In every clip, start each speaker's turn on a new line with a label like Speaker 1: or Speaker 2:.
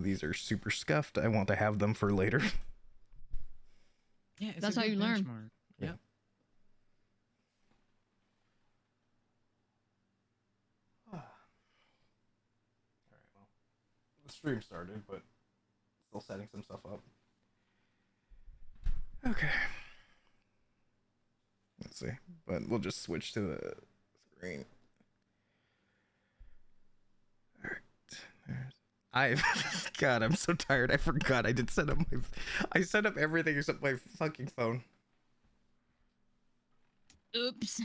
Speaker 1: These are super scuffed. I want to have them for later.
Speaker 2: Yeah, it's
Speaker 3: That's
Speaker 2: a
Speaker 3: how
Speaker 2: good
Speaker 3: you learn.
Speaker 2: benchmark.
Speaker 1: Yeah.
Speaker 2: Yep.
Speaker 1: All right, well, the stream started, but still setting some stuff up. Okay. Let's see. But we'll just switch to the screen. All right. God, I'm so tired. I forgot I did set up I set up everything except my fucking phone.
Speaker 3: Oops.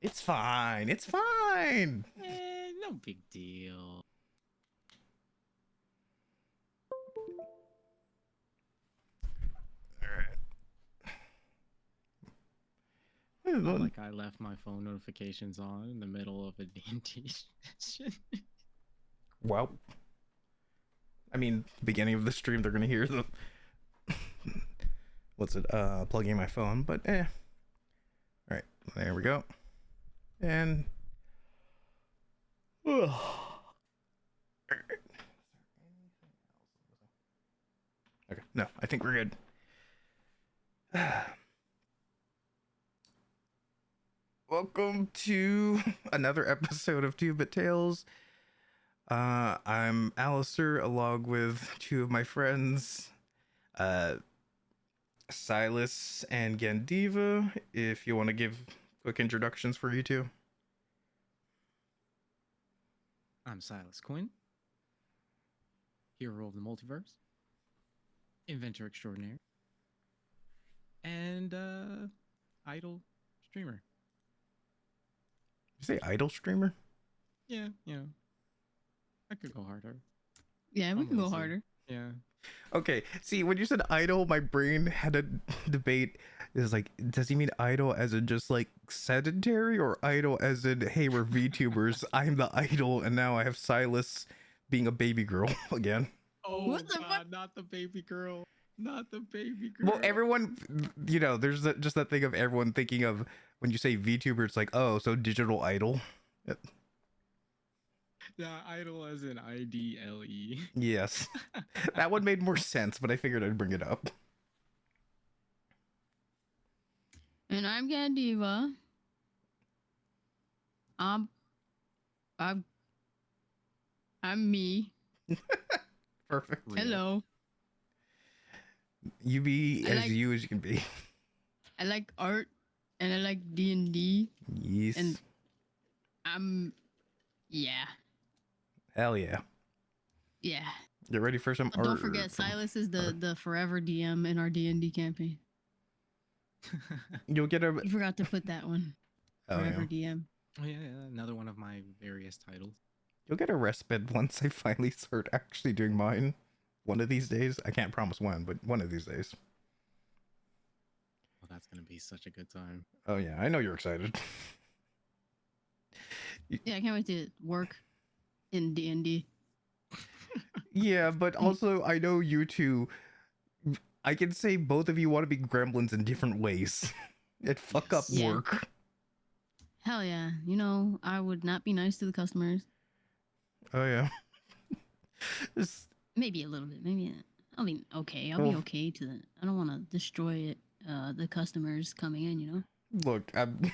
Speaker 1: It's fine. It's fine.
Speaker 2: No big deal.
Speaker 1: All right.
Speaker 2: Not like I left my phone notifications on in the middle of a D&D session.
Speaker 1: Well, I mean, beginning of the stream, they're gonna hear the what's it? Plugging my phone, but eh. All right, there we go. And ugh. Okay, no, I think we're good. Welcome to another episode of TwoBitTales. I'm Alistair, along with two of my friends, uh, Silas and Gandiva. If you want to give quick introductions for you two.
Speaker 2: I'm Silas Quinn, hero of the multiverse, inventor extraordinaire, and idol streamer.
Speaker 1: You say idol streamer?
Speaker 2: Yeah, I could go harder.
Speaker 3: Yeah, we
Speaker 2: I'm
Speaker 3: can go
Speaker 2: lazy.
Speaker 3: harder.
Speaker 2: Yeah.
Speaker 1: Okay, see, when you said idol, my brain had a debate. Is like, does he mean idol as in just like sedentary, or idol as in, hey, we're VTubers, I'm the idol, and now I have Silas being a baby girl again?
Speaker 2: Oh
Speaker 3: What the fuck?
Speaker 2: not the baby girl. Not the baby girl.
Speaker 1: Well, everyone, there's just that thing of everyone thinking of when you say VTuber, it's like, oh, so digital idol.
Speaker 2: Yeah, idol as in IDLE.
Speaker 1: Yes, that one made more sense, but I figured I'd bring it up.
Speaker 3: And I'm Gandiva. I'm I'm I'm me.
Speaker 1: Perfect.
Speaker 2: Real.
Speaker 3: Hello.
Speaker 1: You be
Speaker 3: I
Speaker 1: as
Speaker 3: like-
Speaker 1: you as you can be.
Speaker 3: I like art and I like D&D.
Speaker 1: Yes.
Speaker 3: And yeah.
Speaker 1: Hell yeah.
Speaker 3: Yeah.
Speaker 1: Get ready for some
Speaker 3: Oh,
Speaker 1: art.
Speaker 3: don't forget Silas is the forever DM in our D&D campaign.
Speaker 1: You'll get a.
Speaker 3: You forgot to put that one.
Speaker 1: Oh,
Speaker 3: Forever
Speaker 1: yeah.
Speaker 3: DM.
Speaker 2: Oh yeah, another one of my various titles.
Speaker 1: You'll get a respite once I finally start actually doing mine. One of these days. I can't promise when, but one of these days.
Speaker 2: Oh, that's gonna be such a good time.
Speaker 1: Oh yeah, I know you're excited.
Speaker 3: Yeah, I can't wait to work in D&D.
Speaker 1: Yeah, but also I know you two. I can say both of you want to be gremlins in different ways. It fuck up
Speaker 2: Yes.
Speaker 3: Yeah.
Speaker 1: work.
Speaker 3: Hell yeah. You know, I would not be nice to the customers.
Speaker 1: Oh yeah. Just,
Speaker 3: Maybe a little bit. Maybe. I mean, okay. I'll be
Speaker 1: Well,
Speaker 3: okay to the. I don't want to destroy it. The customers coming in. You know.
Speaker 1: look, I'm.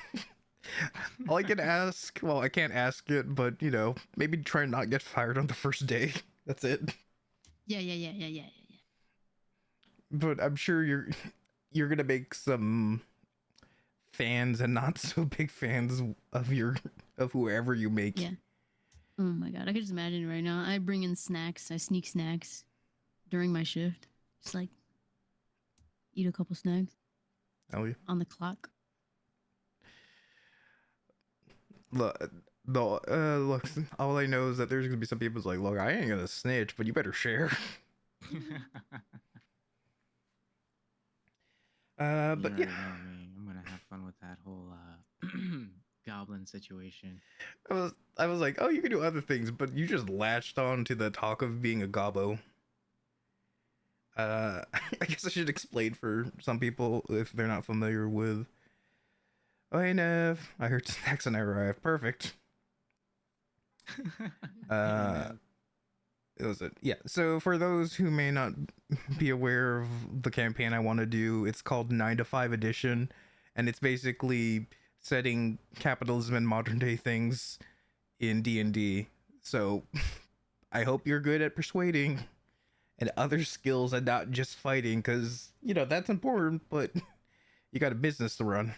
Speaker 1: All I can ask. Well, I can't ask it, but maybe try and not get fired on the first day. That's it.
Speaker 3: Yeah.
Speaker 1: But I'm sure you're gonna make some fans and not so big fans of whoever you make.
Speaker 3: Yeah. Oh my god, I could just imagine right now. I bring in snacks. I sneak snacks during my shift. Just like eat a couple snacks
Speaker 1: Oh yeah.
Speaker 3: on the clock.
Speaker 1: Look, look. All I know is that there's gonna be some people's like, look, I ain't gonna snitch, but you better share. But
Speaker 2: You
Speaker 1: yeah,
Speaker 2: already know me. I'm gonna have fun with that whole goblin situation.
Speaker 1: I was like, oh, you can do other things, but you just latched on to the talk of being a gobbo. I guess I should explain for some people if they're not familiar with. Oh, hey, Nev. I heard snacks and I arrived. Perfect. Uh, it was it. Yeah. So for those who may not be aware of the campaign I want to do, it's called 9 to 5 Edition, and it's basically setting capitalism and modern day things in D&D. So I hope you're good at persuading and other skills and not just fighting, because that's important, but you got a business to run.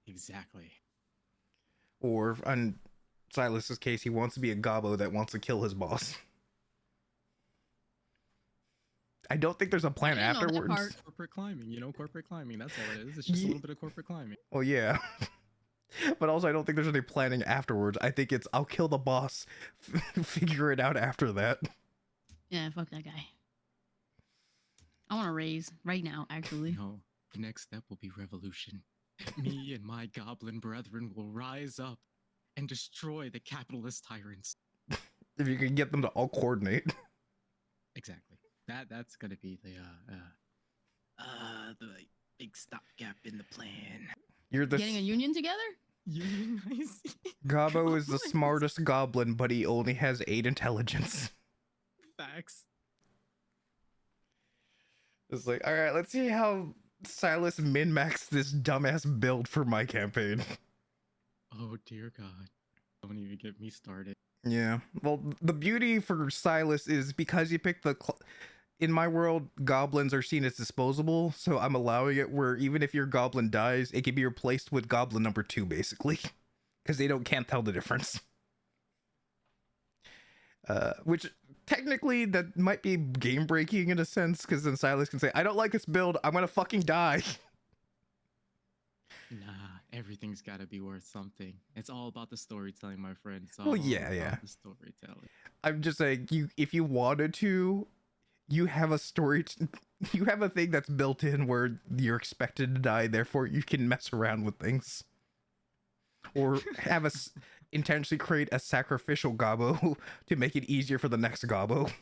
Speaker 2: Exactly.
Speaker 1: Or on Silas's case, he wants to be a gobbo that wants to kill his boss. I don't think there's a plan
Speaker 3: I didn't know that
Speaker 1: afterwards.
Speaker 3: part.
Speaker 2: Corporate climbing, corporate climbing. That's all it is. It's just a little bit of corporate climbing.
Speaker 1: Oh yeah. But also I don't think there's any planning afterwards. I think it's I'll kill the boss, figure it out after that.
Speaker 3: Yeah, fuck that guy. I want to raise right now, actually.
Speaker 2: No, the next step will be revolution. Me and my goblin brethren will rise up and destroy the capitalist tyrants.
Speaker 1: If you can get them to all coordinate.
Speaker 2: Exactly. That's gonna be the big stopgap in the plan.
Speaker 1: You're the
Speaker 3: Getting a union together?
Speaker 2: Unionize.
Speaker 1: Gobbo is the
Speaker 2: Goblins.
Speaker 1: smartest goblin, but he only has 8 intelligence.
Speaker 2: Facts.
Speaker 1: It's like, all right, let's see how Silas min-maxed this dumbass build for my campaign.
Speaker 2: Oh dear God. Don't even get me started.
Speaker 1: Yeah. Well, the beauty for Silas is because you picked in my world, goblins are seen as disposable, so I'm allowing it where even if your goblin dies, it can be replaced with goblin number 2, basically, because they can't tell the difference. Which technically that might be game breaking in a sense, because then Silas can say, "I don't like this build. I'm gonna fucking die."
Speaker 2: Nah, everything's got to be worth something. It's all about the storytelling, my friend. It's
Speaker 1: Well,
Speaker 2: all
Speaker 1: yeah,
Speaker 2: about
Speaker 1: yeah.
Speaker 2: the storytelling.
Speaker 1: I'm just saying, if you wanted to, you have a story. You have a thing that's built in where you're expected to die, therefore you can mess around with things, or have intentionally create a sacrificial gobbo to make it easier for the next gobbo.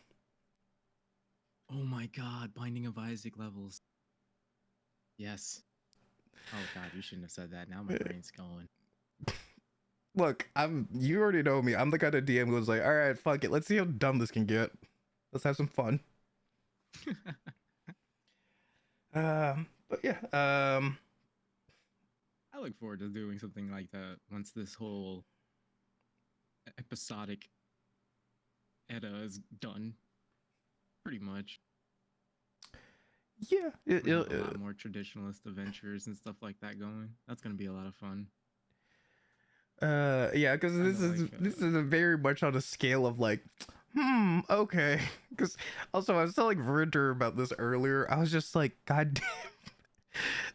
Speaker 2: Oh my God, Binding of Isaac levels. Yes. Oh God, you shouldn't have said that. Now my brain's going.
Speaker 1: Look, you already know me. I'm the kind of DM who was like, all right, fuck it. Let's see how dumb this can get. Let's have some fun. But yeah,
Speaker 2: I look forward to doing something like that once this whole episodic era is done. Pretty much.
Speaker 1: yeah,
Speaker 2: We're gonna have a lot more traditionalist adventures and stuff like that going. That's gonna be a lot of fun.
Speaker 1: yeah, because this is a very much on a scale of like, okay. Because also I was telling Verinter about this earlier. I was just like, God damn.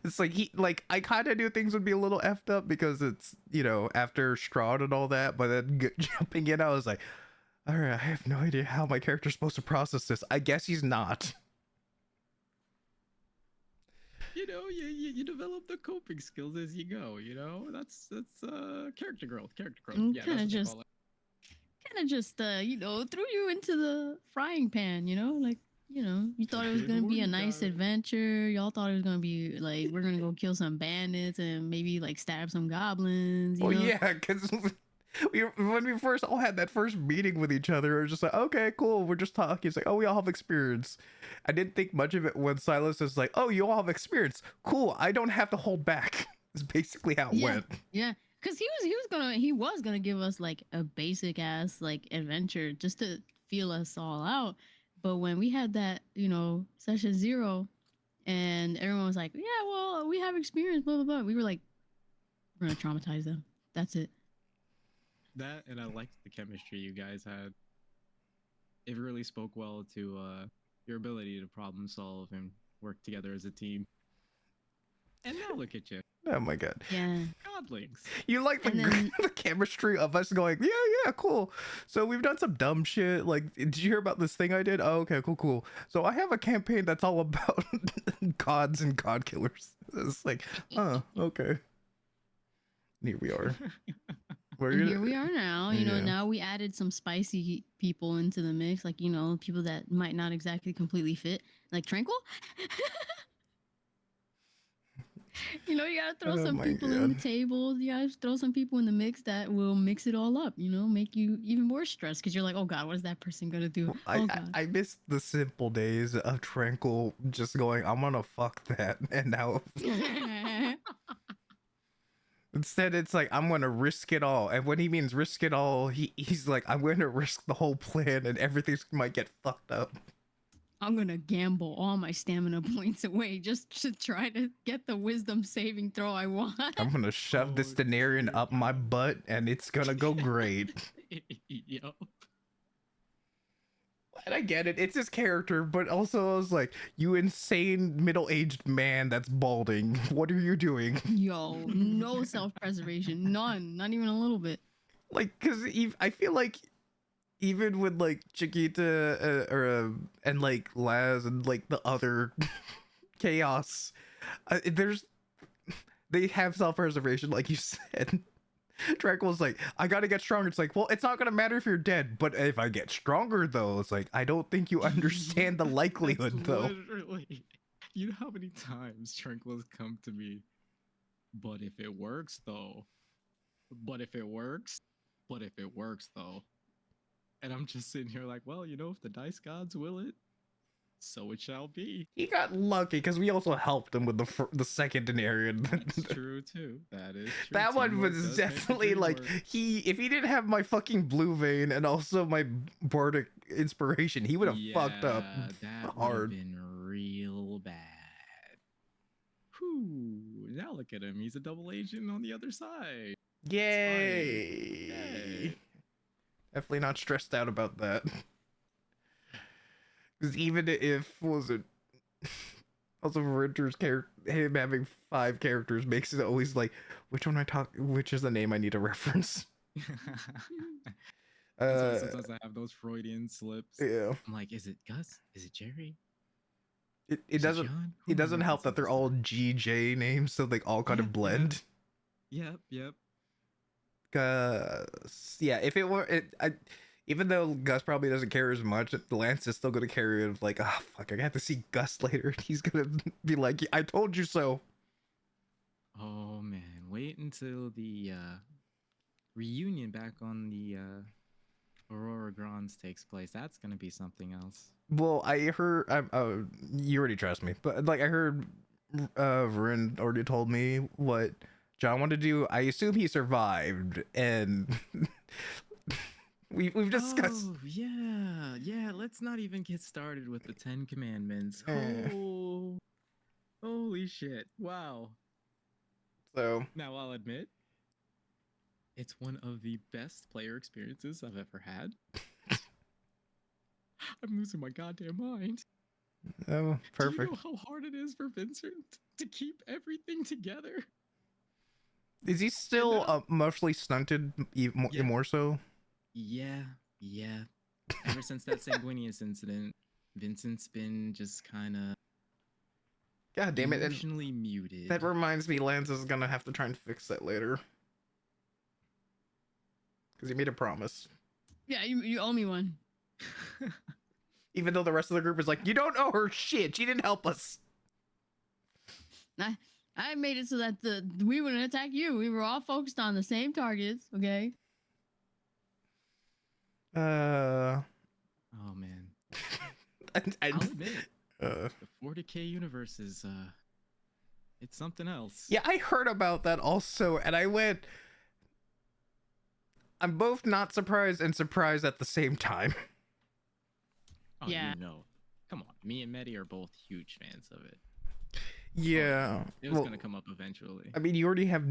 Speaker 1: It's like I kind of knew things would be a little effed up because it's after Strahd and all that, but then jumping in, I was like, all right, I have no idea how my character's supposed to process this. I guess he's not.
Speaker 2: You develop the coping skills as you go. That's character growth. Character growth.
Speaker 3: Mm,
Speaker 2: Yeah,
Speaker 3: kinda
Speaker 2: that's what
Speaker 3: just-
Speaker 2: they call it.
Speaker 3: Kind of just, threw you into the frying pan, like, you thought it was
Speaker 2: Good
Speaker 3: going to be a
Speaker 2: morning,
Speaker 3: nice
Speaker 2: guys.
Speaker 3: adventure. Y'all thought it was going to be like, we're going to go kill some bandits and maybe like stab some goblins. You
Speaker 1: Well,
Speaker 3: know?
Speaker 1: yeah, because when we first all had that first meeting with each other, it was just like, okay, cool, we're just talking. It's like, oh, we all have experience. I didn't think much of it when Silas is like, oh, you all have experience. Cool, I don't have to hold back. It's basically how it went.
Speaker 3: Yeah. Because he was gonna give us like a basic ass like adventure just to feel us all out. But when we had that, session 0 and everyone was like, yeah, well, we have experience, blah blah blah. We were like, we're gonna traumatize them. That's it.
Speaker 2: That, and I liked the chemistry you guys had. It really spoke well to your ability to problem solve and work together as a team. And now look at you,
Speaker 1: Oh my god.
Speaker 3: Yeah.
Speaker 2: godlings.
Speaker 1: You like
Speaker 3: And then-
Speaker 1: the chemistry of us going, yeah, cool. So we've done some dumb shit. Like, did you hear about this thing I did? Oh, okay, cool. So I have a campaign that's all about gods and god killers. It's like, okay. And here we are.
Speaker 3: And here we are now.
Speaker 1: Yeah.
Speaker 3: Now we added some spicy people into the mix, like people that might not exactly completely fit, like Tranquil. You know, you gotta throw
Speaker 1: Oh
Speaker 3: some
Speaker 1: my
Speaker 3: people in the
Speaker 1: god.
Speaker 3: table. You gotta throw some people in the mix that will mix it all up. You know, make you even more stressed because you're like, oh god, what is that person gonna do?
Speaker 1: I,
Speaker 3: Oh
Speaker 1: I
Speaker 3: god.
Speaker 1: I miss the simple days of Tranquil just going, I'm gonna fuck that, and now instead it's like I'm gonna risk it all. And when he means risk it all, he's like, I'm going to risk the whole plan, and everything might get fucked up.
Speaker 3: I'm gonna gamble all my stamina points away just to try to get the wisdom saving throw I want.
Speaker 1: I'm gonna shove this
Speaker 2: Oh,
Speaker 1: Denarian
Speaker 2: dear
Speaker 1: up my
Speaker 2: God.
Speaker 1: butt, and it's gonna go great.
Speaker 2: Yup.
Speaker 1: And I get it, it's his character, but also I was like, you insane middle-aged man that's balding. What are you doing?
Speaker 3: Yo, no self preservation, none, not even a little bit.
Speaker 1: Like, cause I feel like even with like Chiquita and like Laz and like the other chaos, there's they have self-preservation, like you said. Tranquil's like, I gotta get stronger. It's like, well, it's not gonna matter if you're dead, but if I get stronger, though, it's like, I don't think you understand the
Speaker 2: That's
Speaker 1: likelihood, though.
Speaker 2: literally. You know how many times Tranquil has come to me? But if it works, though. But if it works. But if it works, though. And I'm just sitting here like, well, you know, if the dice gods will it, so it shall be.
Speaker 1: He got lucky because we also helped him with the second Denarian.
Speaker 2: That's true too. That is true.
Speaker 1: That one
Speaker 2: Teamwork
Speaker 1: was
Speaker 2: does make the
Speaker 1: definitely
Speaker 2: dream
Speaker 1: like
Speaker 2: work.
Speaker 1: if he didn't have my fucking blue vein and also my bardic inspiration, he would have fucked up
Speaker 2: That would have
Speaker 1: hard.
Speaker 2: been real bad. Whew. Now look at him. He's a double agent on the other side.
Speaker 1: Yay!
Speaker 2: Yay.
Speaker 1: Definitely not stressed out about that. Because even if what was it also Rinter's character, him having 5 characters makes it always like, which is the name I need to reference.
Speaker 2: That's why sometimes I have those Freudian slips.
Speaker 1: Yeah.
Speaker 2: I'm like, is it Gus? Is it Jerry?
Speaker 1: It
Speaker 2: Is
Speaker 1: doesn't
Speaker 2: John? Who
Speaker 1: it
Speaker 2: am I
Speaker 1: doesn't help
Speaker 2: referencing
Speaker 1: that they're
Speaker 2: this
Speaker 1: all
Speaker 2: time?
Speaker 1: GJ names, so they all kind of blend.
Speaker 2: Yep.
Speaker 1: Yeah, if it were even though Gus probably doesn't care as much, Lance is still gonna carry it of like, oh fuck, I have to see Gus later. He's gonna be like, I told you so.
Speaker 2: Oh man, wait until the reunion back on the Aurora Grands takes place. That's gonna be something else.
Speaker 1: Well, I heard you already trust me, but like I heard Varen already told me what John wanted to do. I assume he survived, and we've discussed.
Speaker 2: Oh yeah. Let's not even get started with the 10 Commandments.
Speaker 1: Eh.
Speaker 2: Oh, holy shit! Wow.
Speaker 1: So
Speaker 2: Now I'll admit, it's one of the best player experiences I've ever had. I'm losing my goddamn mind.
Speaker 1: oh,
Speaker 2: Do you
Speaker 1: perfect.
Speaker 2: know how hard it is for Vincent to keep everything together?
Speaker 1: Is he still
Speaker 2: now-
Speaker 1: mostly stunted? More,
Speaker 2: Yeah.
Speaker 1: more so.
Speaker 2: Yeah. Ever since that Sanguinius incident, Vincent's been just kind of
Speaker 1: God damn it! And
Speaker 2: emotionally muted.
Speaker 1: that reminds me, Lance is gonna have to try and fix that later because he made a promise.
Speaker 3: Yeah, you owe me one.
Speaker 1: Even though the rest of the group is like, you don't owe her shit. She didn't help us.
Speaker 3: I made it so that we wouldn't attack you. We were all focused on the same targets. Okay.
Speaker 2: Oh man. I'll
Speaker 1: I
Speaker 2: admit, the 40k universe is it's something else.
Speaker 1: yeah, I heard about that also, and I went. I'm both not surprised and surprised at the same time.
Speaker 2: Oh,
Speaker 3: Yeah.
Speaker 2: you know. Come on, me and Medi are both huge fans of it.
Speaker 1: Yeah,
Speaker 2: It was gonna come up eventually.
Speaker 1: I mean, you already have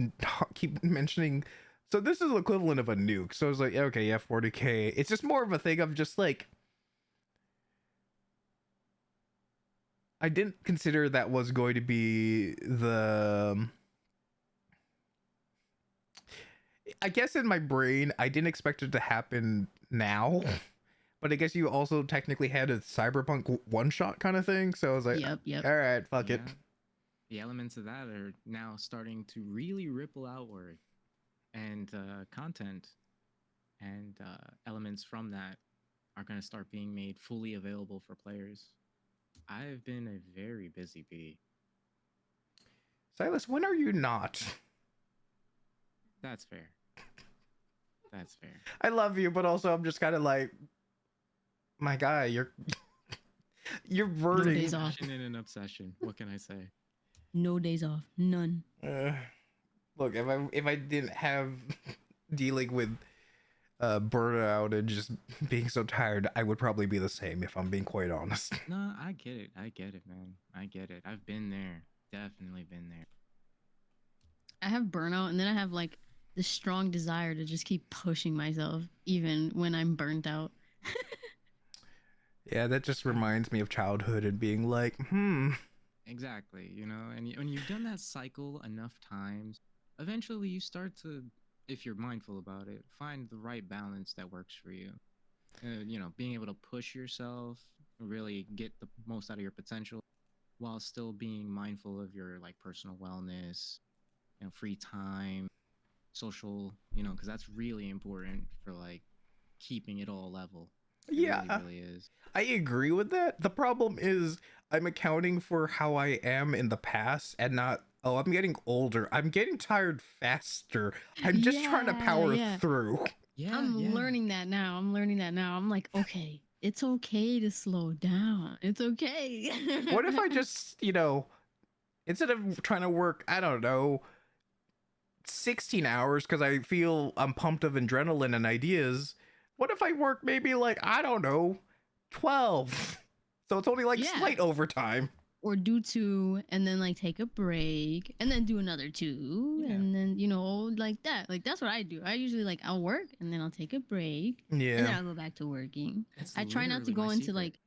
Speaker 1: keep mentioning. So this is the equivalent of a nuke. So I was like, okay, yeah, 40k. It's just more of a thing of just like. I didn't consider that was going to be the. I guess in my brain, I didn't expect it to happen now. But I guess you also technically had a cyberpunk one shot kind of thing. So I was like,
Speaker 3: Yep.
Speaker 1: all right, fuck it.
Speaker 2: Yeah. The elements of that are now starting to really ripple outward, and content and elements from that are going to start being made fully available for players. I've been a very busy bee.
Speaker 1: Silas, when are you not?
Speaker 2: That's fair. That's fair.
Speaker 1: I love you, but also I'm just kind of like, my guy, you're
Speaker 3: No
Speaker 1: burning.
Speaker 3: days off.
Speaker 2: Passion and an obsession. What can I say?
Speaker 3: No days off. None.
Speaker 1: Look, if I didn't have dealing with burnout and just being so tired, I would probably be the same, if I'm being quite honest.
Speaker 2: No, I get it. I get it, man. I get it. I've been there. Definitely been there.
Speaker 3: I have burnout, and then I have like the strong desire to just keep pushing myself, even when I'm burnt out.
Speaker 1: Yeah, that just reminds me of childhood and being like,
Speaker 2: Exactly. You know, and when you've done that cycle enough times, eventually you start to, if you're mindful about it, find the right balance that works for you. You know, being able to push yourself, really get the most out of your potential while still being mindful of your like personal wellness, you know, free time, social, you know, because that's really important for like keeping it all level. It
Speaker 1: yeah,
Speaker 2: really is.
Speaker 1: I agree with that. The problem is I'm accounting for how I am in the past and not, oh, I'm getting older. I'm getting tired faster. I'm just trying to power
Speaker 3: Yeah.
Speaker 1: through.
Speaker 2: Yeah,
Speaker 3: I'm
Speaker 2: yeah.
Speaker 3: learning that now. I'm like, okay, it's okay to slow down. It's okay.
Speaker 1: What if I just, instead of trying to work, I don't know, 16 hours because I feel I'm pumped of adrenaline and ideas, what if I work maybe like, I don't know, 12? So it's only like
Speaker 3: Yeah.
Speaker 1: slight overtime.
Speaker 3: or do two and then like take a break and then do another two
Speaker 2: Yeah.
Speaker 3: and then like that. Like that's what I do. I usually like I'll work and then I'll take a break and then
Speaker 1: Yeah.
Speaker 3: I'll go back to working.
Speaker 2: It's
Speaker 3: I try not to
Speaker 2: literally
Speaker 3: go
Speaker 2: my
Speaker 3: into
Speaker 2: secret.
Speaker 3: like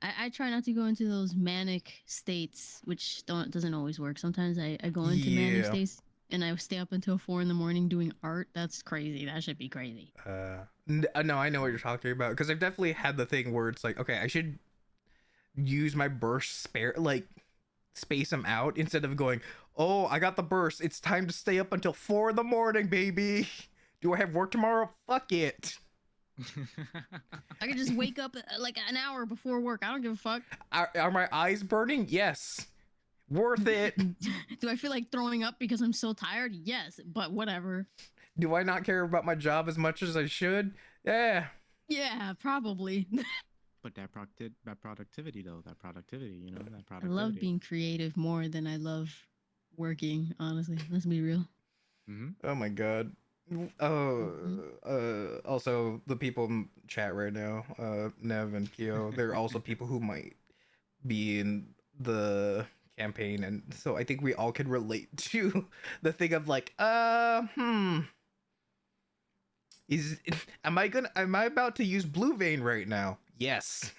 Speaker 3: I try not to go into those manic states, which doesn't always work. Sometimes I go into manic
Speaker 1: Yeah.
Speaker 3: states and I stay up until 4 a.m. doing art. That's crazy. That should be crazy.
Speaker 1: No, I know what you're talking about because I've definitely had the thing where it's like, okay, I should use my burst space them out instead of going, oh, I got the burst. It's time to stay up until 4 a.m, baby. Do I have work tomorrow? Fuck it.
Speaker 3: I could just wake up like an hour before work. I don't give a fuck.
Speaker 1: Are my eyes burning? Yes. Worth it.
Speaker 3: Do I feel like throwing up because I'm so tired? Yes, but whatever.
Speaker 1: Do I not care about my job as much as I should? Yeah.
Speaker 3: Yeah, probably.
Speaker 2: But that productivity though, that productivity, you know, that
Speaker 3: I
Speaker 2: productivity.
Speaker 3: love being creative more than I love working, honestly. Let's be real.
Speaker 2: Mm-hmm.
Speaker 1: Oh my god. Also the people in chat right now, Nev and Kyo, they're also people who might be in the campaign, and so I think we all can relate to the thing of like, am I about to use Blue Vein right now? Yes.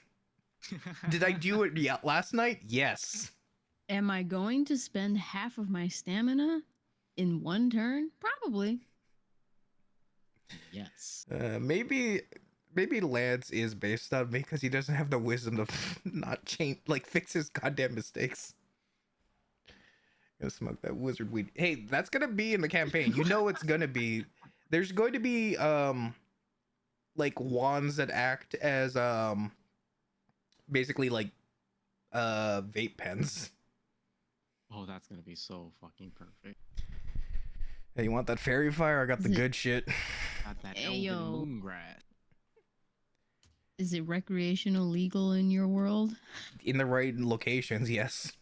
Speaker 1: Did I do it last night? Yes.
Speaker 3: Am I going to spend half of my stamina in one turn? Probably.
Speaker 2: Yes.
Speaker 1: Maybe Lance is based on me because he doesn't have the wisdom to not change, like fix his goddamn mistakes. Gonna smoke that wizard weed. Hey, that's gonna be in the campaign. You know it's gonna be. There's going to be like wands that act as basically like vape pens.
Speaker 2: Oh, that's gonna be so fucking perfect.
Speaker 1: Hey, you want that fairy fire? I got the good shit.
Speaker 2: Got that
Speaker 3: Hey,
Speaker 2: elven
Speaker 3: yo.
Speaker 2: moongrass.
Speaker 3: Is it recreational legal in your world?
Speaker 1: In the right locations, yes.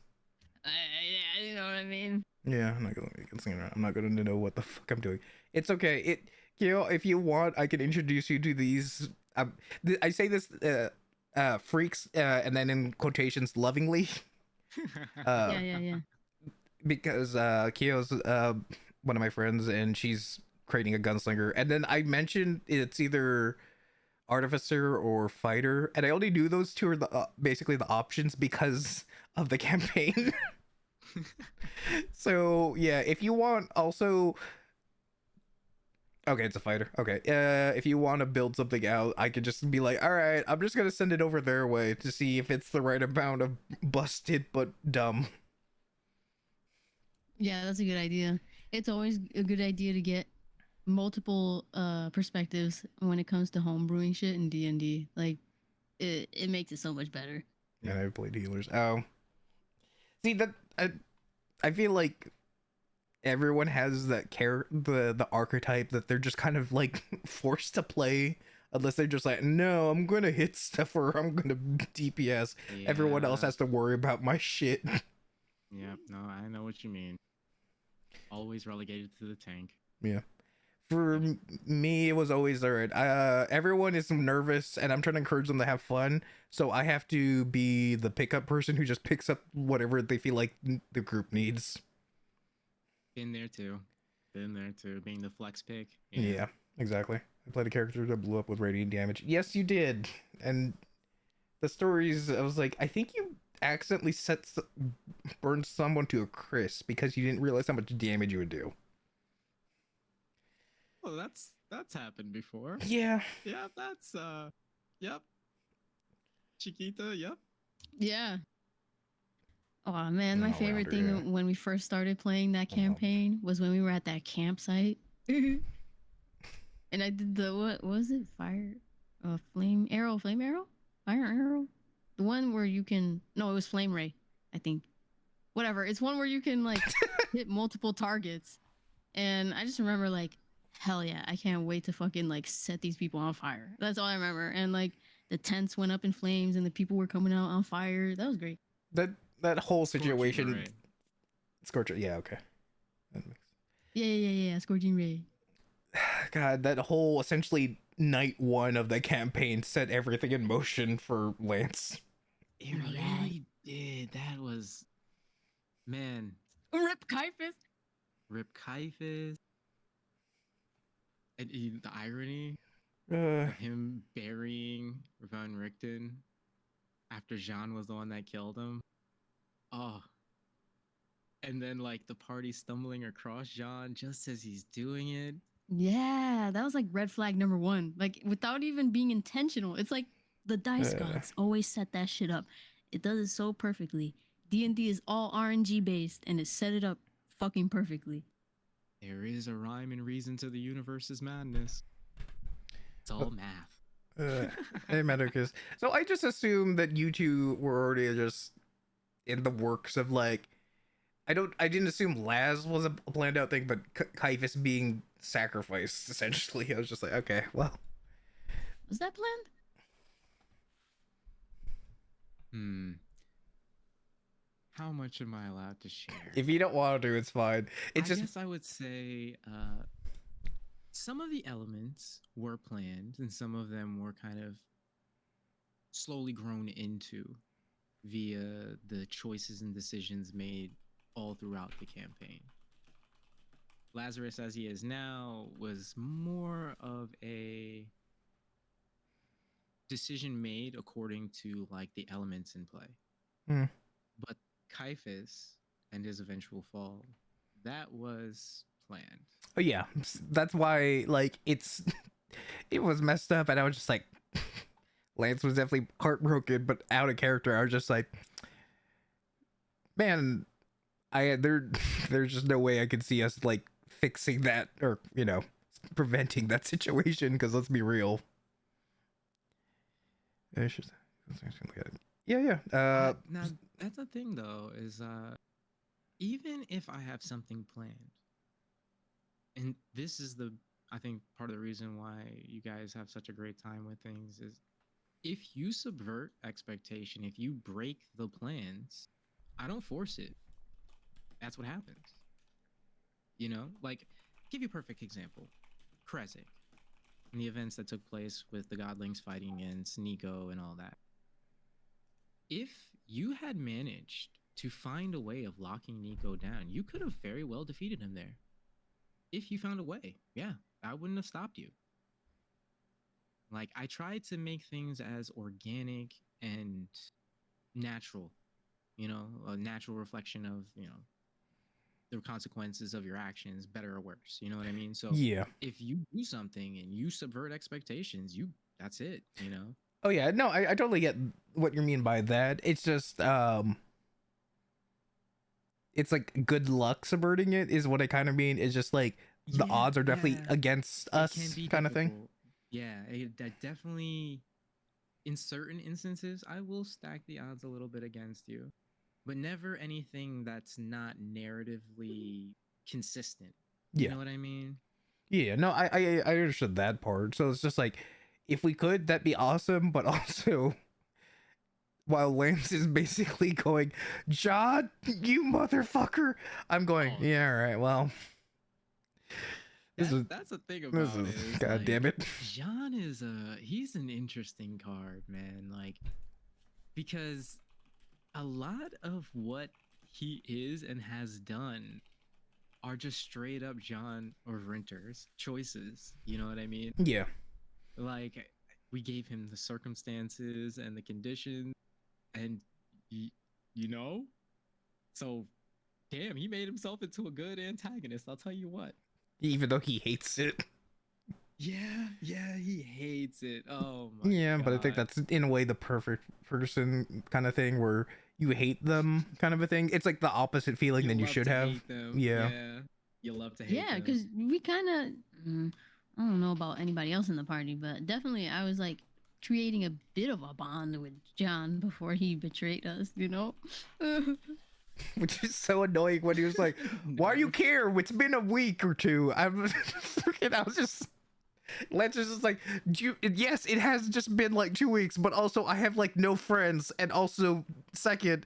Speaker 3: Yeah, you know what I mean.
Speaker 1: Yeah, I'm not gonna I'm not gonna know what the fuck I'm doing. It's okay. If you want, I can introduce you to these. I say this freaks, and then in quotations, lovingly.
Speaker 3: Yeah.
Speaker 1: Because Kyo's one of my friends, and she's creating a gunslinger, and then I mentioned it's either artificer or fighter, and I only knew those two are the basically the options because of the campaign. So yeah, if you want also, okay, it's a fighter. Okay, if you want to build something out, I could just be like, all right, I'm just gonna send it over their way to see if it's the right amount of busted but dumb.
Speaker 3: Yeah, that's a good idea. It's always a good idea to get multiple perspectives when it comes to homebrewing shit in D&D. Like it makes it so much better.
Speaker 1: And I played healers. Oh, see that I feel like everyone has that the archetype that they're just kind of like forced to play unless they're just like, no, I'm gonna hit stuff or I'm gonna DPS. Everyone else
Speaker 2: Yeah.
Speaker 1: has to worry about my shit.
Speaker 2: Yep. No, I know what you mean. Always relegated to the tank.
Speaker 1: Yeah. For
Speaker 2: Yep.
Speaker 1: me, it was always all right. Everyone is nervous, and I'm trying to encourage them to have fun. So I have to be the pickup person who just picks up whatever they feel like the group needs.
Speaker 2: Been there too. Been there too. Being the flex pick.
Speaker 1: Yeah, exactly. I played a character that blew up with radiant damage. Yes, you did. And the stories, I was like, I think you accidentally burned someone to a crisp because you didn't realize how much damage you would do.
Speaker 2: Oh, that's happened before.
Speaker 1: Yeah.
Speaker 2: Yeah, that's yep. Chiquita, yep.
Speaker 3: Yeah. Oh man, my
Speaker 1: All
Speaker 3: favorite
Speaker 1: rounder,
Speaker 3: thing
Speaker 1: yeah.
Speaker 3: when we first started playing that campaign was when we were at that campsite. And I did the what was it? Fire flame arrow, Fire arrow? The one where you can no, it was flame ray, I think. Whatever. It's one where you can like hit multiple targets. And I just remember like, hell yeah, I can't wait to fucking like set these people on fire. That's all I remember. And like the tents went up in flames and the people were coming out on fire. That was great.
Speaker 1: That whole
Speaker 2: Scorching
Speaker 1: situation.
Speaker 2: ray.
Speaker 1: Scorcher, yeah, okay. That makes
Speaker 3: Yeah. Scorching ray.
Speaker 1: God, that whole essentially night one of the campaign set everything in motion for Lance.
Speaker 2: It really did. That was man.
Speaker 3: Rip Kaifus.
Speaker 2: Rip Kaifus. And the irony
Speaker 1: Uh,
Speaker 2: of him burying Van Richten after Jean was the one that killed him. Oh. And then like the party stumbling across Jean just as he's doing it.
Speaker 3: Yeah, that was like red flag number one. Like without even being intentional. It's like the dice gods always set that shit up. It does it so perfectly. D&D is all RNG based and it set it up fucking perfectly.
Speaker 2: There is a rhyme and reason to the universe's madness. It's all math.
Speaker 1: it mattered because so I just assumed that you two were already just in the works of like I didn't assume Laz was a planned out thing, but Kaifus being sacrificed essentially. I was just like, okay, well,
Speaker 3: Was that planned?
Speaker 2: How much am I allowed to share?
Speaker 1: if you don't want to, it's fine. It's
Speaker 2: I
Speaker 1: just
Speaker 2: guess I would say some of the elements were planned and some of them were kind of slowly grown into via the choices and decisions made all throughout the campaign. Lazarus, as he is now, was more of a decision made according to like the elements in play. But Kaifus and his eventual fall, that was planned.
Speaker 1: oh yeah, that's why like it was messed up, and I was just like, Lance was definitely heartbroken, but out of character. I was just like, man, there's just no way I could see us like fixing that or preventing that situation because let's be real. It's just, yeah.
Speaker 2: Now that's the thing though, is even if I have something planned, and this is I think part of the reason why you guys have such a great time with things is if you subvert expectation, if you break the plans, I don't force it. That's what happens. Like, give you a perfect example. Krezek, and the events that took place with the Godlings fighting against Nico and all that. If you had managed to find a way of locking Nico down, you could have very well defeated him there. If you found a way, yeah, I wouldn't have stopped you. Like, I tried to make things as organic and natural, a natural reflection of, the consequences of your actions, better or worse. You know what I mean? So
Speaker 1: yeah.
Speaker 2: if you do something and you subvert expectations, that's it,
Speaker 1: Oh yeah, no, I totally get what you mean by that. It's just it's like good luck subverting it is what I kind of mean. It's just like the odds are definitely against us kind of thing.
Speaker 2: Yeah, that definitely in certain instances I will stack the odds a little bit against you, but never anything that's not narratively consistent.
Speaker 1: Yeah.
Speaker 2: You know what I mean?
Speaker 1: Yeah, no, I understood that part. So it's just like, if we could, that'd be awesome. But also, while Lance is basically going, John, you motherfucker, I'm going,
Speaker 2: Oh,
Speaker 1: yeah, all right, well,
Speaker 2: that's the thing
Speaker 1: this
Speaker 2: about
Speaker 1: is,
Speaker 2: it is
Speaker 1: god
Speaker 2: like
Speaker 1: damn it.
Speaker 2: Jean is he's an interesting card, man. Like because a lot of what he is and has done are just straight up John or Renter's choices. You know what I mean?
Speaker 1: Yeah,
Speaker 2: Like we gave him the circumstances and the conditions, and y- you know, so damn, he made himself into a good antagonist. I'll tell you what.
Speaker 1: even though he hates it.
Speaker 2: Yeah, he hates it. Oh my
Speaker 1: Yeah, but I think
Speaker 2: god.
Speaker 1: that's in a way the perfect person kind of thing, where you hate them kind of a thing. It's like the opposite feeling
Speaker 2: You
Speaker 1: than you
Speaker 2: love
Speaker 1: should
Speaker 2: to
Speaker 1: have.
Speaker 2: hate them.
Speaker 1: Yeah.
Speaker 2: Yeah. You love to hate
Speaker 3: Yeah,
Speaker 2: them.
Speaker 3: because we kind of, I don't know about anybody else in the party, but definitely I was like creating a bit of a bond with John before he betrayed us, you know?
Speaker 1: Which is so annoying when he was like, why do you
Speaker 2: Nerve.
Speaker 1: care? It's been a week or two. I was just Lance is just like, yes, it has just been like 2 weeks, but also I have like no friends, and also second,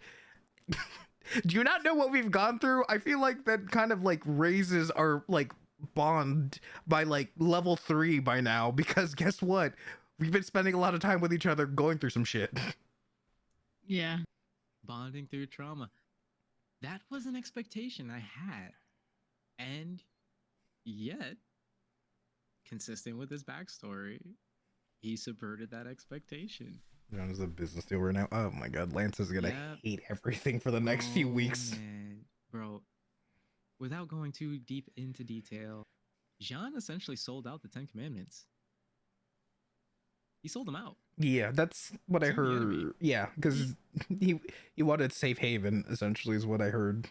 Speaker 1: do you not know what we've gone through? I feel like that kind of like raises our like bond by like level 3 by now, because guess what? We've been spending a lot of time with each other going through some shit.
Speaker 3: Yeah.
Speaker 2: Bonding through trauma. That was an expectation I had. And yet, consistent with his backstory, he subverted that expectation.
Speaker 1: There's a business deal right now. Oh my god, Lance is gonna
Speaker 2: Yep.
Speaker 1: hate everything for the next few weeks.
Speaker 2: Man. Bro, without going too deep into detail, Jean essentially sold out the Ten Commandments. He sold them out.
Speaker 1: Yeah, that's what I
Speaker 2: To the enemy.
Speaker 1: heard. Yeah, because he wanted safe haven, essentially, is what I heard.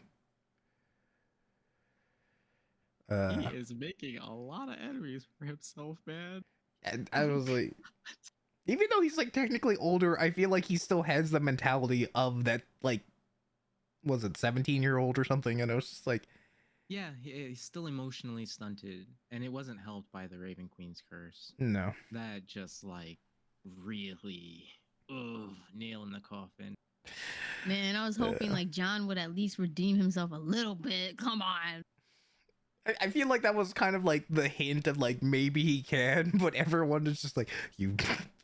Speaker 2: He is making a lot of enemies for himself, man.
Speaker 1: And I was like, even though he's like technically older, I feel like he still has the mentality of that, like, was it 17-year-old or something? And I was just like,
Speaker 2: Yeah, he's still emotionally stunted, and it wasn't helped by the Raven Queen's curse.
Speaker 1: no.
Speaker 2: That just like really, nail in the coffin.
Speaker 3: Man, I was hoping like John would at least redeem himself a little bit. Come on.
Speaker 1: I feel like that was kind of like the hint of like maybe he can, but everyone is just like, you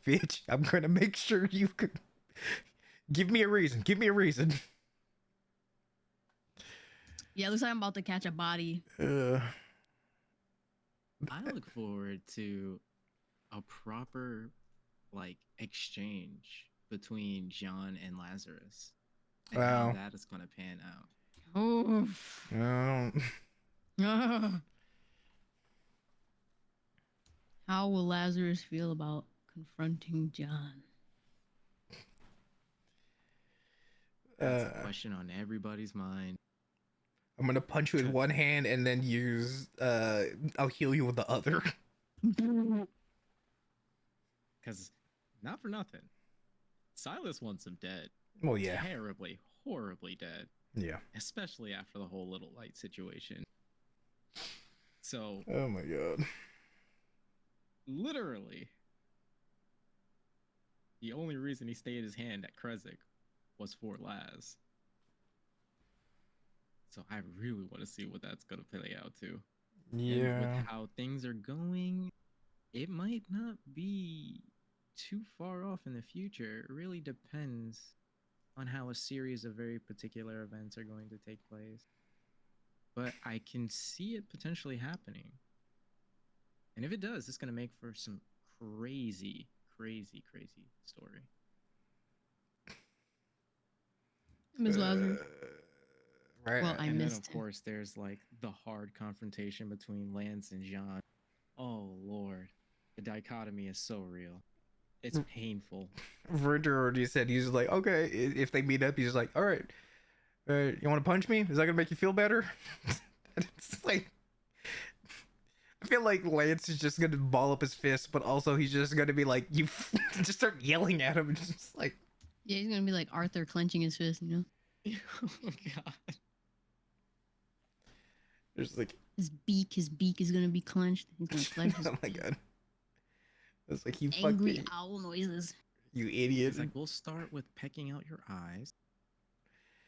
Speaker 1: bitch, I'm gonna make sure you could give me a reason. Give me a reason.
Speaker 3: Yeah, looks like I'm about to catch a body.
Speaker 2: I look forward to a proper like exchange between John and Lazarus, and how
Speaker 1: Wow.
Speaker 2: that is gonna pan out.
Speaker 3: Oof.
Speaker 1: Um,
Speaker 3: How will Lazarus feel about confronting John?
Speaker 2: That's the question on everybody's mind.
Speaker 1: I'm gonna punch you with one hand and then use I'll heal you with the other.
Speaker 2: Because, not for nothing, Silas wants him dead.
Speaker 1: Oh yeah.
Speaker 2: Terribly, horribly dead.
Speaker 1: Yeah.
Speaker 2: Especially after the whole Little Light situation. So,
Speaker 1: Oh my god.
Speaker 2: literally, the only reason he stayed his hand at Kresik was for Laz. So I really want to see what that's going to play out to. And with how things are going, it might not be too far off in the future. It really depends on how a series of very particular events are going to take place. But I can see it potentially happening. And if it does, it's going to make for some crazy, crazy, crazy story.
Speaker 3: Ms. Lazarus.
Speaker 1: Right.
Speaker 3: Well, I
Speaker 2: And then,
Speaker 3: missed
Speaker 2: of course, there's like the hard confrontation between Lance and Jean. Oh, Lord. The dichotomy is so real. It's painful.
Speaker 1: Verger already said he's like, okay, if they meet up, he's like, all right, you want to punch me? Is that gonna make you feel better? It's like, I feel like Lance is just gonna ball up his fist, but also he's just gonna be like, you just start yelling at him, and just like,
Speaker 3: Yeah, he's gonna be like Arthur clenching his fist, you know?
Speaker 2: Oh, God.
Speaker 1: There's like,
Speaker 3: His beak is gonna be clenched. He's gonna clench his
Speaker 1: oh my god. It's like, you
Speaker 3: angry
Speaker 1: fucking,
Speaker 3: owl noises.
Speaker 1: you idiot.
Speaker 2: It's like, we'll start with pecking out your eyes.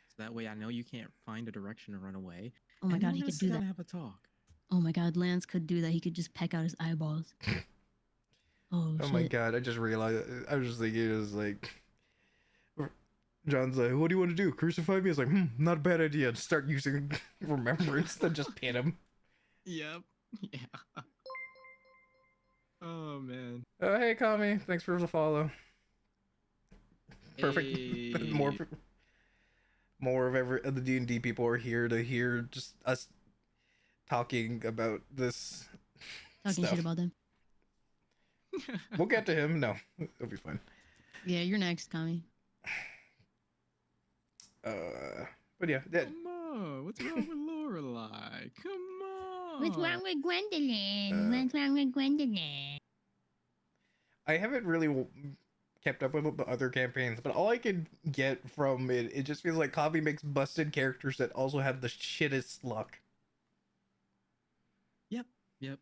Speaker 2: So that way I know you can't find a direction to run away.
Speaker 3: Oh my
Speaker 2: and
Speaker 3: god,
Speaker 2: we're
Speaker 3: he
Speaker 2: gonna
Speaker 3: could
Speaker 2: sit
Speaker 3: do
Speaker 2: down
Speaker 3: that.
Speaker 2: and have a talk.
Speaker 3: Oh my god, Lance could do that. He could just peck out his eyeballs. Oh,
Speaker 1: Oh
Speaker 3: shit.
Speaker 1: my god, I just realized, I was just thinking, it was like, John's like, what do you want to do? Crucify me? It's like, not a bad idea. Just start using remembrance to just pin him.
Speaker 2: Yep. Yeah. Oh man.
Speaker 1: Oh, hey, Kami. Thanks for the follow. Perfect.
Speaker 2: Hey.
Speaker 1: More of the D&D people are here to hear just us talking about this
Speaker 3: Talking
Speaker 1: stuff.
Speaker 3: shit about them.
Speaker 1: We'll get to him. No, it'll be fine.
Speaker 3: Yeah, you're next, Kami.
Speaker 1: But yeah, that,
Speaker 2: Come on. What's wrong with Lorelai? Come on.
Speaker 3: What's wrong with Gwendolyn?
Speaker 1: Uh,
Speaker 3: What's wrong with Gwendolyn?
Speaker 1: I haven't really kept up with the other campaigns, but all I can get from it just feels like Kami makes busted characters that also have the shittest luck.
Speaker 2: Yep.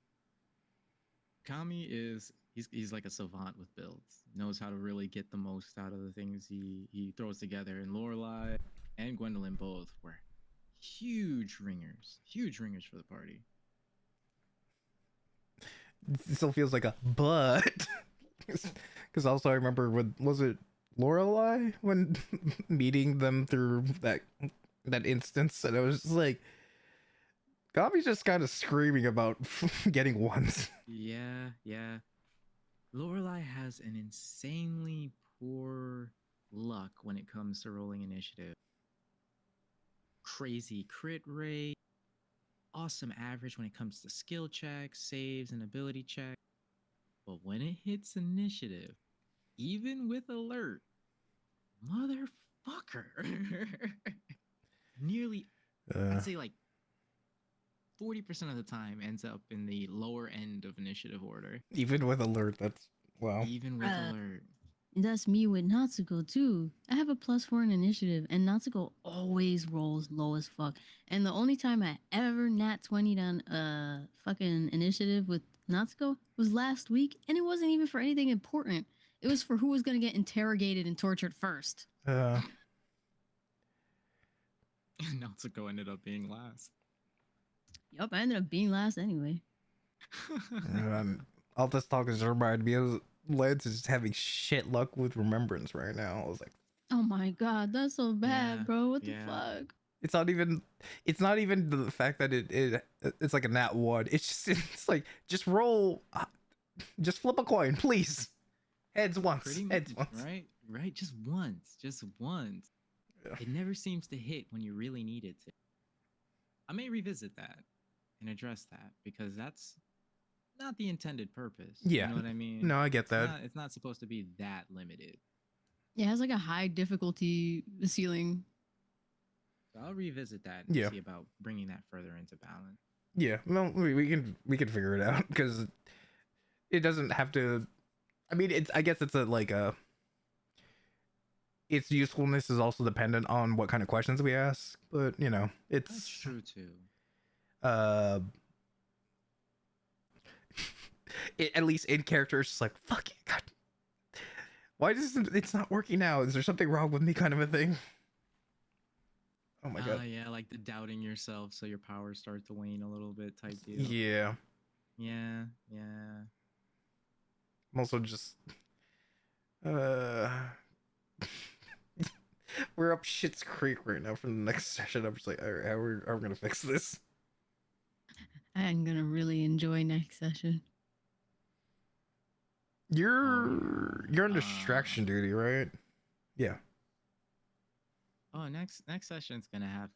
Speaker 2: Kami is he's like a savant with builds. Knows how to really get the most out of the things he throws together. And Lorelai and Gwendolyn both were huge ringers for the party.
Speaker 1: It still feels like a but, because also I remember when was it Lorelai when meeting them through that instance, and I was just like, Kami's just kind of screaming about getting ones.
Speaker 2: Yeah. Lorelai has an insanely poor luck when it comes to rolling initiative. Crazy crit rate, awesome average when it comes to skill checks, saves, and ability checks. But when it hits initiative, even with alert, motherfucker, nearly, I'd say like 40% of the time ends up in the lower end of initiative order.
Speaker 1: Even with alert, that's wow.
Speaker 2: Even with alert.
Speaker 3: That's me with Natsuko too. I have a +4 in initiative, and Natsuko always rolls low as fuck. And the only time I ever nat 20'd on fucking initiative with Natsuko was last week, and it wasn't even for anything important. It was for who was gonna get interrogated and tortured first.
Speaker 2: Natsuko ended up being last.
Speaker 3: Yup, I ended up being last anyway.
Speaker 1: All this talk has reminded me of Lance is having shit luck with remembrance right now. I was like,
Speaker 3: oh my god, that's so bad,
Speaker 2: Yeah,
Speaker 3: bro. What the
Speaker 2: yeah.
Speaker 3: fuck?
Speaker 1: it's not even the fact that it's like a nat 1. It's like, just roll, just flip a coin, please. Heads once.
Speaker 2: Pretty much,
Speaker 1: Heads once.
Speaker 2: right. Just once.
Speaker 1: Yeah.
Speaker 2: It never seems to hit when you really need it to. I may revisit that and address that because that's not the intended purpose.
Speaker 1: Yeah.
Speaker 2: You know what I mean?
Speaker 1: No, I get that.
Speaker 2: It's not supposed to be that limited.
Speaker 3: Yeah, it has like a high difficulty ceiling.
Speaker 2: So I'll revisit that and
Speaker 1: Yeah.
Speaker 2: see about bringing that further into balance.
Speaker 1: Yeah, well, we can figure it out because it doesn't have to. I mean, I guess it's its usefulness is also dependent on what kind of questions we ask, but you know,
Speaker 2: That's
Speaker 1: it's
Speaker 2: true too.
Speaker 1: at least in character, it's just like, fuck it, God, why does it's not working now? Is there something wrong with me, kind of a thing? Oh my god.
Speaker 2: Yeah, like the doubting yourself, so your powers start to wane a little bit type deal.
Speaker 1: Yeah.
Speaker 2: Yeah.
Speaker 1: I'm also just we're up shit's creek right now for the next session. I'm just like, all right, how are we gonna fix this?
Speaker 3: I'm gonna really enjoy next session.
Speaker 1: You're on distraction duty, right? Yeah.
Speaker 2: Oh, next session's gonna have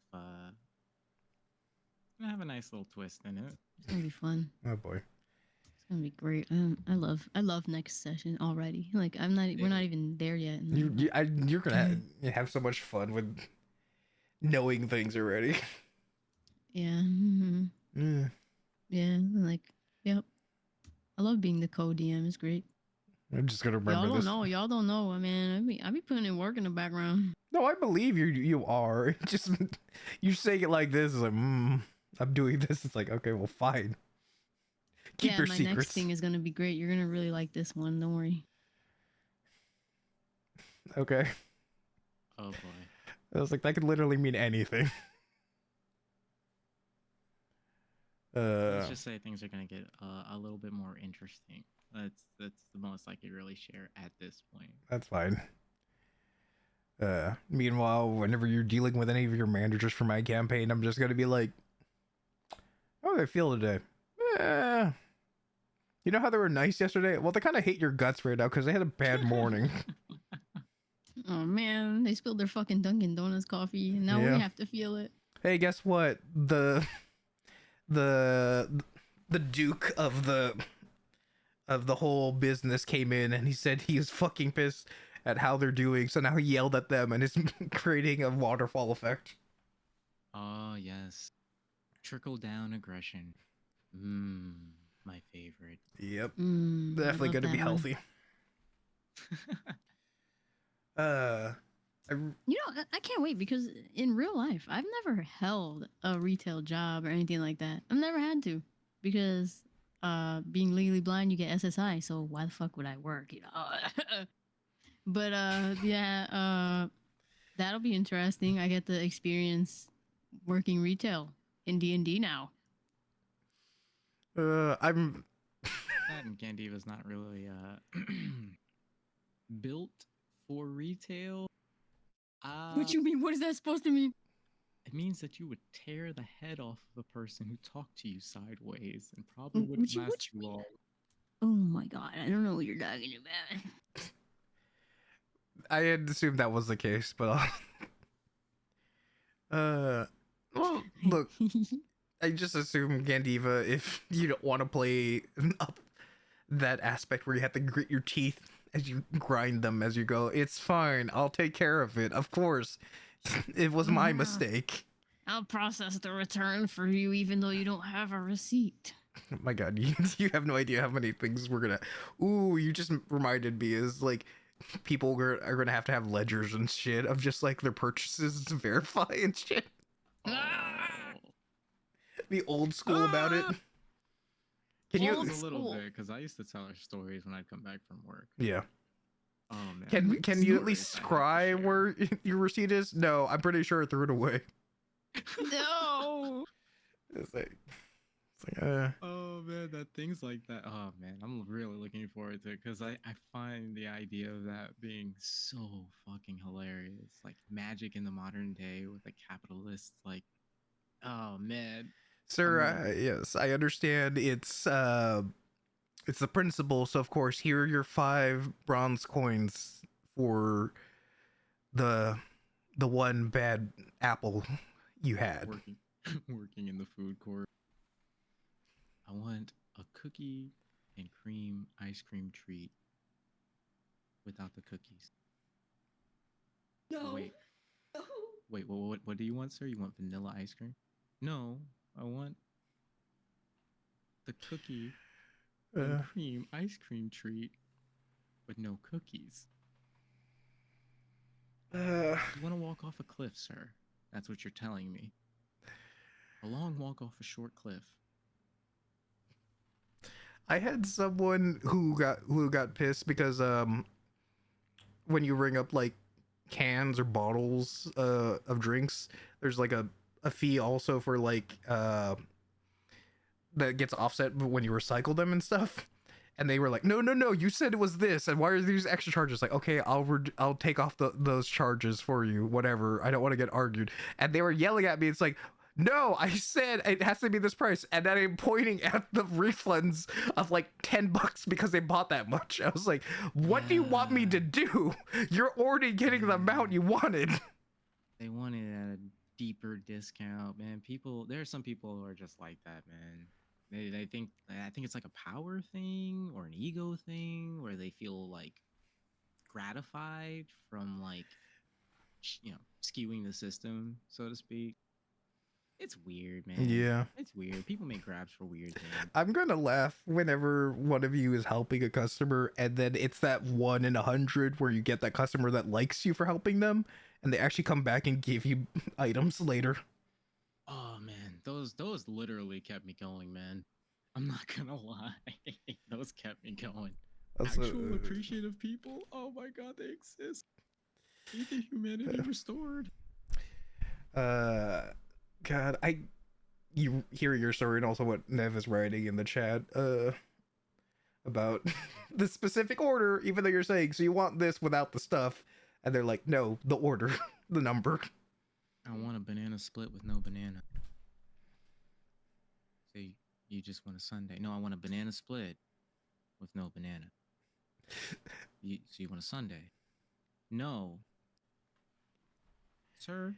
Speaker 2: a nice little twist in it.
Speaker 3: It's gonna be fun.
Speaker 1: Oh boy.
Speaker 3: It's gonna be great. I love next session already. Like we're not even there yet. and
Speaker 1: You're gonna have so much fun with knowing things already.
Speaker 3: Yeah.
Speaker 1: Mm.
Speaker 3: Yeah. Like, yep. I love being the co-DM. It's great.
Speaker 1: I'm just gonna remember this.
Speaker 3: Y'all don't know. I mean, I be putting in work in the background.
Speaker 1: No, I believe you are. Just you saying it like this is like, I'm doing this. It's like, okay, well, fine. Keep
Speaker 3: Yeah,
Speaker 1: your
Speaker 3: my
Speaker 1: secrets.
Speaker 3: next thing is gonna be great. You're gonna really like this one. Don't worry.
Speaker 1: Okay.
Speaker 2: Oh boy.
Speaker 1: I was like, that could literally mean anything.
Speaker 2: Let's just say things are gonna get a little bit more interesting. That's the most I could really share at this point.
Speaker 1: That's fine. Meanwhile, whenever you're dealing with any of your managers for my campaign, I'm just gonna be like, how do I feel today? Eh. You know how they were nice yesterday? Well, they kind of hate your guts right now because they had a bad morning.
Speaker 3: Oh man, they spilled their fucking Dunkin' Donuts coffee, and now
Speaker 1: Yeah.
Speaker 3: we have to feel it.
Speaker 1: Hey, guess what? The Duke of the whole business came in and he said he was fucking pissed at how they're doing. So now he yelled at them and is creating a waterfall effect.
Speaker 2: Oh yes, trickle down aggression. My favorite.
Speaker 1: Yep.
Speaker 3: I
Speaker 1: Definitely
Speaker 3: love
Speaker 1: going to be
Speaker 3: that one.
Speaker 1: healthy. I,
Speaker 3: You know, I can't wait because in real life, I've never held a retail job or anything like that. I've never had to because being legally blind, you get SSI. So why the fuck would I work? You know. But yeah, that'll be interesting. I get to experience working retail in D&D now.
Speaker 1: I'm
Speaker 2: That and Gandiva's not really built for retail.
Speaker 3: What you mean? What is that supposed to mean?
Speaker 2: It means that you would tear the head off of a person who talked to you sideways and probably wouldn't
Speaker 3: What
Speaker 2: last
Speaker 3: you
Speaker 2: too long.
Speaker 3: Oh my god, I don't know what you're talking about.
Speaker 1: I had assumed that was the case, but well, look, I just assume Gandiva, if you don't want to play up that aspect where you have to grit your teeth as you grind them as you go, it's fine. I'll take care of it. Of course, it was my mistake.
Speaker 3: I'll process the return for you, even though you don't have a receipt.
Speaker 1: Oh my god, you have no idea how many things we're gonna. Ooh, you just reminded me. Is like people are gonna have to have ledgers and shit of just like their purchases to verify and shit.
Speaker 3: Ah!
Speaker 1: Be old school about it. Can you?
Speaker 3: Old
Speaker 2: A little
Speaker 3: school.
Speaker 2: bit, because I used to tell her stories when I'd come back from work.
Speaker 1: Yeah.
Speaker 2: Oh man.
Speaker 1: Can you at
Speaker 2: Stories
Speaker 1: least
Speaker 2: I have to
Speaker 1: scry
Speaker 2: share.
Speaker 1: where your receipt is? No, I'm pretty sure I threw it away.
Speaker 3: No.
Speaker 1: It's like
Speaker 2: Oh man, that things like that. Oh man, I'm really looking forward to it because I find the idea of that being so fucking hilarious. Like magic in the modern day with a capitalist. Like, oh man.
Speaker 1: Sir,
Speaker 2: I'm really-
Speaker 1: yes, I understand. It's the principle. So of course, here are your 5 bronze coins for the one bad apple you had.
Speaker 2: working working in the food court. I want a cookie and cream ice cream treat without the cookies.
Speaker 3: No.
Speaker 2: Wait. Wait, what do you want, sir? You want vanilla ice cream? No, I want the cookie and cream ice cream treat with no cookies. You want to walk off a cliff, sir? That's what you're telling me. A long walk off a short cliff.
Speaker 1: I had someone who got pissed because when you ring up like cans or bottles of drinks, there's like a fee also for like that gets offset when you recycle them and stuff. And they were like, no, you said it was this, and why are these extra charges? Like, okay, I'll take off those charges for you, whatever. I don't want to get argued. And they were yelling at me. It's like, no, I said it has to be this price, and then I'm pointing at the refunds of like $10 because they bought that much. I was like, what do you want me to do? You're already getting the amount you wanted.
Speaker 2: They wanted a deeper discount, man. There are some people who are just like that, man. They think, I think it's like a power thing or an ego thing where they feel like gratified from like, skewing the system, so to speak. It's weird, man.
Speaker 1: Yeah.
Speaker 2: It's weird. People make grabs for weird things.
Speaker 1: I'm gonna laugh whenever one of you is helping a customer, and then it's that 1 in 100 where you get that customer that likes you for helping them, and they actually come back and give you items later.
Speaker 2: Oh man, those literally kept me going, man. I'm not gonna lie. Those kept me going.
Speaker 1: Also,
Speaker 2: Actual appreciative people. Oh my god, they exist. Faith in humanity restored.
Speaker 1: God, you hear your story and also what Nev is writing in the chat about the specific order, even though you're saying so you want this without the stuff, and they're like, no, the order, the number.
Speaker 2: I want a banana split with no banana. So you just want a sundae? No, I want a banana split with no banana. So you want a sundae? No, sir.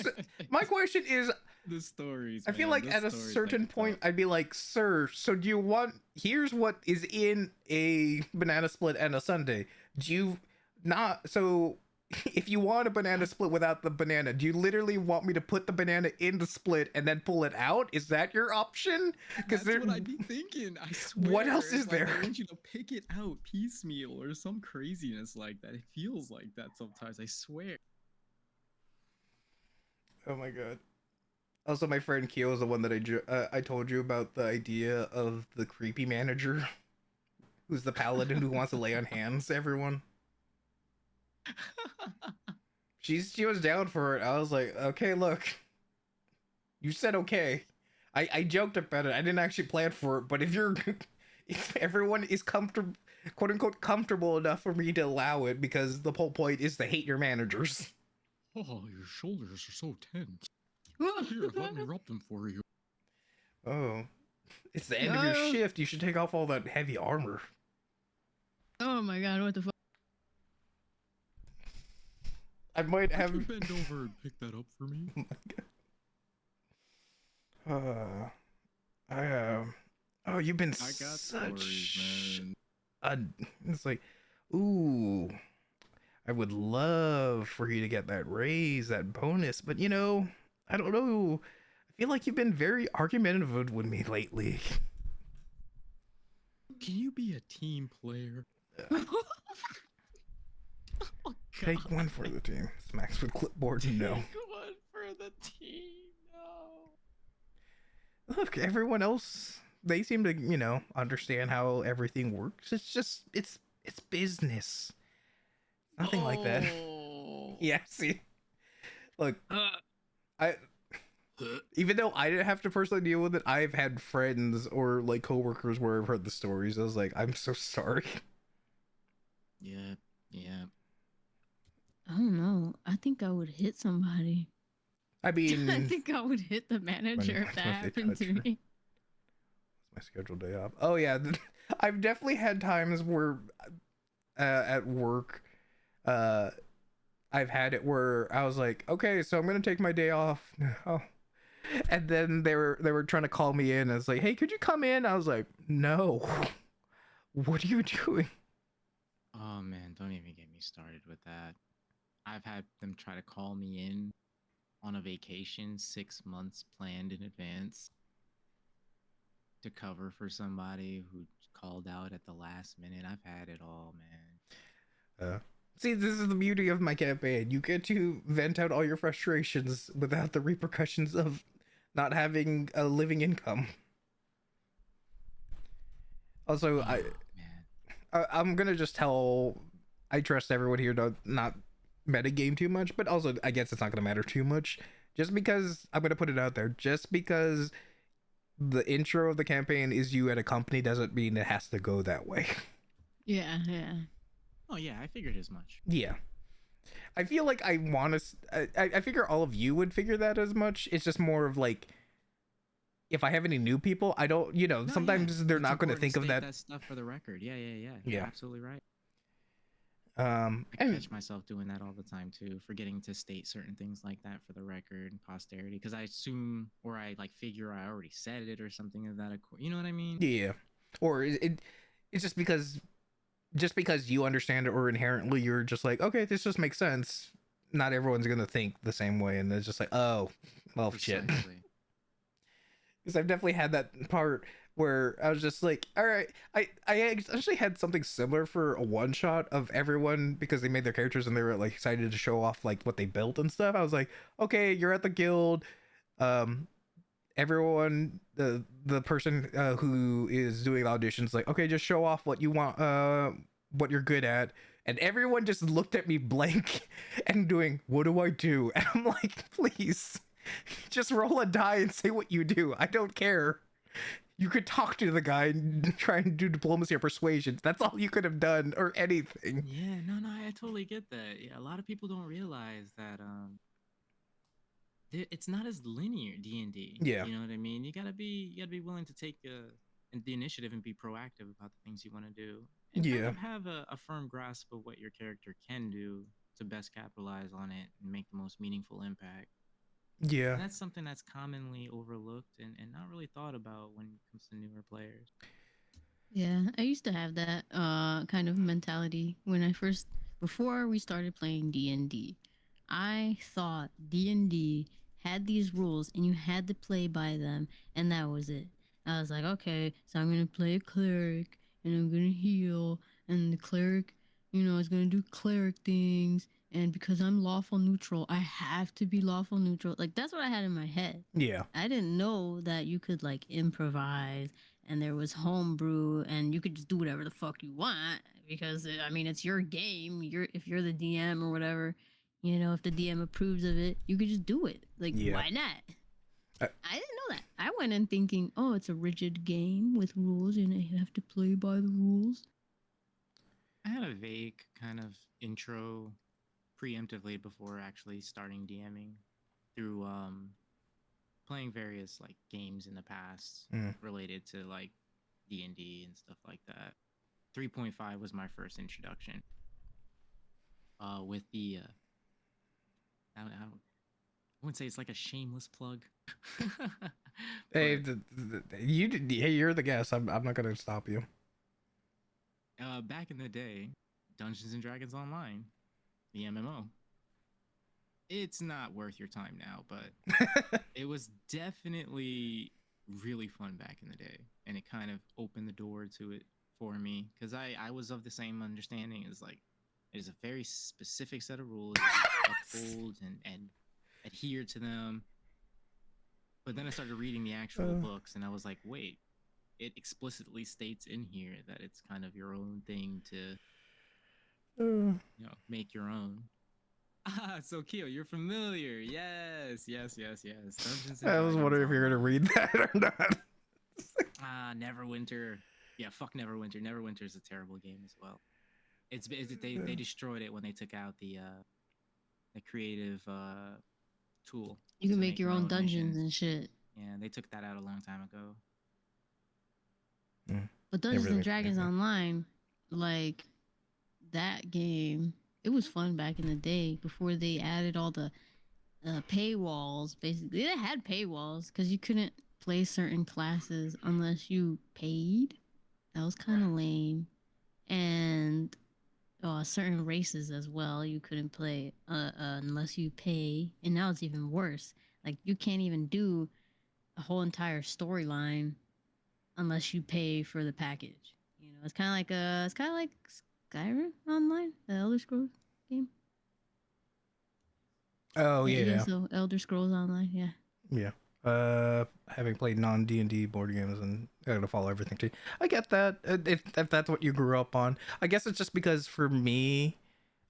Speaker 1: So, my question is,
Speaker 2: the stories.
Speaker 1: I feel
Speaker 2: man,
Speaker 1: like
Speaker 2: the
Speaker 1: at a
Speaker 2: stories
Speaker 1: certain
Speaker 2: that
Speaker 1: point,
Speaker 2: tell.
Speaker 1: I'd be like, sir, so do you want, here's what is in a banana split and a sundae. Do you not, so if you want a banana split without the banana, do you literally want me to put the banana in the split and then pull it out? Is that your option?
Speaker 2: That's what I'd be thinking. I swear.
Speaker 1: What else is
Speaker 2: it's like
Speaker 1: there?
Speaker 2: I want you to pick it out piecemeal or some craziness like that. It feels like that sometimes. I swear.
Speaker 1: Oh my god. Also, my friend Kyo is the one that I told you about the idea of the creepy manager, who's the paladin who wants to lay on hands to everyone. She was down for it. I was like, okay, look, you said okay. I joked about it. I didn't actually plan for it, but if everyone is comfortable, quote unquote, comfortable enough for me to allow it, because the whole point is to hate your managers.
Speaker 2: Oh, your shoulders are so tense. Here, let me rub them for you.
Speaker 1: Oh, it's the end of your shift. You should take off all that heavy armor.
Speaker 3: Oh my god, what the fuck?
Speaker 1: I might have.
Speaker 2: Could you bend over and pick that up for me?
Speaker 1: Oh, you've been
Speaker 2: I got
Speaker 1: such
Speaker 2: stories, man.
Speaker 1: it's like, ooh, I would love for you to get that raise, that bonus, but you know, I don't know. I feel like you've been very argumentative with me lately.
Speaker 2: Can you be a team player? Oh,
Speaker 1: Take one for the team. Smacks with clipboard. No.
Speaker 2: Take one for the team. No.
Speaker 1: Look, everyone else, they seem to, you know, understand how everything works. It's just, it's business. Nothing like that. Yeah, see? Look, even though I didn't have to personally deal with it, I've had friends or like coworkers where I've heard the stories. I was like, I'm so sorry.
Speaker 2: Yeah.
Speaker 3: I don't know. I think I would hit somebody.
Speaker 1: I mean,
Speaker 3: I think I would hit the manager if that happened to me.
Speaker 1: My scheduled day off. Oh yeah, I've definitely had times where at work, I've had it where I was like, okay, so I'm gonna take my day off now, and then they were trying to call me in. I was like, hey, could you come in? I was like, no. What are you doing?
Speaker 2: Oh man, don't even get me started with that. I've had them try to call me in on a vacation 6 months planned in advance to cover for somebody who called out at the last minute. I've had it all, man.
Speaker 1: See, this is the beauty of my campaign. You get to vent out all your frustrations without the repercussions of not having a living income. Also, I'm gonna just tell, I trust everyone here to not metagame too much, but also I guess it's not gonna matter too much. Just because, I'm gonna put it out there, just because the intro of the campaign is you at a company doesn't mean it has to go that way.
Speaker 3: Yeah.
Speaker 2: Oh yeah, I figured as much.
Speaker 1: Yeah. I feel like I want to, I figure all of you would figure that as much. It's just more of like, if I have any new people, I don't, you know, sometimes they're not going to think of that
Speaker 2: stuff for the record. Yeah.
Speaker 1: Yeah.
Speaker 2: You're absolutely right. I catch myself doing that all the time too, forgetting to state certain things like that for the record and posterity, because I assume, or I like figure I already said it or something of that. You know what I mean?
Speaker 1: Yeah. Or it's just because you understand it, or inherently you're just like, okay, this just makes sense. Not everyone's gonna think the same way, and it's just like, oh, well, shit. Because I've definitely had that part where I was just like, all right, I actually had something similar for a one shot of everyone, because they made their characters and they were like excited to show off like what they built and stuff. I was like, okay, you're at the guild, um everyone, the person who is doing the auditions, like, okay, just show off what you want, what you're good at, and everyone just looked at me blank and doing, what do I do? And I'm like, please, just roll a die and say what you do. I don't care. You could talk to the guy and try and do diplomacy or persuasion. That's all you could have done, or anything.
Speaker 2: Yeah, no, I totally get that. Yeah, a lot of people don't realize that it's not as linear D&D.
Speaker 1: Yeah.
Speaker 2: You know what I mean? You gotta be willing to take the initiative and be proactive about the things you want to do, and kind
Speaker 1: Yeah.
Speaker 2: of have a firm grasp of what your character can do to best capitalize on it and make the most meaningful impact.
Speaker 1: Yeah.
Speaker 2: And that's something that's commonly overlooked and not really thought about when it comes to newer players.
Speaker 3: Yeah, I used to have that kind of mentality when I first before we started playing D&D. I thought D&D had these rules and you had to play by them and that was it. I was like, okay, so I'm going to play a cleric and I'm going to heal and the cleric, is going to do cleric things and because I'm lawful neutral, I have to be lawful neutral. Like that's what I had in my head.
Speaker 1: Yeah.
Speaker 3: I didn't know that you could like improvise and there was homebrew and you could just do whatever the fuck you want because I mean it's your game. If you're the DM or whatever, if the DM approves of it, you could just do it. Like
Speaker 1: Yeah.
Speaker 3: why not?
Speaker 1: I-
Speaker 3: I didn't know that. I went in thinking, oh, it's a rigid game with rules and I have to play by the rules.
Speaker 2: I had a vague kind of intro preemptively before actually starting DMing through playing various like games in the past related to like D&D and stuff like that. 3.5 was my first introduction. With the I wouldn't say it's like a shameless plug.
Speaker 1: Hey,
Speaker 2: But,
Speaker 1: hey, you're the guest. I'm not gonna stop you.
Speaker 2: back in the day, Dungeons and Dragons Online, the MMO, it's not worth your time now, but it was definitely really fun back in the day, and it kind of opened the door to it for me because I was of the same understanding as like there's a very specific set of rules uphold and adhere to them. But then I started reading the actual books, and I was like, wait, it explicitly states in here that it's kind of your own thing to make your own. Ah, so Keo, you're familiar. Yes. Dungeons and
Speaker 1: I was
Speaker 2: Dragons
Speaker 1: wondering if you're gonna
Speaker 2: Online.
Speaker 1: read that or not.
Speaker 2: Neverwinter. Yeah, fuck Neverwinter. Neverwinter is a terrible game as well. They destroyed it when they took out the creative tool.
Speaker 3: You can
Speaker 2: to
Speaker 3: make your own dungeons
Speaker 2: missions.
Speaker 3: and shit.
Speaker 2: Yeah, they took that out a long time ago.
Speaker 3: But Dungeons and Dragons Online, like that game, it was fun back in the day before they added all the paywalls. Basically, they had paywalls because you couldn't play certain classes unless you paid. That was kind of lame. And certain races as well, you couldn't play unless you pay. And now it's even worse. Like you can't even do a whole entire storyline unless you pay for the package. It's kind of like Skyrim Online, the Elder Scrolls game.
Speaker 1: Oh yeah.
Speaker 3: So Elder Scrolls Online, yeah.
Speaker 1: Yeah. Having played non D&D board games and I gotta follow everything too. I get that. If that's what you grew up on, I guess it's just because for me,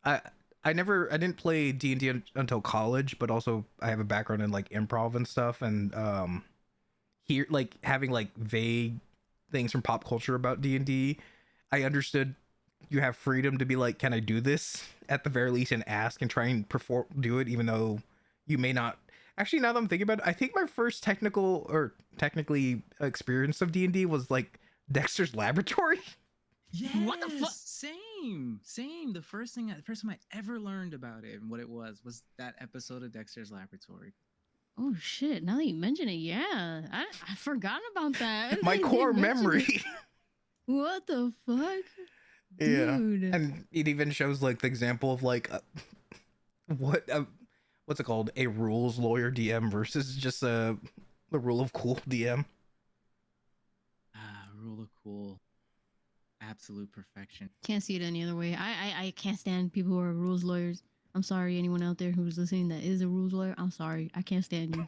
Speaker 1: I I didn't play D&D until college, but also I have a background in like improv and stuff, and here like having like vague things from pop culture about D&D, I understood you have freedom to be like, can I do this at the very least, and ask and try and do it, even though you may not. Actually, now that I'm thinking about it, I think my first technically experience of D&D was like Dexter's Laboratory.
Speaker 2: Yeah.
Speaker 3: What the fuck?
Speaker 2: Same. The first time I ever learned about it and what it was that episode of Dexter's Laboratory.
Speaker 3: Oh shit! Now that you mention it, yeah, I forgot about that.
Speaker 1: My core memory.
Speaker 3: What the fuck?
Speaker 1: Yeah,
Speaker 3: Dude.
Speaker 1: and it even shows like the example of like what's it called, a rules lawyer DM versus just the rule of cool DM.
Speaker 2: Rule of cool, absolute perfection.
Speaker 3: Can't see it any other way. I can't stand people who are rules lawyers. I'm sorry, anyone out there who's listening that is a rules lawyer. I'm sorry, I can't stand you.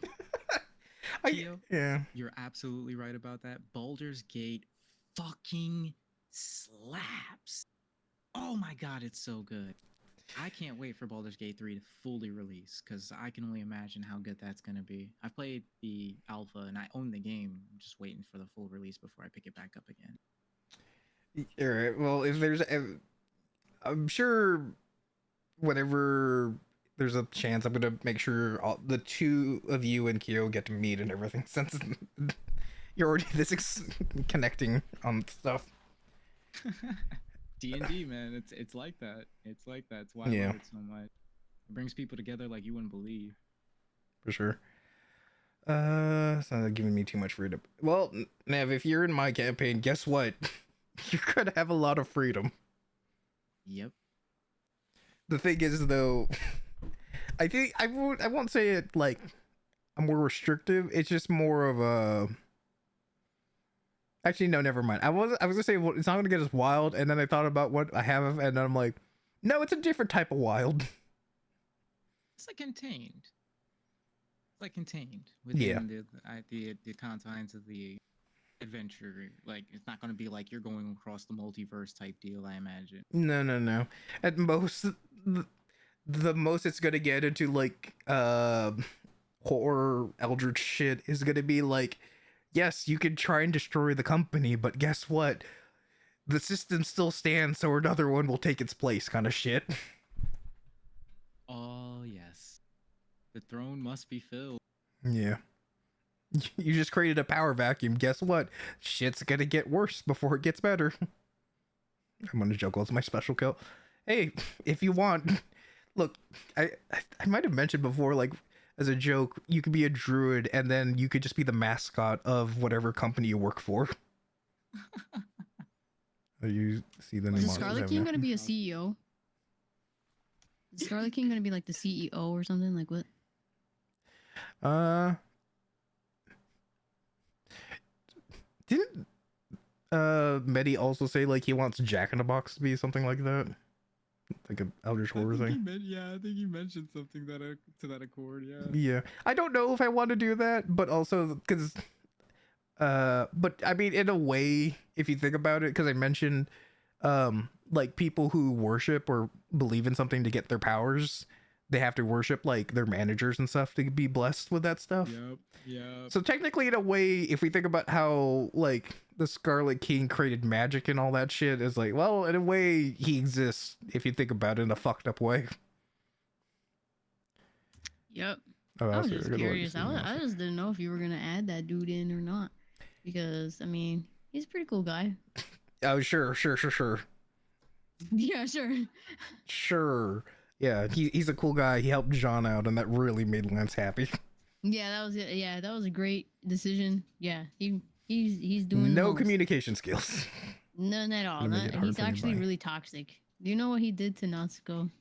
Speaker 2: Keo,
Speaker 1: Yeah.
Speaker 2: you're absolutely right about that. Baldur's Gate fucking slaps. Oh my god, it's so good. I can't wait for Baldur's Gate 3 to fully release because I can only imagine how good that's going to be. I've played the alpha and I own the game. I'm just waiting for the full release before I pick it back up again.
Speaker 1: All right. Well, I'm sure whenever there's a chance, I'm gonna make sure the two of you and Kyo get to meet and everything, since you're already connecting on stuff.
Speaker 2: D&D, man, it's like that. It's like that. It's why I love it so much. It brings people together like you wouldn't believe.
Speaker 1: For sure. It's not giving me too much freedom. Well, Nev, if you're in my campaign, guess what? You're gonna have a lot of freedom.
Speaker 2: Yep.
Speaker 1: The thing is, though, I think I won't say it like I'm more restrictive. It's just more of a. Actually, no, never mind. I was gonna say, well, it's not gonna get as wild, and then I thought about what I have, and then I'm like, no, it's a different type of wild.
Speaker 2: It's like contained. It's like contained within the confines of the adventure. Like, it's not gonna be like you're going across the multiverse type deal, I imagine.
Speaker 1: No. At most, the most it's gonna get into like horror eldritch shit is gonna be like, yes, you can try and destroy the company, but guess what? The system still stands, so another one will take its place, kind of shit.
Speaker 2: Oh yes, the throne must be filled.
Speaker 1: Yeah. You just created a power vacuum. Guess what? Shit's gonna get worse before it gets better. I'm gonna joke. It's my special kill. Hey, if you want, look, I might have mentioned before, like, as a joke, you could be a druid and then you could just be the mascot of whatever company you work for. You see the
Speaker 3: Is
Speaker 1: new
Speaker 3: the Scarlet King gonna be a CEO? Is the Scarlet King gonna be like the CEO or something? Like what?
Speaker 1: Didn't Medi also say like he wants Jack in the Box to be something like that? Like an Eldritch Horror thing?
Speaker 2: I think you mentioned something that to that accord, yeah.
Speaker 1: Yeah. I don't know if I want to do that, but also because but I mean, in a way, if you think about it, because I mentioned like people who worship or believe in something to get their powers, they have to worship like their managers and stuff to be blessed with that stuff.
Speaker 2: Yep.
Speaker 1: So technically, in a way, if we think about how like the Scarlet King created magic and all that shit, is like, well, in a way, he exists if you think about it in a fucked up way.
Speaker 3: Yep.
Speaker 1: Oh,
Speaker 3: I was just curious. I just didn't know if you were gonna add that dude in or not, because I mean, he's a pretty cool guy.
Speaker 1: Oh, sure.
Speaker 3: Yeah,
Speaker 1: Sure. Yeah, he's a cool guy. He helped John out, and that really made Lance happy.
Speaker 3: Yeah, that was it. Yeah, that was a great decision. Yeah, he's doing
Speaker 1: no
Speaker 3: the most.
Speaker 1: communication skills.
Speaker 3: None at all.
Speaker 1: Gonna make it hard
Speaker 3: He's
Speaker 1: for me to
Speaker 3: actually
Speaker 1: buy.
Speaker 3: really toxic. Do you know what he did to Natsuko?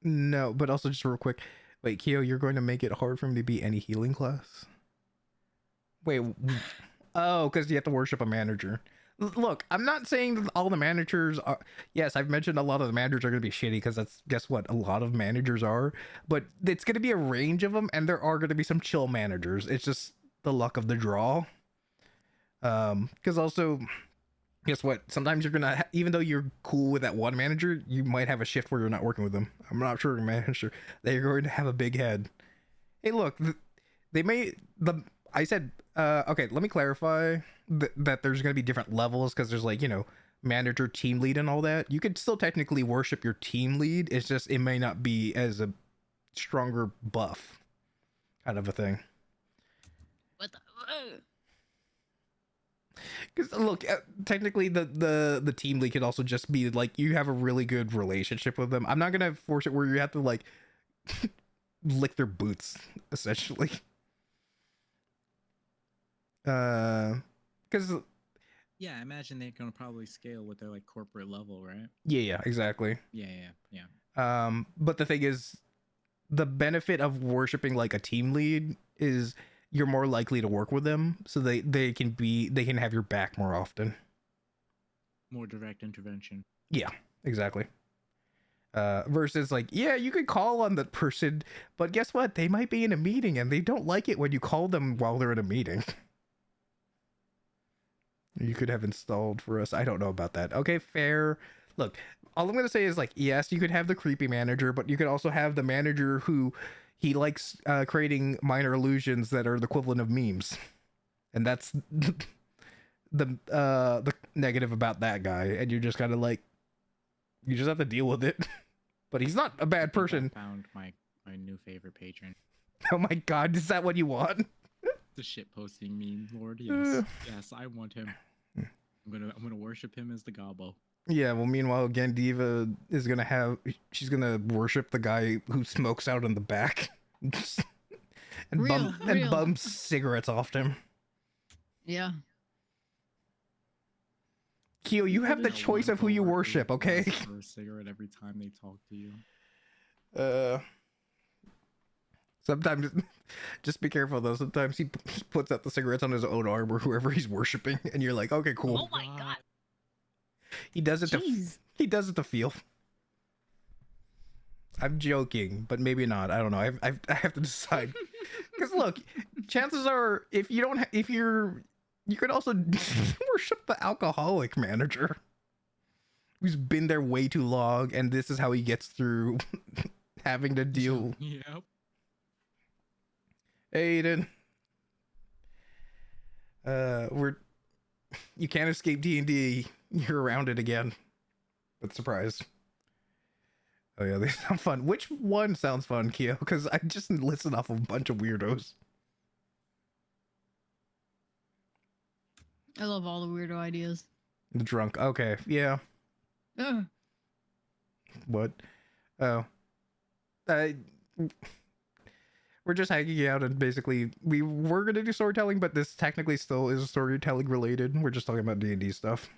Speaker 1: No, but also just real quick. Wait, Kyo, you're going to make it hard for him to be any healing class? Wait, oh, because you have to worship a manager. Look, I'm not saying that all the managers are. Yes, I've mentioned a lot of the managers are going to be shitty because that's, guess what, a lot of managers are. But it's going to be a range of them, and there are going to be some chill managers. It's just the luck of the draw. Because also, guess what? Sometimes you're gonna, even though you're cool with that one manager, you might have a shift where you're not working with them. I'm not sure, manager. They're going to have a big head. Hey, look, they may I said, okay, let me clarify that there's going to be different levels because there's like, manager, team lead, and all that. You could still technically worship your team lead. It's just, it may not be as a stronger buff kind of a thing.
Speaker 3: What the?
Speaker 1: Because look, technically the team lead could also just be like you have a really good relationship with them. I'm not going to force it where you have to like lick their boots, essentially. Because
Speaker 2: yeah, I imagine they're gonna probably scale with their like corporate level, right?
Speaker 1: Yeah, exactly.
Speaker 2: Yeah.
Speaker 1: But the thing is, the benefit of worshiping like a team lead is you're more likely to work with them, so they can have your back more often.
Speaker 2: More direct intervention.
Speaker 1: Yeah, exactly. Versus like, yeah, you could call on the person, but guess what? They might be in a meeting and they don't like it when you call them while they're in a meeting. You could have installed for us. I don't know about that. Okay, fair. Look, all I'm gonna say is like, yes, you could have the creepy manager, but you could also have the manager who he likes creating minor illusions that are the equivalent of memes, and that's the negative about that guy. And you're just kind of like, you just have to deal with it. But he's not a bad person.
Speaker 2: I found my new favorite patron.
Speaker 1: Oh my god, is that what you want?
Speaker 2: The shit posting meme lord. Yes, yes, I want him. I'm gonna worship him as the gobbo.
Speaker 1: Yeah, well, meanwhile, Gandiva is she's gonna worship the guy who smokes out in the back and bums cigarettes off him.
Speaker 3: Yeah.
Speaker 1: Kyo, you have the choice of who you worship, okay?
Speaker 2: For a cigarette every time they talk to you.
Speaker 1: Sometimes, just be careful though. Sometimes he puts out the cigarettes on his own arm or whoever he's worshiping, and you're like, okay, cool.
Speaker 3: Oh my god.
Speaker 1: He does it
Speaker 3: Jeez.
Speaker 1: he does it to feel. I'm joking, but maybe not. I don't know. I have to decide. Because look, chances are, if you don't, you could also worship the alcoholic manager who's been there way too long, and this is how he gets through having to deal.
Speaker 2: Yep.
Speaker 1: Aiden, you can't escape D&D. You're around it again. But surprise. Oh yeah, they sound fun. Which one sounds fun, Kyo? Because I just listed off a bunch of weirdos.
Speaker 3: I love all the weirdo ideas.
Speaker 1: The drunk. Okay, yeah.
Speaker 3: Ugh.
Speaker 1: What? Oh. We're just hanging out, and basically we were gonna do storytelling, but this technically still is storytelling related. We're just talking about D&D stuff.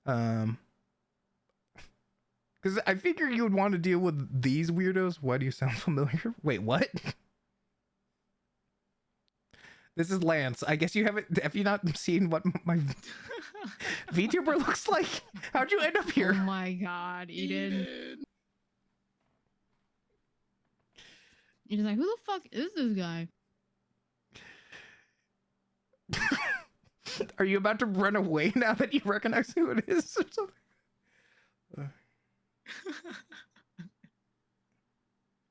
Speaker 1: Because I figure you would want to deal with these weirdos. Why do you sound familiar? Wait, what? This is Lance. I guess you haven't. Have you not seen what my VTuber looks like? How'd you end up here?
Speaker 3: Oh my god, Eden. You're just like, who the fuck is this guy?
Speaker 1: Are you about to run away now that you recognize who it is or something?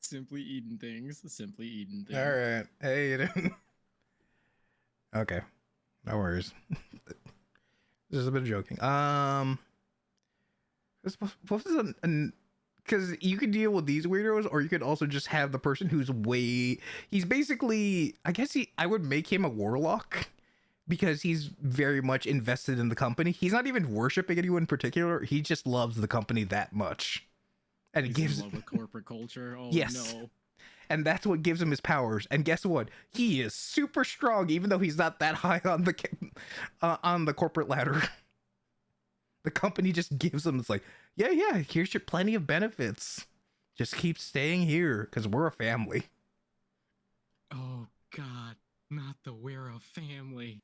Speaker 2: Simply eating things. Simply eating things.
Speaker 1: All right. Hey. Okay. No worries. This is a bit of joking. What was because you could deal with these weirdos, or you could also just have the person who's he's basically, I would make him a warlock, because he's very much invested in the company. He's not even worshiping anyone in particular. He just loves the company that much. And it gives
Speaker 2: in love with corporate culture. Oh
Speaker 1: yes.
Speaker 2: no.
Speaker 1: And that's what gives him his powers. And guess what? He is super strong, even though he's not that high on the corporate ladder. The company just gives him, it's like, yeah, here's your plenty of benefits. Just keep staying here, because we're a family.
Speaker 2: Oh God, not the we're a family.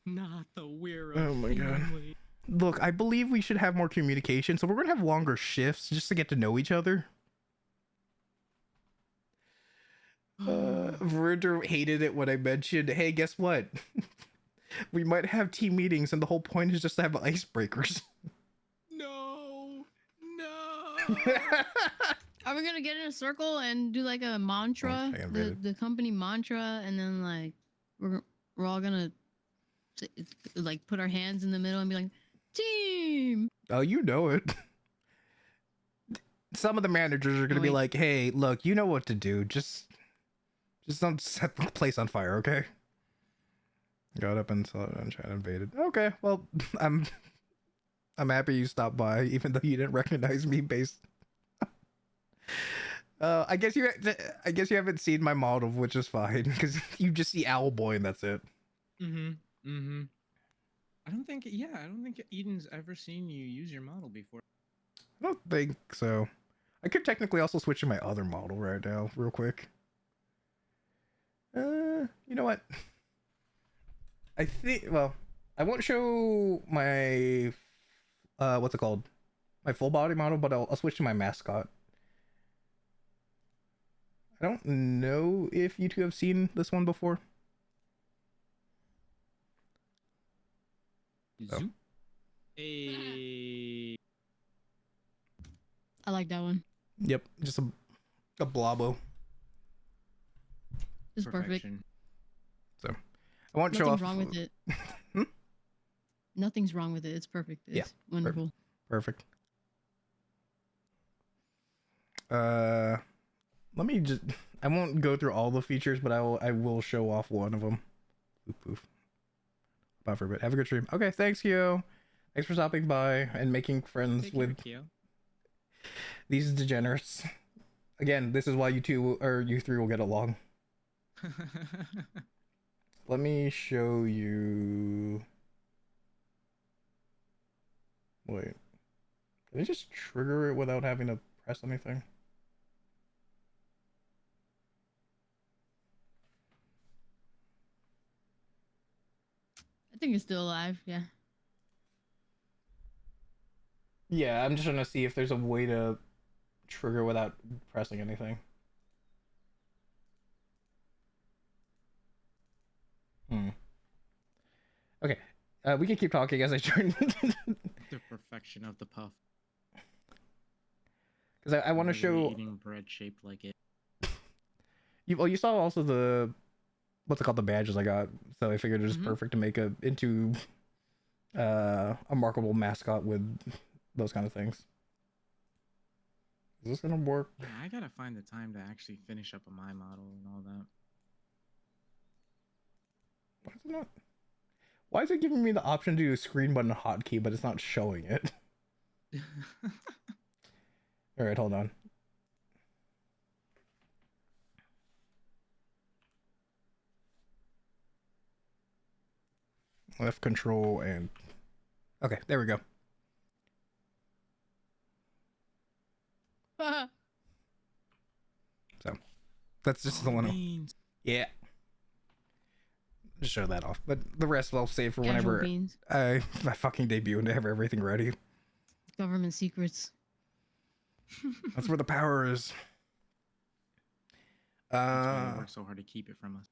Speaker 2: Not the we're a
Speaker 1: Oh my
Speaker 2: family.
Speaker 1: God. Look, I believe we should have more communication, so we're going to have longer shifts just to get to know each other. Verder hated it when I mentioned, hey, guess what? We might have team meetings, and the whole point is just to have icebreakers.
Speaker 2: No.
Speaker 3: Are we gonna get in a circle and do like a mantra, the company mantra, and then like we're all gonna like put our hands in the middle and be like, team.
Speaker 1: Oh, you know it. Some of the managers are gonna be like, hey, look, you know what to do. Just don't set the place on fire, okay? Got up and saw it and tried to invade it. Okay, well, I'm happy you stopped by, even though you didn't recognize me based. I guess you haven't seen my model, which is fine, because you just see Owl Boy and that's it.
Speaker 2: I don't think Eden's ever seen you use your model before.
Speaker 1: I don't think so. I could technically also switch to my other model right now, real quick. You know what? I think, well, I won't show my, what's it called? my full body model, but I'll switch to my mascot. I don't know if you two have seen this one before. Oh.
Speaker 2: Zoop. Hey.
Speaker 3: I like that one.
Speaker 1: Yep, just a blobbo.
Speaker 3: It's perfect.
Speaker 2: Perfection.
Speaker 1: So I won't show off.
Speaker 3: Nothing's wrong with it.
Speaker 1: Hmm?
Speaker 3: Nothing's wrong with it. It's perfect. It's
Speaker 1: Yeah,
Speaker 3: wonderful.
Speaker 1: Perfect. Let me just. I won't go through all the features, but I will show off one of them. Poof poof. Bye for a bit. Have a good stream. Okay, thanks, Kyo. Thanks for stopping by and making friends
Speaker 2: Take
Speaker 1: with
Speaker 2: care, Kyo.
Speaker 1: these degenerates. Again, this is why you two or you three will get along. Let me show you. Wait. Can I just trigger it without having to press anything?
Speaker 3: I think it's still alive. Yeah.
Speaker 1: Yeah, I'm just trying to see if there's a way to trigger without pressing anything. Okay, we can keep talking as I turn.
Speaker 2: The perfection of the puff.
Speaker 1: Because I want to
Speaker 2: Literally
Speaker 1: show
Speaker 2: eating bread shaped like it.
Speaker 1: you. Well, you saw also the what's it called, the badges I got. So I figured it was
Speaker 3: Mhm.
Speaker 1: perfect to make into a marketable mascot with those kind of things. Is this gonna work?
Speaker 2: Yeah, I gotta find the time to actually finish up my model and all that.
Speaker 1: Why is it not? Why is it giving me the option to do a screen button hotkey, but it's not showing it? All right, hold on. Left control and okay, there we go. So that's just the one.
Speaker 2: Beans.
Speaker 1: Yeah. Just show that off, but the rest I'll save for
Speaker 3: Casual
Speaker 1: whenever
Speaker 3: beans.
Speaker 1: I my fucking debut and to have everything ready.
Speaker 3: Government secrets.
Speaker 1: That's where the power is.
Speaker 2: That's why they work so hard to keep it from us.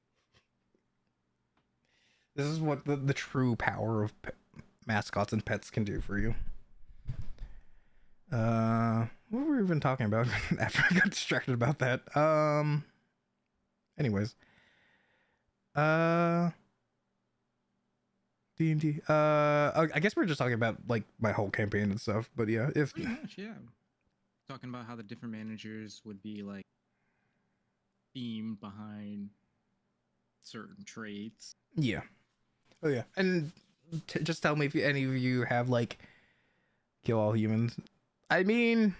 Speaker 1: This is what the true power of mascots and pets can do for you. What were we even talking about after I got distracted about that? Anyways. D&D. I guess we're just talking about like my whole campaign and stuff, but yeah, if
Speaker 2: Pretty much, yeah. Talking about how the different managers would be like themed behind certain traits.
Speaker 1: yeah. Oh yeah. And just tell me if any of you have like kill all humans. I mean,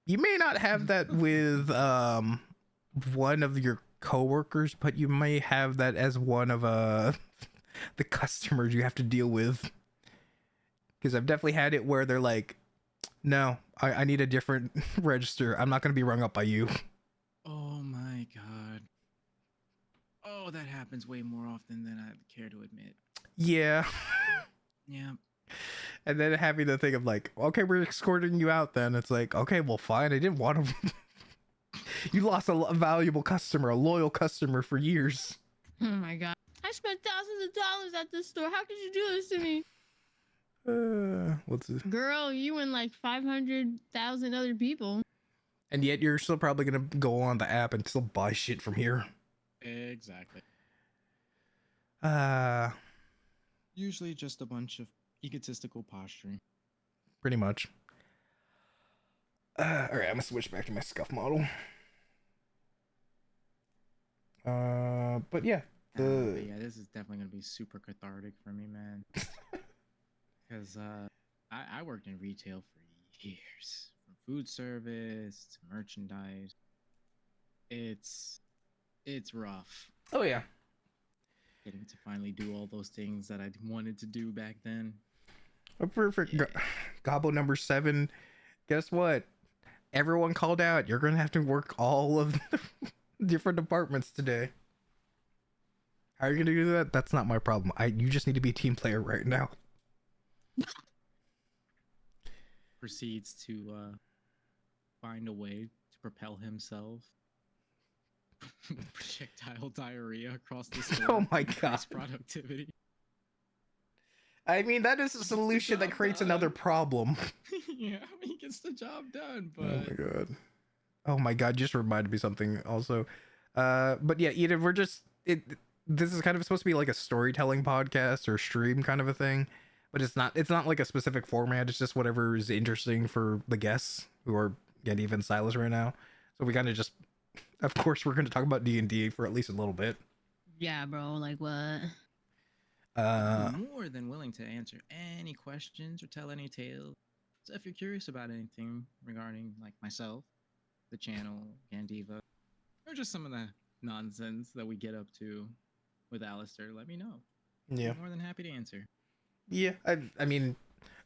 Speaker 1: you may not have that with one of your coworkers, but you may have that as one of the customers you have to deal with. Because I've definitely had it where they're like, no, I need a different register. I'm not going to be rung up by you.
Speaker 2: Oh my god. Oh, that happens way more often than I'd care to admit.
Speaker 1: Yeah.
Speaker 2: Yeah.
Speaker 1: And then having the thing of like, okay, we're escorting you out then. It's like, okay, well, fine. I didn't want to. You lost a valuable customer, a loyal customer for years.
Speaker 3: Oh my god. I spent thousands of dollars at this store. How could you do this to me?
Speaker 1: What's this?
Speaker 3: Girl, you and like 500,000 other people.
Speaker 1: And yet you're still probably going to go on the app and still buy shit from here.
Speaker 2: Exactly.
Speaker 1: Usually
Speaker 2: Usually just a bunch of egotistical posturing.
Speaker 1: pretty much. All right, I'm gonna switch back to my scuff model. But yeah,
Speaker 2: But yeah, this is definitely gonna be super cathartic for me, man. Because I worked in retail for years, from food service to merchandise. It's rough
Speaker 1: oh yeah,
Speaker 2: getting to finally do all those things that I wanted to do back then.
Speaker 1: a perfect
Speaker 2: Yeah.
Speaker 1: Gobbo number 7. Guess what? Everyone called out. You're gonna have to work all of the different departments today. How are you gonna do that? That's not my problem. You just need to be a team player right now.
Speaker 2: proceeds to find a way to propel himself projectile diarrhea across the store.
Speaker 1: Oh my
Speaker 2: to increase
Speaker 1: God.
Speaker 2: productivity.
Speaker 1: I mean, that is a
Speaker 2: Gets the
Speaker 1: solution that
Speaker 2: job
Speaker 1: creates
Speaker 2: done.
Speaker 1: another problem.
Speaker 2: Yeah, he gets the job done,
Speaker 1: Oh my
Speaker 2: but
Speaker 1: God. Oh my God, just reminded me something also. But yeah, Edith, we're just this is kind of supposed to be like a storytelling podcast or stream kind of a thing, but it's not like a specific format. It's just whatever is interesting for the guests who are getting even Silas right now. So we kind of just, of course, we're going to talk about D&D for at least a little bit.
Speaker 3: Yeah, bro. Like what?
Speaker 1: Uh,
Speaker 2: I'm more than willing to answer any questions or tell any tales. So if you're curious about anything regarding like myself, the channel, Gandiva, or just some of the nonsense that we get up to with Alistair, let me know.
Speaker 1: yeah,
Speaker 2: I'm more than happy to answer.
Speaker 1: yeah. I mean,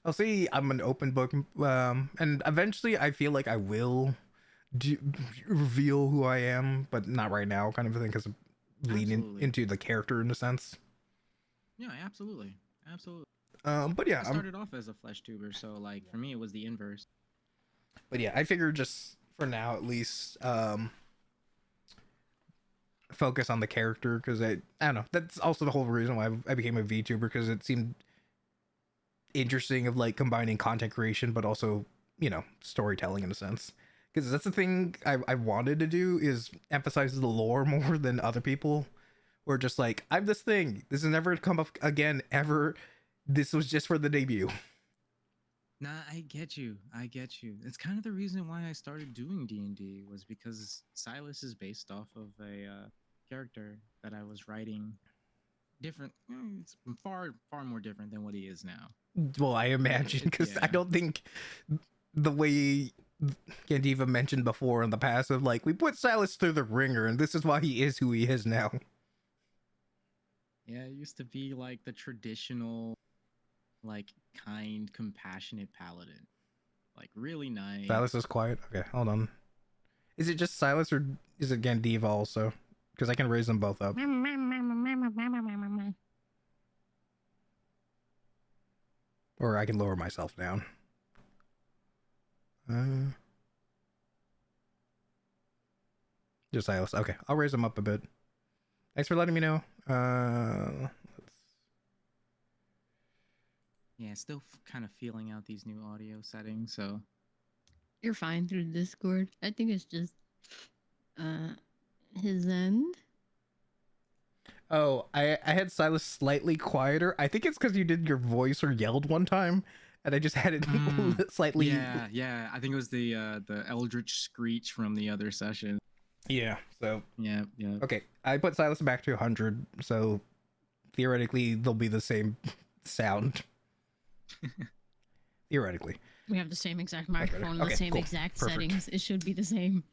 Speaker 1: I'll say I'm an open book, and eventually I feel like I will do, reveal who I am, but not right now, kind of a thing, because I'm leaning
Speaker 2: Absolutely.
Speaker 1: into the character in a sense.
Speaker 2: Yeah, absolutely. Absolutely.
Speaker 1: But yeah,
Speaker 2: I started off as a flesh tuber, so like for me it was the inverse.
Speaker 1: but yeah, I figured just for now at least, focus on the character because I don't know. That's also the whole reason why I became a VTuber, because it seemed interesting of like combining content creation but also storytelling in a sense. Because that's the thing I wanted to do is emphasize the lore more than other people. Or just like, I'm this thing. This is never to come up again ever. This was just for the debut.
Speaker 2: Nah, I get you. I get you. It's kind of the reason why I started doing D&D was because Silas is based off of a character that I was writing different. It's far more different than what he is now.
Speaker 1: Well, I imagine, because I
Speaker 2: Yeah.
Speaker 1: don't think the way Gandiva mentioned before in the past of like, we put Silas through the ringer and this is why he is who he is now.
Speaker 2: Yeah, it used to be like the traditional, like kind, compassionate paladin. Like really nice.
Speaker 1: Silas is quiet. Okay, hold on. Is it just Silas or is it Gandiva also? Because I can raise them both up. Or I can lower myself down. Just Silas. Okay, I'll raise them up a bit. Thanks for letting me know.
Speaker 2: Yeah, still kind of feeling out these new audio settings. So
Speaker 3: You're fine through Discord. I think it's just uh his end.
Speaker 1: Oh, I had Silas slightly quieter. I think it's because you did your voice or yelled one time, and I just had it slightly.
Speaker 2: yeah. I think it was the eldritch screech from the other session.
Speaker 1: Yeah. So
Speaker 2: Yeah.
Speaker 1: okay, I put Silas back to 100, so theoretically they'll be the same sound. Theoretically.
Speaker 3: We have the same exact microphone,
Speaker 1: Okay,
Speaker 3: the same
Speaker 1: cool.
Speaker 3: exact
Speaker 1: Perfect.
Speaker 3: settings. It should be the same.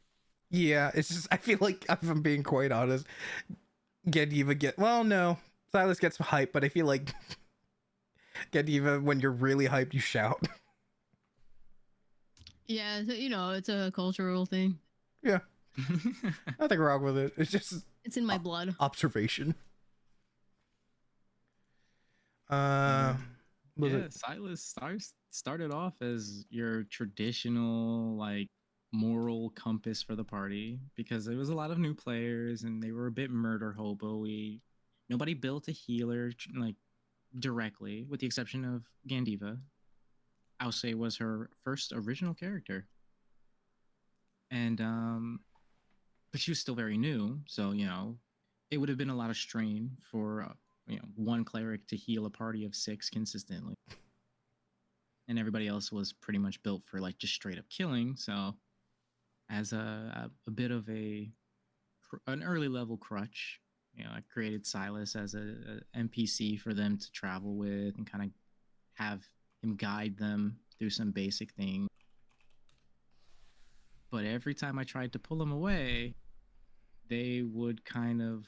Speaker 1: Yeah, it's just I feel like, if I'm being quite honest, well, no, Silas gets hype, but I feel like Gandiva, when you're really hyped, you shout.
Speaker 3: Yeah, it's a cultural thing.
Speaker 1: Yeah, nothing wrong with it. It's just
Speaker 3: It's in my blood.
Speaker 1: observation.
Speaker 2: Silas started off as your traditional like moral compass for the party because there was a lot of new players and they were a bit murder hobo-y. Nobody built a healer like directly, with the exception of Gandiva. Ause was her first original character, and but she was still very new, so it would have been a lot of strain for one cleric to heal a party of 6 consistently, and everybody else was pretty much built for like just straight up killing. So as a bit of an early level crutch, I created Silas as a NPC for them to travel with and kind of have him guide them through some basic things. But every time I tried to pull him away, they would kind of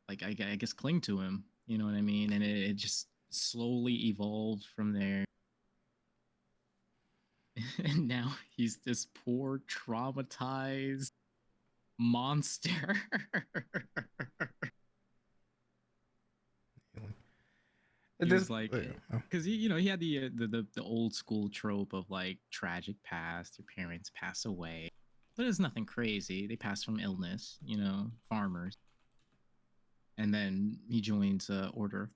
Speaker 2: like I guess cling to him. You know what I mean? And it just slowly evolved from there. And now he's this poor, traumatized monster. He
Speaker 1: This,
Speaker 2: was like,
Speaker 1: oh.
Speaker 2: because he had the old school trope of like tragic past. Your parents pass away, but it's nothing crazy. They pass from illness. Farmers, and then he joins a order of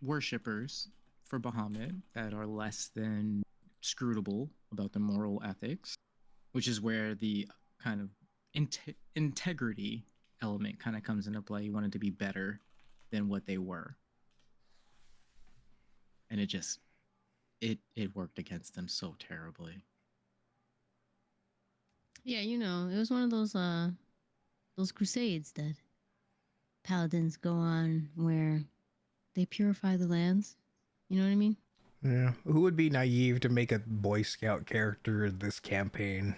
Speaker 2: worshippers for Bahamut that are less than scrutable about the moral ethics, which is where the kind of integrity element kind of comes into play. He wanted to be better than what they were, and it worked against them so terribly.
Speaker 3: Yeah, it was one of those crusades that paladins go on where they purify the lands. You know what I mean?
Speaker 1: Yeah. Who would be naive to make a Boy Scout character in this campaign?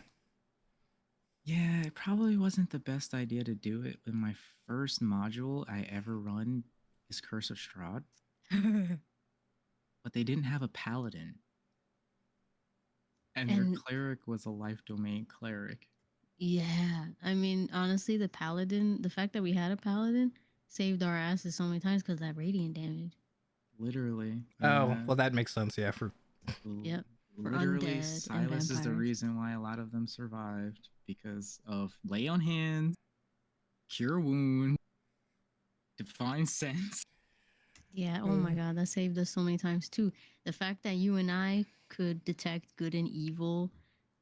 Speaker 2: Yeah, it probably wasn't the best idea to do it. In my first module I ever run is Curse of Strahd, but they didn't have a paladin. And their
Speaker 3: And
Speaker 2: cleric was a life domain cleric.
Speaker 3: yeah, I mean, honestly, the fact that we had a paladin saved our asses so many times because that radiant damage.
Speaker 2: Literally.
Speaker 1: Oh,
Speaker 2: Yeah.
Speaker 1: well, that makes sense. Yeah, for
Speaker 3: Yep. For
Speaker 2: Literally,
Speaker 3: undead and
Speaker 2: Silas is the
Speaker 3: vampires.
Speaker 2: reason why a lot of them survived because of lay on hands, cure wound, divine sense.
Speaker 3: Yeah, oh my god, that saved us so many times too. The fact that you and I could detect good and evil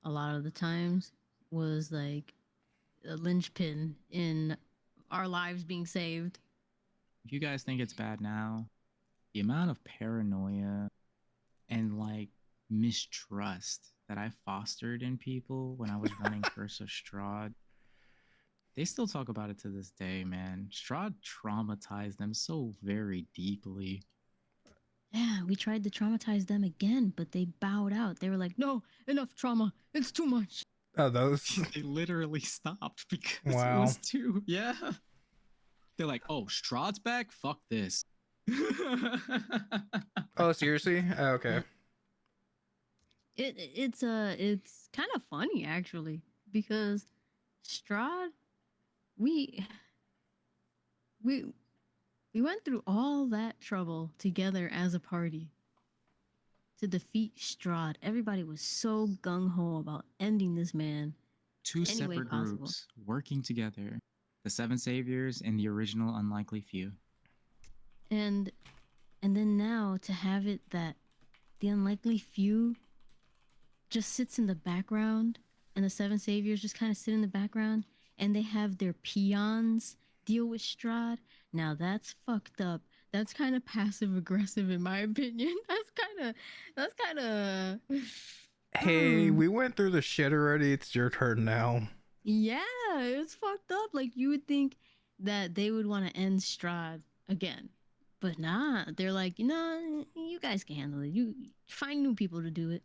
Speaker 3: a lot of the times was like a linchpin in our lives being saved.
Speaker 2: If you guys think it's bad now, the amount of paranoia and like mistrust that I fostered in people when I was running Curse of Strahd, they still talk about it to this day, man. Strahd traumatized them so very deeply.
Speaker 3: Yeah, we tried to traumatize them again, but they bowed out. They were like, no, enough trauma. It's too much.
Speaker 1: oh those.
Speaker 2: They literally stopped because it
Speaker 1: Wow.
Speaker 2: was too, yeah. They're like, oh, Strahd's back? Fuck this.
Speaker 1: Oh, seriously? Oh, okay.
Speaker 3: It's kind of funny actually because Strahd, we we we went through all that trouble together as a party to defeat Strahd. Everybody was so gung ho about ending this man
Speaker 2: Two
Speaker 3: any way
Speaker 2: separate
Speaker 3: possible.
Speaker 2: groups working together, the Seven Saviors and the original Unlikely Few.
Speaker 3: And and then now to have it that the unlikely few just sits in the background and the seven saviors just kind of sit in the background and they have their peons deal with Strahd. Now that's fucked up. That's kind of passive aggressive in my opinion. That's kind of
Speaker 1: Hey, we went through the shit already. It's your turn now.
Speaker 3: yeah, it's fucked up. Like you would think that they would want to end Strahd again. But nah, they're like, you guys can handle it. You find new people to do it.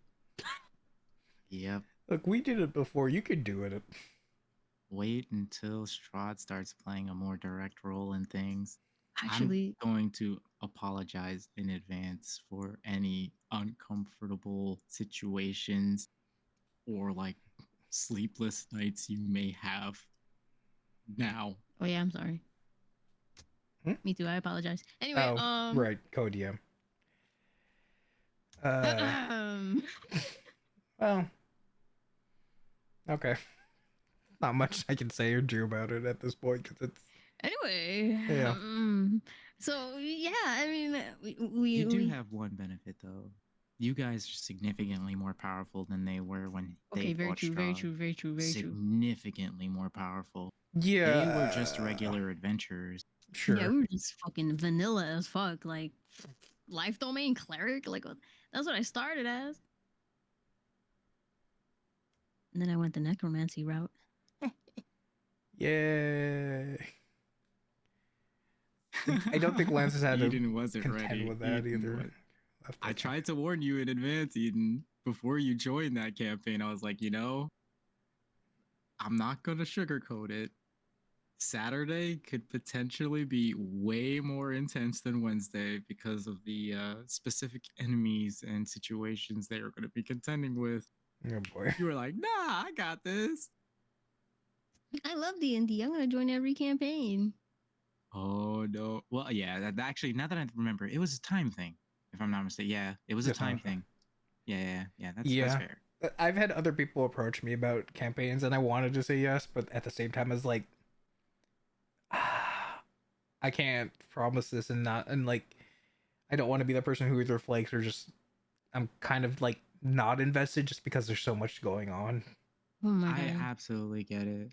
Speaker 2: Yep.
Speaker 1: Look, we did it before. You could do it.
Speaker 2: Wait until Strahd starts playing a more direct role in things.
Speaker 3: Actually,
Speaker 2: I'm going to apologize in advance for any uncomfortable situations or like sleepless nights you may have now.
Speaker 3: oh yeah, I'm sorry.
Speaker 1: Hmm?
Speaker 3: Me too. I apologize. Anyway,
Speaker 1: Oh, right. Code, yeah. Well, okay. Not much I can say or do about it at this point because it's.
Speaker 3: anyway,
Speaker 1: Yeah.
Speaker 3: so yeah, I mean,
Speaker 2: You do
Speaker 3: we
Speaker 2: have one benefit though. You guys are significantly more powerful than they were when they
Speaker 3: okay, very
Speaker 2: fought
Speaker 3: true, very
Speaker 2: Strahd.
Speaker 3: true, very true, very true.
Speaker 2: Significantly more powerful. They were just
Speaker 1: Yeah.
Speaker 2: regular adventurers.
Speaker 3: Yeah,
Speaker 1: Sure.
Speaker 3: we were just fucking vanilla as fuck, like life domain cleric. Like that's what I started as, and then I went the necromancy route.
Speaker 1: Yay. I don't think Lance has had to
Speaker 2: Eden wasn't
Speaker 1: contend
Speaker 2: ready.
Speaker 1: with that either.
Speaker 2: I tried to warn you in advance, Eden, before you joined that campaign. I was like, I'm not going to sugarcoat it. Saturday could potentially be way more intense than Wednesday because of the specific enemies and situations they are going to be contending with.
Speaker 1: Oh boy.
Speaker 2: You were like, nah, I got this.
Speaker 3: I love D&D. I'm gonna join every campaign.
Speaker 2: Oh no. Well, yeah. Actually, now that I remember, it was a time thing. If I'm not mistaken, yeah, it was a
Speaker 1: Just
Speaker 2: time
Speaker 1: not.
Speaker 2: thing. Yeah. That's
Speaker 1: Yeah.
Speaker 2: fair.
Speaker 1: I've had other people approach me about campaigns, and I wanted to say yes, but at the same time, I was like, I can't promise this, and not, and like, I don't want to be the person who either flakes or just I'm kind of like not invested just because there's so much going on.
Speaker 3: Oh my
Speaker 2: I
Speaker 3: god.
Speaker 2: absolutely get it.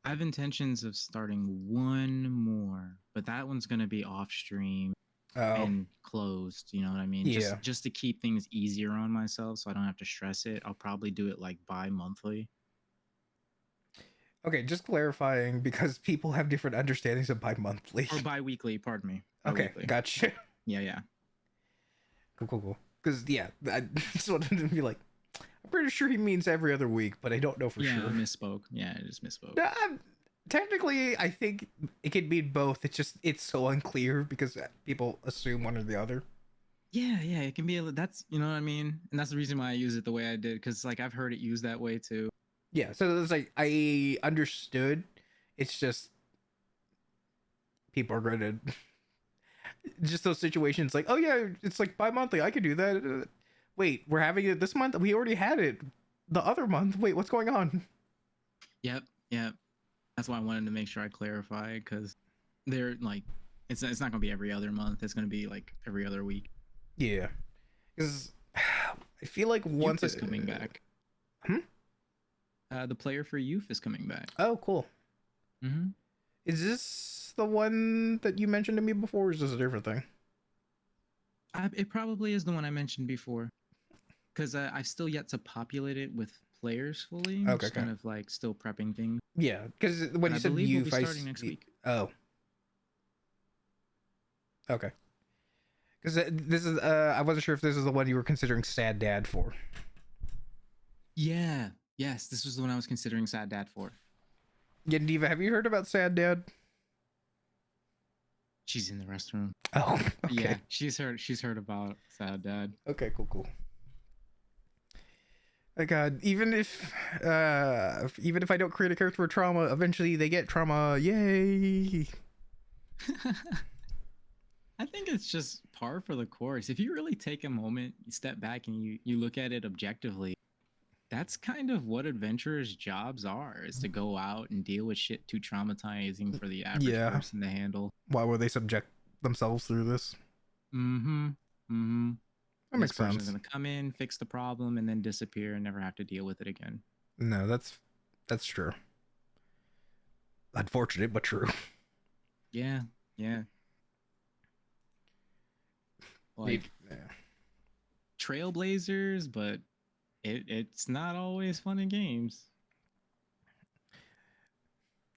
Speaker 2: I have intentions of starting one more, but that one's gonna be off stream
Speaker 1: Oh,
Speaker 2: and closed. You know what I mean?
Speaker 1: yeah.
Speaker 2: Just to keep things easier on myself, so I don't have to stress it. I'll probably do it like bi-monthly
Speaker 1: Okay, just clarifying because people have different understandings of bi-monthly.
Speaker 2: or bi-weekly. Pardon me,
Speaker 1: Okay,
Speaker 2: bi-weekly.
Speaker 1: gotcha.
Speaker 2: Yeah.
Speaker 1: Cool. Because yeah, I just wanted to be like, I'm pretty sure he means every other week, but I don't know for
Speaker 2: Yeah,
Speaker 1: sure.
Speaker 2: I misspoke. Yeah, I just misspoke.
Speaker 1: No, technically, I think it could mean both. It's so unclear because people assume one or the other.
Speaker 2: Yeah, it can be. That's you know what I mean, and that's the reason why I use it the way I did, because like I've heard it used that way too.
Speaker 1: Yeah, so it's like I understood. It's just people are going to just those situations like, oh yeah, it's like bi-monthly. I could do that. Wait, we're having it this month. We already had it the other month. Wait, what's going on?
Speaker 2: Yep. That's why I wanted to make sure I clarify, because they're like, it's not gonna be every other month. It's gonna be like every other week.
Speaker 1: Yeah, because I feel like
Speaker 2: Youth is coming back.
Speaker 1: Hmm?
Speaker 2: The player for youth is coming back.
Speaker 1: Oh, cool.
Speaker 2: Mm-hmm.
Speaker 1: Is this the one that you mentioned to me before, or is this a different thing?
Speaker 2: It probably is the one I mentioned before, because I've still yet to populate it with players fully.
Speaker 1: Okay,
Speaker 2: Just
Speaker 1: okay.
Speaker 2: kind of like still prepping things.
Speaker 1: Yeah, because when
Speaker 2: But
Speaker 1: you
Speaker 2: I
Speaker 1: said
Speaker 2: believe we'll be
Speaker 1: youth,
Speaker 2: starting next week.
Speaker 1: Oh, okay. Because this is I wasn't sure if this is the one you were considering Sad Dad for.
Speaker 2: Yeah. Yes, this was the one I was considering Sad Dad for.
Speaker 1: Yeah, Diva, have you heard about Sad Dad?
Speaker 2: She's in the restroom.
Speaker 1: Oh, okay.
Speaker 2: Yeah, she's heard about Sad Dad.
Speaker 1: Okay, cool. Oh god, even if I don't create a character with trauma, eventually they get trauma. Yay!
Speaker 2: I think it's just par for the course. If you really take a moment, you step back and you look at it objectively, that's kind of what adventurers' jobs are, is to go out and deal with shit too traumatizing for the average
Speaker 1: Yeah.
Speaker 2: person to handle.
Speaker 1: Why would they subject themselves through this? That
Speaker 2: This
Speaker 1: makes
Speaker 2: person's
Speaker 1: sense.
Speaker 2: gonna come in, fix the problem, and then disappear and never have to deal with it again.
Speaker 1: No, that's true. Unfortunate, but true.
Speaker 2: Yeah. Like
Speaker 1: Yeah.
Speaker 2: trailblazers, but it's not always fun in games.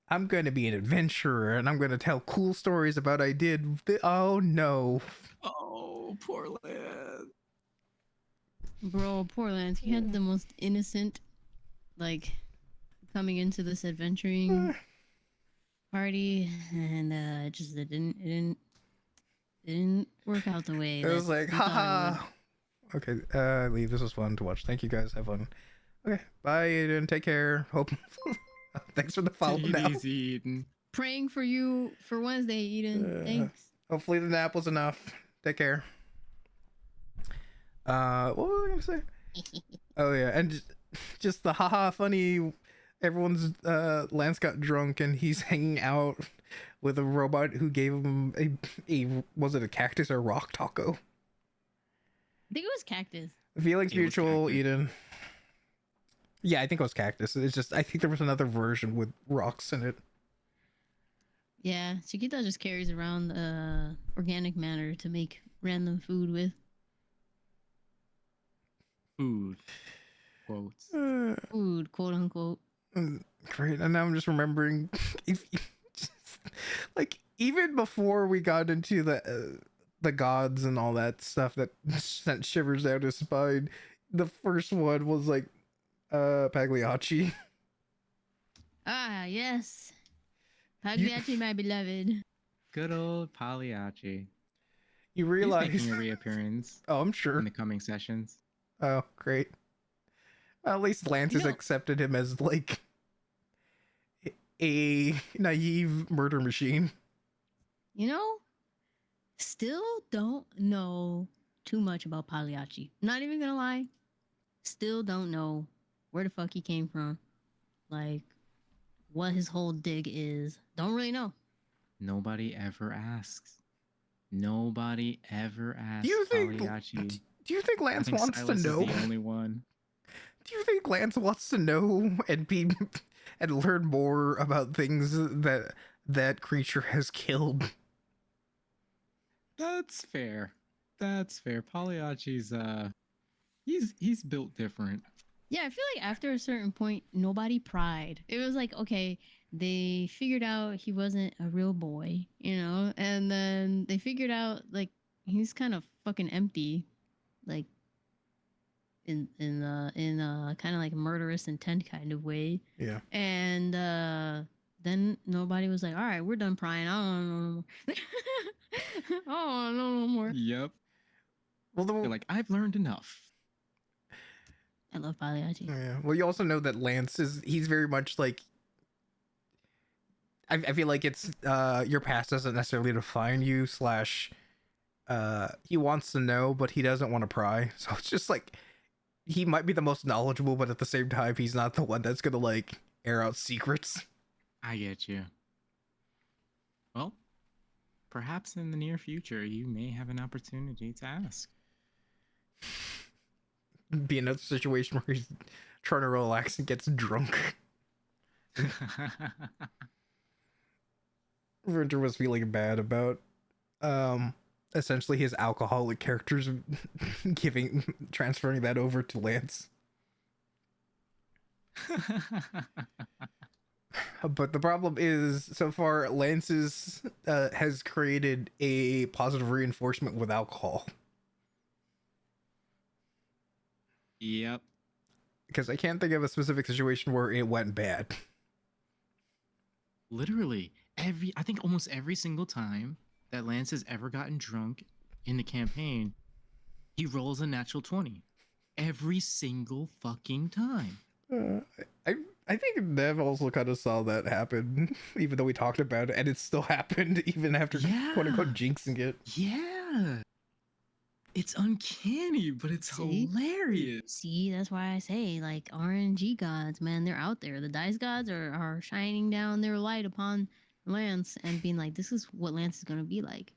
Speaker 1: I'm going to be an adventurer and I'm going to tell cool stories about I did. Oh no.
Speaker 2: Oh, poor lad.
Speaker 3: Bro, poor Lance. He had the most innocent, like, coming into this adventuring party, and it didn't work out the way.
Speaker 1: It was
Speaker 3: that
Speaker 1: like,
Speaker 3: he thought it
Speaker 1: haha. Okay, leave. This was fun to watch. Thank you guys. Have fun. Okay, bye, Aiden. Take care. Hope. Thanks for the follow
Speaker 2: Take it
Speaker 1: now.
Speaker 2: easy, Eden.
Speaker 3: would. Praying for you for Wednesday, Eden. Thanks.
Speaker 1: Hopefully the nap was enough. Take care. What was I gonna say? Oh yeah, and just the haha funny. Everyone's Lance got drunk and he's hanging out with a robot who gave him a was it a cactus or rock taco?
Speaker 3: I think it was cactus.
Speaker 1: Feelings
Speaker 2: It was
Speaker 1: mutual,
Speaker 2: cactus.
Speaker 1: Eden. Yeah, I think it was cactus. It's just I think there was another version with rocks in it.
Speaker 3: Yeah, Chiquita just carries around organic matter to make random food with.
Speaker 2: Food. Quotes.
Speaker 3: Food, quote unquote.
Speaker 1: Great, and now I'm just remembering, if, just, like even before we got into the gods and all that stuff that sent shivers down his spine, the first one was like Pagliacci.
Speaker 3: Ah, yes. Pagliacci, my beloved.
Speaker 2: Good old Pagliacci.
Speaker 1: You
Speaker 2: He's
Speaker 1: realize?
Speaker 2: making a reappearance
Speaker 1: Oh, I'm
Speaker 2: in
Speaker 1: sure.
Speaker 2: the coming sessions.
Speaker 1: Oh, great. At least Lance has
Speaker 3: know-
Speaker 1: accepted him as like a naive murder machine.
Speaker 3: You know, still don't know too much about Pagliacci. Not even gonna lie. Still don't know where the fuck he came from. Like, what his whole dig is. Don't really know.
Speaker 2: Nobody ever asks. Nobody ever
Speaker 1: Do
Speaker 2: asks
Speaker 1: you think?
Speaker 2: Pagliacci.
Speaker 1: Do you think
Speaker 2: I
Speaker 1: Lance
Speaker 2: think
Speaker 1: wants to
Speaker 2: Silas is
Speaker 1: know?
Speaker 2: the only one.
Speaker 1: Do you think Lance wants to know and be and learn more about things that that creature has killed?
Speaker 2: That's fair. That's fair. Pagliacci's he's built different.
Speaker 3: Yeah, I feel like after a certain point, nobody pried. It was like, okay, they figured out he wasn't a real boy, you know, and then they figured out like he's kind of fucking empty, like in kind of like murderous intent kind of way.
Speaker 1: Yeah.
Speaker 3: And then nobody was like, all right, we're done prying. I don't know no more. I don't know no more.
Speaker 2: Yep.
Speaker 1: Well,
Speaker 2: They're like, I've learned enough.
Speaker 3: I love Pagliacci.
Speaker 1: yeah. Well, you also know that Lance he's very much like I feel like it's your past doesn't necessarily define you slash he wants to know but he doesn't want to pry. So it's just like he might be the most knowledgeable but at the same time he's not the one that's gonna like air out secrets.
Speaker 2: I get you. Well, perhaps in the near future you may have an opportunity to ask.
Speaker 1: Be another situation where he's trying to relax and gets drunk. Winter was feeling bad about essentially his alcoholic characters transferring that over to Lance. But the problem is so far Lance's has created a positive reinforcement with alcohol.
Speaker 2: Yep.
Speaker 1: Because I can't think of a specific situation where it went bad.
Speaker 2: Literally, I think almost every single time that Lance has ever gotten drunk in the campaign, he rolls a natural 20. Every single fucking time.
Speaker 1: I think Nev also kind of saw that happen, even though we talked about it, and it still happened even after quote unquote jinxing it.
Speaker 2: Yeah. It's uncanny, but it's
Speaker 3: See?
Speaker 2: hilarious.
Speaker 3: See, that's why I say, like, RNG gods, man, they're out there. The dice gods are shining down their light upon Lance and being like, this is what Lance is going to be like.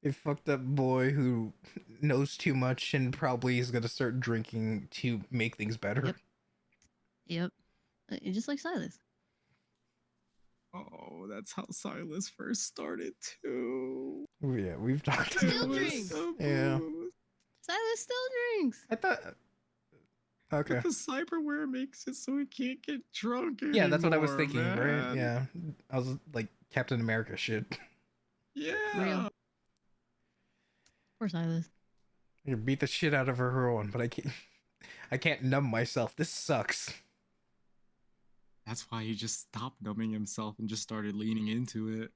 Speaker 1: A fucked up boy who knows too much and probably is going to start drinking to make things better.
Speaker 3: Yep. Just like Silas.
Speaker 2: Oh, that's how Silas first started too.
Speaker 1: Oh, yeah, we've talked
Speaker 3: Still
Speaker 1: about
Speaker 3: drinks.
Speaker 1: this. Yeah.
Speaker 3: Silas still drinks.
Speaker 1: I thought... Okay.
Speaker 2: But the cyberware makes it so he can't get drunk anymore.
Speaker 1: Yeah, that's what I was thinking,
Speaker 2: man.
Speaker 1: right? Yeah. I was like Captain America shit.
Speaker 2: Yeah.
Speaker 3: Real. Poor Silas.
Speaker 1: You beat the shit out of her heroine, but I can't numb myself. This sucks.
Speaker 2: That's why he just stopped numbing himself and just started leaning into it.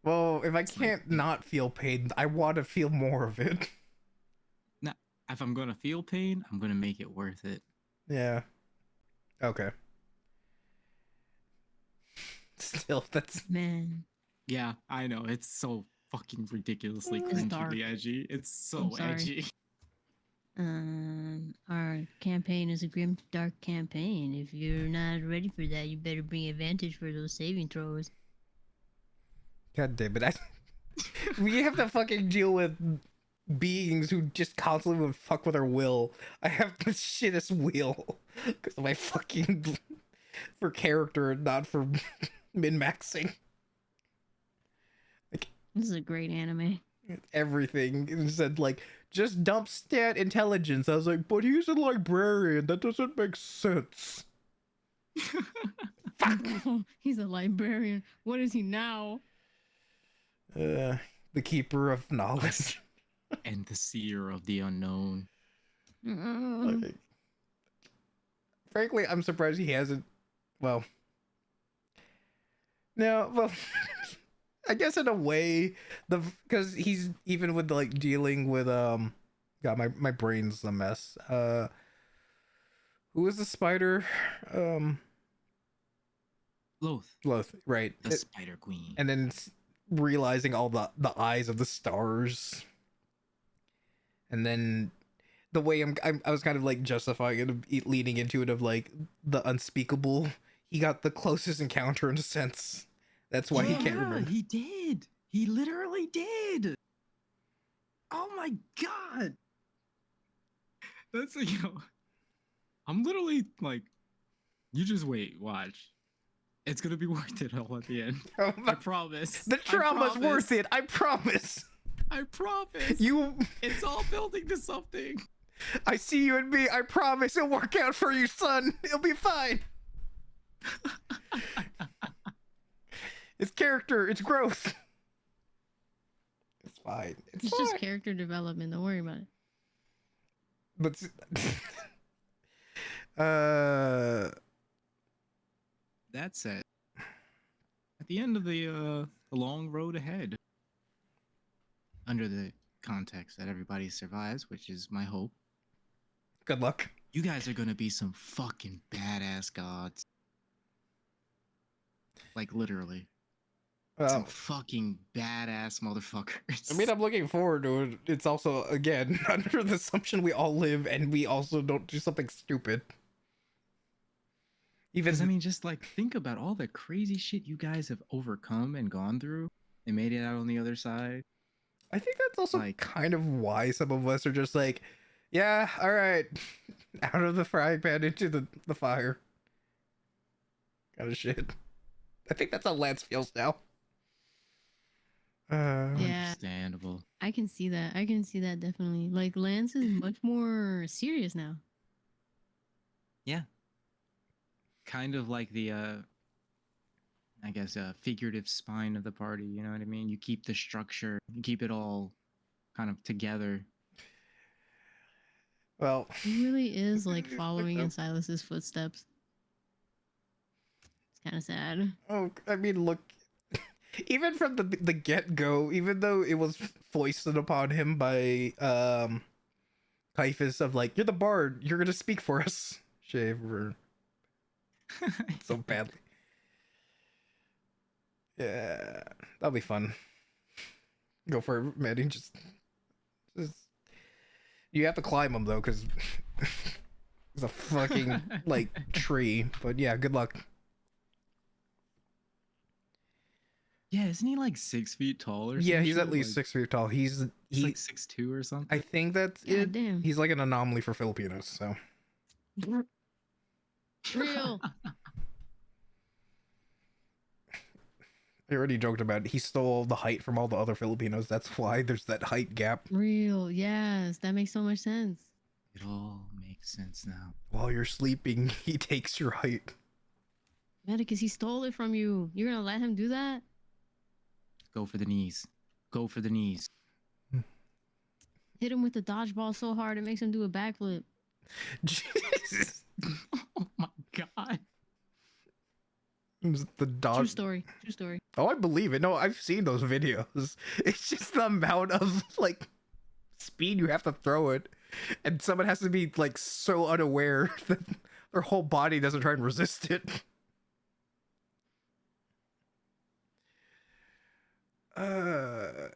Speaker 1: Well, if I can't not feel pain, I want to feel more of it.
Speaker 2: Now, if I'm gonna feel pain, I'm gonna make it worth it.
Speaker 1: Yeah. Okay. Still, that's...
Speaker 3: Man.
Speaker 2: Yeah, I know. It's so fucking ridiculously
Speaker 3: It's dark.
Speaker 2: cringily edgy. It's so
Speaker 3: I'm sorry.
Speaker 2: edgy.
Speaker 3: Our campaign is a grim, dark campaign. If you're not ready for that, you better bring advantage for those saving throws.
Speaker 1: God damn it. We have to fucking deal with beings who just constantly would fuck with our will. I have the shittest will because of my fucking... for character and not for min-maxing. Like,
Speaker 3: This is a great anime.
Speaker 1: everything. It said, like, just dump stat intelligence. I was like, but he's a librarian. That doesn't make sense. Fuck.
Speaker 3: He's a librarian. What is he now?
Speaker 1: The keeper of knowledge.
Speaker 2: And the seer of the unknown.
Speaker 1: Like, frankly, I'm surprised he hasn't. Well, no, well, I guess in a way, because he's even with like dealing with God, my brain's a mess. Who was the spider?
Speaker 2: Loth,
Speaker 1: right?
Speaker 2: the Spider Queen.
Speaker 1: And then realizing all the eyes of the stars, and then the way I was kind of like justifying it, leading into it of like the unspeakable. He got the closest encounter in a sense. That's why he can't remember.
Speaker 2: He did. He literally did. Oh my god. That's I'm literally like, you just wait, watch. It's gonna be worth it all at the end. I promise.
Speaker 1: The trauma's worth it. I promise.
Speaker 2: I promise. It's all building to something.
Speaker 1: I see you and me. I promise it'll work out for you, son. It'll be fine. It's character. It's growth. It's fine.
Speaker 3: It's just character development. Don't worry about it.
Speaker 1: But
Speaker 2: that said, at the end of the long road ahead, under the context that everybody survives, which is my hope,
Speaker 1: good luck.
Speaker 2: You guys are gonna be some fucking badass gods. Like literally. Some fucking badass motherfuckers.
Speaker 1: I mean, I'm looking forward to it. It's also, again, under the assumption we all live and we also don't do something stupid. Even,
Speaker 2: I mean, just like think about all the crazy shit you guys have overcome and gone through and made it out on the other side.
Speaker 1: I think that's also like, kind of why some of us are just like, yeah, all right, out of the frying pan into the fire. Kind of shit. I think that's how Lance feels now.
Speaker 3: Yeah,
Speaker 2: understandable.
Speaker 3: I can see that. I can see that definitely. Like Lance is much more serious now.
Speaker 2: Yeah. Kind of like the I guess figurative spine of the party, you know what I mean? You keep the structure, you keep it all kind of together.
Speaker 1: Well,
Speaker 3: he really is like following in Silas's footsteps. It's kind of sad.
Speaker 1: Oh, I mean, look, even from the get-go, even though it was foisted upon him by Caiaphas of like, you're the bard, you're gonna speak for us, Shaver. So badly. Yeah, that'll be fun. Go for it, Maddie. Just you have to climb them though, because it's a fucking like tree. But yeah, good luck.
Speaker 2: Yeah, isn't he like 6 feet tall or something?
Speaker 1: Yeah, he's at least like, 6 feet tall. He's
Speaker 2: like 6'2" or something.
Speaker 1: I think that's
Speaker 3: God
Speaker 1: it.
Speaker 3: Damn.
Speaker 1: He's like an anomaly for Filipinos, so.
Speaker 3: Real.
Speaker 1: I already joked about it. He stole the height from all the other Filipinos. That's why there's that height gap.
Speaker 3: Real. Yes, that makes so much sense.
Speaker 2: It all makes sense now.
Speaker 1: While you're sleeping, he takes your height.
Speaker 3: Medicus, he stole it from you. You're gonna let him do that?
Speaker 2: Go for the knees. Go for the knees.
Speaker 3: Hit him with the dodgeball so hard it makes him do a backflip.
Speaker 1: Jesus.
Speaker 2: Oh my god.
Speaker 1: The dodge.
Speaker 3: True story. True story.
Speaker 1: Oh, I believe it. No, I've seen those videos. It's just the amount of like speed you have to throw it, and someone has to be like so unaware that their whole body doesn't try and resist it.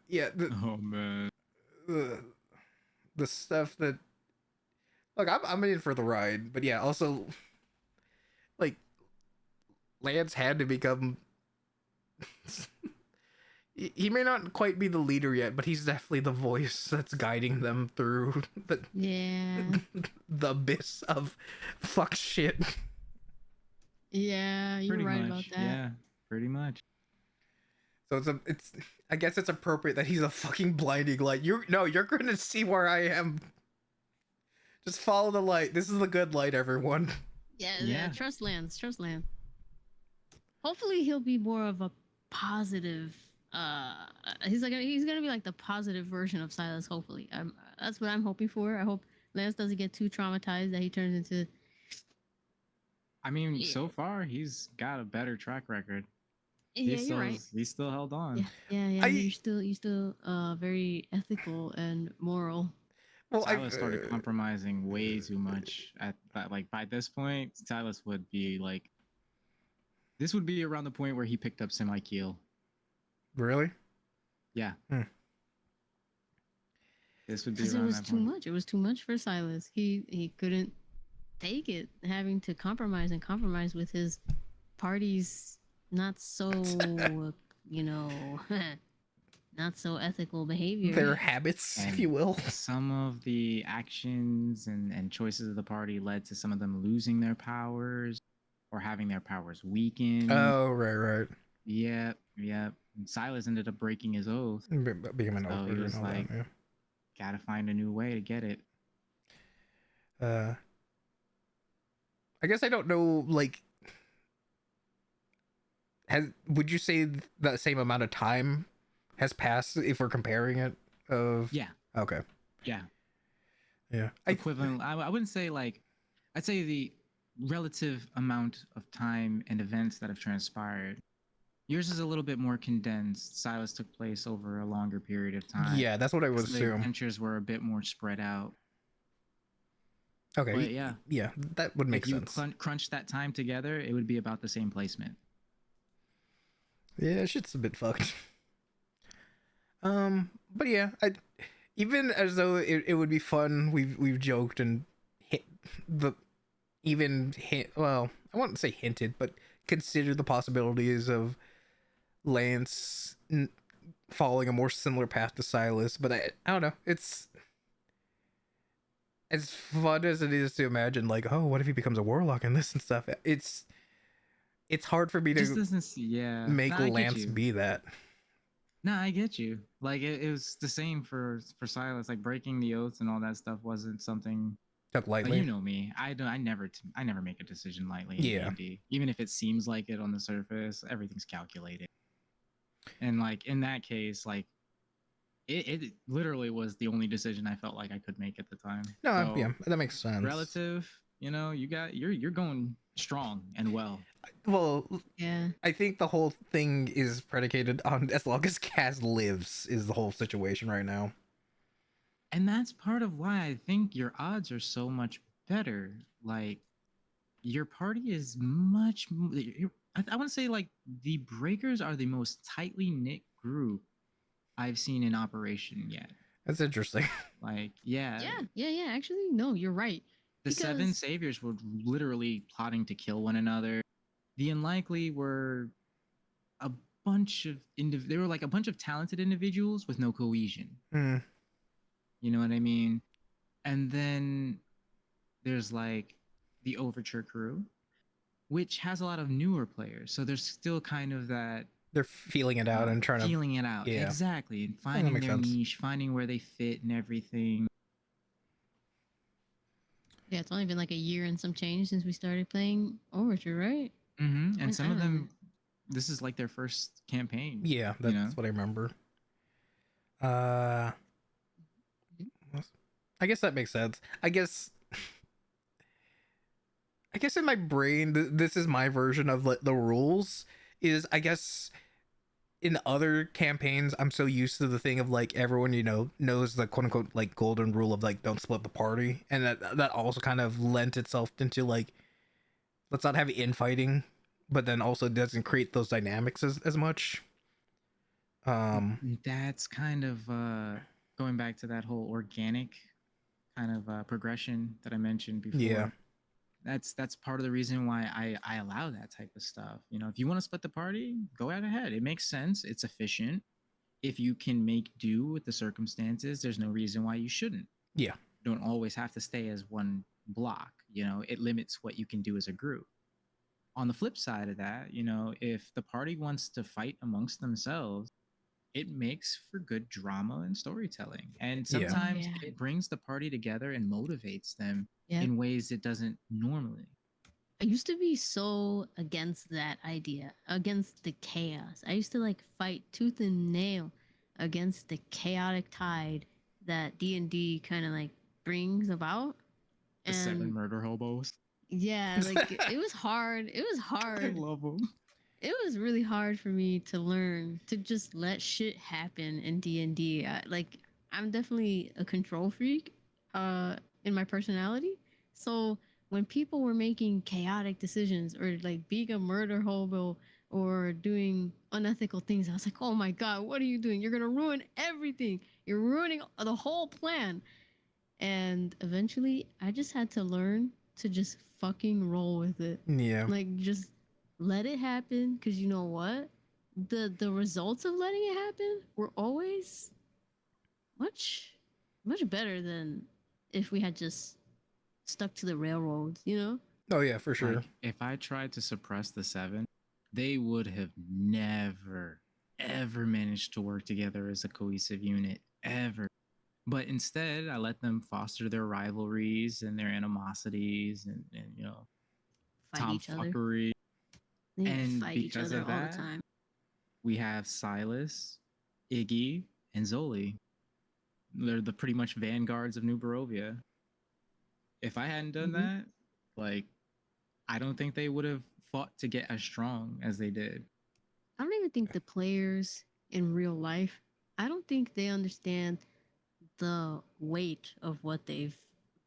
Speaker 1: Yeah.
Speaker 2: Oh man.
Speaker 1: The stuff that, look, I'm in for the ride, but yeah, also, like, Lance had to become. He may not quite be the leader yet, but he's definitely the voice that's guiding them through the the abyss of fuck shit.
Speaker 3: Yeah, you're right about that.
Speaker 2: Yeah, pretty much.
Speaker 1: So it's I guess it's appropriate that he's a fucking blinding light. You're gonna see where I am. Just follow the light. This is the good light, everyone.
Speaker 3: Yeah. Trust Lance. Trust Lance. Hopefully he'll be more of a positive. He's gonna be like the positive version of Silas. Hopefully, that's what I'm hoping for. I hope Lance doesn't get too traumatized that he turns into.
Speaker 2: I mean, so far he's got a better track record.
Speaker 3: Yeah, you're right.
Speaker 2: He's still held on.
Speaker 3: Yeah. You're still very ethical and moral.
Speaker 2: Well, Silas started compromising way too much at that. Like by this point, Silas would be like This would be around the point where he picked up semi-keel.
Speaker 1: Really?
Speaker 2: Yeah.
Speaker 1: Hmm.
Speaker 2: This would be
Speaker 3: Because it
Speaker 2: around
Speaker 3: was
Speaker 2: that
Speaker 3: too
Speaker 2: point.
Speaker 3: much. It was too much for Silas. He couldn't take it, having to compromise and compromise with his party's not so, you know, not so ethical behavior.
Speaker 1: Their habits, if
Speaker 2: And
Speaker 1: you will.
Speaker 2: some of the actions and choices of the party led to some of them losing their powers or having their powers weakened.
Speaker 1: Oh, right.
Speaker 2: Yep. And Silas ended up breaking his oath.
Speaker 1: Becoming
Speaker 2: So he
Speaker 1: over
Speaker 2: was
Speaker 1: and all
Speaker 2: like,
Speaker 1: that.
Speaker 2: gotta find a new way to get it.
Speaker 1: Yeah. I guess I don't know. Like, would you say the same amount of time has passed if we're comparing it?
Speaker 2: Yeah.
Speaker 1: Okay.
Speaker 2: Yeah.
Speaker 1: Yeah.
Speaker 2: Equivalent. I wouldn't say like, I'd say the relative amount of time and events that have transpired. Yours is a little bit more condensed. Silas took place over a longer period of time.
Speaker 1: Yeah, that's what I would
Speaker 2: The
Speaker 1: assume.
Speaker 2: adventures were a bit more spread out.
Speaker 1: Okay.
Speaker 2: But yeah,
Speaker 1: that would make
Speaker 2: if you
Speaker 1: sense.
Speaker 2: crunch that time together, it would be about the same placement.
Speaker 1: Yeah, shit's a bit fucked. But yeah, even as though it would be fun, we've joked and hit the even hint. Well, I wouldn't say hinted, but considered the possibilities of Lance following a more similar path to Silas. But I don't know. It's as fun as it is to imagine. Like, oh, what if he becomes a warlock and this and stuff? It's hard for me
Speaker 2: Just
Speaker 1: to
Speaker 2: doesn't. Yeah.
Speaker 1: make
Speaker 2: Nah, I get
Speaker 1: Lance
Speaker 2: you.
Speaker 1: be that.
Speaker 2: Nah, I get you. Like it was the same for Silas. Like breaking the oaths and all that stuff wasn't something.
Speaker 1: Took
Speaker 2: Like
Speaker 1: lightly.
Speaker 2: you know me, I don't. I never make a decision lightly in
Speaker 1: Yeah.
Speaker 2: D&D. Even if it seems like it on the surface, everything's calculated. And like in that case, like it literally was the only decision I felt like I could make at the time.
Speaker 1: No,
Speaker 2: So
Speaker 1: yeah, that makes sense.
Speaker 2: relative, you're going strong and well.
Speaker 1: Well,
Speaker 3: Yeah.
Speaker 1: I think the whole thing is predicated on as long as Kaz lives is the whole situation right now.
Speaker 2: And that's part of why I think your odds are so much better. Like your party is much. I want to say like the Breakers are the most tightly knit group I've seen in operation yet.
Speaker 1: That's interesting.
Speaker 2: Like yeah,
Speaker 3: Yeah. Actually, no, you're right.
Speaker 2: the seven saviors were literally plotting to kill one another. The unlikely were a bunch of they were like a bunch of talented individuals with no cohesion.
Speaker 1: Mm.
Speaker 2: You know what I mean? And then there's like the Overture crew, which has a lot of newer players. So there's still kind of that
Speaker 1: They're feeling it out and trying to.
Speaker 2: feeling it out.
Speaker 1: Yeah.
Speaker 2: Exactly. And
Speaker 1: that
Speaker 2: finding
Speaker 1: makes
Speaker 2: their
Speaker 1: sense.
Speaker 2: niche, finding where they fit and everything.
Speaker 3: Yeah, it's only been like a year and some change since we started playing Overture, right?
Speaker 2: And some of them, this is like their first campaign.
Speaker 1: Yeah, that's what I remember. I guess that makes sense. I guess in my brain, this is my version of the rules. Is I guess in other campaigns, I'm so used to the thing of like everyone knows the quote unquote like golden rule of like don't split the party, and that also kind of lent itself into like let's not have infighting, but then also doesn't create those dynamics as much.
Speaker 2: That's kind of going back to that whole organic kind of progression that I mentioned before.
Speaker 1: Yeah.
Speaker 2: That's part of the reason why I allow that type of stuff. If you want to split the party, go right ahead. It makes sense. It's efficient. If you can make do with the circumstances, there's no reason why you shouldn't.
Speaker 1: Yeah.
Speaker 2: You don't always have to stay as one block. It limits what you can do as a group. On the flip side of that, if the party wants to fight amongst themselves, it makes for good drama and storytelling. And sometimes it brings the party together and motivates them in ways it doesn't normally.
Speaker 3: I used to be so against that idea, against the chaos. I used to like fight tooth and nail against the chaotic tide that D&D kind of like brings about.
Speaker 2: The 7 murder hobos.
Speaker 3: Yeah, like it was hard. It was hard.
Speaker 2: I love them.
Speaker 3: It was really hard for me to learn to just let shit happen in D&D. Like I'm definitely a control freak in my personality. So when people were making chaotic decisions or like being a murder hobo or doing unethical things, I was like, oh my God, what are you doing? You're going to ruin everything. You're ruining the whole plan. And eventually, I just had to learn to just fucking roll with it.
Speaker 1: Yeah.
Speaker 3: Like, just let it happen. Because you know what? The results of letting it happen were always much, much better than if we had just stuck to the railroads, you know?
Speaker 1: Oh yeah, for sure.
Speaker 2: Like, if I tried to suppress the seven, they would have never, ever managed to work together as a cohesive unit, ever. But instead, I let them foster their rivalries and their animosities and
Speaker 3: Fight each other.
Speaker 2: tomfuckery.
Speaker 3: They
Speaker 2: And
Speaker 3: fight each
Speaker 2: because
Speaker 3: other
Speaker 2: of
Speaker 3: all the
Speaker 2: that,
Speaker 3: time.
Speaker 2: we have Silas, Iggy, and Zoli. They're the pretty much vanguards of New Barovia. If I hadn't done
Speaker 3: Mhm.
Speaker 2: that, like, I don't think they would have fought to get as strong as they did.
Speaker 3: I don't even think the players in real life, I don't think they understand the weight of what they've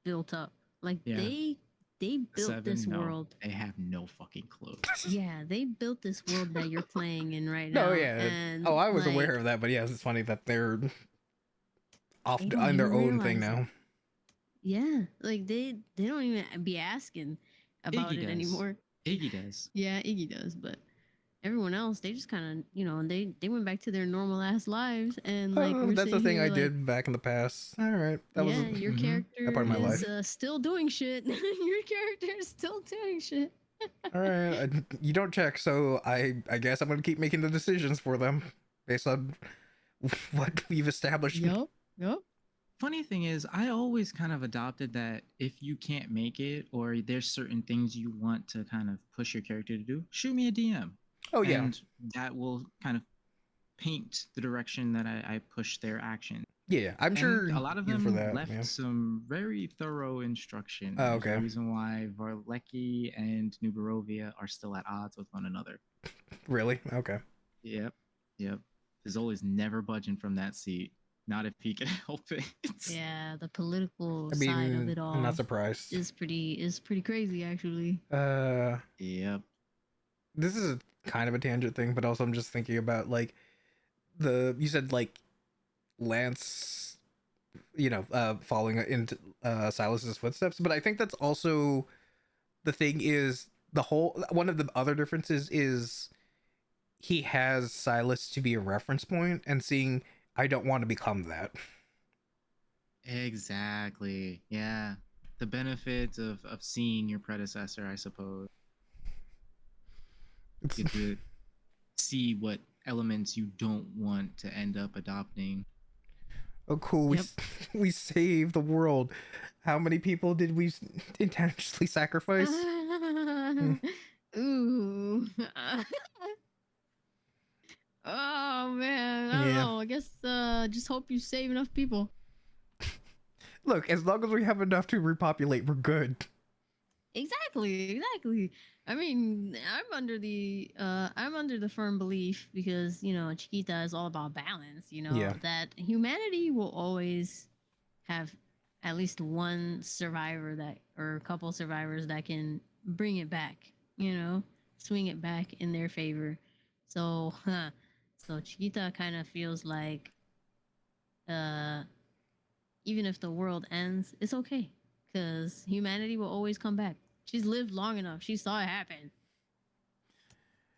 Speaker 3: built up. Like
Speaker 2: Yeah.
Speaker 3: they
Speaker 2: The
Speaker 3: built
Speaker 2: seven,
Speaker 3: this
Speaker 2: no,
Speaker 3: world.
Speaker 2: they have no fucking clue.
Speaker 3: Yeah, they built this world that you're playing in right
Speaker 1: No,
Speaker 3: now.
Speaker 1: yeah. Oh,
Speaker 3: And
Speaker 1: I was aware
Speaker 3: like
Speaker 1: of that, but yes, it's funny that they're off
Speaker 3: they don't
Speaker 1: on their
Speaker 3: even
Speaker 1: own thing
Speaker 3: realize it.
Speaker 1: now.
Speaker 3: Yeah. Like they don't even be asking about
Speaker 2: Iggy
Speaker 3: it
Speaker 2: does.
Speaker 3: anymore.
Speaker 2: Iggy does.
Speaker 3: Yeah, Iggy does, but everyone else, they just kind of, they went back to their normal ass lives, and like
Speaker 1: Oh,
Speaker 3: we're
Speaker 1: that's the
Speaker 3: sitting
Speaker 1: thing I
Speaker 3: here like,
Speaker 1: did back in the past. All right, that was
Speaker 3: yeah, your
Speaker 2: Mm-hmm.
Speaker 1: that
Speaker 3: character
Speaker 1: part of my
Speaker 3: is
Speaker 1: life.
Speaker 3: still doing shit. Your character is still doing shit.
Speaker 1: All right, you don't check, so I guess I'm gonna keep making the decisions for them based on what we've established.
Speaker 3: Yup. Yup.
Speaker 2: Funny thing is, I always kind of adopted that if you can't make it or there's certain things you want to kind of push your character to do, shoot me a DM.
Speaker 1: Oh yeah,
Speaker 2: And that will kind of paint the direction that I push their action.
Speaker 1: yeah. I'm
Speaker 2: And
Speaker 1: sure
Speaker 2: a lot of
Speaker 1: you're for
Speaker 2: them
Speaker 1: that,
Speaker 2: left
Speaker 1: man.
Speaker 2: some very thorough instruction.
Speaker 1: Oh,
Speaker 2: There's a
Speaker 1: okay,
Speaker 2: reason why Varlecki and New Barovia are still at odds with one another.
Speaker 1: really? Okay.
Speaker 2: Yep. Yep. Zoli's never budging from that seat. Not if he can help it.
Speaker 3: Yeah, the political
Speaker 1: I
Speaker 3: side of
Speaker 1: mean,
Speaker 3: it
Speaker 1: I'm not
Speaker 3: all
Speaker 1: surprised.
Speaker 3: is pretty crazy actually.
Speaker 1: Uh,
Speaker 2: Yep.
Speaker 1: this is kind of a tangent thing, but also I'm just thinking about like you said like Lance, following into Silas's footsteps, but I think that's also the thing is the whole one of the other differences is he has Silas to be a reference point and seeing I don't want to become that.
Speaker 2: Exactly. Yeah. The benefit of seeing your predecessor, I suppose.
Speaker 1: It's
Speaker 2: You get to see what elements you don't want to end up adopting.
Speaker 1: oh cool.
Speaker 3: Yep.
Speaker 1: We saved the world. How many people did we intentionally sacrifice? Hmm.
Speaker 3: Ooh. Oh man, I don't
Speaker 1: Yeah.
Speaker 3: know. I guess just hope you save enough people.
Speaker 1: Look, as long as we have enough to repopulate, we're good.
Speaker 3: Exactly, exactly. I mean, I'm under the firm belief because, Chiquita is all about balance,
Speaker 1: Yeah.
Speaker 3: that humanity will always have at least one survivor that or a couple survivors that can bring it back, swing it back in their favor. So, so Chiquita kind of feels like uh even if the world ends, it's okay because humanity will always come back. She's lived long enough. She saw it happen.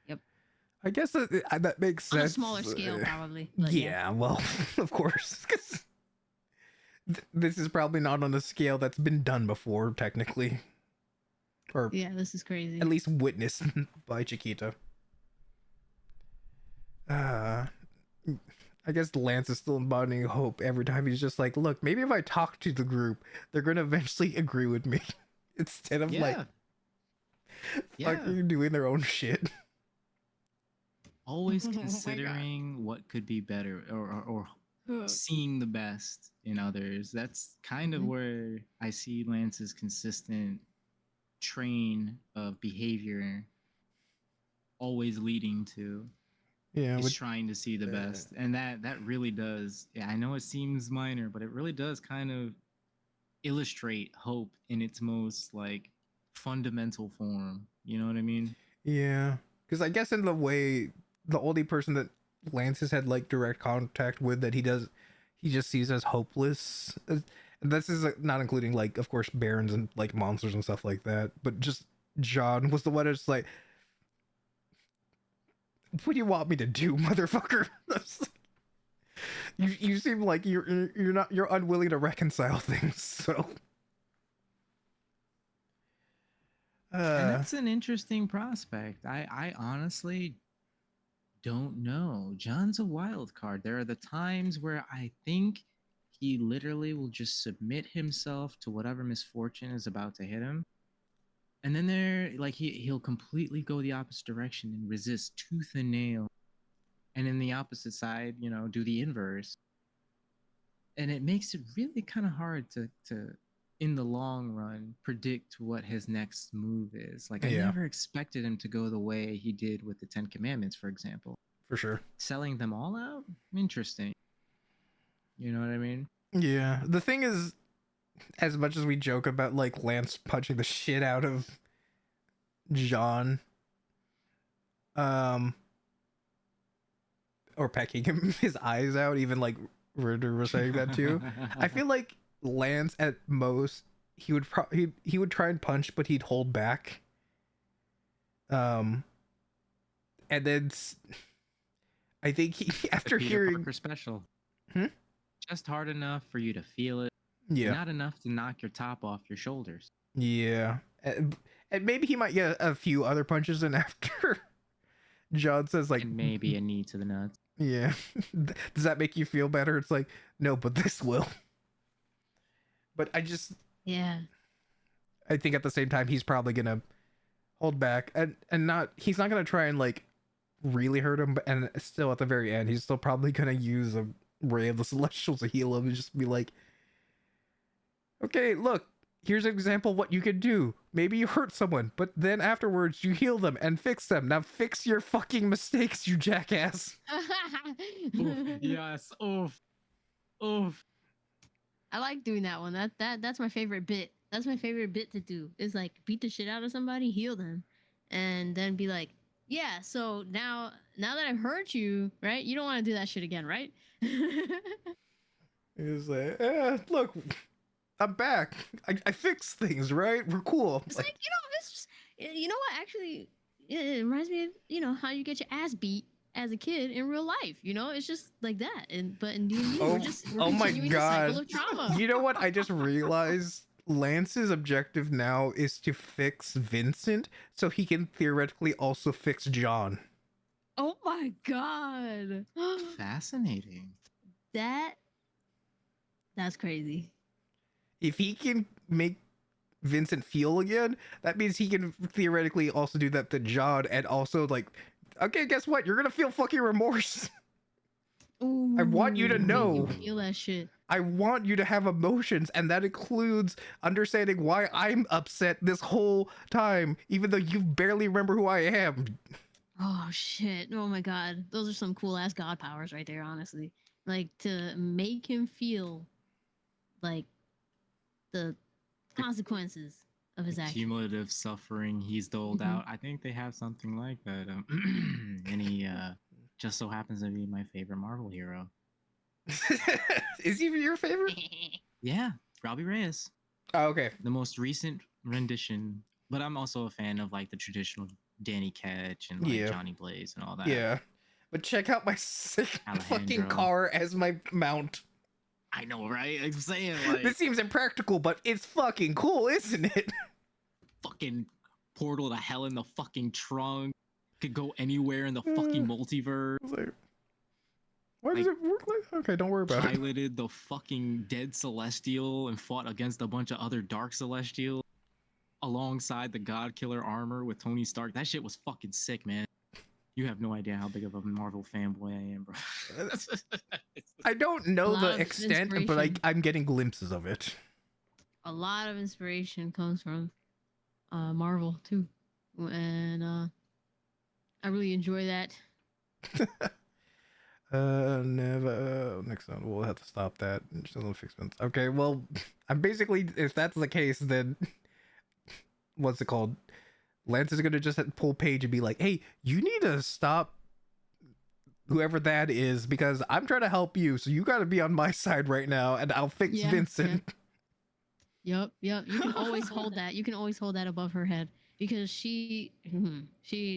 Speaker 3: Yep.
Speaker 1: I guess that makes
Speaker 3: On a
Speaker 1: sense.
Speaker 3: smaller scale, probably. But yeah.
Speaker 1: Yeah, well, of course. 'Cause this is probably not on a scale that's been done before, technically. Or
Speaker 3: Yeah, this is crazy.
Speaker 1: at least witnessed by Chiquita. Uh, I guess Lance is still embodying hope every time he's just like, look, maybe if I talk to the group, they're gonna eventually agree with me. Instead of like
Speaker 2: Yeah. Yeah.
Speaker 1: fucking doing their own shit.
Speaker 2: Always
Speaker 3: Oh my God.
Speaker 2: considering what could be better or seeing the best in others. That's kind of
Speaker 3: Mhm.
Speaker 2: where I see Lance's consistent train of behavior always leading to
Speaker 1: Yeah,
Speaker 2: is
Speaker 1: with
Speaker 2: trying to see the best. And that really does. Yeah, I know it seems minor, but it really does kind of illustrate hope in its most like fundamental form. You know what I mean?
Speaker 1: Yeah, because I guess in the way, the only person that Lance has had like direct contact with that he just sees as hopeless. This is not including like, of course, barons and like monsters and stuff like that, but just John was the one that's like, what do you want me to do, motherfucker? You seem like you're unwilling to reconcile things, so.
Speaker 2: And that's an interesting prospect. I honestly don't know. John's a wild card. There are the times where I think he literally will just submit himself to whatever misfortune is about to hit him. And then he'll completely go the opposite direction and resist tooth and nail. And in the opposite side, do the inverse. And it makes it really kind of hard to in the long run predict what his next move is. Like, I never expected him to go the way he did with the 10 Commandments, for example.
Speaker 1: For sure.
Speaker 2: Selling them all out? Interesting. You know what I mean?
Speaker 1: Yeah. The thing is, as much as we joke about like Lance punching the shit out of John, or pecking him his eyes out, even like Ritter was saying that too. I feel like Lance at most he would he would try and punch, but he'd hold back. And then I think he, after
Speaker 2: Peter
Speaker 1: hearing
Speaker 2: Parker special, just hard enough for you to feel it, not enough to knock your top off your shoulders.
Speaker 1: Yeah, and maybe he might get a few other punches in after John says like,
Speaker 2: and maybe a knee to the nuts.
Speaker 1: Yeah. Does that make you feel better? It's like, no, but this will. But I think at the same time he's probably gonna hold back and he's not gonna try and like really hurt him, and still at the very end he's still probably gonna use a ray of the Celestials to heal him and just be like, okay, look, here's an example of what you can do. Maybe you hurt someone, but then afterwards you heal them and fix them. Now fix your fucking mistakes, you jackass.
Speaker 2: Oof, yes. Oof.
Speaker 3: I like doing that one. That's my favorite bit. That's my favorite bit to do. Is like beat the shit out of somebody, heal them, and then be like, yeah, so now that I've hurt you, right? You don't want to do that shit again, right?
Speaker 1: He's like, look, I'm back. I fixed things, right? We're cool.
Speaker 3: It's like, it's just, you know what? Actually, it reminds me of, how you get your ass beat as a kid in real life. It's just like that. But in D&D, we're continuing the cycle of trauma.
Speaker 1: You know what? I just realized Lance's objective now is to fix Vincent so he can theoretically also fix John.
Speaker 3: Oh my god.
Speaker 2: Fascinating.
Speaker 3: That's crazy.
Speaker 1: If he can make Vincent feel again, that means he can theoretically also do that to John, and also like, okay, guess what? You're gonna feel fucking remorse.
Speaker 3: Ooh,
Speaker 1: I want you to know.
Speaker 3: Feel that shit.
Speaker 1: I want you to have emotions, and that includes understanding why I'm upset this whole time, even though you barely remember who I am.
Speaker 3: Oh shit! Oh my god, those are some cool ass god powers right there. Honestly, like to make him feel like the consequences of his action.
Speaker 2: Cumulative suffering he's doled out. I think they have something like that. And he just so happens to be my favorite Marvel hero.
Speaker 1: Is he your favorite?
Speaker 2: Yeah, Robbie Reyes.
Speaker 1: Oh, okay.
Speaker 2: The most recent rendition, but I'm also a fan of like the traditional Danny Ketch and like Johnny Blaze and all that.
Speaker 1: Yeah, but check out my sick fucking car as my mount.
Speaker 2: I know, right? I'm saying, like,
Speaker 1: this seems impractical, but it's fucking cool, isn't it?
Speaker 2: Fucking portal to hell in the fucking trunk. Could go anywhere in the fucking multiverse.
Speaker 1: Like, why does it work like? Okay, don't worry about it.
Speaker 2: Piloted the fucking dead Celestial and fought against a bunch of other Dark Celestials alongside the God Killer armor with Tony Stark. That shit was fucking sick, man. You have no idea how big of a Marvel fanboy I am, bro.
Speaker 1: I don't know the extent, but I'm getting glimpses of it.
Speaker 3: A lot of inspiration comes from Marvel too, and I really enjoy that.
Speaker 1: Never. Next one, we'll have to stop that. Just a little expensive. Okay, well, I'm basically, if that's the case, then what's it called? Lance is gonna just pull Paige and be like, "Hey, you need to stop whoever that is because I'm trying to help you. So you got to be on my side right now, and I'll fix
Speaker 3: Yeah,
Speaker 1: Vincent."
Speaker 3: Yep. You can always hold that. You can always hold that above her head because she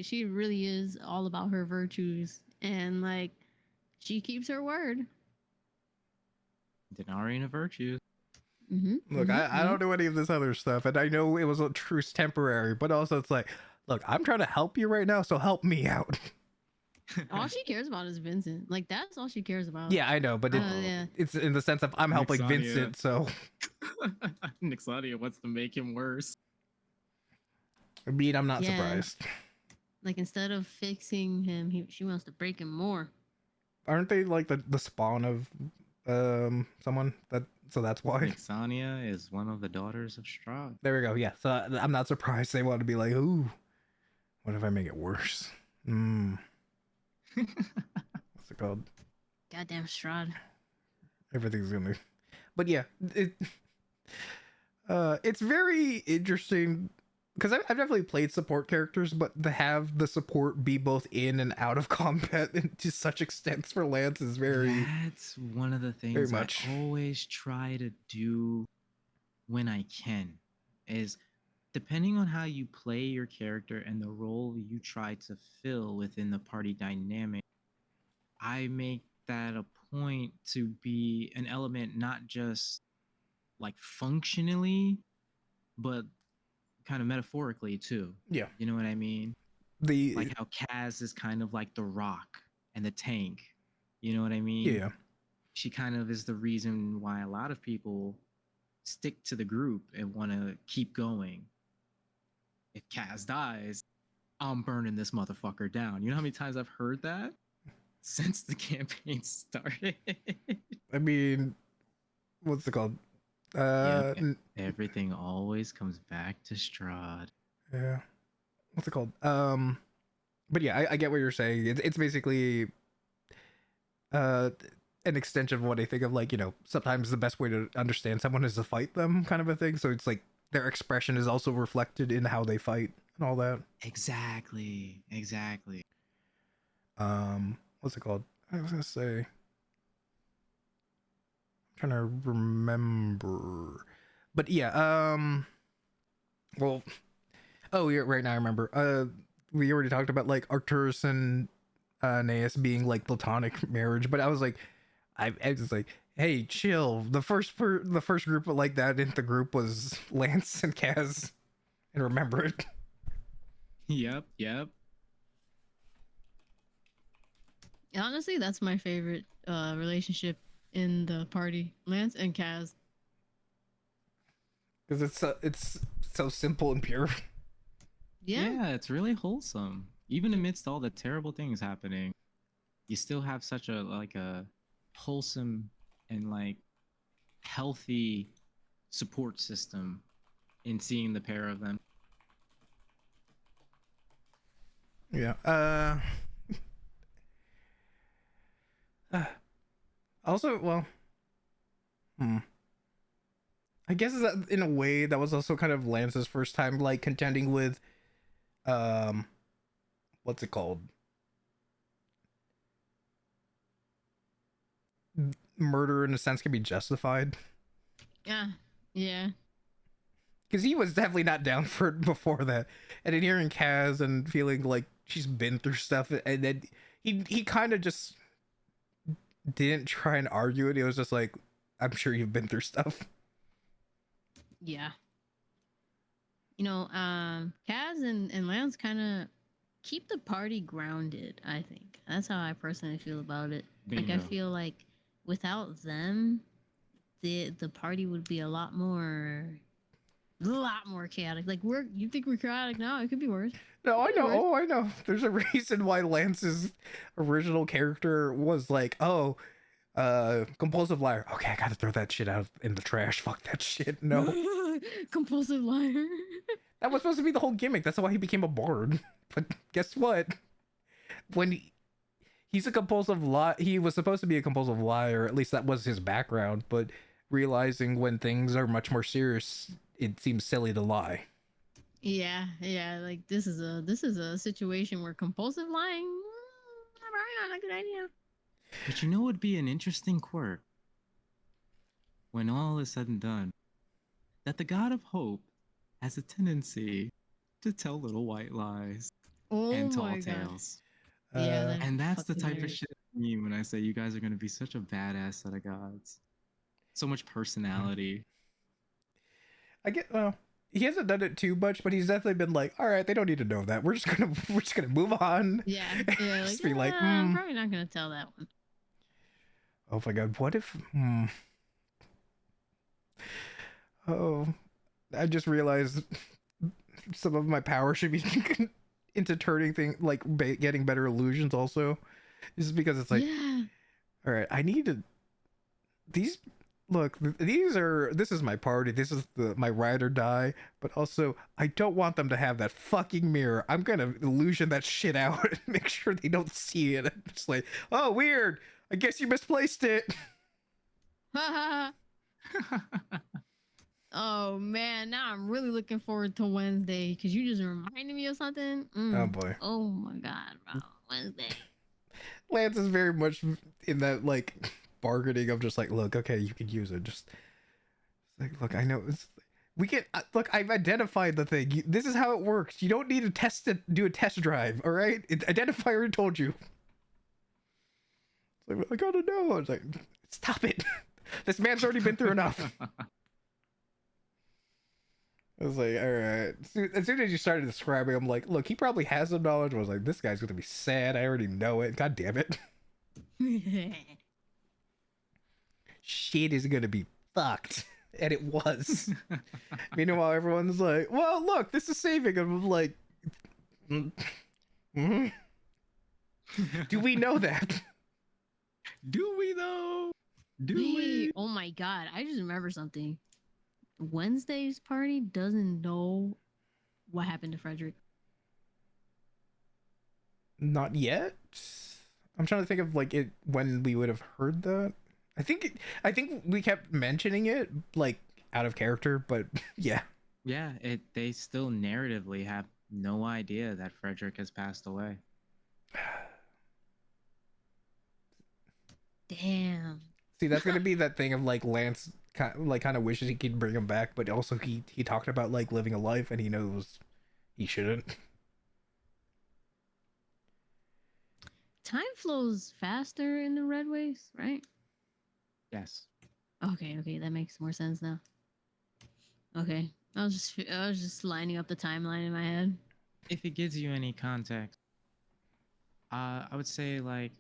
Speaker 3: really is all about her virtues and like she keeps her word.
Speaker 2: Denari and virtues.
Speaker 1: Look, I don't know any of this other stuff, and I know it was a truce temporary, but also it's like, look, I'm trying to help you right now, so help me out.
Speaker 3: All she cares about is Vincent. Like that's all she cares about.
Speaker 1: Yeah, I know, but
Speaker 3: Yeah.
Speaker 1: it's in the sense of I'm helping
Speaker 2: Nixania.
Speaker 1: Vincent, so
Speaker 2: Nixania wants to make him worse.
Speaker 1: I mean, I'm not
Speaker 3: Yeah.
Speaker 1: surprised.
Speaker 3: Like instead of fixing him, she wants to break him more.
Speaker 1: Aren't they like the spawn of someone that? So that's why.
Speaker 2: Nixania is one of the daughters of Strahd.
Speaker 1: There we go. Yeah, so I'm not surprised they want to be like, ooh, what if I make it worse? What's it called?
Speaker 3: Goddamn Strahd.
Speaker 1: Everything's gonna. But yeah, it's very interesting because I've definitely played support characters, but to have the support be both in and out of combat to such extents for Lance is very.
Speaker 2: That's one of the
Speaker 1: very
Speaker 2: things
Speaker 1: much.
Speaker 2: I always try to do when I can. Is depending on how you play your character and the role you try to fill within the party dynamic, I make that a point to be an element not just like functionally, but kind of metaphorically too.
Speaker 1: Yeah.
Speaker 2: You know what I mean?
Speaker 1: The
Speaker 2: Like how Kaz is kind of like the rock and the tank. You know what I mean?
Speaker 1: yeah.
Speaker 2: She kind of is the reason why a lot of people stick to the group and want to keep going. If Kaz dies, I'm burning this motherfucker down. You know how many times I've heard that since the campaign started?
Speaker 1: I mean, what's it called?
Speaker 2: Yep, everything always comes back to Strahd.
Speaker 1: Yeah. What's it called? But yeah, I get what you're saying. It's basically an extension of what I think of, like, sometimes the best way to understand someone is to fight them, kind of a thing. So it's like their expression is also reflected in how they fight and all that.
Speaker 2: Exactly.
Speaker 1: What's it called? I was gonna say, I'm trying to remember, but yeah, well, oh yeah, right now I remember. We already talked about like Arcturus and Naeus being like platonic marriage, but I was like, I was like, hey, chill. The first group like that in the group was Lance and Kaz, and remember it.
Speaker 2: Yep.
Speaker 3: Honestly, that's my favorite relationship in the party. Lance and Kaz.
Speaker 1: Because it's so simple and pure.
Speaker 3: Yeah.
Speaker 2: It's really wholesome. Even amidst all the terrible things happening, you still have such a wholesome and like healthy support system in seeing the pair of them.
Speaker 1: Yeah. Also, well, I guess that in a way that was also kind of Lance's first time like contending with, what's it called? Murder in a sense can be justified.
Speaker 3: Yeah.
Speaker 1: Because he was definitely not down for it before that, and then hearing Kaz and feeling like she's been through stuff, and then he kind of just didn't try and argue it. It was just like, I'm sure you've been through stuff.
Speaker 3: Yeah. Kaz and Lance kind of keep the party grounded, I think. That's how I personally feel about it.
Speaker 2: Bingo.
Speaker 3: Like I feel like without them, the party would be a lot more chaotic. Like you think we're chaotic now? It could be worse.
Speaker 1: No, I know. Oh, I know. There's a reason why Lance's original character was like, compulsive liar. Okay, I gotta throw that shit out in the trash. Fuck that shit. No.
Speaker 3: Compulsive liar.
Speaker 1: That was supposed to be the whole gimmick. That's why he became a bard. But guess what? When he's a compulsive liar, he was supposed to be a compulsive liar. At least that was his background. But realizing when things are much more serious, it seems silly to lie.
Speaker 3: Yeah. Like this is a situation where compulsive lying, probably not a good idea.
Speaker 2: But you know what would be an interesting quirk when all is said and done? That the god of hope has a tendency to tell little white lies
Speaker 3: Oh
Speaker 2: and tall
Speaker 3: my god.
Speaker 2: tales.
Speaker 3: Yeah,
Speaker 1: Uh,
Speaker 3: that'd
Speaker 2: And
Speaker 3: be
Speaker 2: that's the
Speaker 3: fucking
Speaker 2: type of
Speaker 3: hilarious.
Speaker 2: shit I mean when I say you guys are going to be such a badass set of gods. So much personality.
Speaker 1: I get well. He hasn't done it too much, but he's definitely been like, "All right, they don't need to know that. We're just gonna move on."
Speaker 3: Yeah, like
Speaker 1: Just be like,
Speaker 3: I'm probably not gonna tell that one.
Speaker 1: "Oh my god, what if?" Oh, I just realized some of my power should be into turning things like getting better illusions. Also, this is because it's like,
Speaker 3: Yeah.
Speaker 1: all right, I need to these look these are this is my party, this is my ride or die, but also I don't want them to have that fucking mirror. I'm gonna illusion that shit out and make sure they don't see it. It's like, oh weird, I guess you misplaced it.
Speaker 3: Oh man, now I'm really looking forward to Wednesday because you just reminded me of something.
Speaker 1: Oh boy,
Speaker 3: Oh my god, bro, Wednesday.
Speaker 1: Lance is very much in that like bargaining of just like, look, okay, you can use it, just like, look, I know it's we can look, I've identified the thing. This is how it works. You don't need to test it, do a test drive, all right? Identifier told you. It's like, I gotta know. I was like, stop it. This man's already been through enough. I was like, all right. As soon as you started describing, I'm like, look, he probably has some knowledge. I was like, this guy's gonna be sad. I already know it. God damn it. Shit is gonna be fucked. And it was. Meanwhile, everyone's like, well, look, this is saving him. I'm like, mm-hmm. Do we know that?
Speaker 2: Do we though? Do
Speaker 3: Wait,
Speaker 2: we?
Speaker 3: oh my god, I just remember something. Wednesday's party doesn't know what happened to Frederick.
Speaker 1: Not yet. I'm trying to think of like it when we would have heard that. I think we kept mentioning it like out of character, but yeah.
Speaker 2: Yeah, they still narratively have no idea that Frederick has passed away.
Speaker 3: Damn.
Speaker 1: See, that's gonna be that thing of like Lance kind of wishes he could bring him back, but also he talked about like living a life and he knows he shouldn't.
Speaker 3: Time flows faster in the red waves, right?
Speaker 2: Yes.
Speaker 3: Okay, that makes more sense now. Okay, I was just lining up the timeline in my head.
Speaker 2: If it gives you any context, I would say like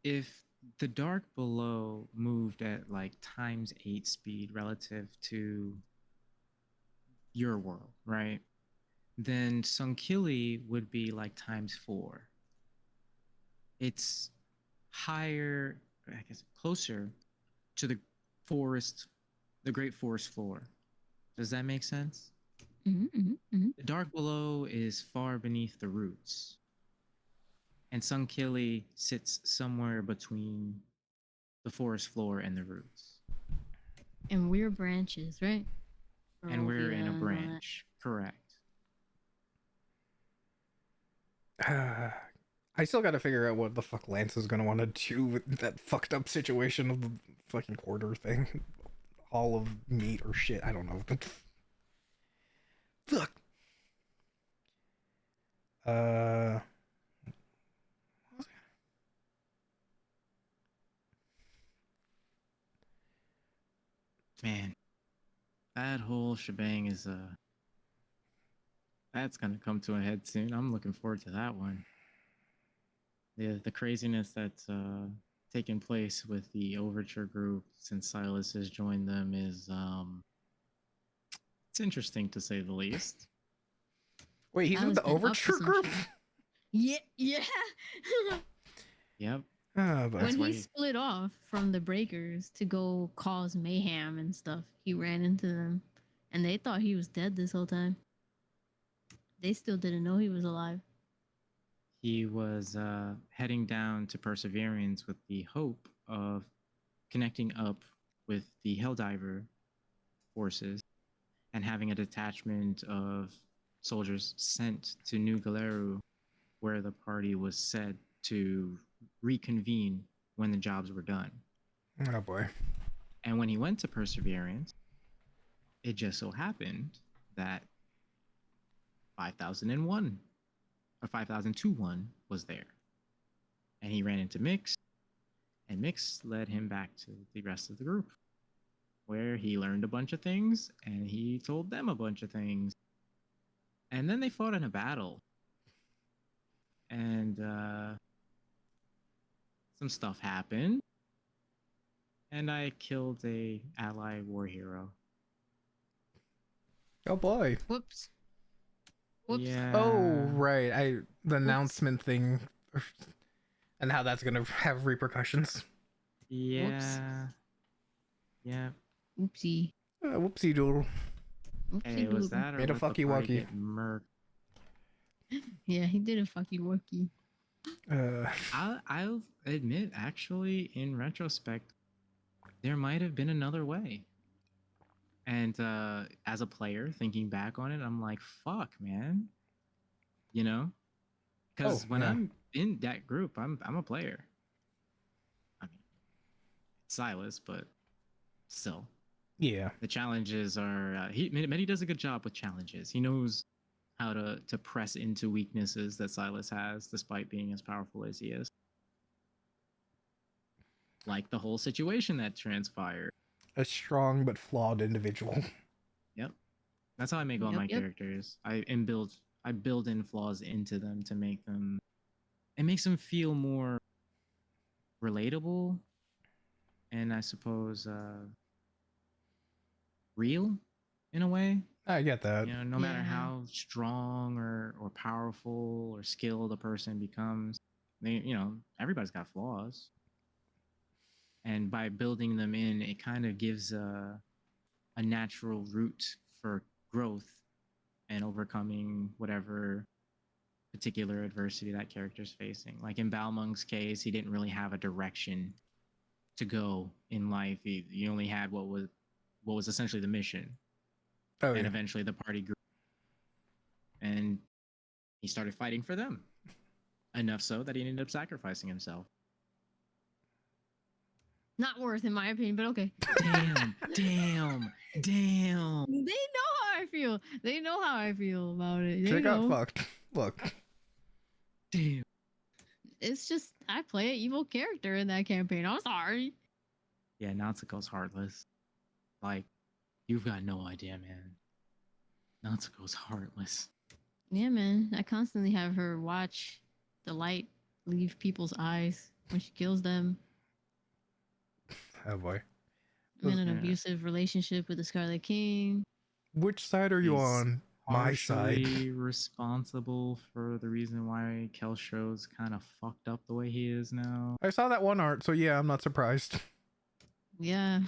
Speaker 2: if the dark below moved at like times 8 speed relative to your world, right? Then Sunkili would be like times 4. It's higher, I guess, closer to the forest, the great forest floor. Does that make sense? The dark below is far beneath the roots, and Sunkili sits somewhere between the forest floor and the roots.
Speaker 3: And we're branches, right?
Speaker 2: And we're
Speaker 3: Barovia
Speaker 2: in a
Speaker 3: and all that.
Speaker 2: branch, correct?
Speaker 1: I still gotta figure out what the fuck Lance is gonna want to do with that fucked up situation of the fucking quarter thing. All of meat or shit. I don't know. Fuck. Uh.
Speaker 2: Man, that whole shebang is that's gonna come to a head soon. I'm looking forward to that one. The craziness that's taken place with the Overture group since Silas has joined them is it's interesting to say the least.
Speaker 1: Wait, he's
Speaker 3: I
Speaker 1: with
Speaker 3: was
Speaker 1: the
Speaker 3: been up for
Speaker 1: Overture
Speaker 3: some
Speaker 1: group?
Speaker 3: shit. Yeah.
Speaker 2: Yep,
Speaker 1: Ah, but
Speaker 2: That's
Speaker 3: When
Speaker 2: why
Speaker 3: he split off from the Breakers to go cause mayhem and stuff, he ran into them, and they thought he was dead this whole time. They still didn't know he was alive.
Speaker 2: he was heading down to Perseverance with the hope of connecting up with the Helldiver forces and having a detachment of soldiers sent to New Galeru, where the party was said to reconvene when the jobs were done.
Speaker 1: Oh boy.
Speaker 2: And when he went to Perseverance, it just so happened that 5001 or 5021 was there. And he ran into Mix, and Mix led him back to the rest of the group, where he learned a bunch of things and he told them a bunch of things. And then they fought in a battle. And some stuff happened. And I killed a ally war hero.
Speaker 1: Oh boy.
Speaker 3: Whoops. Whoops.
Speaker 2: Yeah.
Speaker 1: Oh right. The announcement thing, and how that's gonna have repercussions.
Speaker 2: Yeah. Yeah.
Speaker 3: Oopsie.
Speaker 1: Whoopsie doodle.
Speaker 3: Oopsie
Speaker 2: Hey, was
Speaker 3: doodle.
Speaker 2: that or
Speaker 1: Made a
Speaker 2: let the
Speaker 1: fucky
Speaker 2: party
Speaker 1: wucky.
Speaker 2: get murked?
Speaker 3: Yeah, he did a fucky wucky.
Speaker 2: I'll admit, actually, in retrospect, there might have been another way. And as a player, thinking back on it, I'm like, fuck, man. You know? Because when
Speaker 1: yeah.
Speaker 2: I'm in that group, I'm a player. I mean, Silas, but still.
Speaker 1: Yeah.
Speaker 2: The challenges are Medi does a good job with challenges. He knows how to press into weaknesses that Silas has, despite being as powerful as he is. Like the whole situation that transpired.
Speaker 1: A strong but flawed individual.
Speaker 2: Yep. That's how I make all my characters. I build in flaws into them to make them, it makes them feel more relatable and I suppose real in a way.
Speaker 1: I get that.
Speaker 2: You know, no matter how strong or powerful or skilled a person becomes, everybody's got flaws. And by building them in, it kind of gives a natural route for growth and overcoming whatever particular adversity that character's facing. Like in Balmung's case, he didn't really have a direction to go in life. He only had what was essentially the mission.
Speaker 1: Oh,
Speaker 2: and eventually the party grew and he started fighting for them. Enough so that he ended up sacrificing himself.
Speaker 3: Not worth, in my opinion, but okay.
Speaker 2: Damn.
Speaker 3: They know how I feel. They know how I feel about it. They
Speaker 1: got fucked. Look.
Speaker 2: Damn.
Speaker 3: It's just I play an evil character in that campaign. I'm sorry.
Speaker 2: Yeah, Natsuko's heartless. Like, you've got no idea, man. Natsuko's heartless.
Speaker 3: Yeah, man. I constantly have her watch the light leave people's eyes when she kills them.
Speaker 1: Oh boy.
Speaker 3: I'm in an abusive relationship with the Scarlet King.
Speaker 1: Which side are you on? My side.
Speaker 2: Responsible for the reason why Kelsho's kind of fucked up the way he is now.
Speaker 1: I saw that one art, so yeah, I'm not surprised.
Speaker 3: Yeah.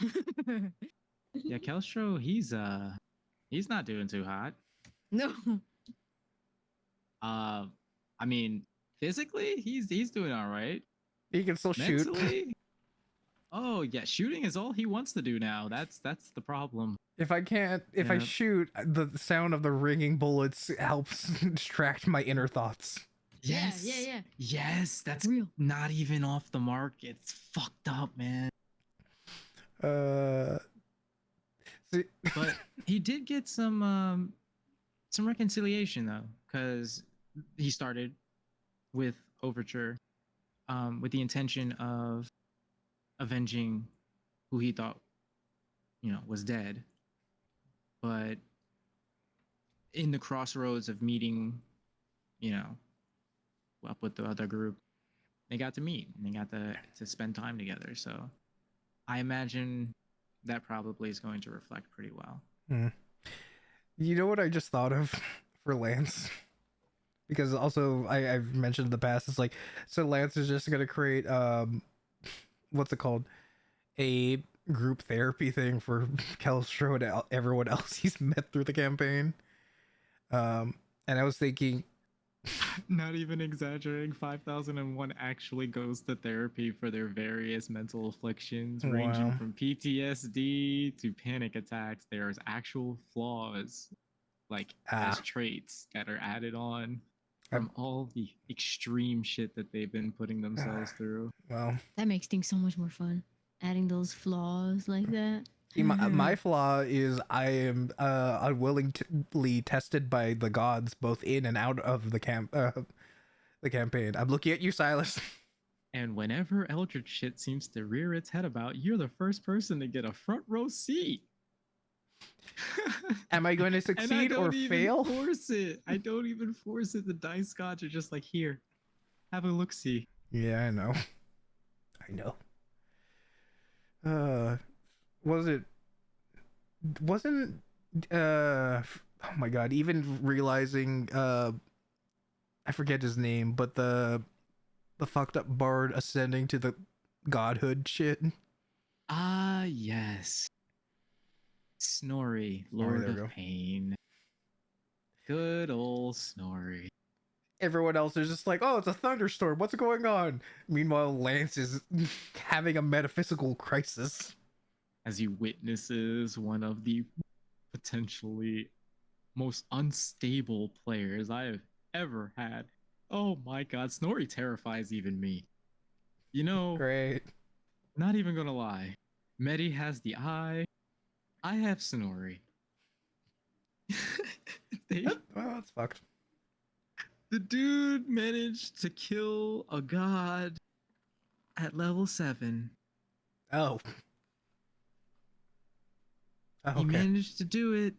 Speaker 2: Yeah, Kelsho, he's not doing too hot.
Speaker 3: No.
Speaker 2: I mean, physically, he's doing all right.
Speaker 1: He can still shoot.
Speaker 2: Oh yeah, shooting is all he wants to do now. That's the problem.
Speaker 1: If I shoot, the sound of the ringing bullets helps distract my inner thoughts.
Speaker 2: Yes.
Speaker 3: Yeah.
Speaker 2: Yes, that's real. Not even off the mark. It's fucked up, man. But he did get some reconciliation though, because he started with Overture, with the intention of avenging who he thought, was dead. But in the crossroads of meeting, up with the other group, they got to meet and they got to spend time together. So I imagine that probably is going to reflect pretty well.
Speaker 1: You know what I just thought of for Lance? Because also I've mentioned in the past, it's like, so Lance is just gonna create what's it called, a group therapy thing for Kelstro and everyone else he's met through the campaign. And I was thinking,
Speaker 2: not even exaggerating, 5001 actually goes to therapy for their various mental afflictions, ranging from PTSD to panic attacks. There's actual flaws like
Speaker 1: Ah.
Speaker 2: as traits that are added on
Speaker 1: I-
Speaker 2: from all the extreme shit that they've been putting themselves through.
Speaker 1: Well,
Speaker 3: That makes things so much more fun. Adding those flaws like that.
Speaker 1: see, my flaw is I am unwillingly tested by the gods both in and out of the campaign. I'm looking at you, Silas.
Speaker 2: And whenever Eldritch shit seems to rear its head about, you're the first person to get a front row seat.
Speaker 1: Am I going to
Speaker 2: And I
Speaker 1: succeed or
Speaker 2: don't even
Speaker 1: fail?
Speaker 2: force it. I don't even force it. The dice gods are just like, here, have a look see.
Speaker 1: Yeah, I know. Was it wasn't oh my god, even realizing I forget his name, but the fucked up bard ascending to the godhood shit.
Speaker 2: Ah, yes. Snorri, Lord
Speaker 1: there we
Speaker 2: of
Speaker 1: go.
Speaker 2: Pain. Good old Snorri.
Speaker 1: Everyone else is just like, oh, it's a thunderstorm, what's going on? Meanwhile, Lance is having a metaphysical crisis.
Speaker 2: As he witnesses one of the potentially most unstable players I have ever had. Oh my god, Snorri terrifies even me. You know,
Speaker 1: Great.
Speaker 2: not even gonna lie. Medi has the eye. I have Snorri. They,
Speaker 1: Well, that's fucked.
Speaker 2: the dude managed to kill a god at level 7.
Speaker 1: Oh.
Speaker 2: He
Speaker 1: Okay.
Speaker 2: managed to do it.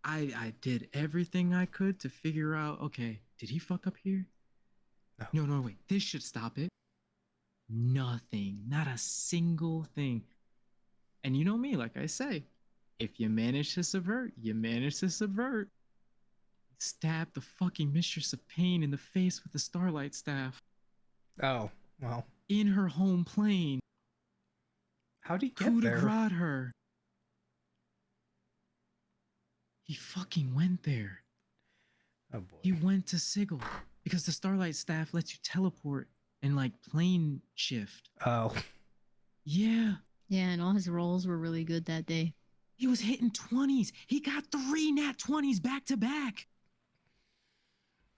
Speaker 2: I did everything I could to figure out, okay, did he fuck up here? No, wait. This should stop it. Nothing. Not a single thing. And you know me, like I say, if you manage to subvert, you manage to subvert. Stab the fucking Mistress of Pain in the face with the Starlight Staff.
Speaker 1: Oh, well.
Speaker 2: In her home plane.
Speaker 1: How'd he get
Speaker 2: Coup de
Speaker 1: there?
Speaker 2: grace her. He fucking went there.
Speaker 1: Oh boy.
Speaker 2: He went to Sigil because the Starlight Staff lets you teleport and like plane shift.
Speaker 1: Oh.
Speaker 2: Yeah.
Speaker 3: Yeah, and all his rolls were really good that day.
Speaker 2: He was hitting 20s. He got 3 nat 20s back to back.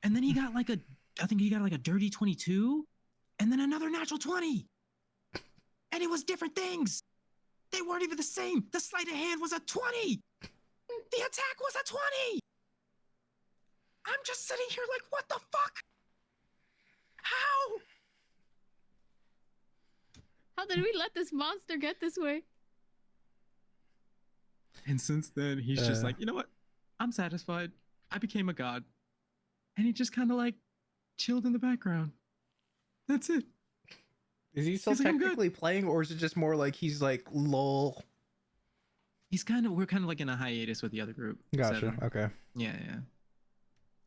Speaker 2: And then he got like I think he got like a dirty 22 and then another natural 20. And it was different things. They weren't even the same. The sleight of hand was a 20. The attack was a 20. I'm just sitting here like, what the fuck? How?
Speaker 3: How did we let this monster get this way?
Speaker 2: And since then, he's just like, you know what? I'm satisfied. I became a god. And he just kind of like chilled in the background. That's it.
Speaker 1: Is he still
Speaker 2: He's like, "I'm good."
Speaker 1: technically playing, or is it just more like he's like, lol?
Speaker 2: We're kind of like in a hiatus with the other group.
Speaker 1: Gotcha.
Speaker 2: 7.
Speaker 1: Okay.
Speaker 2: Yeah.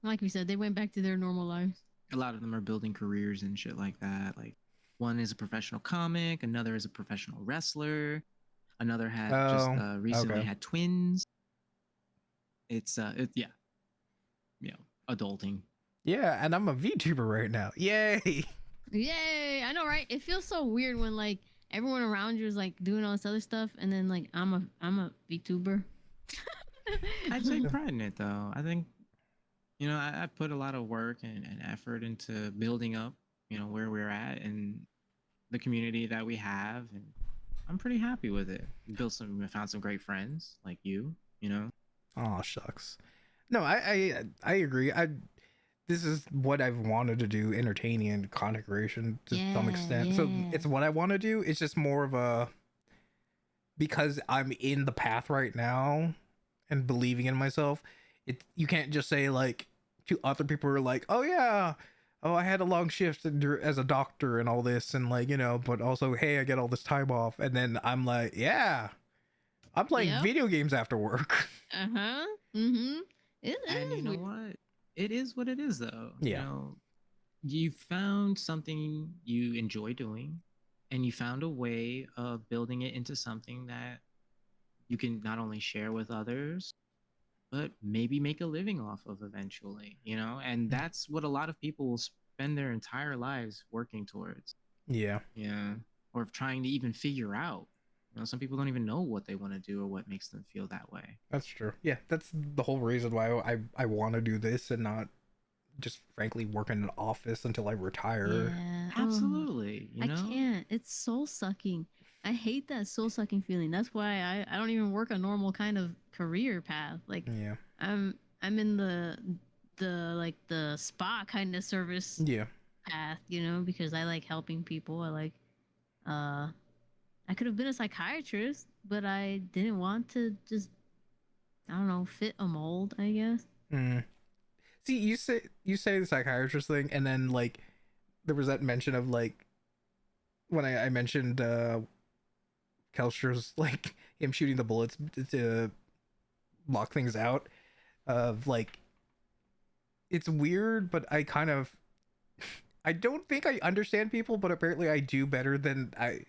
Speaker 3: Like we said, they went back to their normal lives.
Speaker 2: A lot of them are building careers and shit like that. Like one is a professional comic, another is a professional wrestler, another had just recently had twins. It's yeah, adulting.
Speaker 1: Yeah, and I'm a VTuber right now. Yay!
Speaker 3: Yay! I know, right? It feels so weird when like everyone around you is like doing all this other stuff, and then like I'm a VTuber.
Speaker 2: I take pride in it though. I think, I put a lot of work and effort into building up, where we're at and the community that we have, and I'm pretty happy with it. Found some great friends like you.
Speaker 1: Oh shucks. No, I agree. This is what I've wanted to do, entertaining and content creation to some extent. So it's what I want to do. It's just more of a, because I'm in the path right now and believing in myself. You can't just say like to other people who are like, oh yeah, oh I had a long shift as a doctor and all this, and like, but also, hey, I get all this time off, and then I'm like, yeah, I'm playing video games after work.
Speaker 3: And
Speaker 2: you know what? It is what it is, though.
Speaker 1: Yeah.
Speaker 2: You found something you enjoy doing, and you found a way of building it into something that you can not only share with others, but maybe make a living off of eventually, And that's what a lot of people will spend their entire lives working towards.
Speaker 1: Yeah.
Speaker 2: Yeah. Or trying to even figure out, You know, some people don't even know what they want to do or what makes them feel that way.
Speaker 1: That's true. Yeah, that's the whole reason why I want to do this and not just frankly work in an office until I retire.
Speaker 3: Yeah. Oh,
Speaker 2: Absolutely, you
Speaker 3: I
Speaker 2: know?
Speaker 3: can't. It's soul sucking. I hate that soul sucking feeling. That's why I don't even work a normal kind of career path. Like
Speaker 1: Yeah.
Speaker 3: I'm in the like the spa kind of service
Speaker 1: Yeah.
Speaker 3: path, you know, because I like helping people. I like uh I could have been a psychiatrist, but I didn't want to just I don't know, fit a mold, I guess.
Speaker 1: Mm. See, you say the psychiatrist thing, and then like there was that mention of like when I mentioned Kelster's like him shooting the bullets to lock things out of like it's weird, but I kind of I don't think I understand people, but apparently I do better than I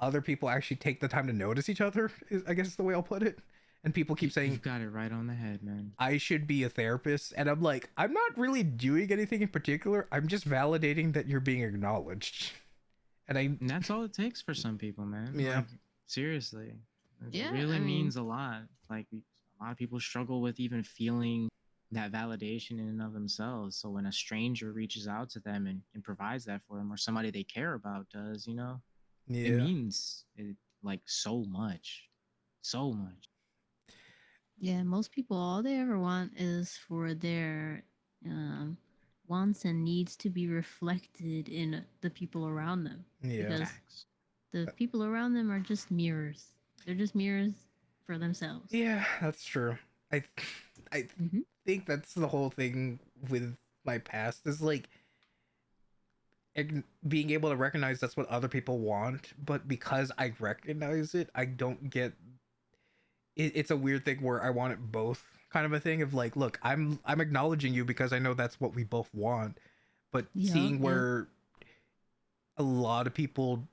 Speaker 1: other people actually take the time to notice each other. I guess is the way I'll put it. And people keep saying
Speaker 2: You've got it right on the head, man.
Speaker 1: I should be a therapist, and I'm like, I'm not really doing anything in particular. I'm just validating that you're being acknowledged. And I,
Speaker 2: And that's all it takes for some people, man.
Speaker 1: yeah,
Speaker 2: Like, seriously. It
Speaker 3: Yeah,
Speaker 2: really
Speaker 3: I mean,
Speaker 2: means a lot. Like, a lot of people struggle with even feeling that validation in and of themselves. So when a stranger reaches out to them and provides that for them, or somebody they care about does, you know, it
Speaker 1: yeah,
Speaker 2: means it, like so much. So much.
Speaker 3: yeah, most people all they ever want is for their um wants and needs to be reflected in the people around them
Speaker 1: yeah,
Speaker 3: because
Speaker 2: Facts.
Speaker 3: the people around them are just mirrors. They're just mirrors for themselves.
Speaker 1: yeah. That's true. I, I
Speaker 3: Mm-hmm.
Speaker 1: think that's the whole thing with my past is like being able to recognize that's what other people want, but because I recognize it, I don't get it's a weird thing where I want it both kind of a thing of like, look, I'm acknowledging you because I know that's what we both want, but
Speaker 3: Yup,
Speaker 1: seeing
Speaker 3: yup.
Speaker 1: where a lot of people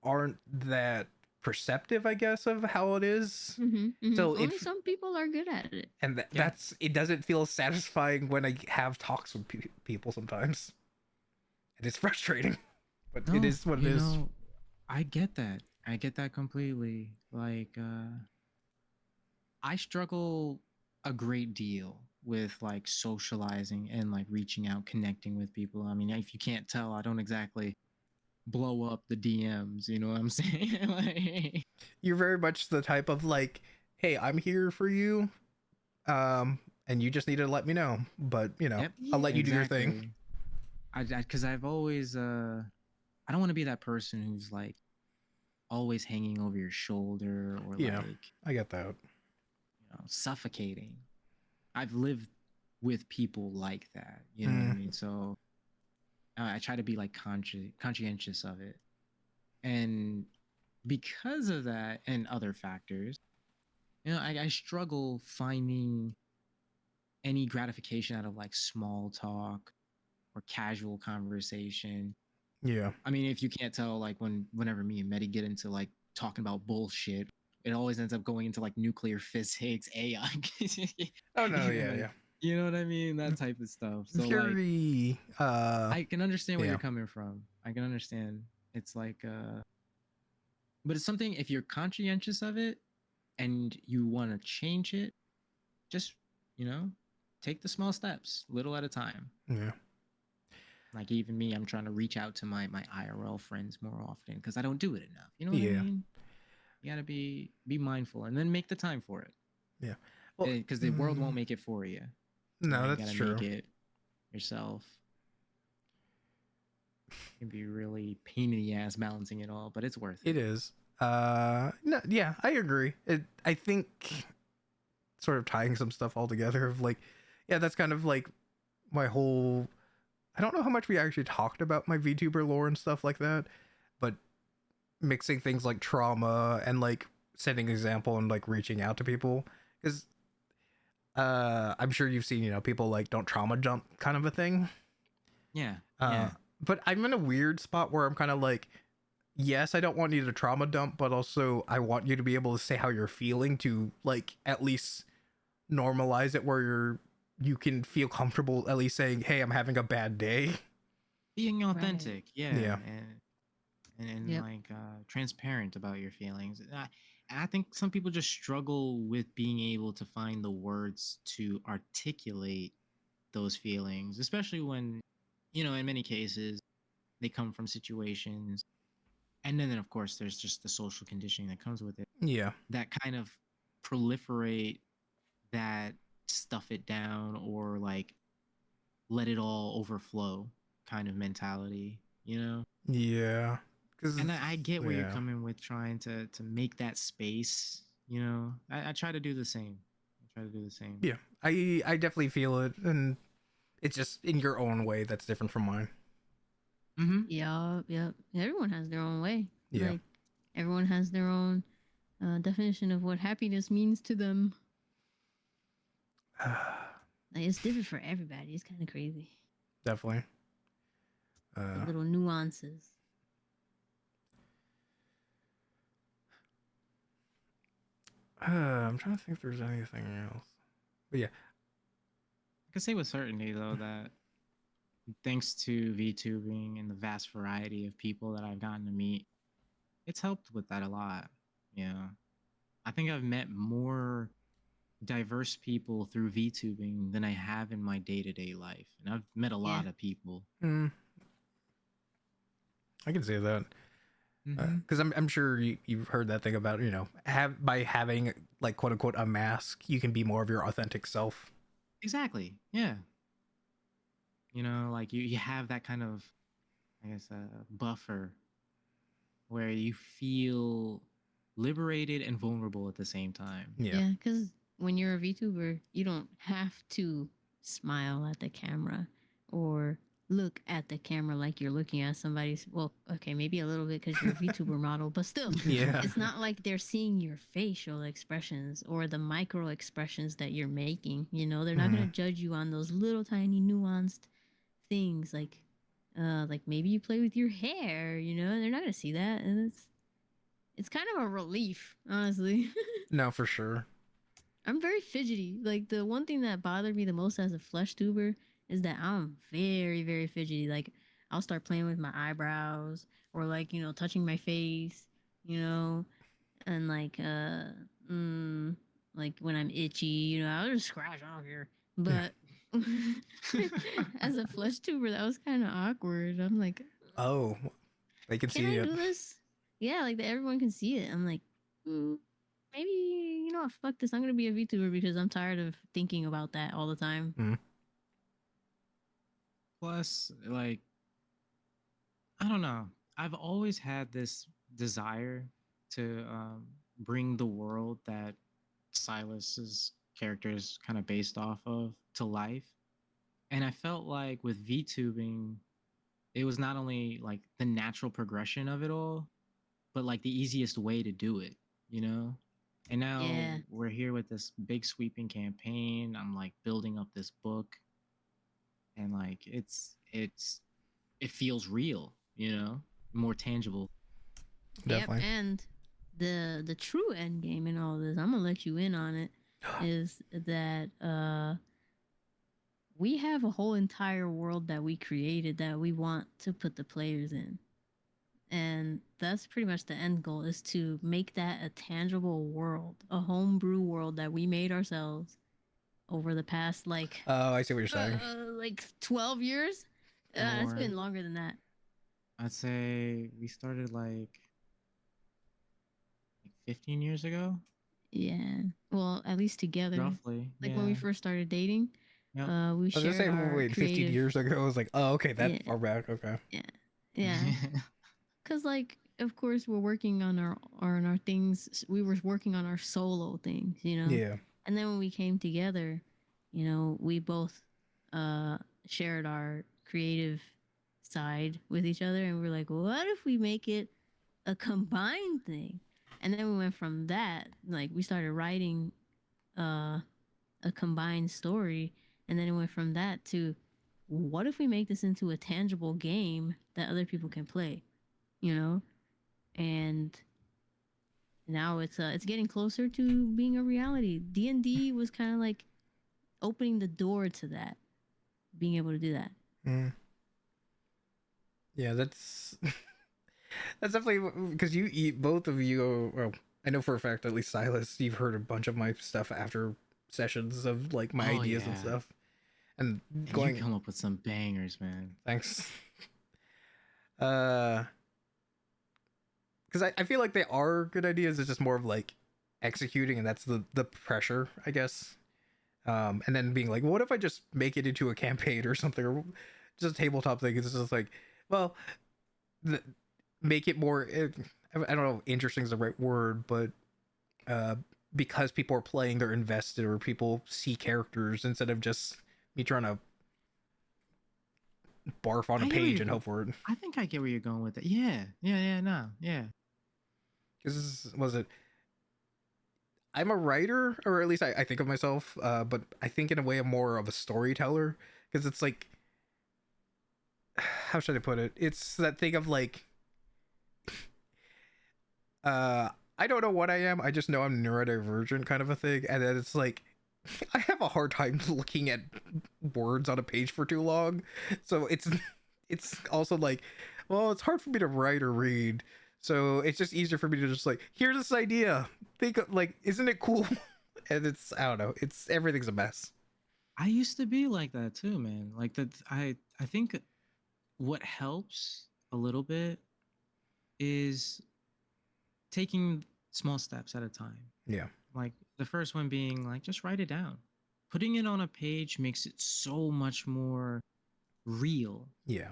Speaker 1: aren't that perceptive, I guess, of how it is.
Speaker 3: Mm-hmm, mm-hmm.
Speaker 1: So it
Speaker 3: Only some people are good at it.
Speaker 1: and
Speaker 2: Yeah.
Speaker 1: that's it doesn't feel satisfying when I have talks with people sometimes, and it's frustrating, but it
Speaker 2: No,
Speaker 1: is what it
Speaker 2: you
Speaker 1: is.
Speaker 2: know, I get that. I get that completely. Like, I struggle a great deal with like socializing and like reaching out, connecting with people. I mean, if you can't tell, I don't exactly blow up the DMs, you know what I'm saying? Like,
Speaker 1: You're very much the type of like, hey, I'm here for you, and you just need to let me know. But
Speaker 2: yep,
Speaker 1: I'll
Speaker 3: Yeah.
Speaker 1: let you do your thing.
Speaker 2: exactly. Because I've always, I don't want to be that person who's like always hanging over your shoulder or
Speaker 1: Yeah,
Speaker 2: like,
Speaker 1: I get that.
Speaker 2: suffocating. I've lived with people like that, you know what I
Speaker 1: Mm,
Speaker 2: mean? So I try to be like conscientious of it. And because of that and other factors, I struggle finding any gratification out of like small talk or casual conversation.
Speaker 1: yeah.
Speaker 2: I mean, if you can't tell, like whenever me and Medi get into like talking about bullshit, it always ends up going into like nuclear physics, AI.
Speaker 1: Oh no,
Speaker 2: You
Speaker 1: yeah,
Speaker 2: know,
Speaker 1: yeah.
Speaker 2: you know what I mean? That type of stuff. So like
Speaker 1: Very
Speaker 2: I can understand where
Speaker 1: yeah.
Speaker 2: you're coming from. I can understand. It's like but it's something if you're conscientious of it and you want to change it, just, you know, take the small steps, little at a time.
Speaker 1: Yeah.
Speaker 2: Like even me, I'm trying to reach out to my IRL friends more often because I don't do it enough. You know what I
Speaker 1: Yeah.
Speaker 2: mean? You gotta be mindful and then make the time for it.
Speaker 1: Yeah. Well,
Speaker 2: Because the world won't make it for you.
Speaker 1: no,
Speaker 2: You
Speaker 1: that's
Speaker 2: gotta
Speaker 1: true.
Speaker 2: make it yourself. It can be really pain in the ass balancing it all, but it's worth
Speaker 1: It
Speaker 2: it.
Speaker 1: is. No, yeah, I agree. I think sort of tying some stuff all together of like, yeah, that's kind of like my whole. I don't know how much we actually talked about my VTuber lore and stuff like that, but mixing things like trauma and like setting example and like reaching out to people because I'm sure you've seen people like don't trauma jump kind of a thing.
Speaker 2: Yeah,
Speaker 1: Uh,
Speaker 2: yeah.
Speaker 1: but I'm in a weird spot where I'm kind of like, yes, I don't want you to trauma dump, but also I want you to be able to say how you're feeling to like at least normalize it where you can feel comfortable at least saying, "Hey, I'm having a bad day."
Speaker 2: Being
Speaker 3: Right.
Speaker 2: authentic, yeah,
Speaker 1: Yeah.
Speaker 2: and and
Speaker 3: Yep.
Speaker 2: like transparent about your feelings. I think some people just struggle with being able to find the words to articulate those feelings, especially when, in many cases, they come from situations. And then, of course, there's just the social conditioning that comes with it
Speaker 1: Yeah.
Speaker 2: that kind of proliferate that stuff it down or like let it all overflow kind of mentality.
Speaker 1: Yeah. Cause
Speaker 2: And I get where you're
Speaker 1: yeah.
Speaker 2: coming with trying to make that space. I try to do the same. I try to do the same.
Speaker 1: Yeah. I definitely feel it, and it's just in your own way that's different from mine.
Speaker 2: Mm-hmm.
Speaker 3: Yep. Yep. Everyone has their own way.
Speaker 1: Yeah.
Speaker 3: Like everyone has their own definition of what happiness means to them. Like it's different for everybody. It's kind of crazy.
Speaker 1: Definitely.
Speaker 3: The
Speaker 1: Uh,
Speaker 3: little nuances.
Speaker 1: I'm trying to think if there's anything else. But yeah.
Speaker 2: I can say with certainty though that thanks to VTubing and the vast variety of people that I've gotten to meet, it's helped with that a lot. Yeah. I think I've met more diverse people through VTubing than I have in my day-to-day life. And I've met a
Speaker 3: Yeah.
Speaker 2: lot of people.
Speaker 1: Mm, I can say that.
Speaker 2: Mm-hmm.
Speaker 1: Because I'm sure you've heard that thing about, have by having like quote unquote a mask, you can be more of your authentic self.
Speaker 2: Exactly. Yeah. Like you have that kind of, I guess, buffer where you feel liberated and vulnerable at the same time.
Speaker 1: Yeah.
Speaker 3: Yeah, because when you're a VTuber, you don't have to smile at the camera or look at the camera like you're looking at somebody's. Well, okay, maybe a little bit because you're a VTuber model, but still,
Speaker 1: Yeah.
Speaker 3: it's not like they're seeing your facial expressions or the micro expressions that you're making. They're not
Speaker 1: Mhm.
Speaker 3: gonna judge you on those little tiny nuanced things like maybe you play with your hair. They're not gonna see that, and it's kind of a relief, honestly.
Speaker 1: No, for sure.
Speaker 3: I'm very fidgety. Like the one thing that bothered me the most as a flesh tuber is that I'm very, very fidgety. Like I'll start playing with my eyebrows or like, touching my face, you know, and like when I'm itchy, I'll just scratch. I don't care.
Speaker 1: Yeah.
Speaker 3: But as a flesh tuber, that was kind of awkward. I'm like,
Speaker 1: Oh, they can
Speaker 3: can
Speaker 1: see
Speaker 3: I
Speaker 1: it.
Speaker 3: do this? Yeah, like that everyone can see it. I'm like, mm, maybe what, fuck this. I'm gonna be a VTuber because I'm tired of thinking about that all the time.
Speaker 1: Mm.
Speaker 2: Plus, like, I don't know. I've always had this desire to bring the world that Silas's character is kind of based off of to life. And I felt like with VTubing, it was not only like the natural progression of it all, but like the easiest way to do it. And now
Speaker 3: Yeah.
Speaker 2: we're here with this big sweeping campaign. I'm like building up this book, and like it feels real, more tangible.
Speaker 3: Yep.
Speaker 1: Definitely.
Speaker 3: And the true end game in all this, I'm gonna let you in on it, is that we have a whole entire world that we created that we want to put the players in. And that's pretty much the end goal, is to make that a tangible world, a homebrew world that we made ourselves over the past
Speaker 1: Oh, I see what you're saying.
Speaker 3: like 12 years. It's
Speaker 2: More,
Speaker 3: been longer than that.
Speaker 2: I'd say we started like 15 years ago,
Speaker 3: Yeah. Well, at least together.
Speaker 2: roughly.
Speaker 3: Like when we
Speaker 2: Yeah.
Speaker 3: first started dating,
Speaker 2: Yep.
Speaker 3: we
Speaker 1: I was gonna
Speaker 3: shared
Speaker 1: say,
Speaker 3: our
Speaker 1: wait, 15
Speaker 3: creative.
Speaker 1: years ago. I was like, oh, okay, that
Speaker 3: Yeah.
Speaker 1: far back. Okay.
Speaker 3: Yeah. Yeah. Cause like, of course, we're working on our things. We were working on our solo things.
Speaker 1: Yeah.
Speaker 3: And then when we came together, we both uh shared our creative side with each other, and we're like, what if we make it a combined thing? And then we went from that, like we started writing uh a combined story, and then it went from that to what if we make this into a tangible game that other people can play, you know? And now it's getting closer to being a reality. D&D was kind of like opening the door to that, being able to do that.
Speaker 1: Mm. Yeah, that's That's definitely because you eat both of you. Well, I know for a fact, at least Silas, you've heard a bunch of my stuff after sessions of like my
Speaker 2: Oh
Speaker 1: ideas and
Speaker 2: yeah,
Speaker 1: stuff, and
Speaker 2: and you
Speaker 1: going.
Speaker 2: come up with some bangers, man.
Speaker 1: Thanks. Uh, because I feel like they are good ideas. It's just more of like executing, and that's the pressure, I guess. And then being like, what if I just make it into a campaign or something, or just a tabletop thing? It's just like, well, the, make it more. I don't know, interesting is the right word, but uh, because people are playing, they're invested, or people see characters instead of just me trying to barf on a
Speaker 2: I get where
Speaker 1: page
Speaker 2: you're
Speaker 1: and
Speaker 2: going.
Speaker 1: hope for it.
Speaker 2: I think I get where you're going with it. Yeah, yeah, no, yeah.
Speaker 1: Because was it? I'm a writer, or at least I think of myself, but I think in a way I'm more of a storyteller because it's like, how should I put it? It's that thing of like, uh, I don't know what I am. I just know I'm neurodivergent, kind of a thing, and then it's like, I have a hard time looking at words on a page for too long, so it's also like, well, it's hard for me to write or read. So it's just easier for me to just like, here's this idea. Think of, like, isn't it cool? And it's, I don't know. It's everything's a mess.
Speaker 2: I used to be like that too, man. Like that. I think what helps a little bit is taking small steps at a time.
Speaker 1: Yeah.
Speaker 2: Like the first one being like just write it down. Putting it on a page makes it so much more real
Speaker 1: Yeah.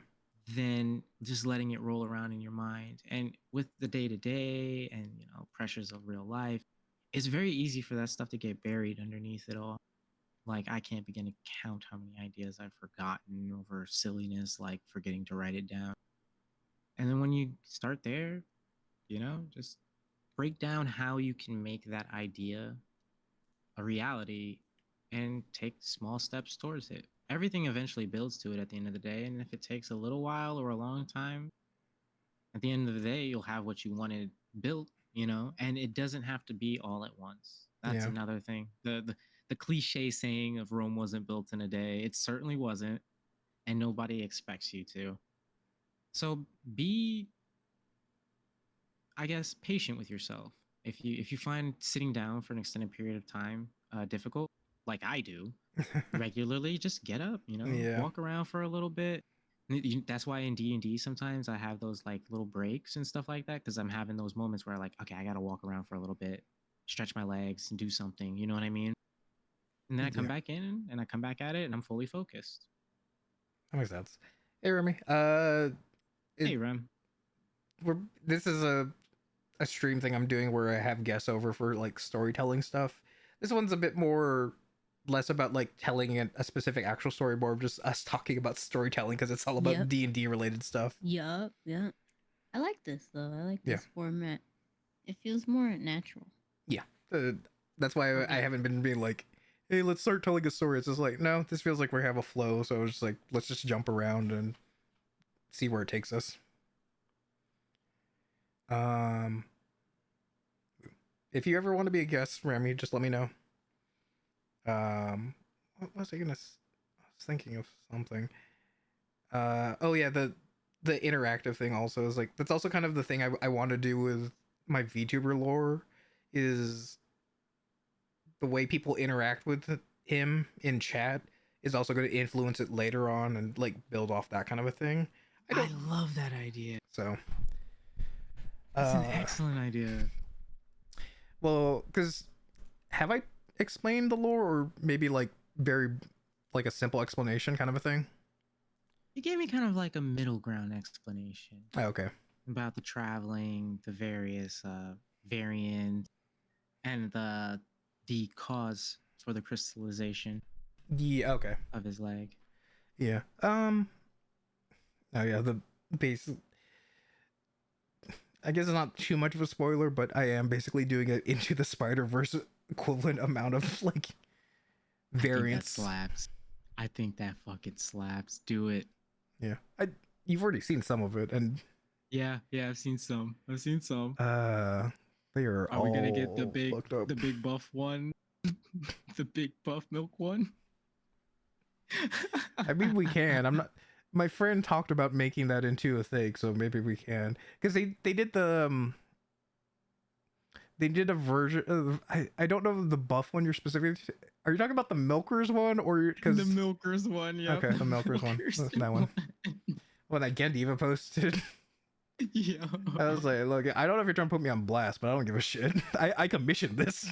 Speaker 2: than just letting it roll around in your mind. And with the day to day and pressures of real life, it's very easy for that stuff to get buried underneath it all. Like I can't begin to count how many ideas I've forgotten over silliness, like forgetting to write it down. And then when you start there, just break down how you can make that idea a reality and take small steps towards it. Everything eventually builds to it at the end of the day. And if it takes a little while or a long time, at the end of the day, you'll have what you wanted built, and it doesn't have to be all at once. That's
Speaker 1: Yeah.
Speaker 2: another thing. The cliche saying of Rome wasn't built in a day, it certainly wasn't, and nobody expects you to. So be, I guess, patient with yourself. If you find sitting down for an extended period of time difficult, like I do, regularly, just get up,
Speaker 1: Yeah.
Speaker 2: walk around for a little bit. That's why in D&D sometimes I have those like little breaks and stuff like that, because I'm having those moments where like, okay, I gotta walk around for a little bit, stretch my legs and do something, you know what I mean? And then I come
Speaker 1: Yeah.
Speaker 2: back in and I come back at it and I'm fully focused.
Speaker 1: That makes sense. Hey, Remy. It,
Speaker 2: Hey, Rem.
Speaker 1: we're this is a stream thing I'm doing where I have guests over for like storytelling stuff. This one's a bit more less about like telling a specific actual story, more of just us talking about storytelling because it's all about
Speaker 3: Yep.
Speaker 1: D&D related stuff.
Speaker 3: Yup. Yeah. I like this though. I like
Speaker 1: Yeah.
Speaker 3: this format. It feels more natural.
Speaker 1: Yeah. That's why I haven't been being like, hey, let's start telling a story. It's just like, no, this feels like we have a flow. So it's just like, let's just jump around and see where it takes us. Um, if you ever want to be a guest, Remy, just let me know. What was I gonna? I was thinking of something. Oh yeah, the interactive thing also is like that's also kind of the thing I want to do with my VTuber lore is the way people interact with him in chat is also going to influence it later on and like build off that kind of a thing. I
Speaker 2: I
Speaker 1: don't.
Speaker 2: love that idea.
Speaker 1: So.
Speaker 2: That's an excellent idea.
Speaker 1: Well, because have I explained the lore or maybe like very like a simple explanation kind of a thing?
Speaker 2: You gave me kind of like a middle ground explanation
Speaker 1: Oh, okay.
Speaker 2: about the traveling, the various variants, and the cause for the crystallization
Speaker 1: Yeah. Okay.
Speaker 2: of his leg.
Speaker 1: Yeah. Oh yeah. The base. I guess it's not too much of a spoiler, but I am basically doing it into the Spider Verse equivalent amount of like
Speaker 2: I think that
Speaker 1: variants.
Speaker 2: slaps. I think that fucking slaps. Do it.
Speaker 1: Yeah. You've already seen some of it, and
Speaker 2: Yeah, I've seen some.
Speaker 1: they are
Speaker 2: Are we gonna get
Speaker 1: all fucked up.
Speaker 2: the big buff one? The big buff milk one?
Speaker 1: I mean, we can. I'm not. my friend talked about making that into a thing, so maybe we can. Because they did they did a version of I don't know the buff one you're specifically. Are you talking about the Milkers one or
Speaker 2: The
Speaker 1: because
Speaker 2: Milkers one, yep.
Speaker 1: okay the Milkers one that one when I Gendiva posted.
Speaker 2: Yeah.
Speaker 1: I was like, look, I don't know if you're trying to put me on blast, but I don't give a shit. I commissioned this.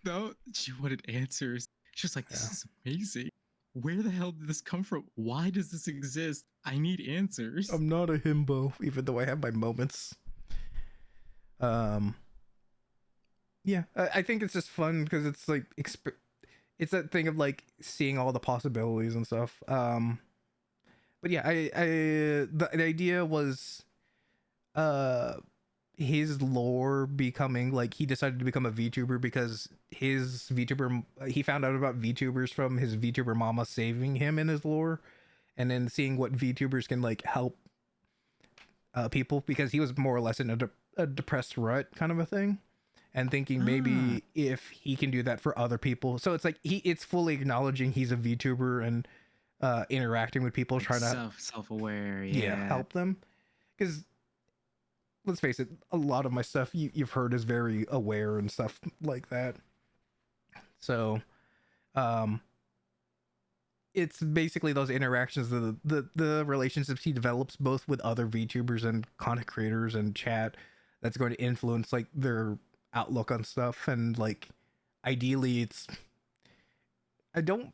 Speaker 2: No, she wanted answers. She was like, "This
Speaker 1: Yeah.
Speaker 2: is amazing. Where the hell did this come from? Why does this exist? I need answers."
Speaker 1: I'm not a himbo, even though I have my moments. Um, yeah, I think it's just fun because it's like it's that thing of like seeing all the possibilities and stuff. But yeah, the idea was uh his lore becoming like he decided to become a VTuber because his VTuber he found out about VTubers from his VTuber mama saving him in his lore, and then seeing what VTubers can like help people because he was more or less in a depressed rut kind of a thing, and thinking maybe if he can do that for other people. So it's like it's fully acknowledging he's a VTuber and interacting with people,
Speaker 2: Like
Speaker 1: trying to
Speaker 2: self-aware, yeah.
Speaker 1: help them. Because let's face it, a lot of my stuff you've heard is very aware and stuff like that. So um it's basically those interactions, the relationships he develops both with other VTubers and content creators and chat, that's going to influence like their outlook on stuff. And like ideally I don't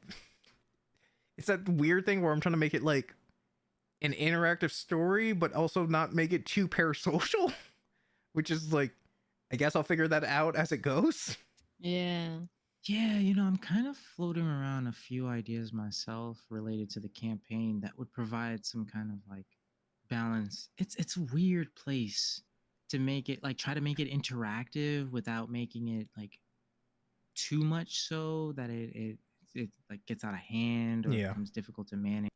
Speaker 1: it's that weird thing where I'm trying to make it like an interactive story but also not make it too parasocial, which is like I guess I'll figure that out as it goes.
Speaker 3: Yeah.
Speaker 4: Yeah, I'm kind of floating around a few ideas myself related to the campaign that would provide some kind of like balance. It's a weird place to make it like try to make it interactive without making it like too much so that it like gets out of hand or
Speaker 1: Yeah.
Speaker 4: becomes difficult to manage.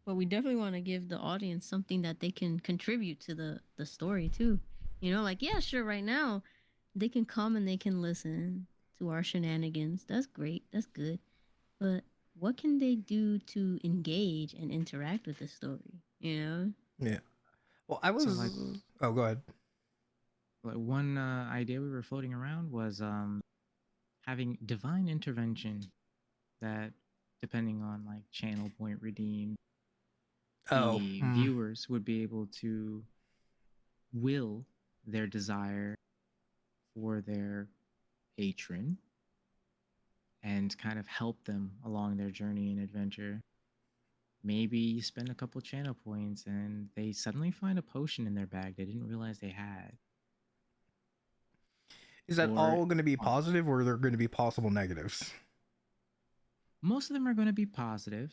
Speaker 3: But we definitely want to give the audience something that they can contribute to the story too. You know, like yeah, sure, right now they can come and they can listen to our shenanigans. That's great. That's good. But what can they do to engage and interact with the story? You know?
Speaker 1: Yeah. Well, I
Speaker 4: So like
Speaker 1: was oh go ahead.
Speaker 4: one idea we were floating around was having divine intervention that depending on like channel point redeemed
Speaker 1: Oh,
Speaker 4: the viewers would be able to will their desire for their patron and kind of help them along their journey and adventure. Maybe you spend a couple channel points and they suddenly find a potion in their bag they didn't realize they had.
Speaker 1: is that
Speaker 4: Or
Speaker 1: all going to be positive or are there going to be possible negatives?
Speaker 4: most of them are going to be positive.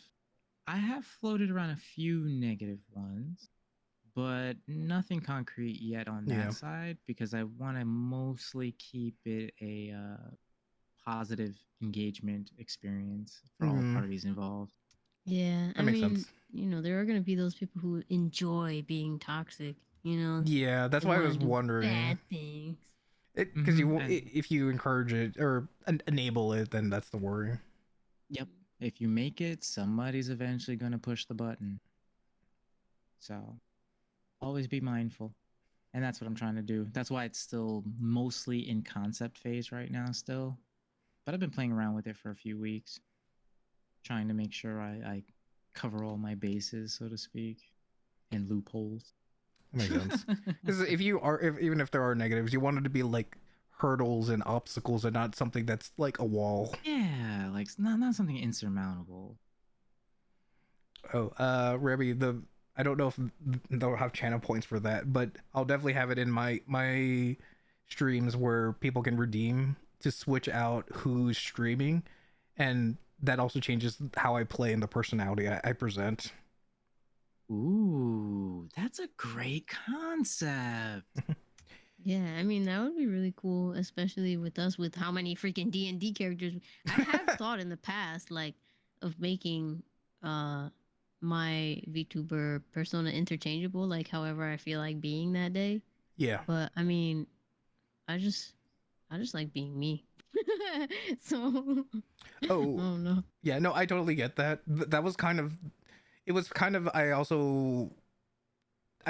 Speaker 4: I have floated around a few negative ones, but nothing concrete yet on that
Speaker 1: Yeah.
Speaker 4: side because I want to mostly keep it a positive engagement experience for all parties involved.
Speaker 3: Yeah.
Speaker 1: That makes sense.
Speaker 3: You know, there are gonna be those people who enjoy being toxic, you know.
Speaker 1: Yeah, that's
Speaker 3: They
Speaker 1: why I
Speaker 3: wanna
Speaker 1: was
Speaker 3: do
Speaker 1: wondering.
Speaker 3: bad things.
Speaker 1: Because you
Speaker 4: And-
Speaker 1: if you encourage it or enable it, then that's the worry.
Speaker 4: Yep. If you make it, somebody's eventually going to push the button. So always be mindful. And that's what I'm trying to do. That's why it's still mostly in concept phase right now, still. But I've been playing around with it for a few weeks, trying to make sure I cover all my bases, so to speak, and loopholes.
Speaker 1: That makes sense. Because if you are, even if there are negatives, you want it to be like hurdles and obstacles and not something that's like a wall.
Speaker 4: Yeah, like not something insurmountable.
Speaker 1: Oh, Rebby, I don't know if they'll have channel points for that, but I'll definitely have it in my streams where people can redeem to switch out who's streaming, and that also changes how I play and the personality I present.
Speaker 4: Ooh, that's a great concept.
Speaker 3: Yeah, I mean that would be really cool, especially with us with how many freaking D&D characters. I have thought in the past, like, of making my VTuber persona interchangeable, like however I feel like being that day.
Speaker 1: Yeah.
Speaker 3: But I mean, I just like being me. So,
Speaker 1: Oh,
Speaker 3: oh no.
Speaker 1: yeah, no, I totally get that. That was kind of, it was kind of, I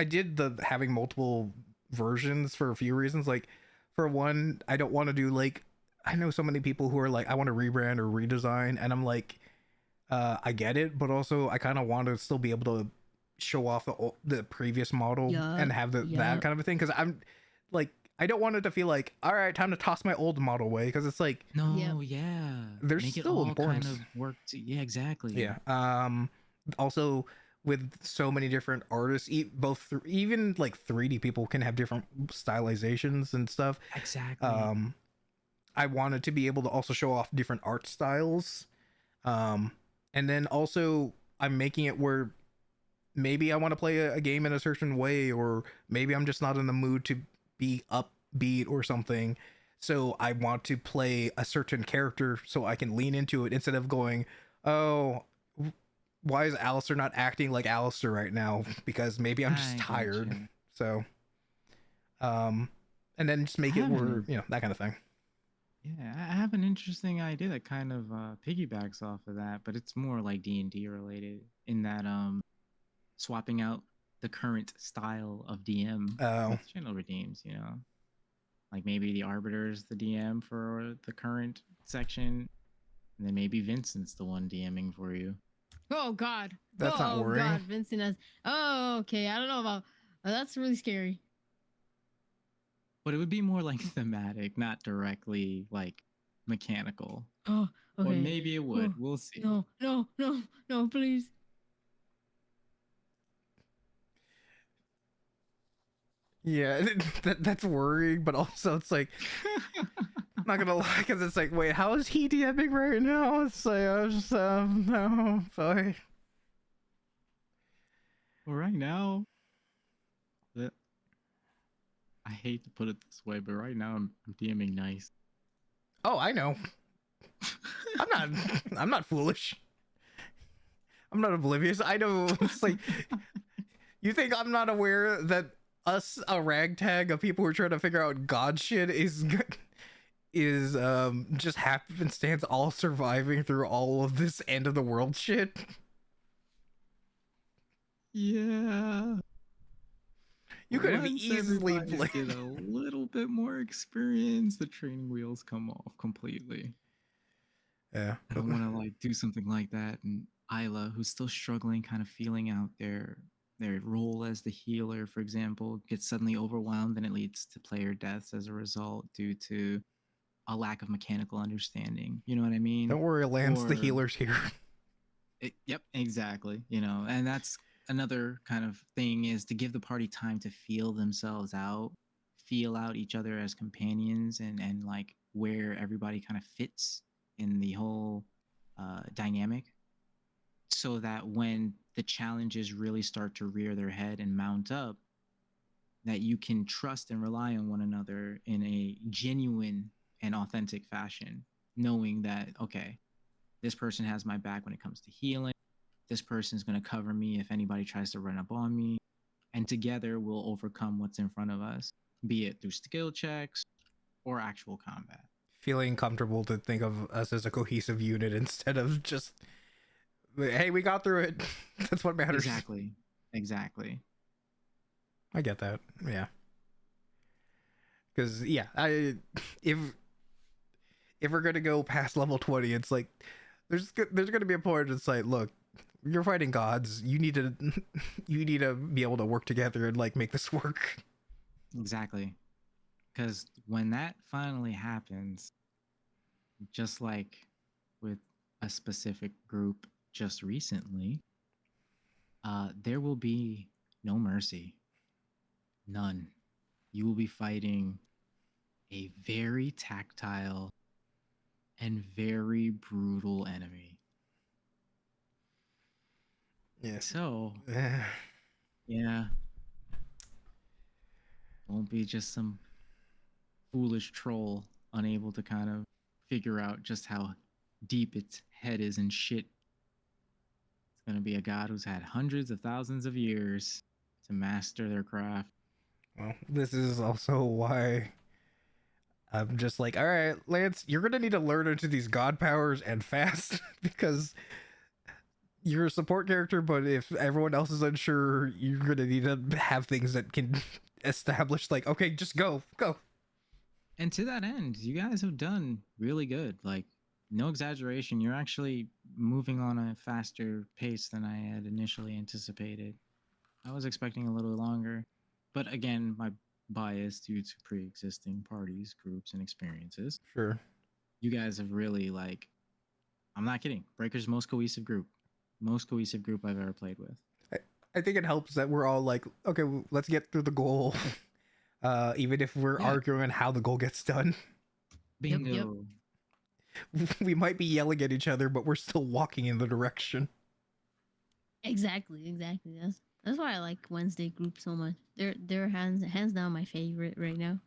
Speaker 1: did the having multiple versions for a few reasons. Like, for one, I don't want to do like, I know so many people who are like, I want to rebrand or redesign, and I'm like, I get it, but also I kind of want to still be able to show off the previous model and
Speaker 3: Yup.
Speaker 1: have that
Speaker 3: Yup.
Speaker 1: kind of a thing. Because I'm like, I don't want it to feel like, all right, time to toss my old model away. Because it's like,
Speaker 3: Yep.
Speaker 4: No, yeah.
Speaker 1: there's
Speaker 4: Make it
Speaker 1: still
Speaker 4: all kind
Speaker 1: importance.
Speaker 4: of work to, yeah, exactly.
Speaker 1: Yeah. Also, with so many different artists, even like 3D people can have different stylizations and stuff.
Speaker 4: Exactly.
Speaker 1: Um, I wanted to be able to also show off different art styles. Um, and then also I'm making it where maybe I want to play a game in a certain way, or maybe I'm just not in the mood to be upbeat or something. So I want to play a certain character so I can lean into it instead of going, oh, why is Alistair not acting like Alistair right now? Because maybe I'm just
Speaker 4: I
Speaker 1: tired.
Speaker 4: gotcha.
Speaker 1: So, um, and then just
Speaker 4: I
Speaker 1: make it
Speaker 4: have
Speaker 1: where,
Speaker 4: an
Speaker 1: that kind of thing.
Speaker 4: Yeah, I have an interesting idea that kind of piggybacks off of that, but it's more like D&D related in that swapping out the current style of DM
Speaker 1: Oh,
Speaker 4: with channel redeems, like maybe the Arbiter's the DM for the current section, and then maybe Vincent's the one DMing for you.
Speaker 3: Oh God.
Speaker 1: that's not
Speaker 3: Oh
Speaker 1: worrying.
Speaker 3: God. Vincent has. Oh, okay. I don't know about. That's really scary.
Speaker 4: But it would be more like thematic, not directly like mechanical.
Speaker 3: Oh.
Speaker 4: Or
Speaker 3: Okay.
Speaker 4: maybe it would.
Speaker 3: Oh,
Speaker 4: We'll see.
Speaker 3: no. No. No. No. Please.
Speaker 1: Yeah, that's worrying, but also it's like, not gonna lie, because it's like, wait, how is he DMing right now? It's like, I was just, no, sorry.
Speaker 4: Well, right now, that I hate to put it this way, but right now I'm DMing nice.
Speaker 1: Oh, I know. I'm not foolish. I'm not oblivious. I know. It's like, you think I'm not aware that us, a ragtag of people who are trying to figure out God shit, is just happenstance all surviving through all of this end of the world shit.
Speaker 4: Yeah.
Speaker 1: You could have
Speaker 4: Once
Speaker 1: easily
Speaker 4: everybody's
Speaker 1: played.
Speaker 4: get a little bit more experience, the training wheels come off completely.
Speaker 1: Yeah.
Speaker 4: I don't want to like do something like that. And Isla, who's still struggling, kind of feeling out their role as the healer, for example, gets suddenly overwhelmed and it leads to player deaths as a result due to a lack of mechanical understanding. You know what I mean?
Speaker 1: Don't worry, Lance, the
Speaker 4: Or
Speaker 1: healer's here.
Speaker 4: Yep, exactly. And that's another kind of thing is to give the party time to feel themselves out, feel out each other as companions, and like where everybody kind of fits in the whole dynamic, so that when the challenges really start to rear their head and mount up, that you can trust and rely on one another in a genuine and authentic fashion, knowing that okay, this person has my back when it comes to healing. This person's going to cover me if anybody tries to run up on me. And together we'll overcome what's in front of us, be it through skill checks or actual combat.
Speaker 1: Feeling comfortable to think of us as a cohesive unit instead of just, hey, we got through it. That's what matters.
Speaker 4: Exactly.
Speaker 1: I get that. Yeah. Because yeah, if we're gonna go past level 20, it's like there's gonna be a point. It's like, look, you're fighting gods. You need to you need to be able to work together and like make this work.
Speaker 4: Exactly. Because when that finally happens, just like with a specific group just recently, there will be no mercy. None. You will be fighting a very tactile and very brutal enemy.
Speaker 1: Yes.
Speaker 4: So, yeah, won't be just some foolish troll unable to kind of figure out just how deep its head is in shit. It's going to be a god who's had hundreds of thousands of years to master their craft.
Speaker 1: Well, this is also why I'm just like, all right, Lance, you're gonna need to learn into these god powers and fast because you're a support character. But if everyone else is unsure, you're gonna need to have things that can establish, like, okay, just go.
Speaker 4: And to that end, you guys have done really good. Like, no exaggeration, you're actually moving on a faster pace than I had initially anticipated. I was expecting a little longer. But again, my bias due to pre existing parties, groups, and experiences,
Speaker 1: Sure.
Speaker 4: you guys have really, like, I'm not kidding. Breaker's most cohesive group. Most cohesive group I've ever played with.
Speaker 1: I think it helps that we're all like, okay, let's get through the goal. Even if we're
Speaker 4: Yeah.
Speaker 1: arguing how the goal gets done.
Speaker 3: Yep,
Speaker 4: Bingo.
Speaker 3: yep.
Speaker 1: We might be yelling at each other, but we're still walking in the direction.
Speaker 3: Exactly. That's why I like Wednesday group so much. They're hands down my favorite right now.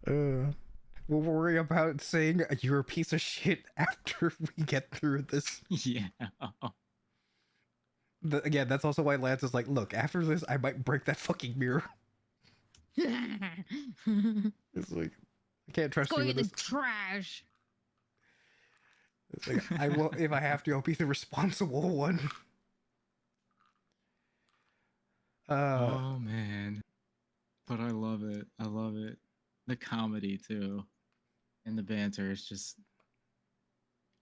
Speaker 1: We'll worry about saying you're a piece of shit after we get through this.
Speaker 4: Yeah.
Speaker 1: Again, that's also why Lance is like, look, after this, I might break that fucking mirror. It's like, I can't trust
Speaker 3: Go
Speaker 1: you
Speaker 3: in
Speaker 1: with
Speaker 3: the
Speaker 1: this.
Speaker 3: trash.
Speaker 1: It's like, I will, if I have to, I'll be the responsible one.
Speaker 2: Oh man, but I love it. I love it. The comedy too, and the banter is just.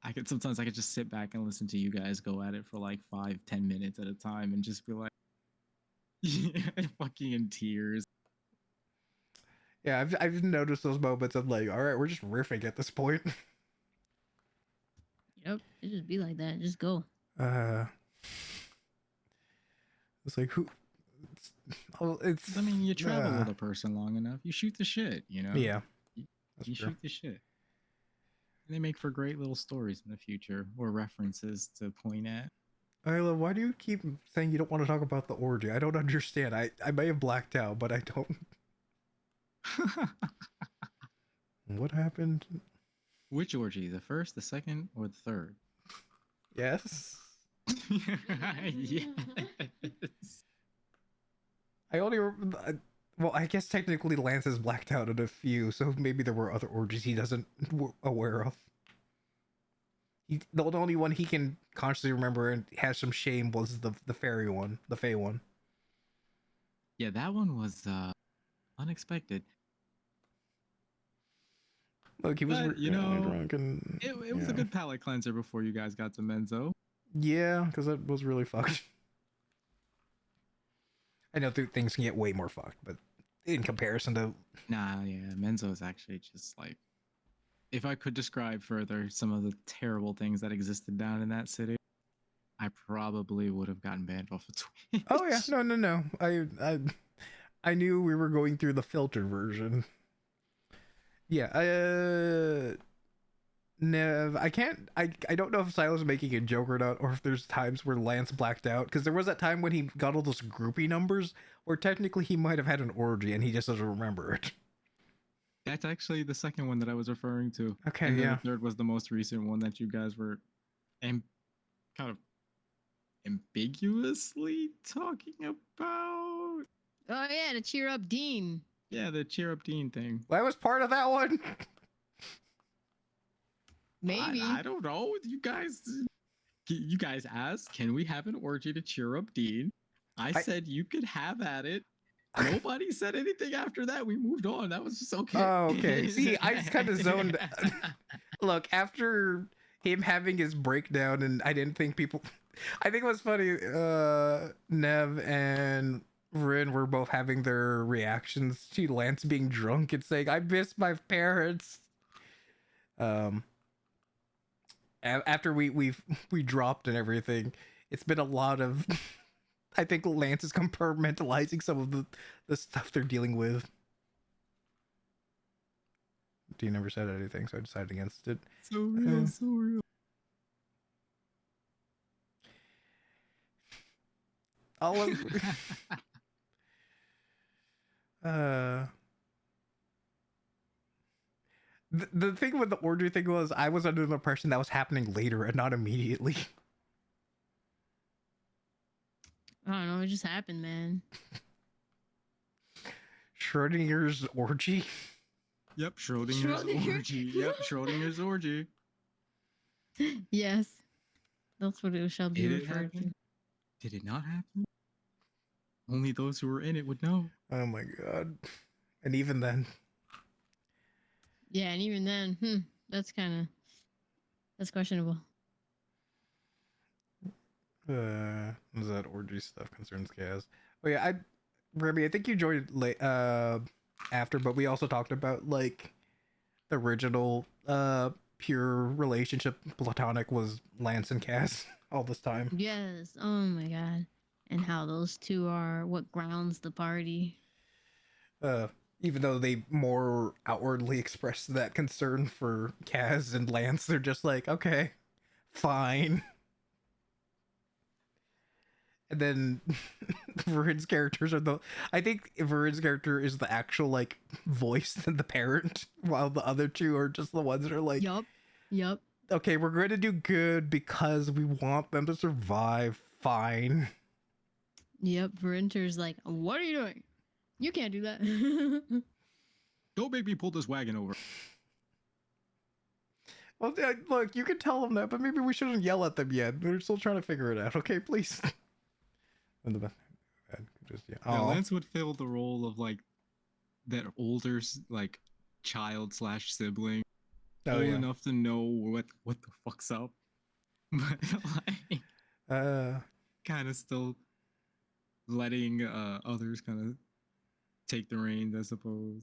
Speaker 2: I could just sit back and listen to you guys go at it for like 5-10 minutes at a time and just be like, yeah, fucking in tears.
Speaker 1: Yeah, I've noticed those moments of like, all right, we're just riffing at this point.
Speaker 3: Yep, it just be like that. Just go.
Speaker 1: It's like who? It's.
Speaker 2: I mean, you travel with a person long enough, you shoot the shit, you know?
Speaker 1: Yeah,
Speaker 2: You,
Speaker 1: that's
Speaker 2: you
Speaker 1: true.
Speaker 2: shoot the shit. And they make for great little stories in the future or references to point at.
Speaker 1: Isla, why do you keep saying you don't want to talk about the orgy? I don't understand. I may have blacked out, but I don't. What happened?
Speaker 2: Which orgy? The first, the second, or the third?
Speaker 1: Yes.
Speaker 2: Yes.
Speaker 1: I only. Well, I guess technically Lance has blacked out at a few, so maybe there were other orgies he doesn't aware of. The only one he can consciously remember and has some shame was the fairy one, the Fey one.
Speaker 2: Yeah, that one was unexpected.
Speaker 1: Look, he was
Speaker 2: But, you know,
Speaker 1: drunk and
Speaker 2: It was a good palate cleanser before you guys got to Menzo.
Speaker 1: Yeah, because that was really fucked. I know things can get way more fucked, but in comparison to
Speaker 2: Nah, yeah, Menzo is actually just like, if I could describe further some of the terrible things that existed down in that city, I probably would have gotten banned off of Twitch.
Speaker 1: oh yeah, no. I knew we were going through the filtered version. Yeah, Nev, I don't know if Silo's making a joke or not, or if there's times where Lance blacked out, because there was that time when he got all those groupie numbers, where technically he might have had an orgy and he just doesn't remember it.
Speaker 2: That's actually the second one that I was referring to.
Speaker 1: Okay,
Speaker 2: and then
Speaker 1: yeah.
Speaker 2: the third was the most recent one that you guys were kind of ambiguously talking about.
Speaker 3: Oh yeah, to cheer up Dean.
Speaker 2: Yeah, the cheer up Dean thing.
Speaker 1: Well, I was part of that one.
Speaker 3: Maybe.
Speaker 2: I don't know. You guys asked, can we have an orgy to cheer up Dean? I said you could have at it. Nobody said anything after that. We moved on. That was just okay.
Speaker 1: Oh, okay. See, I just kind of zoned. Look, after him having his breakdown, and I didn't think people. I think it was funny. Nev and Rin were both having their reactions to Lance being drunk and saying, "I miss my parents." After we dropped and everything, it's been a lot of. I think Lance is compartmentalizing some of the stuff they're dealing with. Dean never said anything, so I decided against it.
Speaker 2: So real, so real.
Speaker 1: All of the thing with the order thing was I was under the impression that was happening later and not immediately.
Speaker 3: I don't know. It just happened, man.
Speaker 1: Schrodinger's orgy.
Speaker 2: Yep, Schrodinger's
Speaker 3: Schrodinger.
Speaker 2: orgy. Yep, Schrodinger's orgy.
Speaker 3: Yes, that's what it shall be
Speaker 2: Did it
Speaker 3: referred to.
Speaker 2: happen? Did it not happen? Only those who were in it would know.
Speaker 1: Oh my god. And even then,
Speaker 3: Yeah, and even then, that's questionable.
Speaker 1: was that orgy stuff concerns Kaz? Oh yeah, Remy, I think you joined late after, but we also talked about like the original pure relationship platonic was Lance and Kaz all this time.
Speaker 3: Yes. Oh my god. And how those two are what grounds the party.
Speaker 1: Uh even though they more outwardly express that concern for Kaz and Lance, they're just like, okay, fine. And then Varin's characters are I think Varin's character is the actual like voice and the parent, while the other two are just the ones that are like,
Speaker 3: Yup.
Speaker 1: okay, we're going to do good because we want them to survive. Fine.
Speaker 3: Yep. Verinter's like, what are you doing? You can't do that.
Speaker 2: Don't make me pull this wagon over.
Speaker 1: Well, look, you can tell them that, but maybe we shouldn't yell at them yet. They're still trying to figure it out. Okay, please. And the just yeah.
Speaker 2: Yeah,
Speaker 1: Aw.
Speaker 2: Lance would fill the role of like that older like child / sibling,
Speaker 1: Oh
Speaker 2: old
Speaker 1: yeah.
Speaker 2: enough to know what the fuck's up, but like kind of still letting others kind of take the reins, I suppose.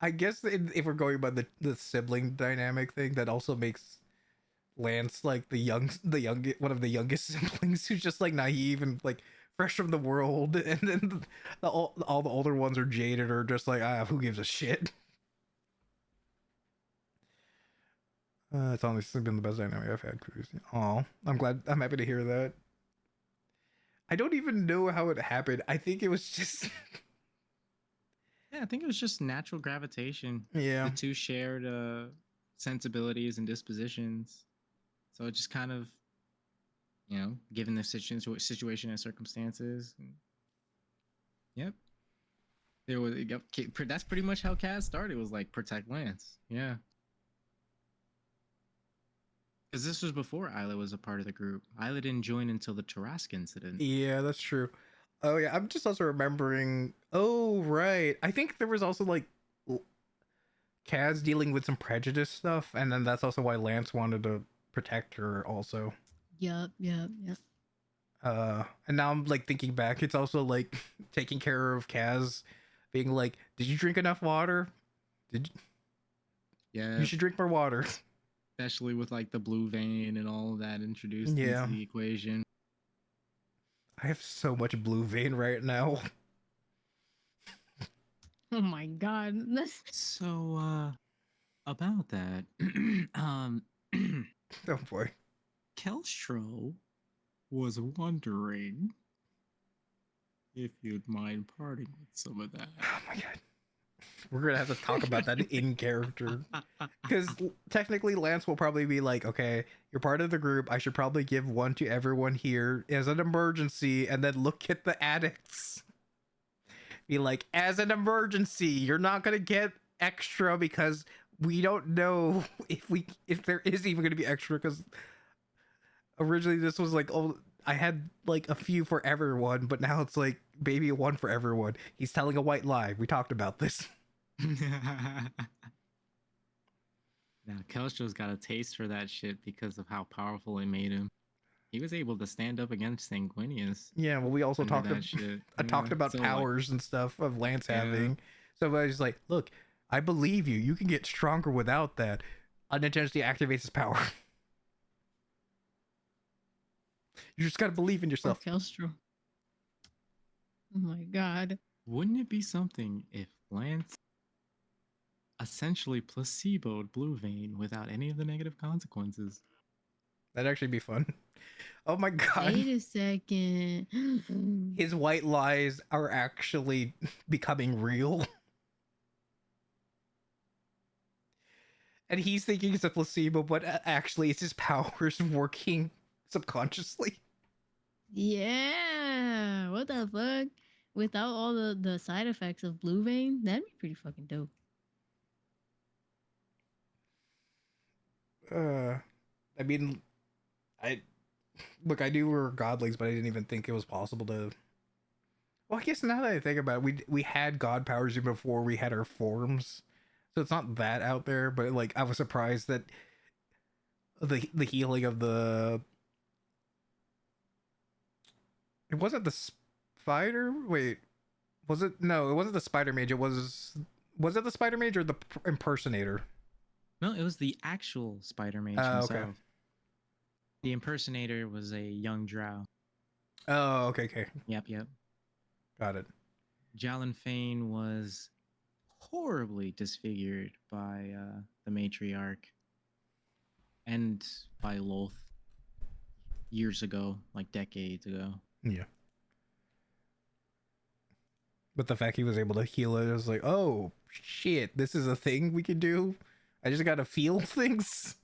Speaker 1: I guess if we're going by the sibling dynamic thing, that also makes Lance like the young one of the youngest siblings who's just like naive and like fresh from the world, and then all the older ones are jaded or just like, who gives a shit. It's honestly been the best dynamic I've had, Cruz. Oh, I'm happy to hear that. I don't even know how it happened. I think it was just
Speaker 4: Yeah, I think it was just natural gravitation.
Speaker 1: yeah.
Speaker 4: The two shared sensibilities and dispositions. So it just kind of, given the situation and circumstances. Yep. There was. Yep, that's pretty much how Kaz started. It was like protect Lance. Yeah. Because this was before Isla was a part of the group. Isla didn't join until the Tarask incident.
Speaker 1: Yeah, that's true. Oh yeah, I'm just also remembering. Oh right, I think there was also like Kaz dealing with some prejudice stuff, and then that's also why Lance wanted to protect her. Also,
Speaker 3: Yup.
Speaker 1: and now I'm like thinking back, it's also like taking care of Kaz, being like, "Did you drink enough water? Did
Speaker 2: Yeah,
Speaker 1: you should drink more water?"
Speaker 2: especially with like the blue vein and all of that introduced
Speaker 1: Yeah.
Speaker 2: into the equation.
Speaker 1: I have so much blue vein right now.
Speaker 3: Oh my god. That's
Speaker 4: So, about that,
Speaker 1: Oh boy.
Speaker 4: Kelstro was wondering if you'd mind parting with some of that.
Speaker 1: Oh my god. We're gonna have to talk about that in character. Because technically, Lance will probably be like, okay, you're part of the group. I should probably give one to everyone here as an emergency, and then look at the addicts. Be like, as an emergency, you're not going to get extra because we don't know if there is even going to be extra, because originally this was like, oh, I had like a few for everyone, but now it's like maybe one for everyone. He's telling a white lie. We talked about this.
Speaker 4: Now, Kelstro's got a taste for that shit because of how powerful it made him. He was able to stand up against Sanguinius.
Speaker 1: Yeah, well, we also talked
Speaker 4: that shit.
Speaker 1: I talked about
Speaker 2: So,
Speaker 1: powers and stuff of Lance
Speaker 2: Yeah.
Speaker 1: having. So I was like, look, I believe you. You can get stronger without that. Unintentionally activates his power. You just gotta believe in yourself.
Speaker 3: Orchestral. Oh my god.
Speaker 4: Wouldn't it be something if Lance essentially placeboed Blue Vein without any of the negative consequences?
Speaker 1: That'd actually be fun. Oh my god.
Speaker 3: Wait a second.
Speaker 1: His white lies are actually becoming real. And he's thinking it's a placebo, but actually it's his powers working subconsciously.
Speaker 3: Yeah. What the fuck? Without all the side effects of Blue Vein, that'd be pretty fucking dope.
Speaker 1: I mean, I look, I knew we were godlings, but I didn't even think it was possible to. Well, I guess now that I think about it, we had god powers even before we had our forms, so it's not that out there. But like, I was surprised that the healing of the it wasn't the spider. Wait, was it? No, it wasn't the spider mage. It was. Was it the spider mage or the impersonator?
Speaker 4: No, it was the actual Spider Mage
Speaker 1: Okay.
Speaker 4: himself. The impersonator was a young drow.
Speaker 1: Oh, okay, okay,
Speaker 4: Yep.
Speaker 1: got it.
Speaker 4: Jalen Fane was horribly disfigured by the matriarch and by Loth years ago, like decades ago.
Speaker 1: Yeah. But the fact he was able to heal it, was like, oh shit, this is a thing we can do. I just gotta feel things.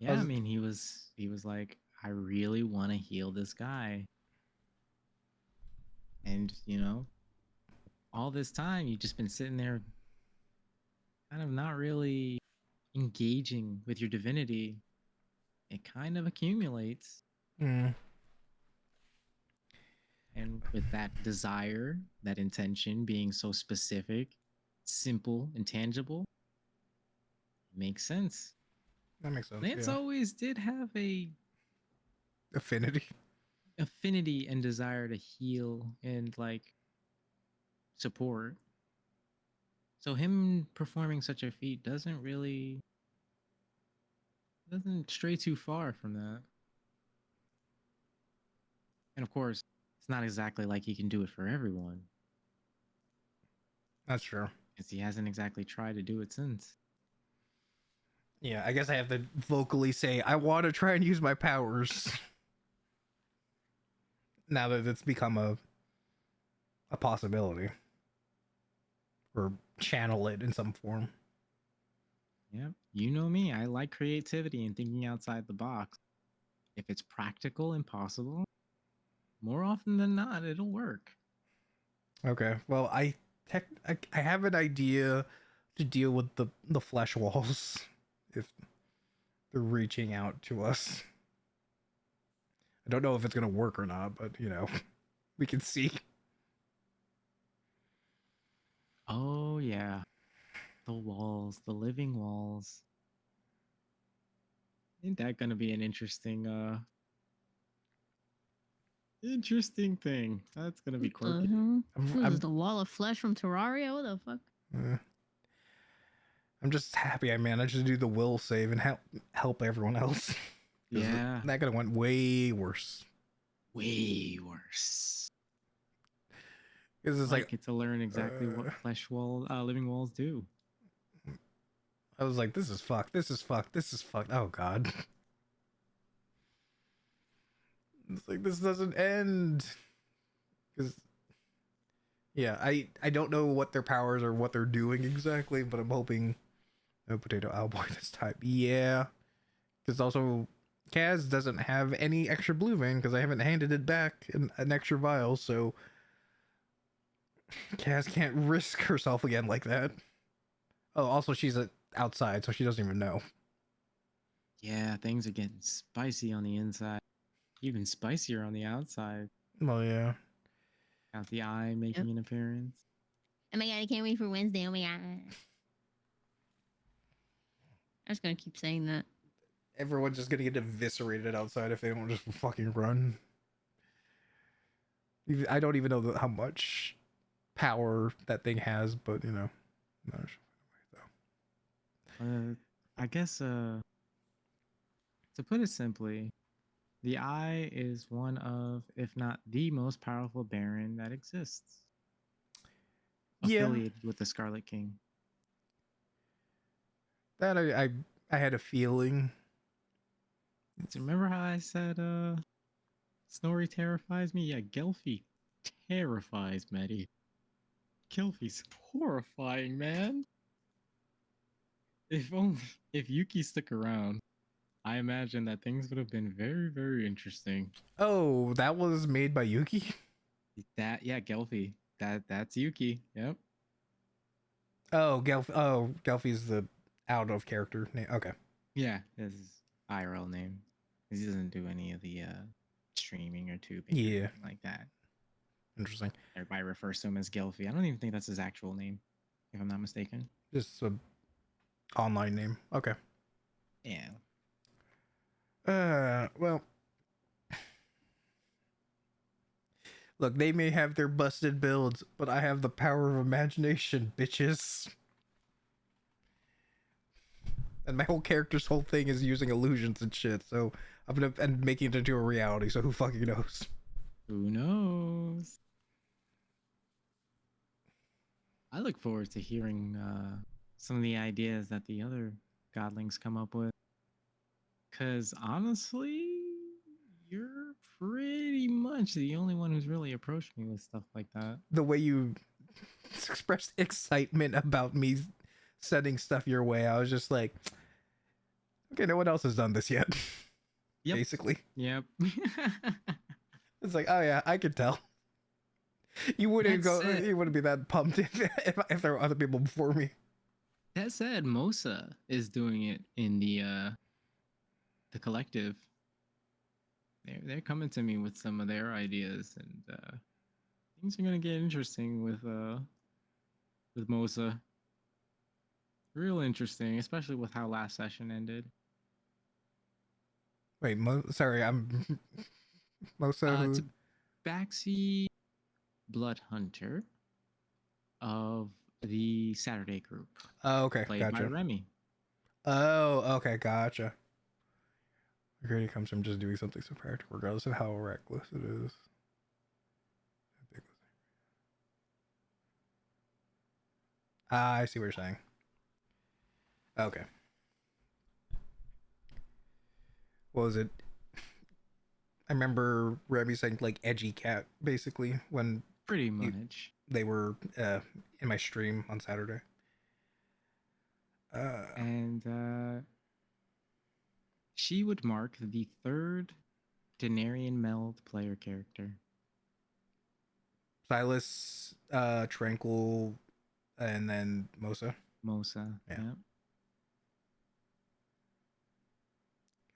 Speaker 4: Yeah, I mean, he was like, I really want to heal this guy. And, all this time you've just been sitting there kind of not really engaging with your divinity. It kind of accumulates.
Speaker 1: Mm.
Speaker 4: And with that desire, that intention being so specific, simple, and tangible, it makes sense.
Speaker 1: That makes sense.
Speaker 4: Lance
Speaker 1: Yeah.
Speaker 4: always did have a
Speaker 1: Affinity.
Speaker 4: affinity and desire to heal and like support. So him performing such a feat doesn't stray too far from that. And of course, it's not exactly like he can do it for everyone,
Speaker 1: That's true.
Speaker 4: because he hasn't exactly tried to do it since.
Speaker 1: Yeah, I guess I have to vocally say I want to try and use my powers. Now that it's become a possibility. Or channel it in some form.
Speaker 4: Yep. You know me. I like creativity and thinking outside the box. If it's practical and possible, more often than not, it'll work.
Speaker 1: Okay. Well, I have an idea to deal with the flesh walls if they're reaching out to us. I don't know if it's gonna work or not, but we can see.
Speaker 4: Oh yeah. The walls, the living walls. Ain't that gonna be an interesting thing? That's gonna be
Speaker 3: What the
Speaker 4: quirky.
Speaker 3: hell? What is
Speaker 1: I'm,
Speaker 3: this, the wall of flesh from Terraria? What the fuck?
Speaker 1: I'm just happy I managed to do the will save and help everyone else.
Speaker 4: Yeah.
Speaker 1: That could have went way worse.
Speaker 4: Way worse.
Speaker 1: Because it's
Speaker 4: I
Speaker 1: like
Speaker 4: get to learn exactly what living walls do.
Speaker 1: I was like, this is fucked. This is fucked. This is fucked. Oh god. It's like this doesn't end. Because yeah, I don't know what their powers or what they're doing exactly, but I'm hoping no potato owlboy this time. Yeah. Because also Kaz doesn't have any extra blue vein because I haven't handed it back in an extra vial, so Kaz can't risk herself again like that. Oh, also she's outside, so she doesn't even know.
Speaker 4: Yeah, things are getting spicy on the inside. Even spicier on the outside.
Speaker 1: Well, yeah.
Speaker 4: Got the eye making an appearance.
Speaker 3: Oh my god, I can't wait for Wednesday. Oh my god. I'm just gonna keep saying that.
Speaker 1: Everyone's just gonna get eviscerated outside if they don't just fucking run. I don't even know how much power that thing has, but no.
Speaker 4: I guess to put it simply, the Eye is one of, if not the most powerful Baron that exists.
Speaker 1: Yeah.
Speaker 4: Affiliated with the Scarlet King.
Speaker 1: That I had a feeling.
Speaker 4: So remember how I said Snorri terrifies me? Yeah, Gelfie terrifies Medi. Gelfie's horrifying, man. If Yuki stuck around, I imagine that things would have been very, very interesting.
Speaker 1: Oh, that was made by Yuki?
Speaker 4: Gelfie. That's Yuki. Yep.
Speaker 1: Oh, Gelfie's the out of character name. Okay.
Speaker 4: Yeah, his IRL name. 'Cause he doesn't do any of the streaming or tubing or
Speaker 1: Yeah.
Speaker 4: anything like that.
Speaker 1: Interesting.
Speaker 4: Everybody refers to him as Gelfie. I don't even think that's his actual name, if I'm not mistaken.
Speaker 1: Just a online name. Okay.
Speaker 4: Yeah.
Speaker 1: Well, look, they may have their busted builds, but I have the power of imagination, bitches. And my whole character's whole thing is using illusions and shit, so I'm gonna and making it into a reality, so who fucking knows?
Speaker 4: Who knows? I look forward to hearing some of the ideas that the other godlings come up with. Because honestly, you're pretty much the only one who's really approached me with stuff like that.
Speaker 1: The way you expressed excitement about me sending stuff your way, I was just like, okay, no one else has done this yet.
Speaker 4: Yep.
Speaker 1: Basically.
Speaker 4: Yep.
Speaker 1: It's like, oh yeah, I could tell. You wouldn't
Speaker 4: That's
Speaker 1: go.
Speaker 4: it.
Speaker 1: You wouldn't be that pumped if there were other people before me.
Speaker 4: That said, Mosa is doing it in the collective. They're coming to me with some of their ideas, and things are gonna get interesting with Mosa. Real interesting, especially with how last session ended.
Speaker 1: Wait, sorry, I'm Mosa.
Speaker 4: It's
Speaker 1: Who?
Speaker 4: a backseat blood hunter of the Saturday group,
Speaker 1: Oh, okay,
Speaker 4: played by
Speaker 1: gotcha.
Speaker 4: Remy.
Speaker 1: Oh, okay, gotcha. Greedy comes from just doing something so practical, regardless of how reckless it is. Ah, I see what you're saying. Okay. What was it? I remember Remy saying like edgy cat basically when
Speaker 4: Pretty much.
Speaker 1: they were in my stream on Saturday.
Speaker 4: And she would mark the third Denarian meld player character.
Speaker 1: Silas, Tranquil, and then Mosa.
Speaker 4: Mosa.
Speaker 1: Yeah.
Speaker 4: Yep.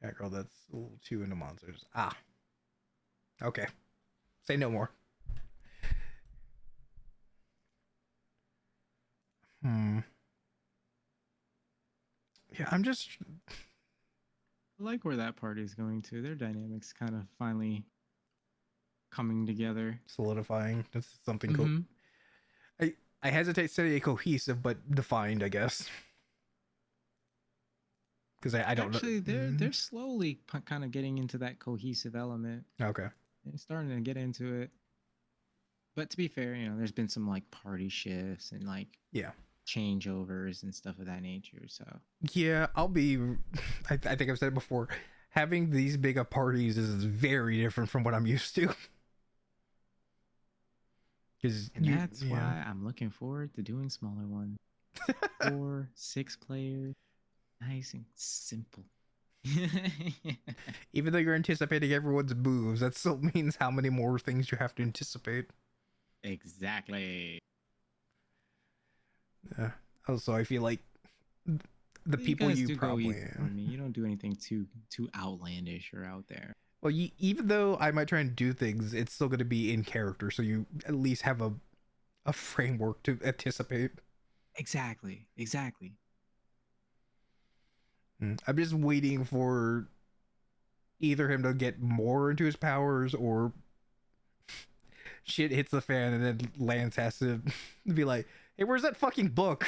Speaker 1: Yeah, girl, that's a little too into monsters. Ah. Okay. Say no more. Yeah, I'm just
Speaker 4: I like where that party's going to. Their dynamics kind of finally coming together.
Speaker 1: solidifying. This is something cool.
Speaker 4: Mhm.
Speaker 1: I hesitate to say cohesive, but defined, I guess. Because I don't
Speaker 4: Actually,
Speaker 1: know.
Speaker 4: they're slowly kind of getting into that cohesive element.
Speaker 1: Okay.
Speaker 4: They're starting to get into it. But to be fair, there's been some like party shifts and like
Speaker 1: Yeah.
Speaker 4: changeovers and stuff of that nature. So
Speaker 1: Yeah, I'll be. I think I've said it before. Having these big of parties is very different from what I'm used to.
Speaker 4: and that's why I'm looking forward to doing smaller ones. 4, 6 players, nice and simple.
Speaker 1: Even though you're anticipating everyone's moves, that still means how many more things you have to anticipate.
Speaker 4: Exactly.
Speaker 1: Yeah. Also, I feel like the
Speaker 4: You
Speaker 1: people
Speaker 4: guys
Speaker 1: you
Speaker 4: do go
Speaker 1: probably.
Speaker 4: easy for me. You don't do anything too outlandish or out there.
Speaker 1: Well, even though I might try and do things, it's still going to be in character, so you at least have a framework to anticipate.
Speaker 4: Exactly.
Speaker 1: I'm just waiting for either him to get more into his powers or shit hits the fan and then Lance has to be like, hey, where's that fucking book?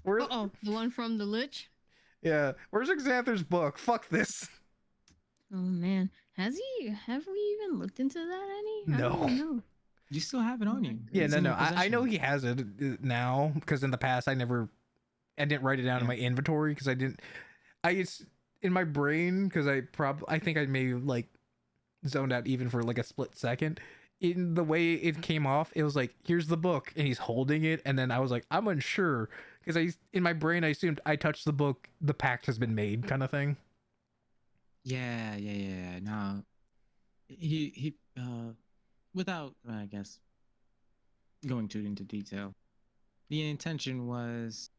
Speaker 3: The one from the Lich?
Speaker 1: Yeah, where's Xanther's book? Fuck this.
Speaker 3: Oh man, have we even looked into that any? I
Speaker 1: No.
Speaker 3: don't even know.
Speaker 4: You still have it on you.
Speaker 1: Yeah,
Speaker 4: It's in
Speaker 1: no.
Speaker 4: your
Speaker 1: I know
Speaker 4: possession.
Speaker 1: he has it now because in the past I didn't write it down in my inventory because in my brain because I think I may like zoned out even for like a split second. In the way it came off, it was like, here's the book, and he's holding it, and then I was like, I'm unsure because in my brain I assumed I touched the book, the pact has been made, kind of thing.
Speaker 4: Yeah. No, he without I guess going too into detail, the intention was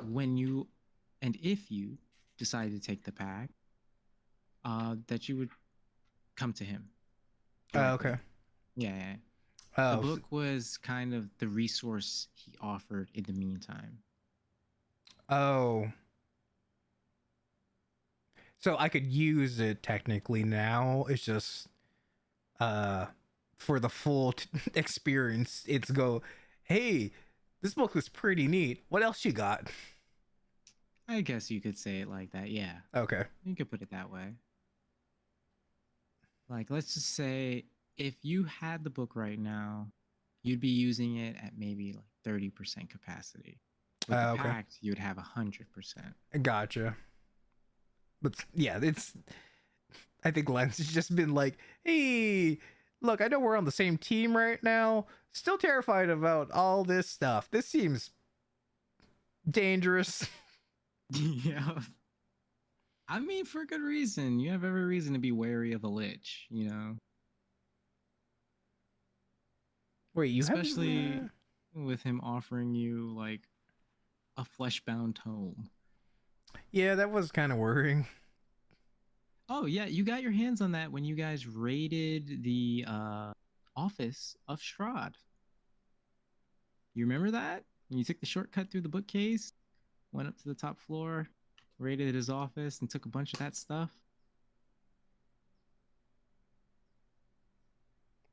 Speaker 4: when you And if you decide to take the pack, that you would come to him. directly.
Speaker 1: Okay.
Speaker 4: Yeah.
Speaker 1: Oh,
Speaker 4: The book was kind of the resource he offered in the meantime.
Speaker 1: oh. So I could use it technically now. It's just for the full experience. It's go, hey, this book was pretty neat. What else you got?
Speaker 4: I guess you could say it like that. Yeah,
Speaker 1: Okay.
Speaker 4: you could put it that way. Like, let's just say if you had the book right now, you'd be using it at maybe like 30% capacity. With the
Speaker 1: Okay.
Speaker 4: pack, you'd have 100%.
Speaker 1: Gotcha. But yeah, it's. I think Lance has just been like, hey, look, I know we're on the same team right now. Still terrified about all this stuff. This seems dangerous.
Speaker 4: Yeah. I mean, for good reason. You have every reason to be wary of a lich, you know?
Speaker 1: Wait, you
Speaker 4: Especially
Speaker 1: have.
Speaker 4: with him offering you like a fleshbound tome.
Speaker 1: Yeah, that was kind of worrying.
Speaker 4: Oh yeah, you got your hands on that when you guys raided the office of Strahd. You remember that? When you took the shortcut through the bookcase, went up to the top floor, raided his office, and took a bunch of that stuff.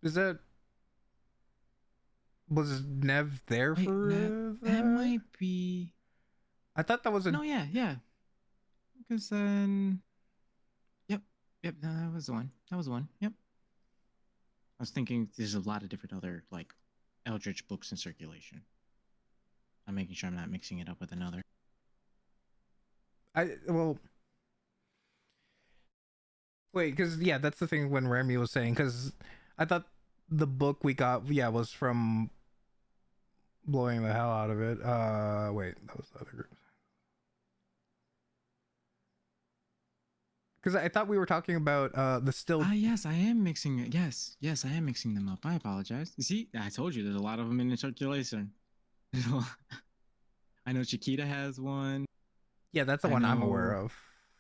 Speaker 1: Is that. Was Nev there
Speaker 4: Wait,
Speaker 1: for
Speaker 4: that might be.
Speaker 1: I thought that was a.
Speaker 4: No, yeah. Because then. Yep. No, that was the one. Yep. I was thinking there's a lot of different other like Eldritch books in circulation. I'm making sure I'm not mixing it up with another.
Speaker 1: Well. Wait, because yeah, that's the thing when Remy was saying, because I thought the book we got, yeah, was from blowing the hell out of it. Wait, that was the other group. Because I thought we were talking about the still.
Speaker 4: Yes, I am mixing it. Yes, I am mixing them up. I apologize. You see, I told you there's a lot of them in circulation. I know Chiquita has one.
Speaker 1: Yeah, that's the
Speaker 4: I
Speaker 1: one I'm aware
Speaker 4: know-
Speaker 1: of.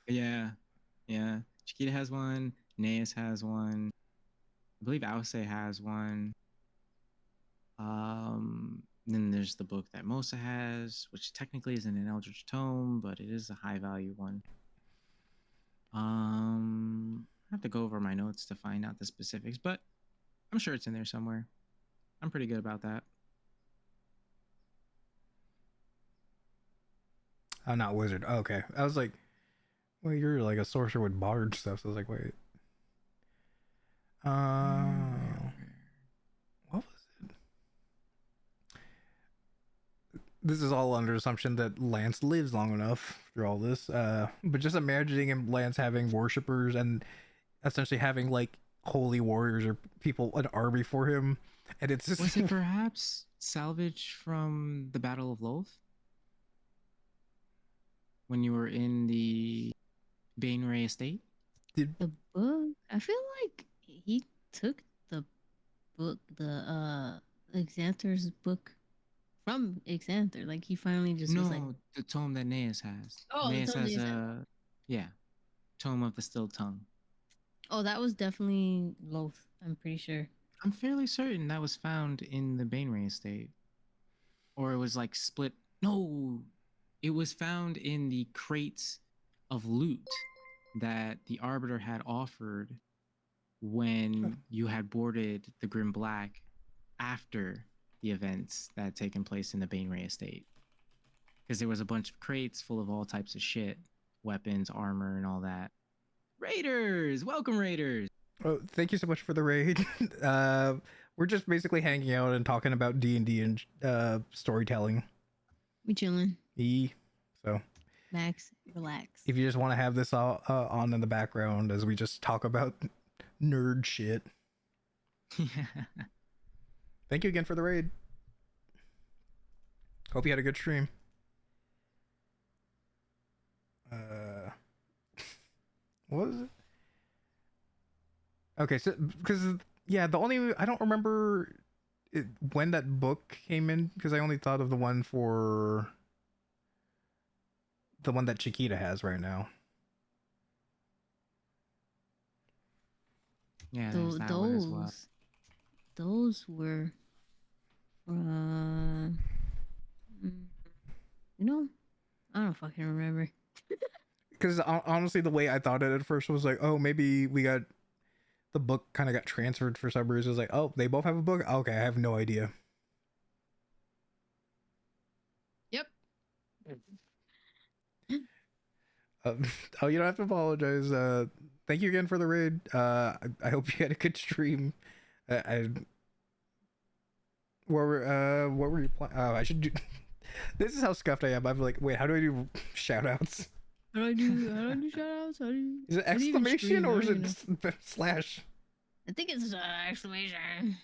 Speaker 4: Yeah. Chiquita has one. Naeus has one. I believe Alce has one. Then there's the book that Mosa has, which technically isn't an Eldritch Tome, but it is a high value one. I have to go over my notes to find out the specifics, but I'm sure it's in there somewhere. I'm pretty good about that.
Speaker 1: I'm not wizard. Oh, okay, I was like, well, you're like a sorcerer with bard stuff. So I was like, wait. What was it? This is all under assumption that Lance lives long enough through all this. But just imagining him, Lance having worshippers and essentially having like holy warriors or people, an army for him, and it's just.
Speaker 4: Was it perhaps salvage from the Battle of Loth? When you were in the Bainray estate?
Speaker 3: The book. I feel like he took the book, the Xanter's book from Xanter. Like he finally just was like,
Speaker 4: No, the tome that Naeus has.
Speaker 3: Oh, the
Speaker 4: Naeus
Speaker 3: tome
Speaker 4: has
Speaker 3: Naeus
Speaker 4: a tome of the still tongue.
Speaker 3: oh, that was definitely Loth. I'm pretty sure.
Speaker 4: I'm fairly certain that was found in the Bainray estate. Or it was like split. No, it was found in the crates of loot that the Arbiter had offered when you had boarded the Grim Black after the events that had taken place in the Bainray estate. Because there was a bunch of crates full of all types of shit, weapons, armor, and all that. Raiders! Welcome, Raiders!
Speaker 1: Oh, thank you so much for the raid. We're just basically hanging out and talking about D&D and storytelling.
Speaker 3: We chilling.
Speaker 1: So
Speaker 3: Max, relax.
Speaker 1: if you just want to have this all on in the background as we just talk about nerd shit. Thank you again for the raid. Hope you had a good stream. What was it? Okay, so because yeah, the only I don't remember when that book came in because I only thought of the one for the one that Chiquita has right now.
Speaker 4: Yeah, there's that one as well.
Speaker 3: Those were, you know, I don't fucking remember.
Speaker 1: Because honestly, the way I thought it at first was like, oh, maybe the book kind of got transferred for some reason. It was like, oh, they both have a book. Okay, I have no idea.
Speaker 3: Yep.
Speaker 1: Oh, you don't have to apologize. Thank you again for the raid. I hope you had a good stream. What were you playing? Oh, I should do. This is how scuffed I am. I'm like, wait, how do I do shout outs?
Speaker 3: How do I do shout outs?
Speaker 1: Is it
Speaker 3: how do you even
Speaker 1: exclamation
Speaker 3: stream?
Speaker 1: or
Speaker 3: I
Speaker 1: is
Speaker 3: don't
Speaker 1: it slash?
Speaker 3: I think it's exclamation.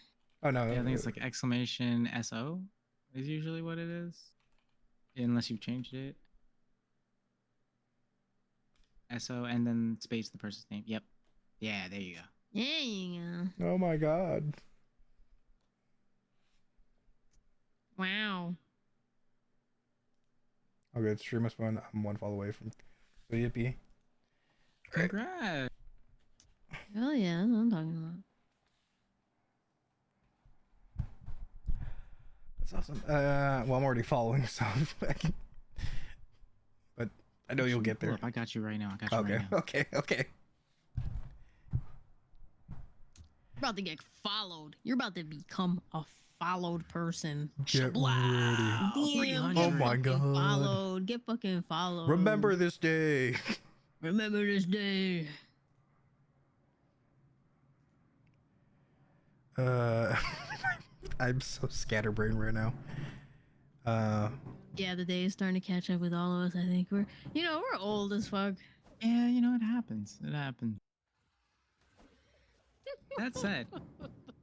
Speaker 1: Oh no.
Speaker 4: Yeah, I think it's like exclamation SO is usually what it is. Unless you've changed it. SO and then space the person's name. Yep. Yeah, there you go.
Speaker 3: There you go.
Speaker 1: Oh my god.
Speaker 3: Wow.
Speaker 1: Oh good, stream is fun. I'm one follow away from yippee.
Speaker 4: Congrats.
Speaker 3: Hell yeah, that's what I'm talking about.
Speaker 1: That's awesome. Well, I'm already following, so but I know you'll get
Speaker 4: Pull
Speaker 1: there.
Speaker 4: up. I got you right now. I got you
Speaker 1: Okay,
Speaker 4: right now.
Speaker 1: okay.
Speaker 3: You're about to get followed. You're about to become a followed person.
Speaker 1: Get
Speaker 3: Shabla.
Speaker 1: ready.
Speaker 3: Damn,
Speaker 1: Oh
Speaker 3: get
Speaker 1: my
Speaker 3: fucking
Speaker 1: god.
Speaker 3: Followed. Get fucking followed.
Speaker 1: Remember this day.
Speaker 3: Remember this day.
Speaker 1: I'm so scatterbrained right now.
Speaker 3: Yeah, the day is starting to catch up with all of us. I think we're old as fuck.
Speaker 4: Yeah, you know, it happens. It happens. That said,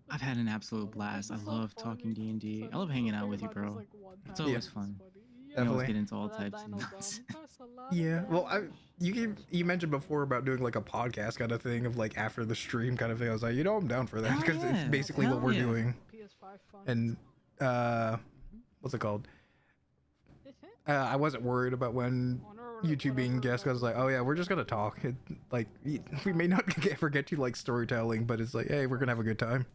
Speaker 4: I've had an absolute blast. I love talking D&D. I love hanging out with you, bro. It's always fun. You always
Speaker 1: Definitely.
Speaker 4: get into all types of nonsense.
Speaker 1: Yeah. Well, you mentioned before about doing like a podcast kind of thing of like after the stream kind of thing. I was like, I'm down for that
Speaker 4: Hell
Speaker 1: because
Speaker 4: yeah.
Speaker 1: it's basically
Speaker 4: Hell
Speaker 1: what we're
Speaker 4: yeah.
Speaker 1: doing. And what's it called? I wasn't worried about when YouTube being guest. I was like, oh yeah, we're just gonna talk. Like we may not ever get to like storytelling, but it's like, hey, we're gonna have a good time.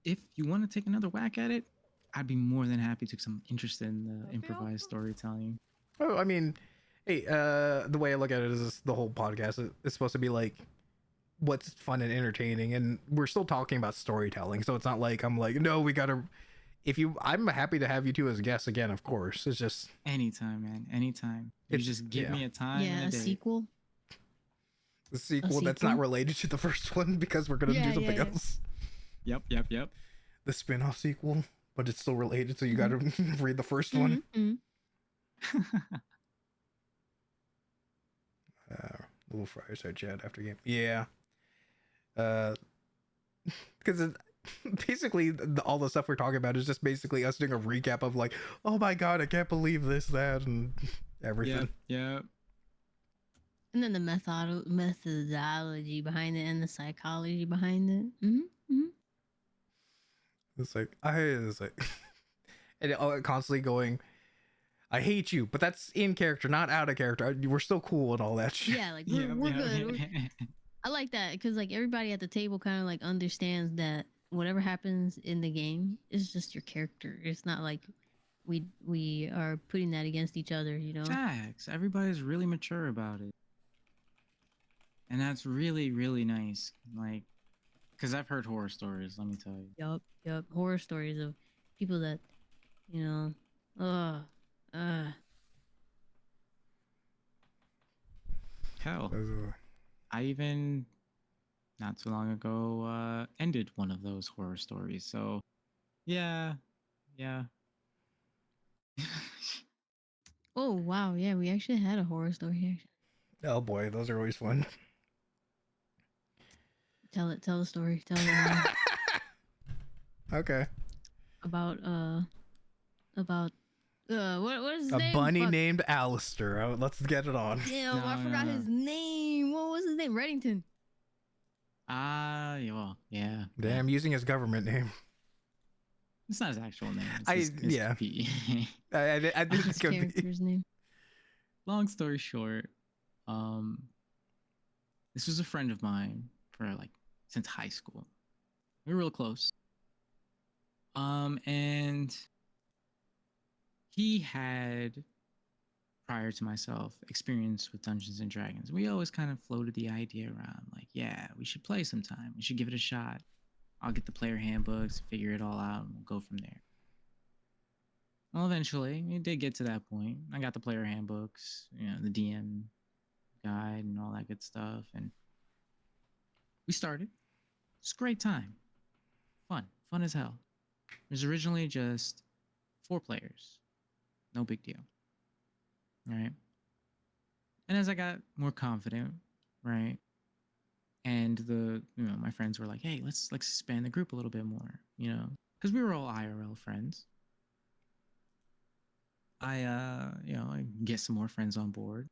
Speaker 4: If you want to take another whack at it, I'd be more than happy to, because I'm interested in the improvised storytelling.
Speaker 1: Oh, I mean, hey, the way I look at it is the whole podcast is supposed to be like what's fun and entertaining, and we're still talking about storytelling, so it's not like I'm like, no, we gotta. I'm happy to have you two as guests again, of course. It's just
Speaker 4: Anytime, man. Anytime. You just give me a time
Speaker 3: Yeah,
Speaker 4: and
Speaker 3: a
Speaker 4: a day.
Speaker 3: sequel.
Speaker 1: the sequel that's not
Speaker 3: sequel?
Speaker 1: related to the first one because we're gonna do something
Speaker 3: yeah.
Speaker 1: else.
Speaker 4: Yep.
Speaker 1: The spin-off sequel, but it's still related, so you gotta read the first one. Little fireside chat after game. Yeah. Because basically all the stuff we're talking about is just basically us doing a recap of like, oh my god, I can't believe this, that, and everything.
Speaker 4: Yep.
Speaker 3: And then the methodology behind it and the psychology behind it.
Speaker 1: It's like and constantly going, I hate you, but that's in character, not out of character. We're still cool and all that shit.
Speaker 3: Yeah, like we're good. I like that because like everybody at the table kind of like understands that whatever happens in the game is just your character. It's not like we are putting that against each other, you know.
Speaker 4: Facts. Everybody's really mature about it. And that's really, really nice. Like, because I've heard horror stories, let me tell you.
Speaker 3: Yup. Horror stories of people that,
Speaker 4: Hell, I even not too long ago ended one of those horror stories. So, yeah.
Speaker 3: Oh wow, yeah, we actually had a horror story here.
Speaker 1: Oh boy, those are always fun.
Speaker 3: Tell the story. Tell it.
Speaker 1: Okay.
Speaker 3: About what is his
Speaker 1: A
Speaker 3: name?
Speaker 1: bunny
Speaker 3: Fuck.
Speaker 1: named Alistair. Oh, let's get it on.
Speaker 3: Damn, I
Speaker 4: No,
Speaker 3: forgot
Speaker 4: no.
Speaker 3: his name. What was his name? Reddington.
Speaker 4: Well, yeah.
Speaker 1: Damn, using his government name.
Speaker 4: It's not his actual name. It's
Speaker 1: I
Speaker 4: his
Speaker 1: yeah.
Speaker 4: P.
Speaker 1: I didn't
Speaker 3: His
Speaker 1: think of
Speaker 3: character's name.
Speaker 4: long story short, um, this was a friend of mine for like since high school. We were real close. And he had, prior to myself, experience with Dungeons and Dragons. We always kind of floated the idea around, like, yeah, we should play sometime. We should give it a shot. I'll get the player handbooks, figure it all out, and we'll go from there. Well, eventually, it did get to that point. I got the player handbooks, the DM guide, and all that good stuff, and we started. It's a great time, fun as hell. It was originally just 4 players, no big deal. All right. And as I got more confident, right, and my friends were like, hey, let's expand the group a little bit more, because we were all IRL friends. I get some more friends on board.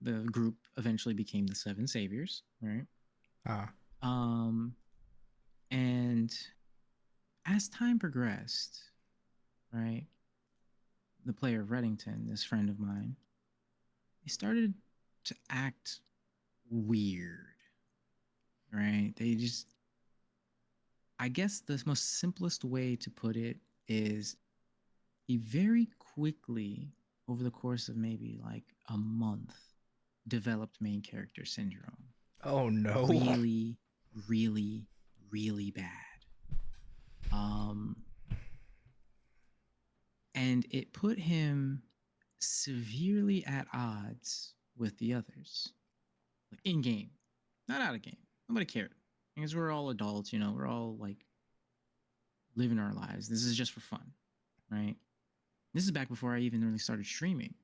Speaker 4: The group eventually became the 7 Saviors, right?
Speaker 1: Ah.
Speaker 4: And as time progressed, right, the player of Reddington, this friend of mine, they started to act weird, right? I guess the most simplest way to put it is he very quickly, over the course of maybe like a month, developed main character syndrome.
Speaker 1: Oh no.
Speaker 4: Really, really, really bad. And it put him severely at odds with the others, like in game, not out of game. Nobody cared because we're all adults, we're all like living our lives. This is just for fun, right? This is back before I even really started streaming.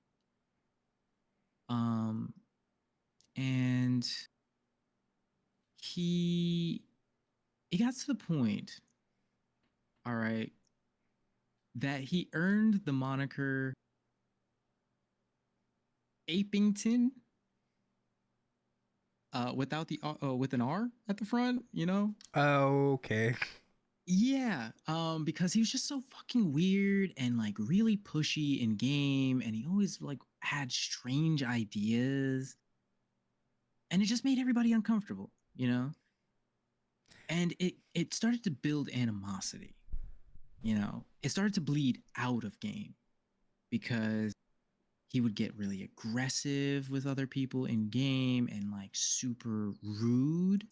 Speaker 4: And it got to the point, all right, that he earned the moniker Apington, without the with an R at the front,
Speaker 1: Okay.
Speaker 4: Yeah, because he was just so fucking weird and like really pushy in game, and he always like had strange ideas, and it just made everybody uncomfortable, And it started to build animosity, It started to bleed out of game because he would get really aggressive with other people in game and like super rude.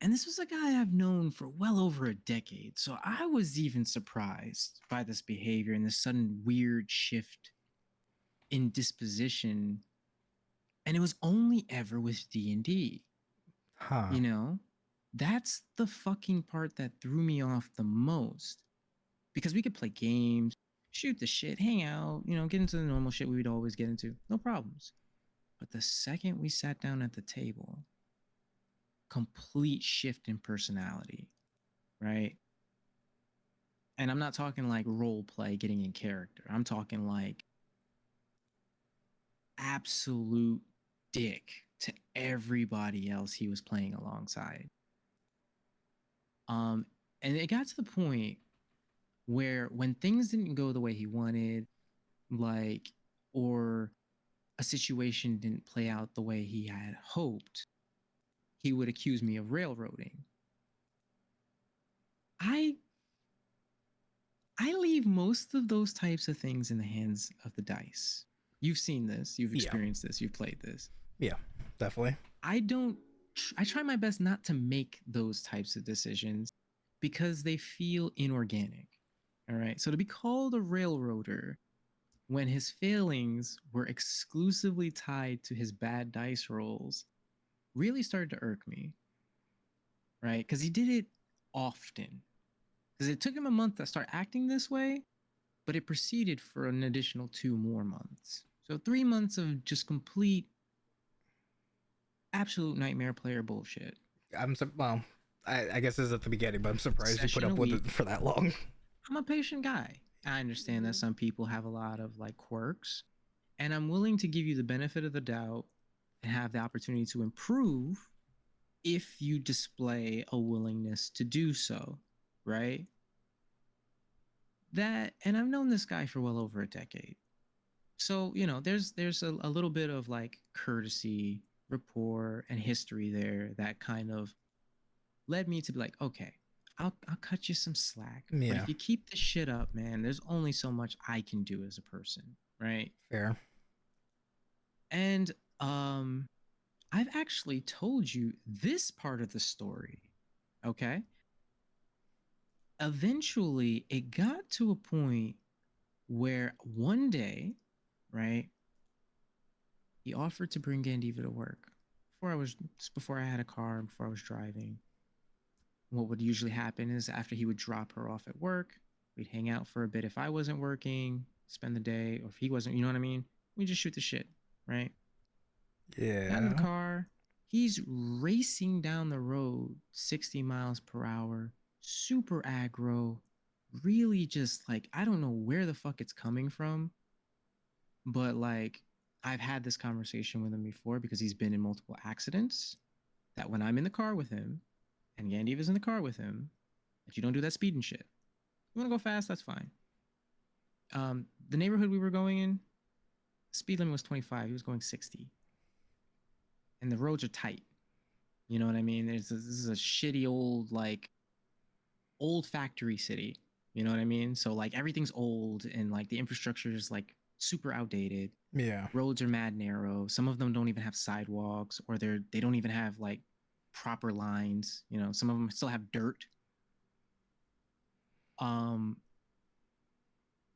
Speaker 4: And this was a guy I've known for well over a decade. So I was even surprised by this behavior and this sudden weird shift in disposition. And it was only ever with D&D.
Speaker 1: Huh.
Speaker 4: That's the fucking part that threw me off the most. Because we could play games, shoot the shit, hang out, get into the normal shit we would always get into. No problems. But the second we sat down at the table, complete shift in personality, right? And I'm not talking like role play, getting in character. I'm talking like absolute dick to everybody else he was playing alongside. And it got to the point where when things didn't go the way he wanted, like, or a situation didn't play out the way he had hoped, he would accuse me of railroading. I leave most of those types of things in the hands of the dice. You've seen this, you've experienced this, you've played this.
Speaker 1: Yeah, definitely.
Speaker 4: I try my best not to make those types of decisions because they feel inorganic. All right. So to be called a railroader when his failings were exclusively tied to his bad dice rolls really started to irk me. Right? Because he did it often. Because it took him a month to start acting this way, but it proceeded for an additional 2 more months. So 3 months of just complete, absolute nightmare player bullshit.
Speaker 1: Well, I guess this is at the beginning, but I'm surprised you put
Speaker 4: Session
Speaker 1: up
Speaker 4: a
Speaker 1: with
Speaker 4: week.
Speaker 1: it for that long.
Speaker 4: I'm a patient guy. I understand that some people have a lot of like quirks, and I'm willing to give you the benefit of the doubt and have the opportunity to improve if you display a willingness to do so, right? And I've known this guy for well over a decade. So, there's a little bit of like courtesy, rapport, and history there that kind of led me to be like, okay, I'll cut you some slack. But
Speaker 1: Yeah.
Speaker 4: if you keep this shit up, man, there's only so much I can do as a person, right?
Speaker 1: Fair.
Speaker 4: And I've actually told you this part of the story. Okay. Eventually, it got to a point where one day, right, he offered to bring Gandiva to work. Before I had a car, before I was driving. What would usually happen is after he would drop her off at work, we'd hang out for a bit if I wasn't working, spend the day, or if he wasn't, you know what I mean? We just shoot the shit, right? Got in the
Speaker 1: Yeah.
Speaker 4: car. He's racing down the road 60 miles per hour, super aggro, really just like, I don't know where the fuck it's coming from, but like, I've had this conversation with him before because he's been in multiple accidents. That when I'm in the car with him and Yandiva's in the car with him, that you don't do that speeding shit. You want to go fast? That's fine. The neighborhood we were going in, speed limit was 25. He was going 60. And the roads are tight. You know what I mean? This is a shitty old factory city. You know what I mean? So like everything's old and like the infrastructure is like super outdated.
Speaker 1: Yeah.
Speaker 4: Roads are mad narrow. Some of them don't even have sidewalks, or they don't even have like proper lines. Some of them still have dirt. Um,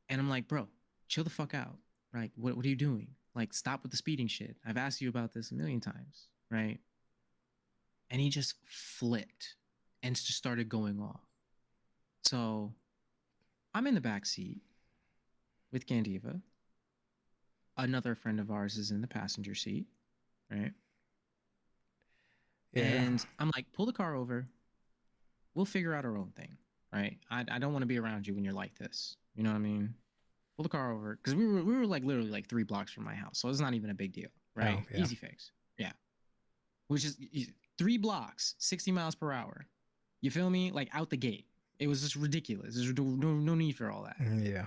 Speaker 4: and I'm like, bro, chill the fuck out. Right? What are you doing? Like, stop with the speeding shit. I've asked you about this a million times, right? And he just flipped and just started going off. So I'm in the back seat with Gandiva. Another friend of ours is in the passenger seat, right?
Speaker 1: Yeah.
Speaker 4: And I'm like, pull the car over. We'll figure out our own thing, right? I don't want to be around you when you're like this. You know what I mean? Pull the car over because we were like literally like 3 blocks from my house, so it's not even a big deal, right?
Speaker 1: Oh, yeah.
Speaker 4: Easy fix. Yeah, which is 3 blocks, 60 miles per hour. You feel me? Like out the gate, it was just ridiculous. There's no need for all that.
Speaker 1: Yeah.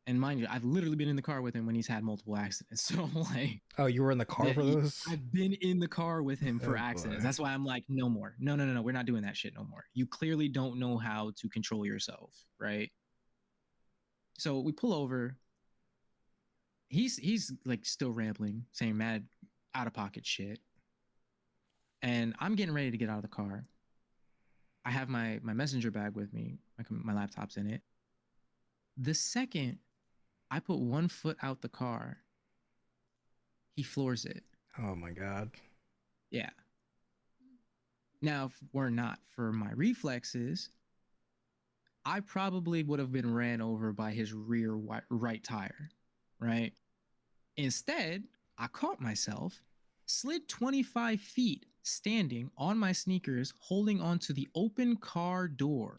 Speaker 4: And mind you, I've literally been in the car with him when he's had multiple accidents. So like,
Speaker 1: Oh, you were in the car for those?
Speaker 4: I've been in the car with him for
Speaker 1: Oh,
Speaker 4: accidents.
Speaker 1: boy.
Speaker 4: That's why I'm like, no more. No, we're not doing that shit no more. You clearly don't know how to control yourself, right? So we pull over. He's like still rambling, saying mad out of pocket shit. And I'm getting ready to get out of the car. I have my messenger bag with me. My laptop's in it. The second I put one foot out the car, he floors it.
Speaker 1: Oh my god.
Speaker 4: Yeah. Now, if were not for my reflexes, I probably would have been ran over by his rear right tire, right? Instead, I caught myself, slid 25 feet standing on my sneakers, holding onto the open car door.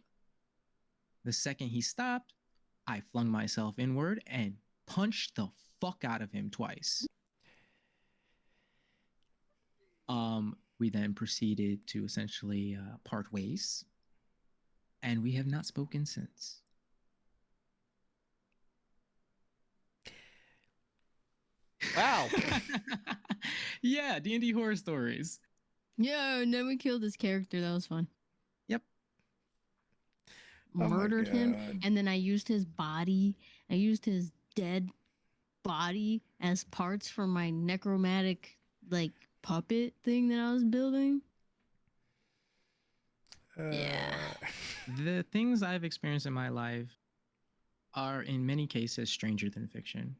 Speaker 4: The second he stopped, I flung myself inward and punched the fuck out of him twice. We then proceeded to essentially part ways, and we have not spoken since.
Speaker 1: Wow.
Speaker 4: Yeah, D&D horror stories.
Speaker 3: Yeah, and then we killed this character. That was fun.
Speaker 4: Yep.
Speaker 1: Oh my
Speaker 3: Murdered him,
Speaker 1: God.
Speaker 3: and then I used his body. I used his dead body as parts for my necromantic like puppet thing that I was building. Yeah.
Speaker 4: The things I've experienced in my life are in many cases stranger than fiction.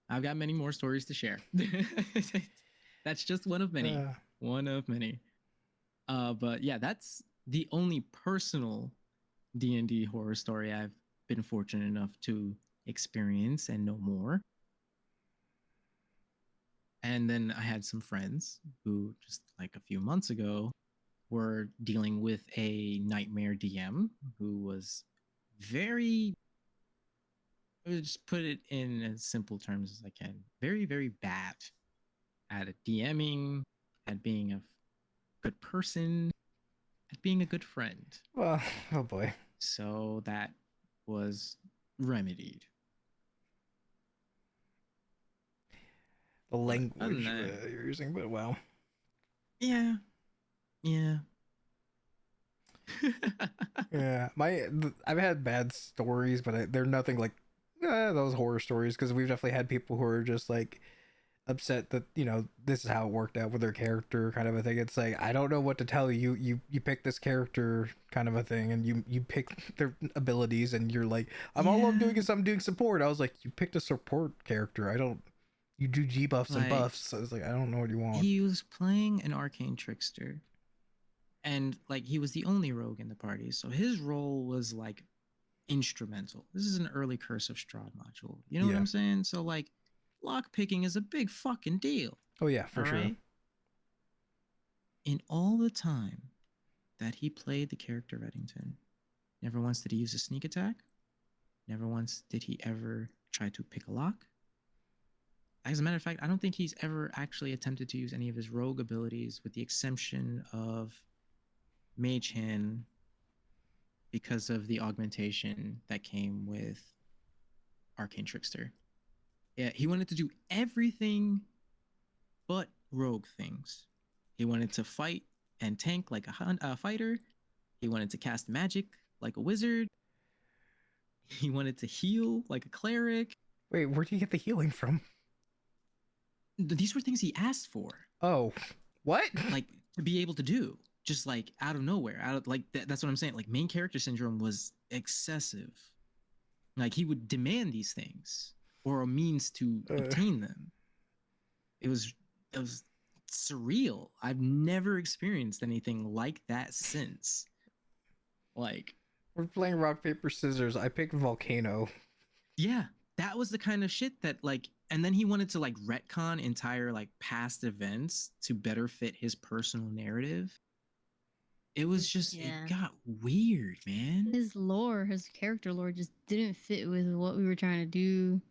Speaker 4: I've got many more stories to share. That's just one of many. One of many. But yeah, that's the only personal D&D horror story I've been fortunate enough to experience and know more. And then I had some friends who just like a few months ago were dealing with a nightmare DM who was very, I would just put it in as simple terms as I can, very, very bad at DMing, at being a good person, at being a good friend.
Speaker 1: Well, oh boy.
Speaker 4: So that was remedied.
Speaker 1: the
Speaker 4: But other
Speaker 1: language
Speaker 4: than that,
Speaker 1: you're using, but wow.
Speaker 4: yeah, yeah.
Speaker 1: Yeah, I've had bad stories, but they're nothing like those horror stories because we've definitely had people who are just like upset that this is how it worked out with their character, kind of a thing. It's like I don't know what to tell you. You pick this character, kind of a thing, and you pick their abilities, and you're like, all I'm doing
Speaker 4: Yeah.
Speaker 1: is I'm doing support. I was like, you picked a support character. I don't. You do G buffs and
Speaker 4: Like,
Speaker 1: buffs. So it's like I don't know what you want.
Speaker 4: he was playing an arcane trickster, and like he was the only rogue in the party, so his role was like instrumental. This is an early Curse of Strahd module. You know what
Speaker 1: Yeah.
Speaker 4: I'm saying? So like, lock picking is a big fucking deal.
Speaker 1: Oh yeah, for
Speaker 4: All
Speaker 1: sure.
Speaker 4: right. In all the time that he played the character Reddington, never once did he use a sneak attack. Never once did he ever try to pick a lock. As a matter of fact, I don't think he's ever actually attempted to use any of his rogue abilities, with the exception of Mage Hand, because of the augmentation that came with Arcane Trickster. Yeah, he wanted to do everything but rogue things. He wanted to fight and tank like a fighter. He wanted to cast magic like a wizard. He wanted to heal like a cleric.
Speaker 1: Wait, where do you get the healing from?
Speaker 4: These were things he asked for.
Speaker 1: Oh, what?
Speaker 4: Like, to be able to do, just like out of nowhere, out of like that's what I'm saying. Like, main character syndrome was excessive. Like, he would demand these things or a means to obtain them. It was surreal. I've never experienced anything like that since. Like,
Speaker 1: We're playing rock paper scissors. I picked volcano.
Speaker 4: yeah, that was the kind of shit that like, and then he wanted to like retcon entire like past events to better fit his personal narrative. It was just, it
Speaker 3: Yeah.
Speaker 4: got weird, man.
Speaker 3: His lore, his character lore, just didn't fit with what we were trying to do,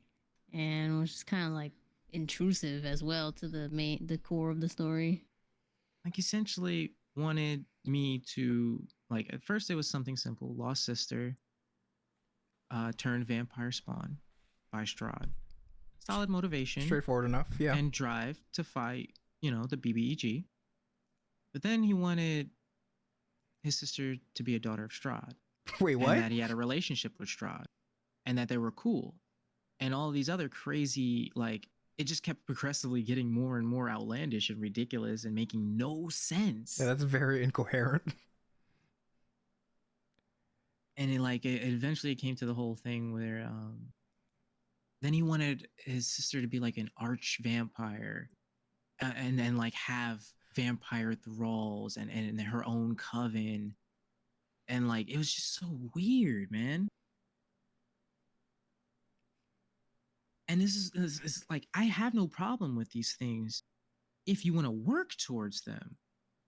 Speaker 3: and was just kind of like intrusive as well to the core of the story.
Speaker 4: Like, essentially wanted me to like, at first it was something simple: lost sister turned vampire spawn by Strahd. Solid motivation.
Speaker 1: Straightforward enough, yeah.
Speaker 4: And drive to fight, the BBEG. But then he wanted his sister to be a daughter of Strahd.
Speaker 1: Wait, what?
Speaker 4: And that he had a relationship with Strahd. And that they were cool. And all these other crazy, like, it just kept progressively getting more and more outlandish and ridiculous and making no sense.
Speaker 1: Yeah, that's very incoherent.
Speaker 4: And it eventually came to the whole thing where then he wanted his sister to be like an arch vampire, and then like have vampire thralls and her own coven, and like it was just so weird, man. And this is like, I have no problem with these things if you want to work towards them,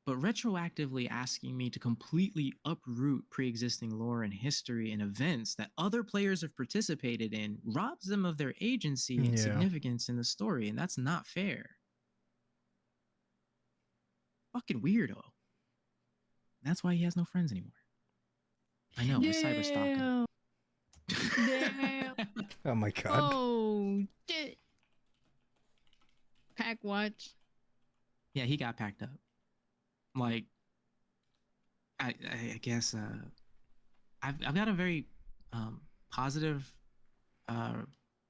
Speaker 4: but retroactively asking me to completely uproot pre-existing lore and history and events that other players have participated in robs them of their agency and significance in the story, and that's not fair. Fucking weirdo. That's why he has no friends anymore. I know, he's cyber stalking.
Speaker 3: Damn.
Speaker 1: Oh my god.
Speaker 3: Oh shit. Pack watch.
Speaker 4: Yeah, he got packed up. Like, I guess I've got a very positive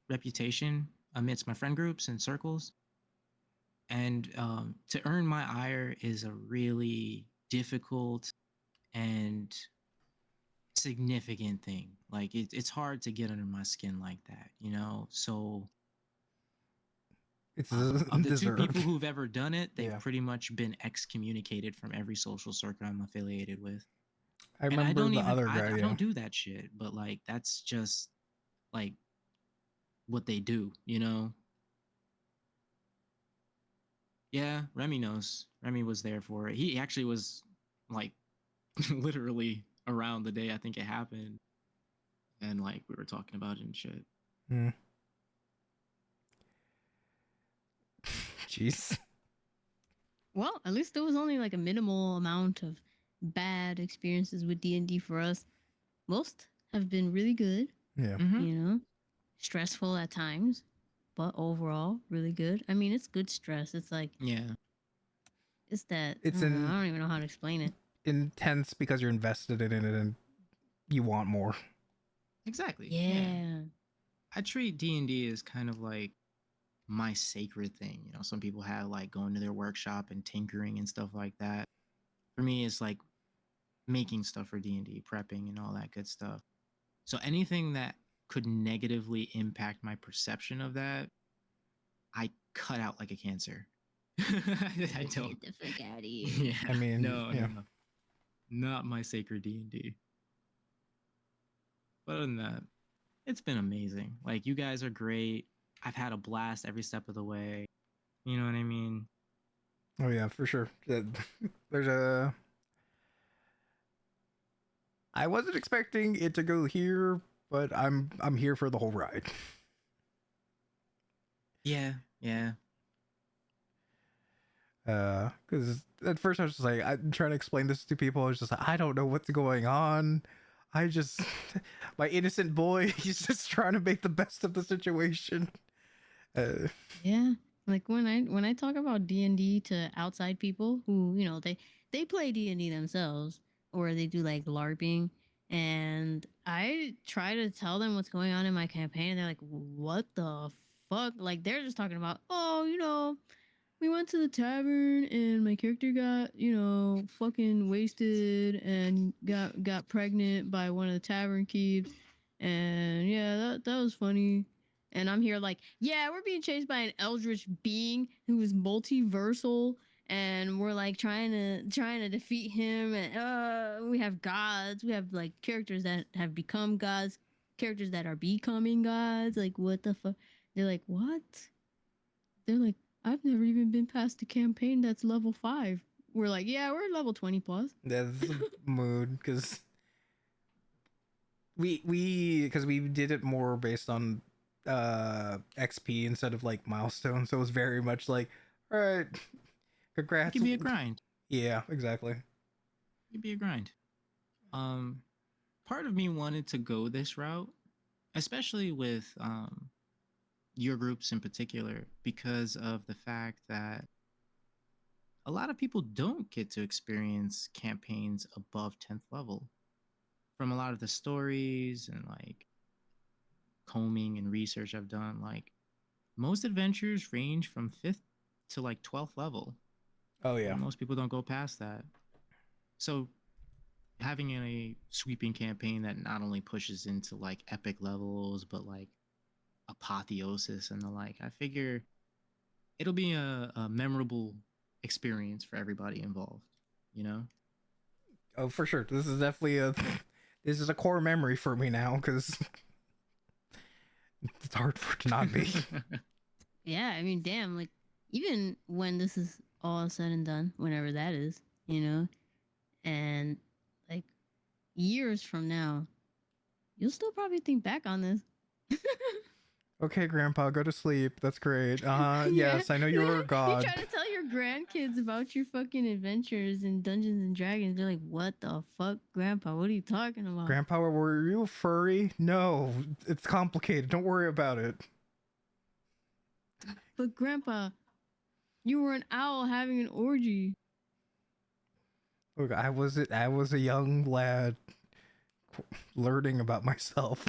Speaker 4: reputation amidst my friend groups and circles, and to earn my ire is a really difficult and significant thing. Like, it's hard to get under my skin like that, so
Speaker 1: It's
Speaker 4: of the
Speaker 1: deserved.
Speaker 4: 2 people who've ever done it, they've
Speaker 1: Yeah.
Speaker 4: pretty much been excommunicated from every social circle I'm affiliated with.
Speaker 1: I remember
Speaker 4: And I don't
Speaker 1: the
Speaker 4: even,
Speaker 1: other guy.
Speaker 4: I don't do that shit, but like, that's just like what they do, Yeah, Remy knows. Remy was there for it. He actually was like literally around the day I think it happened, and like we were talking about it and shit.
Speaker 1: Jeez.
Speaker 3: Well, at least there was only like a minimal amount of bad experiences with D&D for us. Most have been really good.
Speaker 1: Yeah.
Speaker 4: Mm-hmm.
Speaker 3: Stressful at times, but overall, really good. I mean, it's good stress. It's like
Speaker 4: Yeah.
Speaker 3: it's that I
Speaker 1: It's
Speaker 3: don't know. I don't even know how to explain it.
Speaker 1: intense because you're invested in it and you want more.
Speaker 4: Exactly. Yeah.
Speaker 3: Yeah.
Speaker 4: I treat D&D as kind of like my sacred thing. You know, some people have like going to their workshop and tinkering and stuff like that. For me, it's like making stuff for D&D, prepping and all that good stuff. So anything that could negatively impact my perception of that, I cut out like a cancer. I don't.
Speaker 3: Get the fuck out of here.
Speaker 4: Yeah.
Speaker 1: I mean,
Speaker 4: No,
Speaker 1: yeah.
Speaker 4: no, no. Not my sacred D&D. But other than that, it's been amazing. Like, you guys are great. I've had a blast every step of the way. You know what I mean?
Speaker 1: Oh yeah, for sure. There's a. I wasn't expecting it to go here, but I'm here for the whole ride.
Speaker 4: Yeah, yeah.
Speaker 1: Because at first I was just like, I'm trying to explain this to people. I was just like, I don't know what's going on. I just, my innocent boy, he's just trying to make the best of the situation.
Speaker 3: Yeah. Like when I talk about D&D to outside people who, they play D&D themselves or they do like LARPing, and I try to tell them what's going on in my campaign, and they're like, "What the fuck?" Like they're just talking about, "Oh, we went to the tavern and my character got, fucking wasted and got pregnant by one of the tavern keeps. And yeah, that was funny." And I'm here like, "Yeah, we're being chased by an eldritch being who is multiversal, and we're like trying to defeat him, and we have gods. We have like characters that have become gods, characters that are becoming gods. Like what the fuck?" They're like, "What?" They're like, "I've never even been past the campaign that's level 5." We're like, "Yeah, we're level 20 plus."
Speaker 1: That's the mood because because we did it more based on XP instead of like milestones, so it was very much like, all right,
Speaker 4: It
Speaker 1: congrats.
Speaker 4: can be a grind.
Speaker 1: Yeah, exactly.
Speaker 4: It can be a grind. Part of me wanted to go this route, especially with your groups in particular, because of the fact that a lot of people don't get to experience campaigns above 10th level. From a lot of the stories and like combing and research I've done, like most adventures range from 5th to like 12th level.
Speaker 1: Oh yeah.
Speaker 4: And most people don't go past that. So having a sweeping campaign that not only pushes into like epic levels, but like apotheosis and the like, I figure it'll be a memorable experience for everybody involved, you know?
Speaker 1: Oh, for sure. This is definitely a this is a core memory for me now because it's hard for it to not be.
Speaker 3: Yeah, I mean, damn, like even when this is all said and done, whenever that is, and like years from now, you'll still probably think back on this.
Speaker 1: Okay, Grandpa, go to sleep. That's great.
Speaker 3: Yeah.
Speaker 1: Yes, I know you're a
Speaker 3: You
Speaker 1: god.
Speaker 3: try to tell your grandkids about your fucking adventures in Dungeons and Dragons. They're like, "What the fuck, Grandpa? What are you talking about?"
Speaker 1: Grandpa, were you a furry? No, it's complicated. Don't worry about it.
Speaker 3: "But Grandpa, you were an owl having an orgy."
Speaker 1: Look, I was a young lad learning about myself.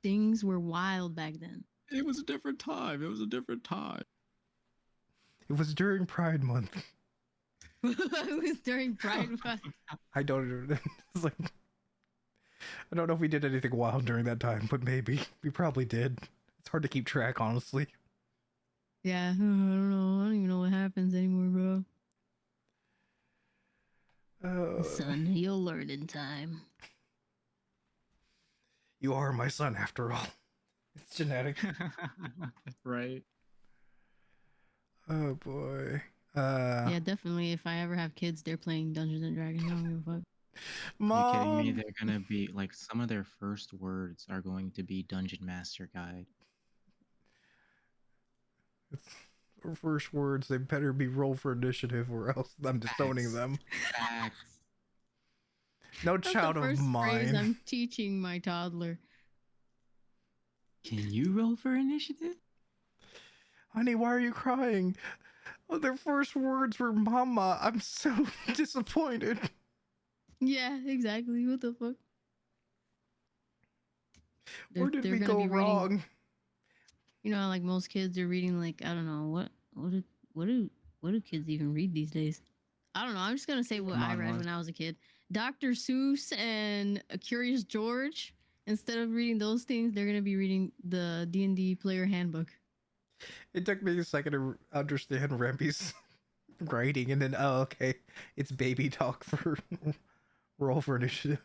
Speaker 3: Things were wild back then.
Speaker 4: It was a different time. It was a different time.
Speaker 1: It was during Pride Month.
Speaker 3: It was during Pride Month.
Speaker 1: I don't. It's like I don't know if we did anything wild during that time, but maybe we probably did. It's hard to keep track, honestly.
Speaker 3: Yeah, I don't know. I don't even know what happens anymore, bro.
Speaker 1: Uh,
Speaker 3: Son, you'll learn in time.
Speaker 1: you are my son, after all. It's genetic.
Speaker 4: Right.
Speaker 1: Oh boy.
Speaker 3: Yeah, definitely. If I ever have kids, they're playing Dungeons and Dragons. I don't give a fuck.
Speaker 4: You kidding me?
Speaker 1: Mom.
Speaker 4: They're gonna be like some of their first words are going to be Dungeon Master Guide.
Speaker 1: It's our first words. They better be roll for initiative, or else I'm disowning
Speaker 4: Facts.
Speaker 1: them.
Speaker 4: Facts.
Speaker 1: No
Speaker 3: That's
Speaker 1: child
Speaker 3: the
Speaker 1: of
Speaker 3: first phrase
Speaker 1: mine.
Speaker 3: I'm teaching my toddler.
Speaker 4: Can you roll for initiative?
Speaker 1: honey, why are you crying? Oh, their first words were mama. I'm so disappointed.
Speaker 3: Yeah, exactly. What the fuck?
Speaker 1: Where did
Speaker 3: They're
Speaker 1: we
Speaker 3: gonna
Speaker 1: go
Speaker 3: be reading.
Speaker 1: wrong?
Speaker 3: You know, like most kids are reading. Like I don't know what do what do kids even read these days? I don't know. I'm just gonna say what I read
Speaker 4: Manhwas.
Speaker 3: when I was a kid. Dr. Seuss and Curious George. Instead of reading those things, they're gonna be reading the D&D player handbook.
Speaker 1: It took me a second to understand Remy's writing, and then oh, okay, it's baby talk for roll for initiative.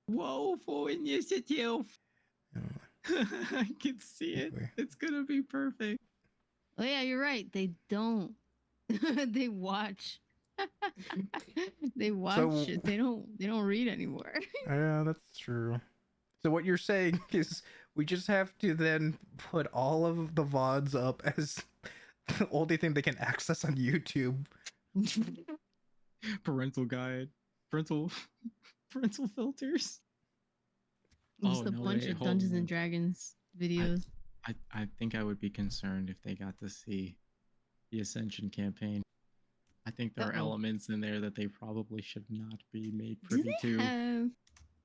Speaker 2: Whoa, for initiative. I can see it.
Speaker 1: Okay.
Speaker 2: It's gonna be perfect.
Speaker 3: Oh yeah, you're right. They don't. They watch. They watch
Speaker 1: So-
Speaker 3: it. They don't read anymore.
Speaker 1: Yeah, that's true. So what you're saying is we just have to then put all of the VODs up as the only thing they can access on YouTube.
Speaker 2: Parental guide. Parental parental filters.
Speaker 3: Just
Speaker 2: Oh,
Speaker 3: a
Speaker 2: no,
Speaker 3: bunch
Speaker 2: wait,
Speaker 3: of
Speaker 2: hold
Speaker 3: Dungeons
Speaker 2: on.
Speaker 3: and Dragons videos.
Speaker 2: I think I would be concerned if they got to see the Ascension campaign. I think there are
Speaker 3: Uh-oh.
Speaker 2: elements in there that they probably should not be made
Speaker 3: Do
Speaker 2: privy
Speaker 3: they
Speaker 2: to.
Speaker 3: have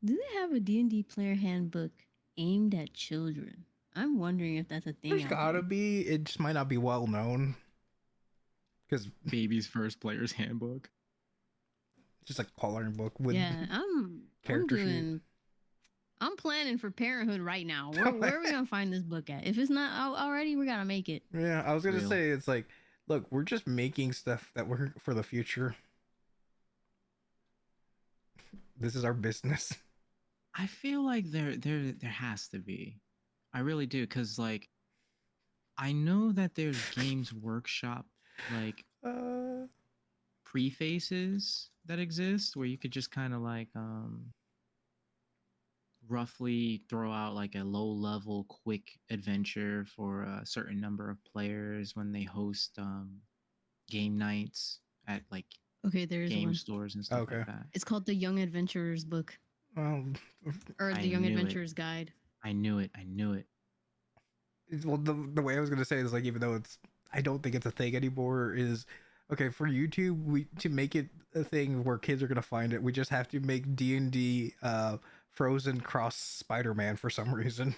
Speaker 3: do they have a D&D player handbook aimed at children? I'm wondering if that's a thing
Speaker 1: There's
Speaker 3: out
Speaker 1: gotta
Speaker 3: there.
Speaker 1: be. It just might not be well known because
Speaker 2: Baby's first player's handbook.
Speaker 1: just like coloring book with
Speaker 3: Yeah, I'm
Speaker 1: character sheet.
Speaker 3: doing. I'm planning for parenthood right now. Where are we gonna find this book at? If it's not out already, we gotta make it.
Speaker 1: Yeah, I was gonna
Speaker 2: Real.
Speaker 1: say it's like, look, we're just making stuff that we're for the future. This is our business.
Speaker 2: I feel like there has to be. I really do, because like I know that there's Games Workshop like
Speaker 1: Uh,
Speaker 2: prefaces that exist where you could just kind of like roughly throw out like a low level quick adventure for a certain number of players when they host game nights at like
Speaker 3: Okay, there is
Speaker 2: game
Speaker 3: one.
Speaker 2: stores and stuff
Speaker 1: Okay.
Speaker 2: like that.
Speaker 3: It's called the Young Adventurer's Book
Speaker 1: well,
Speaker 3: or
Speaker 2: I
Speaker 3: the Young
Speaker 2: knew it.
Speaker 3: Adventurer's Guide.
Speaker 2: I knew it. I knew it.
Speaker 1: well, the way I was gonna say is like, even though it's, I don't think it's a thing anymore. Is okay for YouTube. We to make it a thing where kids are gonna find it. We just have to make D&D Frozen cross Spider-Man for some reason.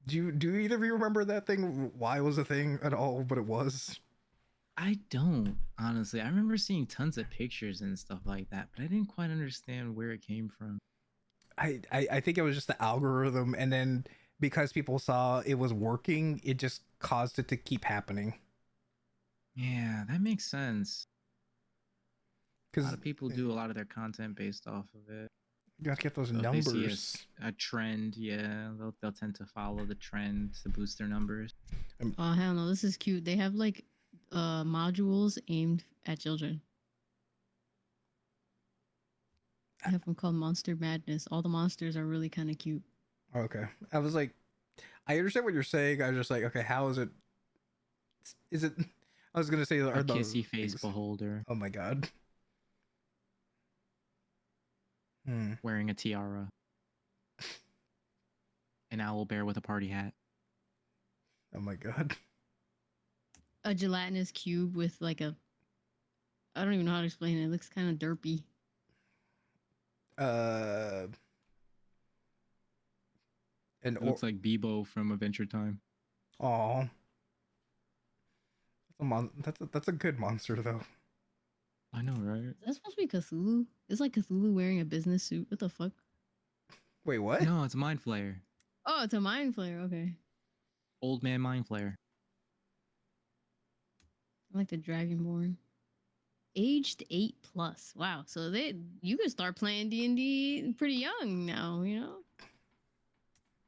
Speaker 1: Do either of you remember that thing? Why it was a thing at all? But it was.
Speaker 2: I don't, honestly. I remember seeing tons of pictures and stuff like that, but I didn't quite understand where it came from.
Speaker 1: I think it was just the algorithm, and then because people saw it was working, it just caused it to keep happening.
Speaker 2: Yeah, that makes sense. A
Speaker 1: Because
Speaker 2: lot of people do a lot of their content based off of it.
Speaker 1: you gotta get those
Speaker 2: So if they see
Speaker 1: numbers.
Speaker 2: a trend, yeah, they'll tend to follow the trend to boost their numbers.
Speaker 3: Oh hell no, this is cute. They have like modules aimed at children. I have one called Monster Madness. All the monsters are really kind of cute.
Speaker 1: Okay, I was like, I understand what you're saying. I was just like, okay, how is it? Is it? I was gonna say,
Speaker 2: A
Speaker 1: are those
Speaker 2: kissy face
Speaker 1: things-
Speaker 2: beholder
Speaker 1: Oh my god.
Speaker 2: wearing a tiara. An owl bear with a party hat.
Speaker 1: Oh my god.
Speaker 3: A gelatinous cube with like a. I don't even know how to explain it. It looks kind of derpy.
Speaker 1: And
Speaker 2: It looks like Bebo from Adventure Time.
Speaker 1: oh, that's a good monster though.
Speaker 2: I know, right?
Speaker 3: Is that supposed to be Cthulhu? It's like Cthulhu wearing a business suit. What the fuck?
Speaker 1: Wait, what?
Speaker 2: No, it's a Mind Flayer.
Speaker 3: Oh, it's a mind flayer. Okay.
Speaker 2: Old man Mind Flayer.
Speaker 3: I like the Dragonborn. Aged 8+. Wow. So you can start playing D&D pretty young now, you know?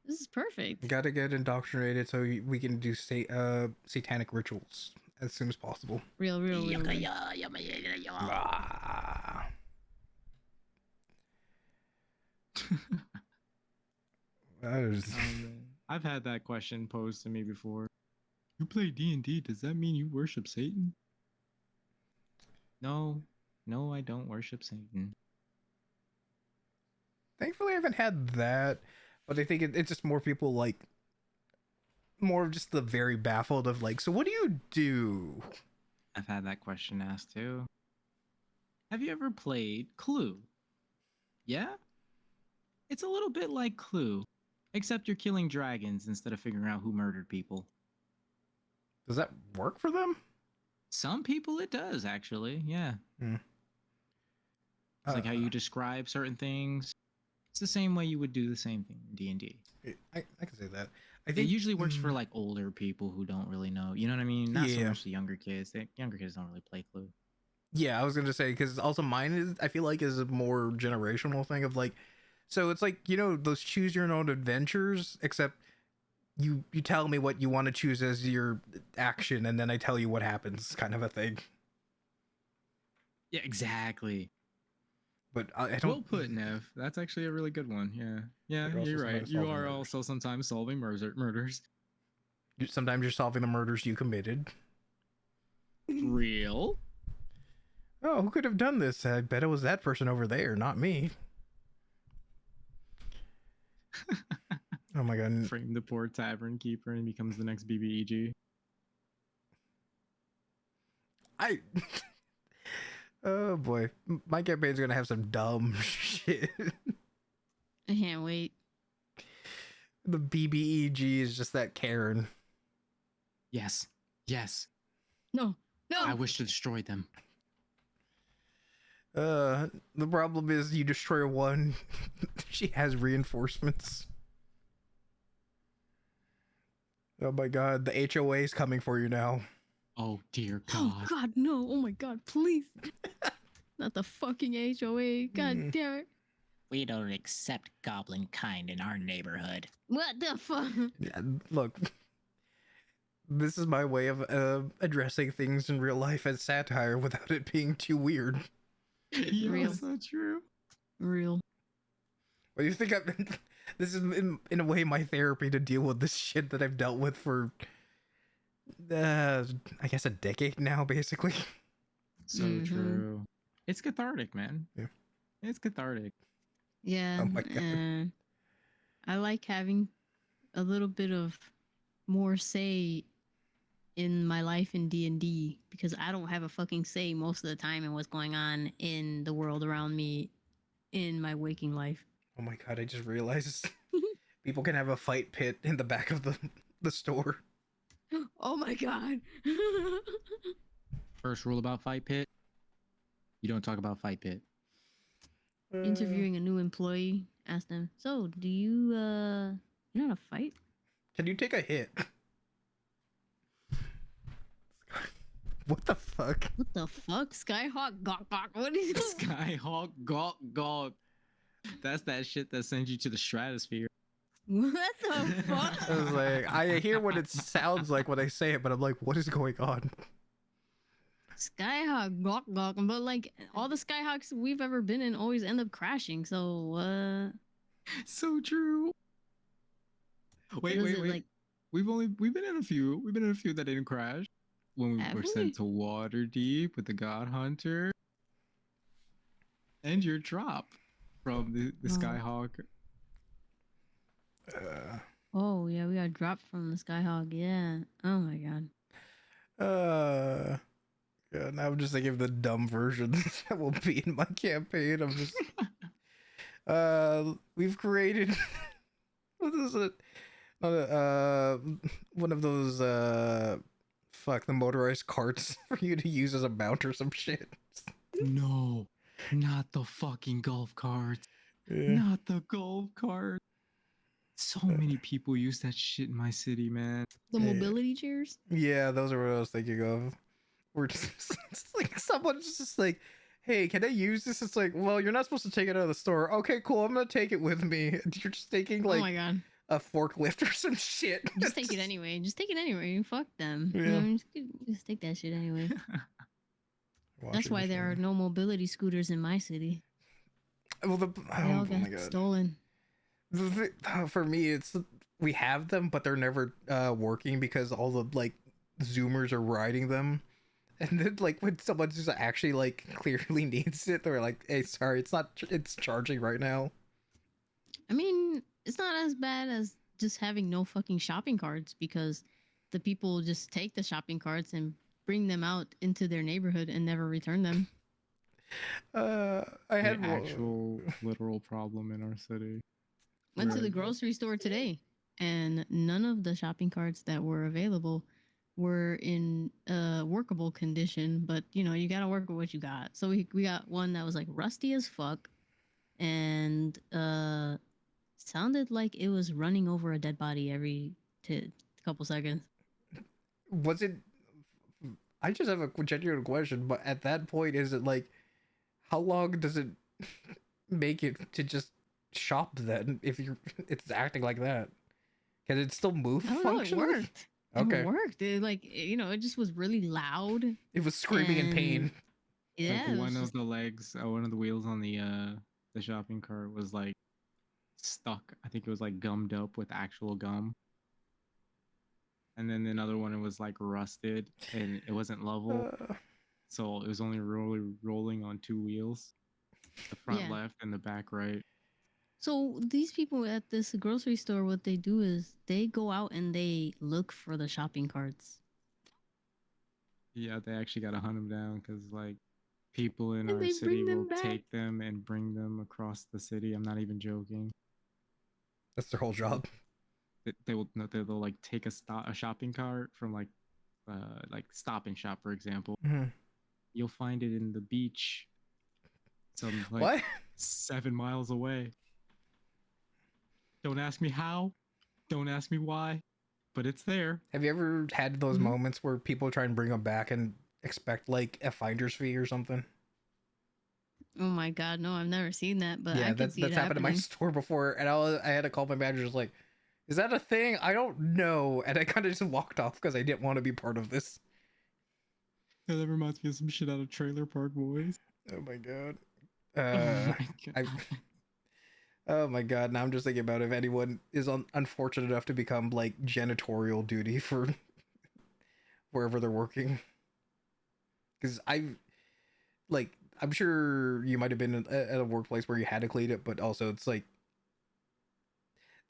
Speaker 3: This is perfect.
Speaker 1: Gotta get indoctrinated so we can do satanic rituals as soon as possible.
Speaker 3: Real.
Speaker 1: Ah. That is,
Speaker 2: I've had that question posed to me before. You play D&D, does that mean you worship Satan? No, I don't worship Satan.
Speaker 1: thankfully I haven't had that, but I think it's just more people like more of just the very baffled of like, so what do you do?
Speaker 4: I've had that question asked too. Have you ever played Clue? Yeah? It's a little bit like Clue, except you're killing dragons instead of figuring out who murdered people.
Speaker 1: Does that work for them?
Speaker 4: Some people it does, actually. Yeah.
Speaker 1: Hmm.
Speaker 4: It's like how you describe certain things. It's the same way you would do the same thing in D&D.
Speaker 1: I can say that. I
Speaker 4: It
Speaker 1: think
Speaker 4: usually works for like older people who don't really know. You know what I mean? Not so
Speaker 1: Yeah.
Speaker 4: much the younger kids. Younger kids don't really play Clue.
Speaker 1: Yeah, I was gonna say because also mine is I feel like is a more generational thing of like, so it's like those choose your own adventures, except you tell me what you want to choose as your action, and then I tell you what happens, kind of a thing.
Speaker 4: Yeah, exactly.
Speaker 1: But I don't.
Speaker 2: Well put, Nev. That's actually a really good one. Yeah. Yeah,
Speaker 1: You're also
Speaker 2: you're right.
Speaker 1: sometimes
Speaker 2: You
Speaker 1: solving
Speaker 2: are
Speaker 1: murders.
Speaker 2: also sometimes solving murders.
Speaker 1: Sometimes you're solving the murders you committed.
Speaker 2: Real?
Speaker 1: Oh, who could have done this? I bet it was that person over there, not me. Oh my god.
Speaker 2: Frame the poor tavern keeper and he becomes the next BBEG.
Speaker 1: I. Oh boy, my campaign's gonna have some dumb shit.
Speaker 3: I can't wait.
Speaker 1: The BBEG is just that Karen.
Speaker 4: Yes. Yes.
Speaker 3: No, no.
Speaker 4: I wish to destroy them.
Speaker 1: The problem is you destroy one, she has reinforcements. Oh my god, the HOA is coming for you now.
Speaker 4: Oh dear God.
Speaker 3: Oh God, no! Oh my God, please! Not the fucking HOA! God damn it!
Speaker 4: We don't accept goblin kind in our neighborhood.
Speaker 3: What the fuck?
Speaker 1: Yeah, look, this is my way of addressing things in real life as satire without it being too weird.
Speaker 2: Yeah,
Speaker 3: Real.
Speaker 2: that's not true.
Speaker 3: Real.
Speaker 1: Well, you think this is in a way my therapy to deal with this shit that I've dealt with for I guess a decade now, basically.
Speaker 2: So true. It's cathartic, man.
Speaker 1: Yeah.
Speaker 2: It's cathartic.
Speaker 3: Yeah.
Speaker 1: Oh my God.
Speaker 3: I like having a little bit of more say in my life in D&D because I don't have a fucking say most of the time in what's going on in the world around me in my waking life.
Speaker 1: Oh my god, I just realized people can have a fight pit in the back of the store.
Speaker 3: Oh my God.
Speaker 4: First rule about Fight Pit: you don't talk about Fight Pit.
Speaker 3: Interviewing a new employee, asked them, so do you know how to fight?
Speaker 1: Can you take a hit? What the fuck?
Speaker 3: What the fuck? Skyhawk gawk gawk. What is this?
Speaker 2: Skyhawk gawk gawk. That's that shit that sends you to the stratosphere.
Speaker 3: What the fuck?
Speaker 1: I was like, I hear what it sounds like when I say it, but I'm like, what is going on?
Speaker 3: Skyhawk gawk gawk. But like all the Skyhawks we've ever been in always end up crashing. So
Speaker 2: So true. Wait.
Speaker 3: Like,
Speaker 2: We've been in a few. We've been in a few that didn't crash. When we
Speaker 3: Have
Speaker 2: were
Speaker 3: we?
Speaker 2: sent to Waterdeep with the God Hunter. And your drop from the
Speaker 3: Oh.
Speaker 2: Skyhawk.
Speaker 3: oh yeah, we got dropped from the Skyhawk. Yeah. Oh my God.
Speaker 1: Yeah, now I'm just thinking of the dumb versions that will be in my campaign. I'm just we've created what is it? One of those fuck the motorized carts for you to use as a mount or some shit.
Speaker 2: No, not the fucking golf cart.
Speaker 1: Yeah.
Speaker 2: Not the golf cart. So many people use that shit in my city, man.
Speaker 3: The
Speaker 1: Yeah.
Speaker 3: mobility chairs.
Speaker 1: Yeah, those are what I was thinking of. We're just it's like someone's just like, hey, can I use this? It's like, well, you're not supposed to take it out of the store. Okay, cool, I'm gonna take it with me. And you're just taking
Speaker 3: Oh
Speaker 1: like
Speaker 3: my God.
Speaker 1: a forklift or some shit.
Speaker 3: Just take it anyway. Just take it anyway. Fuck them.
Speaker 1: Yeah.
Speaker 3: Just take that shit anyway. That's
Speaker 1: Washing
Speaker 3: why there are
Speaker 1: machine.
Speaker 3: no mobility scooters in my city.
Speaker 1: Well,
Speaker 3: They all
Speaker 1: oh my
Speaker 3: got
Speaker 1: god.
Speaker 3: stolen.
Speaker 1: For me, it's we have them, but they're never working because all the like Zoomers are riding them. And then, like, when someone just actually like clearly needs it, they're like, "Hey, sorry, it's not. It's charging right now."
Speaker 3: I mean, it's not as bad as just having no fucking shopping carts because the people just take the shopping carts and bring them out into their neighborhood and never return them.
Speaker 1: I
Speaker 2: The
Speaker 1: had
Speaker 2: actual literal problem in our city.
Speaker 3: Went to the
Speaker 2: Right.
Speaker 3: grocery store today, and none of the shopping carts that were available were in workable condition. But you know, you gotta work with what you got. So we got one that was like rusty as fuck, and sounded like it was running over a dead body every couple seconds.
Speaker 1: was it. I just have a genuine question, but at that point, is it like, how long does it make it to just shop then if you're it's acting like that? Can it still move
Speaker 3: I don't know. It
Speaker 1: functionally?
Speaker 3: worked.
Speaker 1: Okay.
Speaker 3: It worked. You know, it just was really loud.
Speaker 1: It was screaming in pain.
Speaker 3: Yeah,
Speaker 2: Like
Speaker 3: it
Speaker 2: one
Speaker 3: was
Speaker 2: of
Speaker 3: just,
Speaker 2: the legs, one of the wheels on the shopping cart was like stuck. I think it was like gummed up with actual gum. And then another one, it was like rusted and it wasn't level, so it was only rolling on two wheels, the front
Speaker 3: Yeah.
Speaker 2: left and the back right.
Speaker 3: So these people at this grocery store, what they do is they go out and they look for the shopping carts.
Speaker 2: Yeah, they actually got to hunt them down because like people in
Speaker 3: And
Speaker 2: our
Speaker 3: they
Speaker 2: city
Speaker 3: bring them
Speaker 2: will
Speaker 3: back.
Speaker 2: take them and bring them across the city. I'm not even joking.
Speaker 1: That's their whole job.
Speaker 2: They will no, they'll like take a shopping cart from like Stop and Shop, for example.
Speaker 1: Mhm.
Speaker 2: You'll find it in the beach, some like
Speaker 1: What?
Speaker 2: 7 miles away. Don't ask me how. Don't ask me why. But it's there.
Speaker 1: Have you ever had those
Speaker 2: Mhm.
Speaker 1: moments where people try and bring them back and expect like a finder's fee or something?
Speaker 3: Oh my god, no, I've never seen that, but
Speaker 1: Yeah,
Speaker 3: I could see
Speaker 1: that's
Speaker 3: it
Speaker 1: happened in my
Speaker 3: happening.
Speaker 1: store before, and I had to call my manager. Just like, is that a thing? I don't know, and I kind of just walked off because I didn't want to be part of this.
Speaker 2: Yeah, that reminds me of some shit out of Trailer Park Boys.
Speaker 1: Oh my god.
Speaker 2: Oh my
Speaker 1: I.
Speaker 2: god.
Speaker 1: Oh my god. Now I'm just thinking about if anyone is unfortunate enough to become like janitorial duty for wherever they're working, because like I'm sure you might have been at a workplace where you had to clean it, but also it's like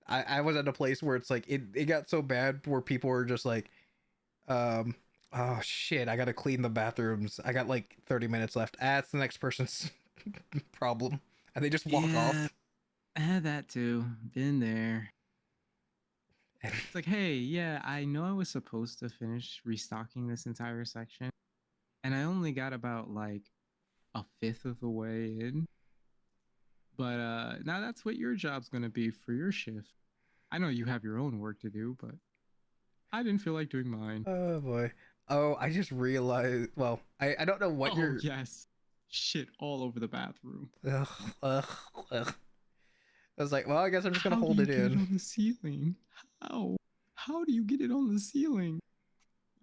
Speaker 1: I was at a place where it's like it got so bad where people were just like, um, oh shit, I gotta clean the bathrooms. I got like 30 minutes left. It's the next person's problem, and they just walk
Speaker 2: Yeah,
Speaker 1: off.
Speaker 2: I had that too. Been there. It's like, hey, yeah, I know I was supposed to finish restocking this entire section, and I only got about like a fifth of the way in. But now that's what your job's gonna be for your shift. I know you have your own work to do, but I didn't feel like doing mine.
Speaker 1: Oh boy. Oh, I just realized. Well, I don't know what
Speaker 2: Oh
Speaker 1: you're.
Speaker 2: yes, shit all over the bathroom.
Speaker 1: Ugh, ugh, ugh. I was like, well, I guess I'm just gonna
Speaker 2: How do
Speaker 1: hold
Speaker 2: you
Speaker 1: it
Speaker 2: get it
Speaker 1: in.
Speaker 2: on the ceiling? How? How do you get it on the ceiling?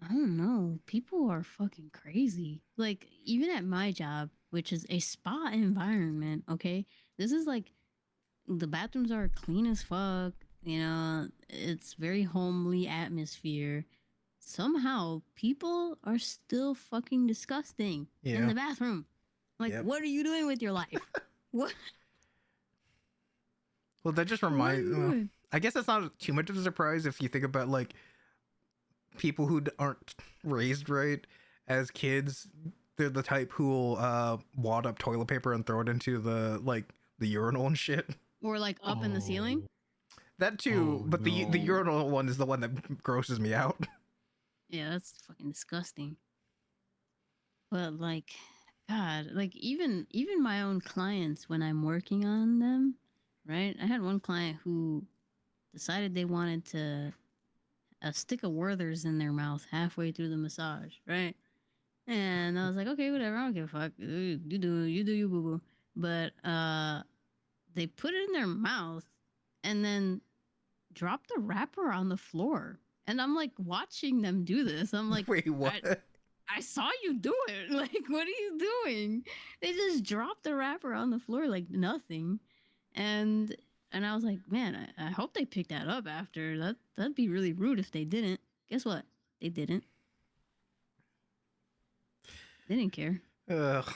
Speaker 3: I don't know. People are fucking crazy. Like, even at my job, which is a spa environment, okay? This is like the bathrooms are clean as fuck. You know, it's very homely atmosphere. Somehow, people are still fucking disgusting in
Speaker 1: Yeah.
Speaker 3: the bathroom. Like,
Speaker 1: Yep.
Speaker 3: what are you doing with your life? what?
Speaker 1: Well, that just
Speaker 3: What are
Speaker 1: reminds.
Speaker 3: you
Speaker 1: Well,
Speaker 3: doing?
Speaker 1: I guess that's not too much of a surprise if you think about like people who aren't raised right as kids. They're the type who will wad up toilet paper and throw it into the urinal and shit.
Speaker 3: Or like up in the ceiling?
Speaker 1: That too,
Speaker 2: Oh,
Speaker 1: but the
Speaker 2: no.
Speaker 1: urinal one is the one that grosses me out.
Speaker 3: Yeah, that's fucking disgusting. But like, God, like even my own clients when I'm working on them, right? I had one client who decided they wanted to stick a Werther's in their mouth halfway through the massage, right? And I was like, okay, whatever, I don't give a fuck. You do you, boo boo. But they put it in their mouth and then dropped the wrapper on the floor. And I'm like watching them do this. I'm like,
Speaker 1: Wait, what?
Speaker 3: I saw you do it. Like, what are you doing? They just dropped the wrapper on the floor like nothing. And I was like, man, I hope they picked that up after. That'd be really rude if they didn't. Guess what? They didn't. They didn't care.
Speaker 1: Ugh.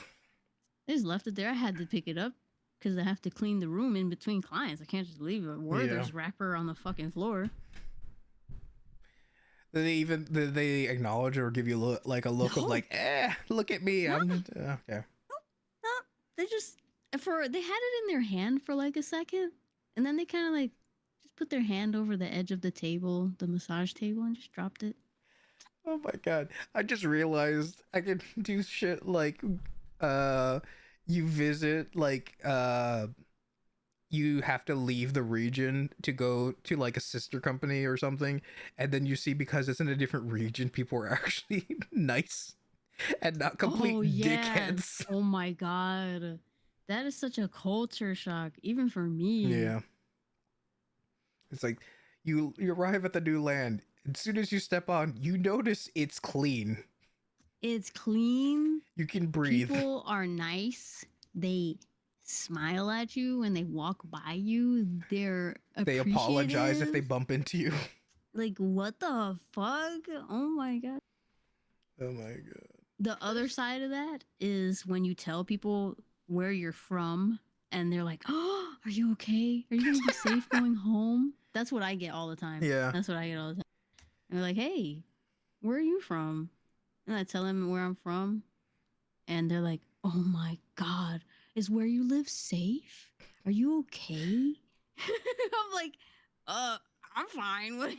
Speaker 3: They just left it there. I had to pick it up because I have to clean the room in between clients. I can't just leave a Werther's wrapper on the fucking floor.
Speaker 1: Did they acknowledge or give you like a look of
Speaker 3: No.
Speaker 1: like, look at me?
Speaker 3: No.
Speaker 1: I'm okay.
Speaker 3: No, they just they had it in their hand for like a second, and then they kind of like just put their hand over the edge of the table, the massage table, and just dropped it.
Speaker 1: Oh my god! I just realized I could do shit like, you visit like you have to leave the region to go to like a sister company or something, and then you see because it's in a different region, people are actually nice and not complete dickheads.
Speaker 3: Oh my god, that is such a culture shock, even for me.
Speaker 1: Yeah, it's like you arrive at the new land. As soon as you step on, you notice it's clean.
Speaker 3: It's clean.
Speaker 1: You can breathe.
Speaker 3: People are nice. They smile at you when they walk by you.
Speaker 1: They apologize if they bump into you.
Speaker 3: Like, what the fuck? Oh my god.
Speaker 1: Oh my god.
Speaker 3: The other side of that is when you tell people where you're from and they're like, "Oh, are you okay? Are you going to be safe going home?" That's what I get all the time.
Speaker 1: Yeah.
Speaker 3: That's what I get all the time. And they're like, "Hey, where are you from?" And I tell them where I'm from. And they're like, "Oh my god, is where you live safe? Are you okay?" I'm like, I'm fine."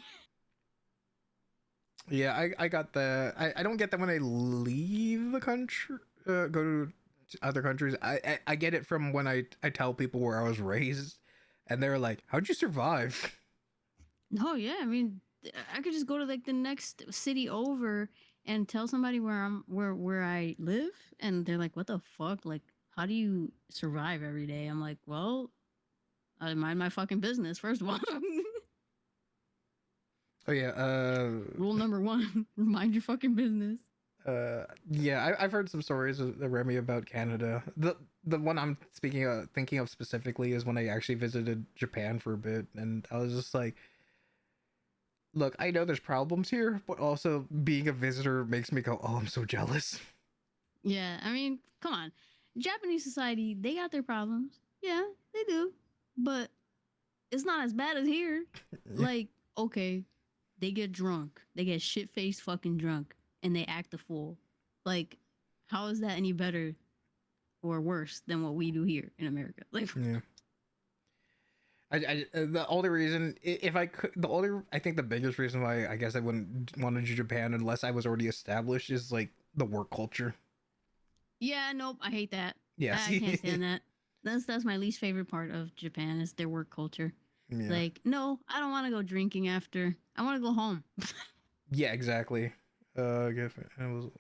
Speaker 1: Yeah, I got that. I don't get that when I leave the country, go to other countries. I get it from when I tell people where I was raised, and they're like, "How'd you survive?"
Speaker 3: No, yeah, I mean, I could just go to like the next city over and tell somebody where I live, and they're like, "What the fuck? Like, how do you survive every day?" I'm like, "Well, I mind my fucking business, first of all."
Speaker 1: Oh yeah.
Speaker 3: Rule number one: mind your fucking business.
Speaker 1: Yeah, I've heard some stories of Remy about Canada. The one I'm thinking of specifically is when I actually visited Japan for a bit, and I was just like, look, I know there's problems here, but also being a visitor makes me go, oh, I'm so jealous.
Speaker 3: Yeah, I mean, come on. Japanese society, they got their problems. Yeah, they do. But it's not as bad as here. Like, okay, they get drunk. They get shit faced fucking drunk and they act a fool. Like, how is that any better or worse than what we do here in America? Like,
Speaker 1: Yeah. The only reason, if I could, I think the biggest reason why I guess I wouldn't want to do Japan unless I was already established is like the work culture.
Speaker 3: yeah, nope, I hate that.
Speaker 1: Yeah,
Speaker 3: I can't stand that. That's my least favorite part of Japan is their work culture.
Speaker 1: Yeah.
Speaker 3: Like, no, I don't want to go drinking after. I want to go home.
Speaker 1: Yeah, exactly. I guess it was.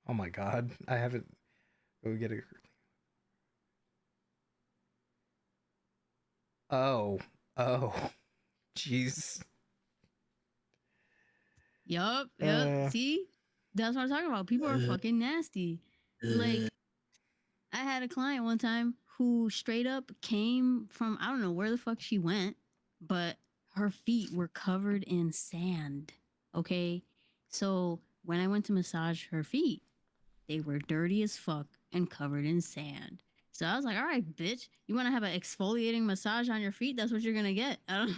Speaker 1: Oh my god, I haven't. Go get it. Oh, jeez.
Speaker 3: Yup.
Speaker 1: Uh,
Speaker 3: See, that's what I'm talking about. People are fucking nasty. Like, I had a client one time who straight up came from I don't know where the fuck she went, but her feet were covered in sand. Okay, so when I went to massage her feet, they were dirty as fuck and covered in sand. So I was like, all right, bitch, you want to have an exfoliating massage on your feet? That's what you're gonna get. I don't.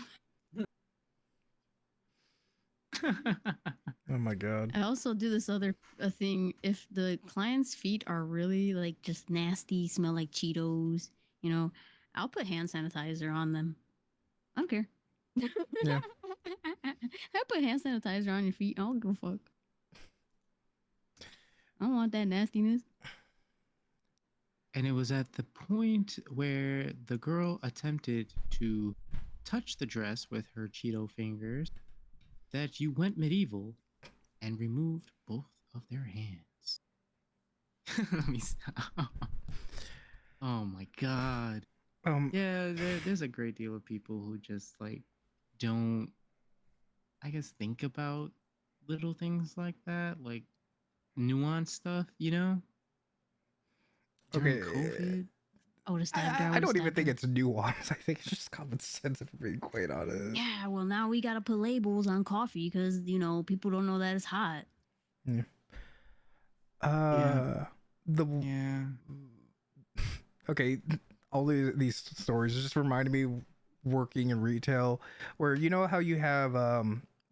Speaker 1: oh my god.
Speaker 3: I also do this other thing. If the client's feet are really like just nasty, smell like Cheetos, I'll put hand sanitizer on them. I don't care.
Speaker 1: Yeah.
Speaker 3: I put hand sanitizer on your feet. I don't give a fuck. I don't want that nastiness.
Speaker 4: And it was at the point where the girl attempted to touch the dress with her Cheeto fingers that you went medieval and removed both of their hands. Let me stop. Oh my god. Yeah, there's a great deal of people who just like don't, I guess, think about little things like that, like nuanced stuff, During
Speaker 1: Okay.
Speaker 4: COVID.
Speaker 3: I would have stabbed her.
Speaker 1: I don't even think it's nuance. I think it's just common sense, if we're being quite honest.
Speaker 3: Yeah, well, now we gotta put labels on coffee because people don't know that it's hot.
Speaker 1: Yeah.
Speaker 4: Yeah.
Speaker 1: The
Speaker 4: Yeah.
Speaker 1: okay. all these stories just reminded me working in retail, where you know how you have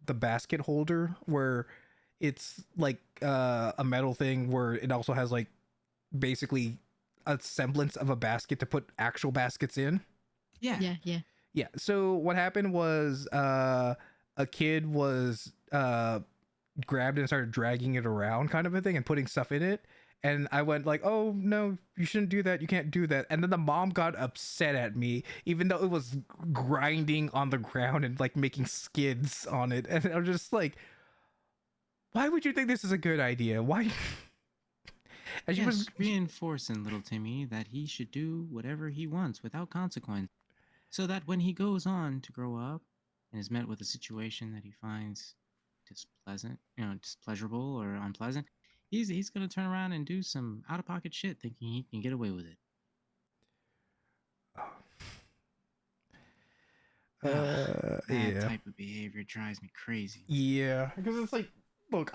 Speaker 1: the basket holder where it's like a metal thing where it also has like basically a semblance of a basket to put actual baskets in.
Speaker 4: Yeah.
Speaker 3: Yeah, yeah.
Speaker 1: Yeah. So what happened was a kid was grabbed and started dragging it around kind of a thing and putting stuff in it. And I went like, "Oh no, you shouldn't do that. You can't do that." And then the mom got upset at me, even though it was grinding on the ground and like making skids on it. And I'm just like, "Why would you think this is a good idea? Why?" And she was,
Speaker 4: Yes, reinforcing little Timmy that he should do whatever he wants without consequence, so that when he goes on to grow up and is met with a situation that he finds displeasant, displeasurable or unpleasant, he's gonna turn around and do some out of pocket shit, thinking he can get away with it. That
Speaker 1: yeah.
Speaker 4: type of behavior drives me crazy.
Speaker 1: Yeah, because it's like, look,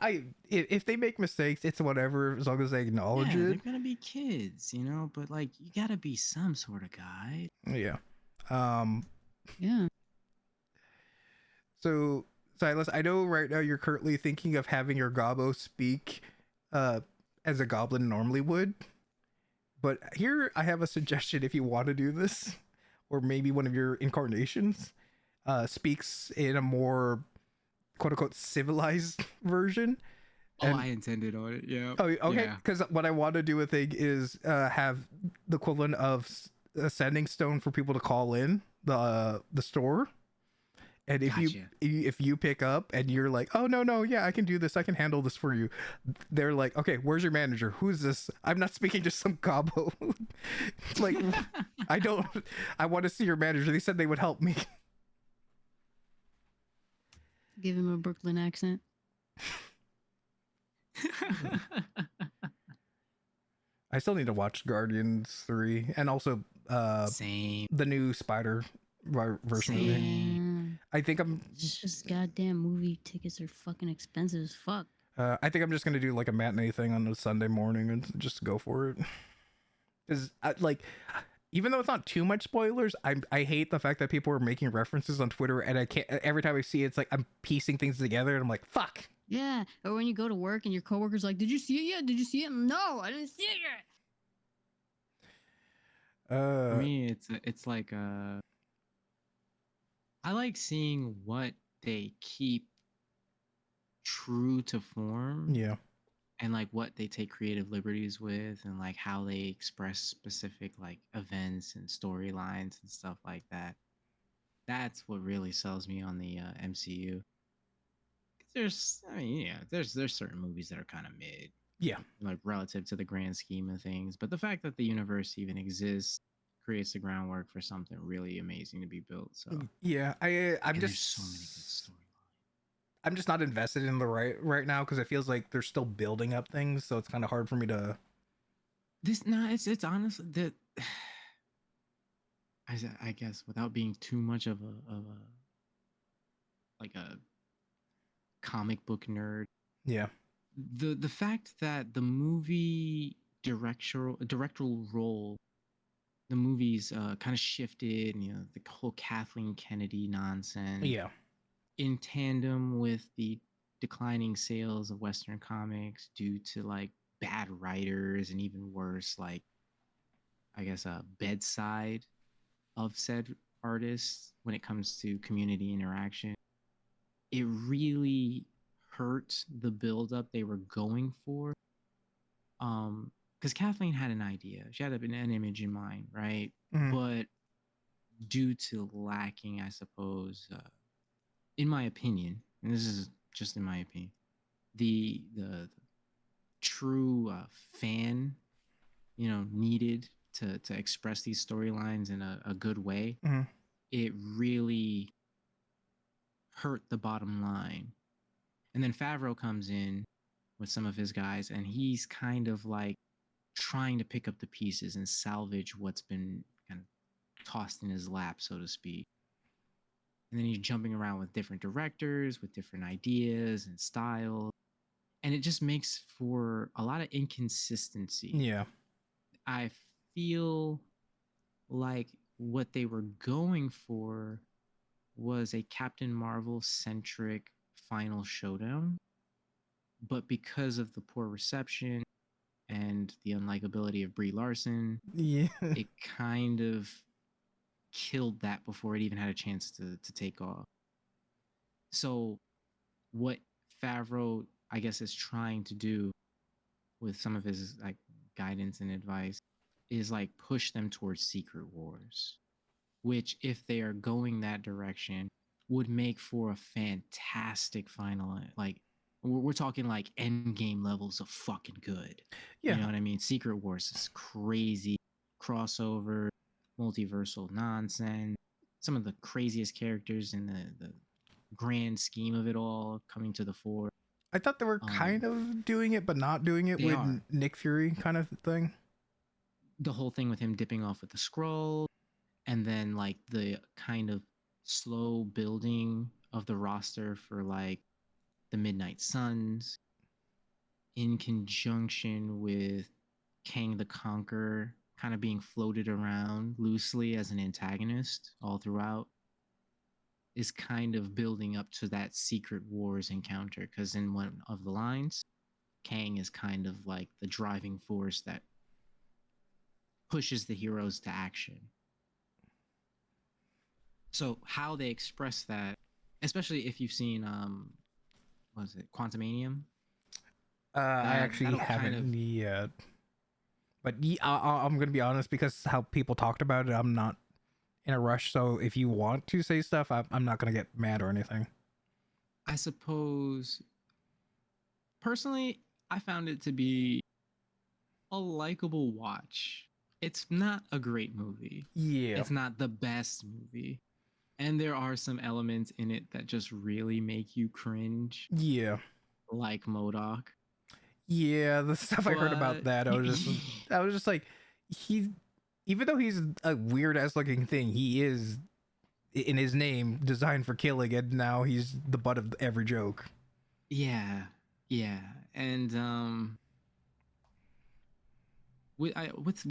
Speaker 1: if they make mistakes, it's whatever as long as they acknowledge
Speaker 4: Yeah,
Speaker 1: it.
Speaker 4: they're gonna be kids, but like you gotta be some sort of guide.
Speaker 1: Yeah. Um.
Speaker 3: Yeah.
Speaker 1: So Silas, I know right now you're currently thinking of having your gobbo speak, uh, as a goblin normally would. But here I have a suggestion if you want to do this, or maybe one of your incarnations, speaks in a more quote unquote civilized version.
Speaker 2: Oh,
Speaker 1: And
Speaker 2: I intended on it. Yeah.
Speaker 1: oh, okay.
Speaker 2: Yeah.
Speaker 1: Because what I want to do with it is have the equivalent of a sending stone for people to call in the store. And
Speaker 4: Gotcha.
Speaker 1: if you pick up and you're like, oh no, yeah, I can do this, I can handle this for you. They're like, okay, where's your manager? Who's this? I'm not speaking to some gobbo. Like, I don't. I want to see your manager. They said they would help me.
Speaker 3: Give him a Brooklyn accent.
Speaker 1: I still need to watch Guardians 3 and also
Speaker 4: Same.
Speaker 1: the new Spider version of it.
Speaker 3: Damn.
Speaker 1: I think I'm
Speaker 3: It's just goddamn movie tickets are fucking expensive as fuck.
Speaker 1: I think I'm just gonna do like a matinee thing on a Sunday morning and just go for it. Because like, even though it's not too much spoilers, I hate the fact that people are making references on Twitter, and I can't. Every time I see it, it's like I'm piecing things together, and I'm like, fuck.
Speaker 3: Yeah. Or when you go to work and your coworker's like, "Did you see it yet? Did you see it?" No, I didn't see it yet.
Speaker 4: For me, it's like I like seeing what they keep true to form
Speaker 1: Yeah.
Speaker 4: and like what they take creative liberties with and like how they express specific like events and storylines and stuff like that. That's what really sells me on the MCU. 'Cause there's certain movies that are kind of mid,
Speaker 1: Yeah.
Speaker 4: like relative to the grand scheme of things. But the fact that the universe even exists creates the groundwork for something really amazing to be built. So
Speaker 1: Yeah. I'm
Speaker 4: and there's
Speaker 1: just
Speaker 4: so many good storylines.
Speaker 1: I'm just not invested in the right now because it feels like they're still building up things, so it's kind of hard for me to.
Speaker 4: It's honestly that I guess without being too much of a like a comic book nerd,
Speaker 1: Yeah.
Speaker 4: the fact that the movie directorial role, the movies kind of shifted, the whole Kathleen Kennedy nonsense
Speaker 1: Yeah.
Speaker 4: in tandem with the declining sales of Western comics due to like bad writers and even worse, like I guess a bedside of said artists when it comes to community interaction. It really hurt the buildup they were going for. Because Kathleen had an idea, she had an image in mind, right?
Speaker 1: Mhm.
Speaker 4: But due to lacking, I suppose, in my opinion, and this is just in my opinion, the true fan, needed to express these storylines in a good way,
Speaker 1: Mhm.
Speaker 4: it really hurt the bottom line. And then Favreau comes in with some of his guys, and he's kind of like trying to pick up the pieces and salvage what's been kind of tossed in his lap, so to speak. And then he's jumping around with different directors, with different ideas and styles. And it just makes for a lot of inconsistency.
Speaker 1: Yeah.
Speaker 4: I feel like what they were going for was a Captain Marvel centric final showdown, but because of the poor reception and the unlikability of Brie Larson,
Speaker 1: Yeah.
Speaker 4: it kind of killed that before it even had a chance to take off. So what Favreau, I guess, is trying to do with some of his like guidance and advice is like push them towards Secret Wars, which if they are going that direction would make for a fantastic final. Like we're talking like end game levels of fucking good. You
Speaker 1: Yeah.
Speaker 4: know what I mean? Secret Wars is crazy crossover, multiversal nonsense. Some of the craziest characters in the grand scheme of it all coming to the fore.
Speaker 1: I thought they were kind of doing it, but not doing it
Speaker 4: They
Speaker 1: with
Speaker 4: are.
Speaker 1: Nick Fury kind of thing.
Speaker 4: The whole thing with him dipping off with the scroll, and then like the kind of slow building of the roster for like the Midnight Suns in conjunction with Kang the Conqueror kind of being floated around loosely as an antagonist all throughout is kind of building up to that Secret Wars encounter, because in one of the lines Kang is kind of like the driving force that pushes the heroes to action. So how they express that, especially if you've seen what was it, Quantumanium?
Speaker 1: I actually
Speaker 4: that'll kind
Speaker 1: haven't
Speaker 4: of
Speaker 1: yet. But I'm gonna be honest, because how people talked about it, I'm not in a rush. So if you want to say stuff, I'm not gonna get mad or anything.
Speaker 4: I suppose personally I found it to be a likable watch. It's not a great movie.
Speaker 1: Yeah.
Speaker 4: It's not the best movie. And there are some elements in it that just really make you cringe,
Speaker 1: Yeah.
Speaker 4: like MODOK.
Speaker 1: Yeah, the stuff I heard about
Speaker 4: But
Speaker 1: that, I was just like, he's, even though he's a weird ass looking thing, he is in his name designed for killing, and now he's the butt of every joke.
Speaker 4: yeah, yeah. And with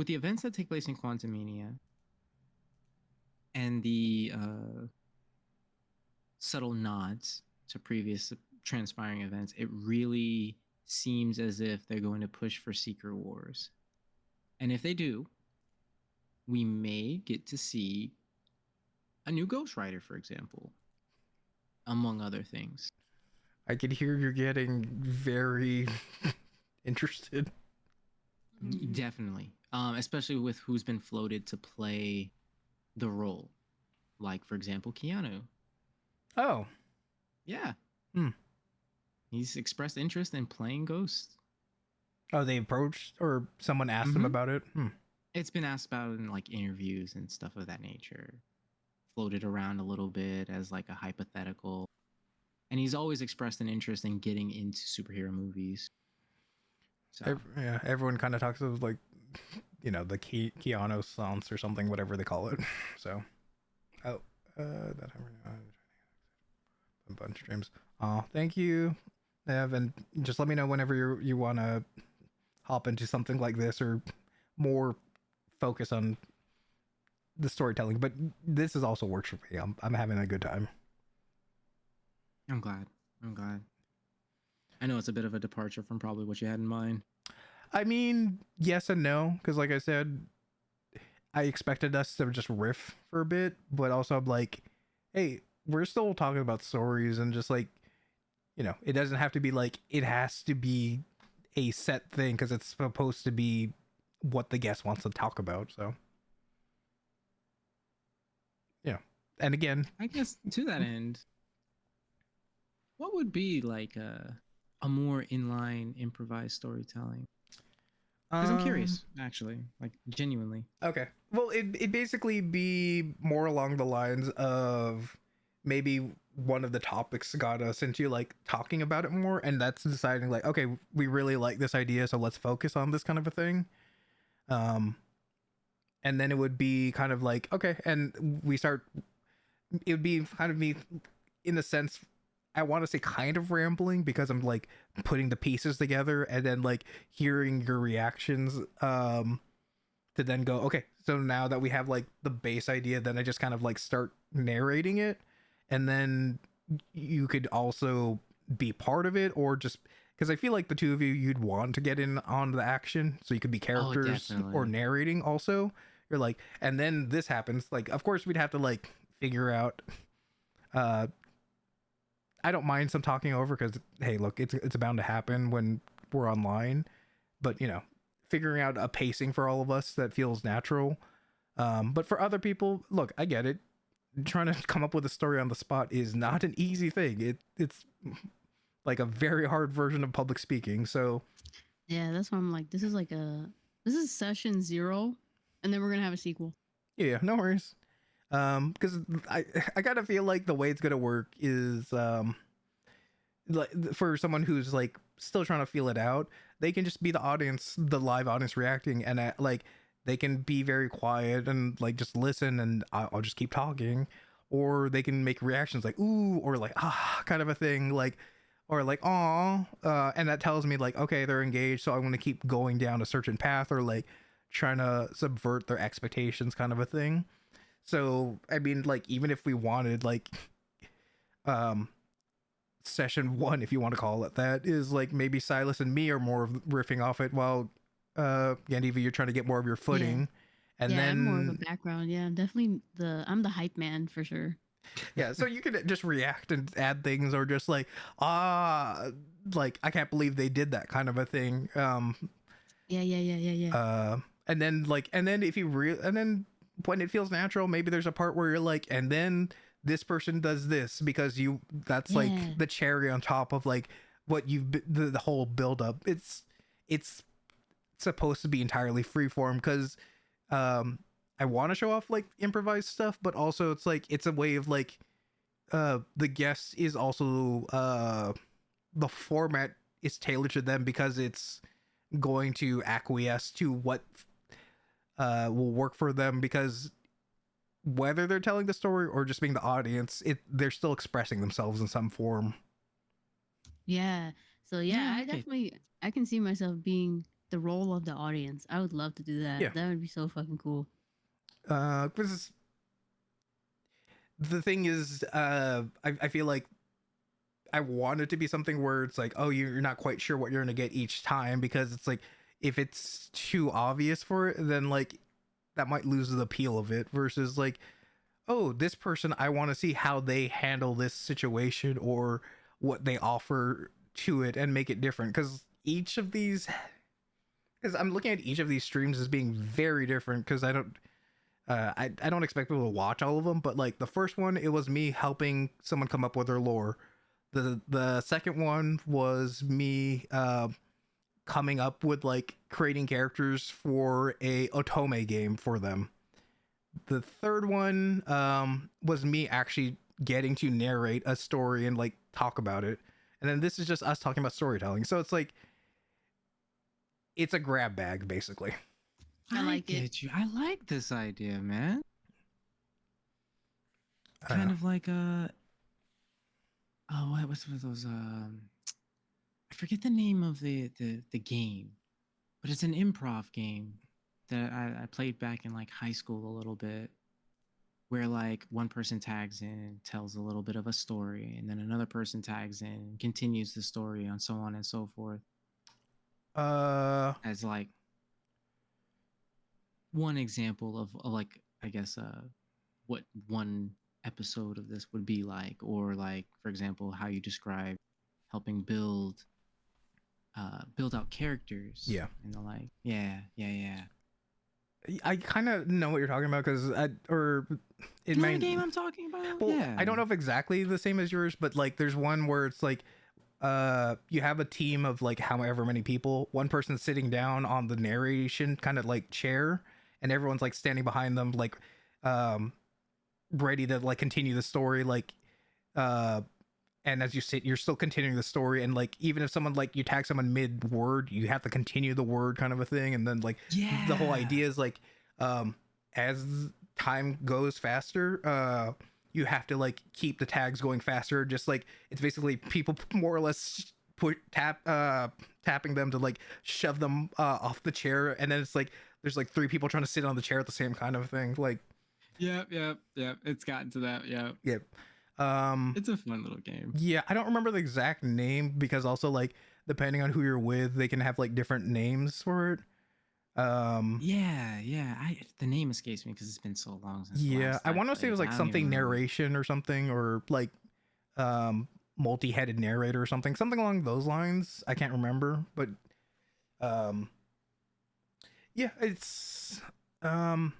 Speaker 4: the events that take place in Quantumania and the subtle nods to previous transpiring events, it really seems as if they're going to push for Secret Wars. And if they do, we may get to see a new Ghost Rider, for example, among other things.
Speaker 1: I could hear you're getting very interested.
Speaker 4: Definitely. Especially with who's been floated to play the role. Like, for example, Keanu.
Speaker 1: Oh.
Speaker 4: Yeah.
Speaker 1: Hmm.
Speaker 4: He's expressed interest in playing Ghost.
Speaker 1: Oh, they approached, or someone asked him about it?
Speaker 4: It's been asked about in like interviews and stuff of that nature. Floated around a little bit as like a hypothetical. And he's always expressed an interest in getting into superhero movies. So
Speaker 1: Yeah, everyone kind of talks of like, you know, the Keanu Sans or something, whatever they call it. So, that a bunch of streams. Oh, thank you, Ev, and just let me know whenever you want to hop into something like this or more focus on the storytelling. But this is also works for me. I'm having a good time.
Speaker 4: I'm glad. I know it's a bit of a departure from probably what you had in mind.
Speaker 1: I mean, yes and no, because like I said, I expected us to just riff for a bit, but also I'm like, hey, we're still talking about stories, and just like, you know, it doesn't have to be like, it has to be a set thing because it's supposed to be what the guest wants to talk about. So yeah. And again,
Speaker 4: I guess to that end, what would be like a more inline improvised storytelling? Because I'm curious, actually, like genuinely.
Speaker 1: Okay. Well, it basically be more along the lines of maybe one of the topics got us into like talking about it more, and that's deciding like, okay, we really like this idea, so let's focus on this kind of a thing. And then it would be kind of like, okay, and we start, it would be kind of me in a sense, I want to say kind of rambling, because I'm like putting the pieces together and then like hearing your reactions to then go, okay, so now that we have like the base idea, then I just kind of like start narrating it, and then you could also be part of it, or just because I feel like the two of you, you'd want to get in on the action, so you could be characters or
Speaker 4: definitely.
Speaker 1: narrating also. You're like, and then this happens. Like, of course, we'd have to like figure out. Uh, I don't mind some talking over because hey, look, it's bound to happen when we're online, but you know, figuring out a pacing for all of us that feels natural. But for other people, look, I get it. Trying to come up with a story on the spot is not an easy thing. It's like a very hard version of public speaking. So
Speaker 3: Yeah, that's why I'm like, this is session 0, and then we're gonna have a sequel.
Speaker 1: yeah, no worries. Because I kind of feel like the way it's gonna work is like for someone who's like still trying to feel it out, they can just be the audience, the live audience reacting, and like they can be very quiet and like just listen, and I'll just keep talking, or they can make reactions like ooh or like ah kind of a thing, like or like aw, and that tells me like okay they're engaged, so I want to keep going down a certain path, or like trying to subvert their expectations kind of a thing. So I mean like even if we wanted like um session 1, if you want to call it that, is like maybe Silas and me are more of riffing off it, while Yandiva, you're trying to get more of your footing. And
Speaker 3: yeah,
Speaker 1: then
Speaker 3: I'm more of a background. Yeah, definitely I'm the hype man for sure.
Speaker 1: yeah, so you could just react and add things, or just like ah like I can't believe they did that kind of a thing.
Speaker 3: Yeah.
Speaker 1: And then like and then if you and then when it feels natural, maybe there's a part where you're like, and then this person does this, because you that's
Speaker 3: Yeah.
Speaker 1: like the cherry on top of like what you've the whole build up. It's supposed to be entirely freeform because I want to show off like improvised stuff, but also it's like it's a way of like the guest is also the format is tailored to them, because it's going to acquiesce to what will work for them, because whether they're telling the story or just being the audience, they're still expressing themselves in some form.
Speaker 3: Yeah. So
Speaker 4: Yeah,
Speaker 3: I
Speaker 4: okay.
Speaker 3: definitely I can see myself being the role of the audience. I would love to do that.
Speaker 1: Yeah.
Speaker 3: That would be so fucking cool.
Speaker 1: Because the thing is, I feel like I want it to be something where it's like, oh, you're not quite sure what you're gonna get each time, because it's like if it's too obvious for it, then like that might lose the appeal of it. Versus like, oh, this person, I want to see how they handle this situation or what they offer to it and make it different. Because each of these, because I'm looking at each of these streams as being very different. Because I don't. I don't expect people to watch all of them, but like the first one, it was me helping someone come up with their lore. The second one was me coming up with like creating characters for a otome game for them. The third one was me actually getting to narrate a story and like talk about it. And then this is just us talking about storytelling. So it's like it's a grab bag basically.
Speaker 3: I like it.
Speaker 4: get you. I like this idea, man.
Speaker 1: Uh,
Speaker 4: Kind of like what's those I forget the name of the game, but it's an improv game that I played back in like high school a little bit, where like one person tags in, tells a little bit of a story, and then another person tags in, continues the story, and so on and so forth. As like one example of like I guess what one episode of this would be like, or like for example how you describe helping build out characters.
Speaker 1: Yeah.
Speaker 4: And the like yeah.
Speaker 1: I kind of know what you're talking about, because
Speaker 4: You know the game I'm talking about?
Speaker 1: Well,
Speaker 4: Yeah.
Speaker 1: I don't know if exactly the same as yours, but like there's one where it's like you have a team of like however many people, one person's sitting down on the narration kind of like chair, and everyone's like standing behind them like ready to like continue the story, like and as you sit, you're still continuing the story, and like even if someone like you tag someone mid word, you have to continue the word kind of a thing. And then like the whole idea is like as time goes faster, you have to like keep the tags going faster. Just like it's basically people more or less tapping them to like shove them off the chair, and then it's like there's like 3 people trying to sit on the chair at the same kind of thing. Like,
Speaker 2: Yep. It's gotten to that. Yep.
Speaker 1: yeah.
Speaker 2: It's a fun little game.
Speaker 1: Yeah, I don't remember the exact name because also like depending on who you're with, they can have like different names for it.
Speaker 4: Yeah. The name escapes me because it's been so long since. the
Speaker 1: Yeah,
Speaker 4: last
Speaker 1: I
Speaker 4: I
Speaker 1: want to say it
Speaker 4: played.
Speaker 1: was like
Speaker 4: I don't
Speaker 1: something
Speaker 4: even remember.
Speaker 1: narration or something, or like multi-headed narrator or something along those lines. I can't remember, but um yeah, it's I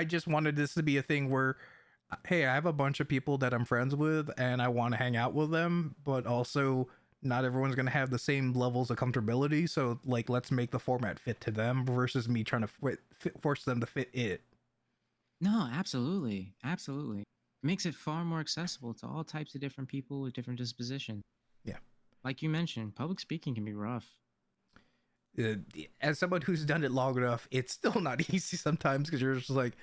Speaker 1: just wanted this to be a thing where hey, I have a bunch of people that I'm friends with and I want to hang out with them, but also not everyone's going to have the same levels of comfortability, so like let's make the format fit to them versus me trying to force them to fit it.
Speaker 4: No, absolutely. Absolutely. It makes it far more accessible to all types of different people with different dispositions.
Speaker 1: Yeah.
Speaker 4: Like you mentioned, public speaking can be rough.
Speaker 1: As someone who's done it long enough, it's still not easy sometimes because you're just like,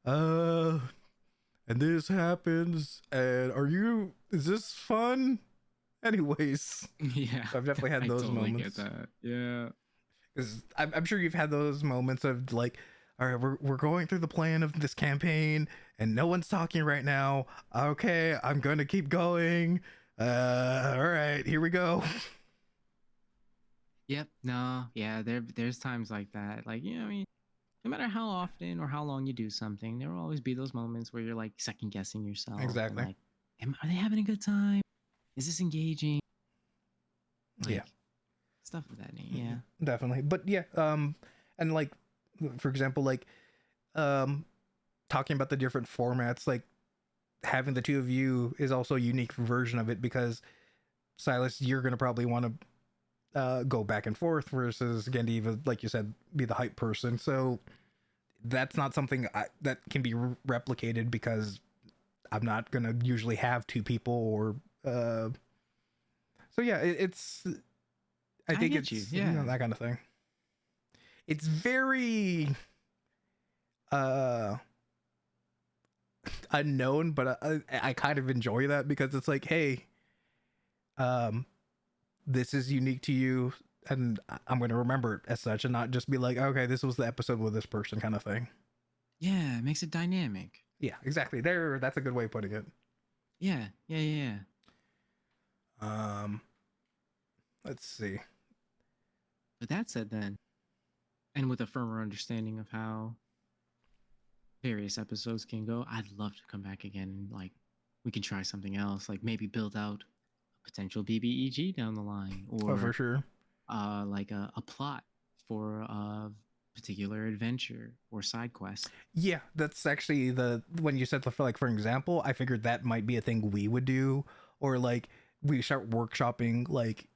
Speaker 1: and this happens, and is this fun? Anyways,
Speaker 4: Yeah.
Speaker 1: I've definitely had
Speaker 2: I
Speaker 1: those
Speaker 2: totally
Speaker 1: moments.
Speaker 2: get that. Yeah.
Speaker 1: Because I'm sure you've had those moments of like, all right, we're going through the plan of this campaign, and no one's talking right now. Okay, I'm gonna keep going. All right, here we go.
Speaker 4: Yep. No. Yeah. There's times like that. Like, you know, I mean, no matter how often or how long you do something, there will always be those moments where you're like second guessing yourself. And
Speaker 1: Exactly.
Speaker 4: like, are they having a good time? Is this engaging? Like,
Speaker 1: Yeah.
Speaker 4: stuff of that nature. Yeah.
Speaker 1: Definitely. But yeah, and like, for example, like, talking about the different formats, like having the 2 of you is also a unique version of it because Silas, you're gonna probably want to go back and forth versus Gendiva, like you said, be the hype person. So that's not something that can be replicated because I'm not gonna usually have 2 people or so yeah, it's I think
Speaker 4: get
Speaker 1: it's
Speaker 4: you. Yeah.
Speaker 1: that kind of thing. It's very uh unknown, but I kind of enjoy that because it's like, hey, this is unique to you, and I'm going to remember it as such, and not just be like, okay, this was the episode with this person kind of thing.
Speaker 4: Yeah. It makes it dynamic.
Speaker 1: Yeah, exactly. That's a good way of putting it.
Speaker 4: Yeah.
Speaker 1: Um, let's see.
Speaker 4: With that said, then, and with a firmer understanding of how various episodes can go, I'd love to come back again and like we can try something else, like maybe build out a potential BBEG down the line,
Speaker 1: Oh, for
Speaker 4: or
Speaker 1: sure.
Speaker 4: like a plot for a particular adventure or side quest.
Speaker 1: Yeah, that's actually when you said for like for example, I figured that might be a thing we would do, or like we start workshopping like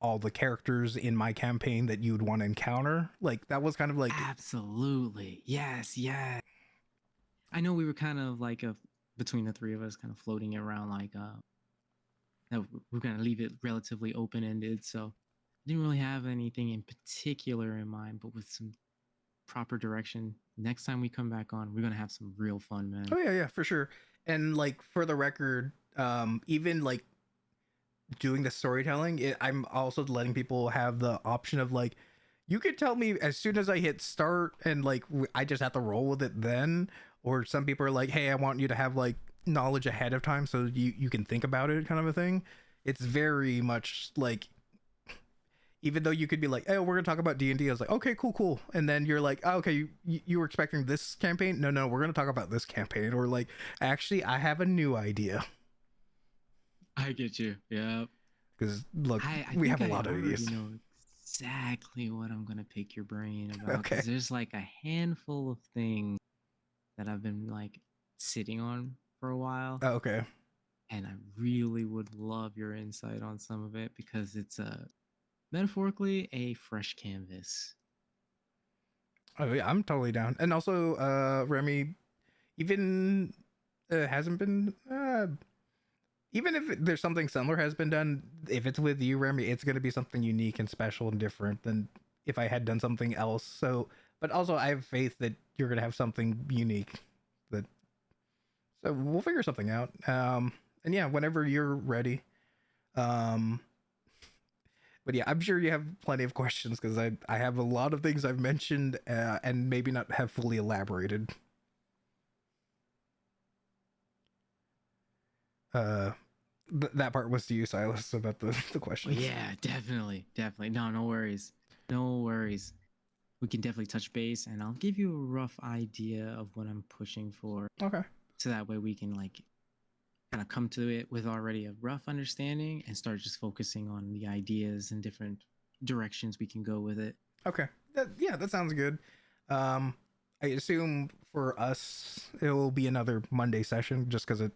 Speaker 1: all the characters in my campaign that you would want to encounter. Like that was kind of like
Speaker 4: Absolutely. Yes. I know we were kind of like between the 3 of us kind of floating around like that we're going to leave it relatively open ended, so I didn't really have anything in particular in mind, but with some proper direction, next time we come back on, we're going to have some real fun, man.
Speaker 1: oh yeah, for sure. And like for the record, even like doing the storytelling, I'm also letting people have the option of like, you could tell me as soon as I hit start, and like I just have to roll with it then. Or some people are like, hey, I want you to have like knowledge ahead of time so you can think about it, kind of a thing. It's very much like, even though you could be like, oh, we're gonna talk about D&D, I was like, okay, cool, and then you're like, oh, okay, you were expecting this campaign, no, we're gonna talk about this campaign, or like, actually I have a new idea.
Speaker 2: I get you. Yeah.
Speaker 1: Because look,
Speaker 4: I
Speaker 1: we
Speaker 4: think
Speaker 1: have a
Speaker 4: I
Speaker 1: lot of
Speaker 4: already
Speaker 1: ideas.
Speaker 4: know exactly what I'm going to pick your brain about.
Speaker 1: Okay.
Speaker 4: Because there's like a handful of things that I've been like sitting on for a while.
Speaker 1: Oh, okay.
Speaker 4: And I really would love your insight on some of it because it's metaphorically a fresh canvas.
Speaker 1: Oh yeah, I'm totally down. And also, Remy, even hasn't been even if there's something similar has been done, if it's with you, Remy, it's gonna be something unique and special and different than if I had done something else. So, but also I have faith that you're gonna have something unique. That so we'll figure something out. And yeah, whenever you're ready. But yeah, I'm sure you have plenty of questions because I have a lot of things I've mentioned and maybe not have fully elaborated. That part was to you, Silas, about the
Speaker 4: Oh,
Speaker 1: questions.
Speaker 4: yeah, definitely. No, no worries. No worries. We can definitely touch base, and I'll give you a rough idea of what I'm pushing for.
Speaker 1: Okay.
Speaker 4: So that way we can like kind of come to it with already a rough understanding and start just focusing on the ideas and different directions we can go with it.
Speaker 1: Okay. That sounds good. I assume for us it will be another Monday session just because of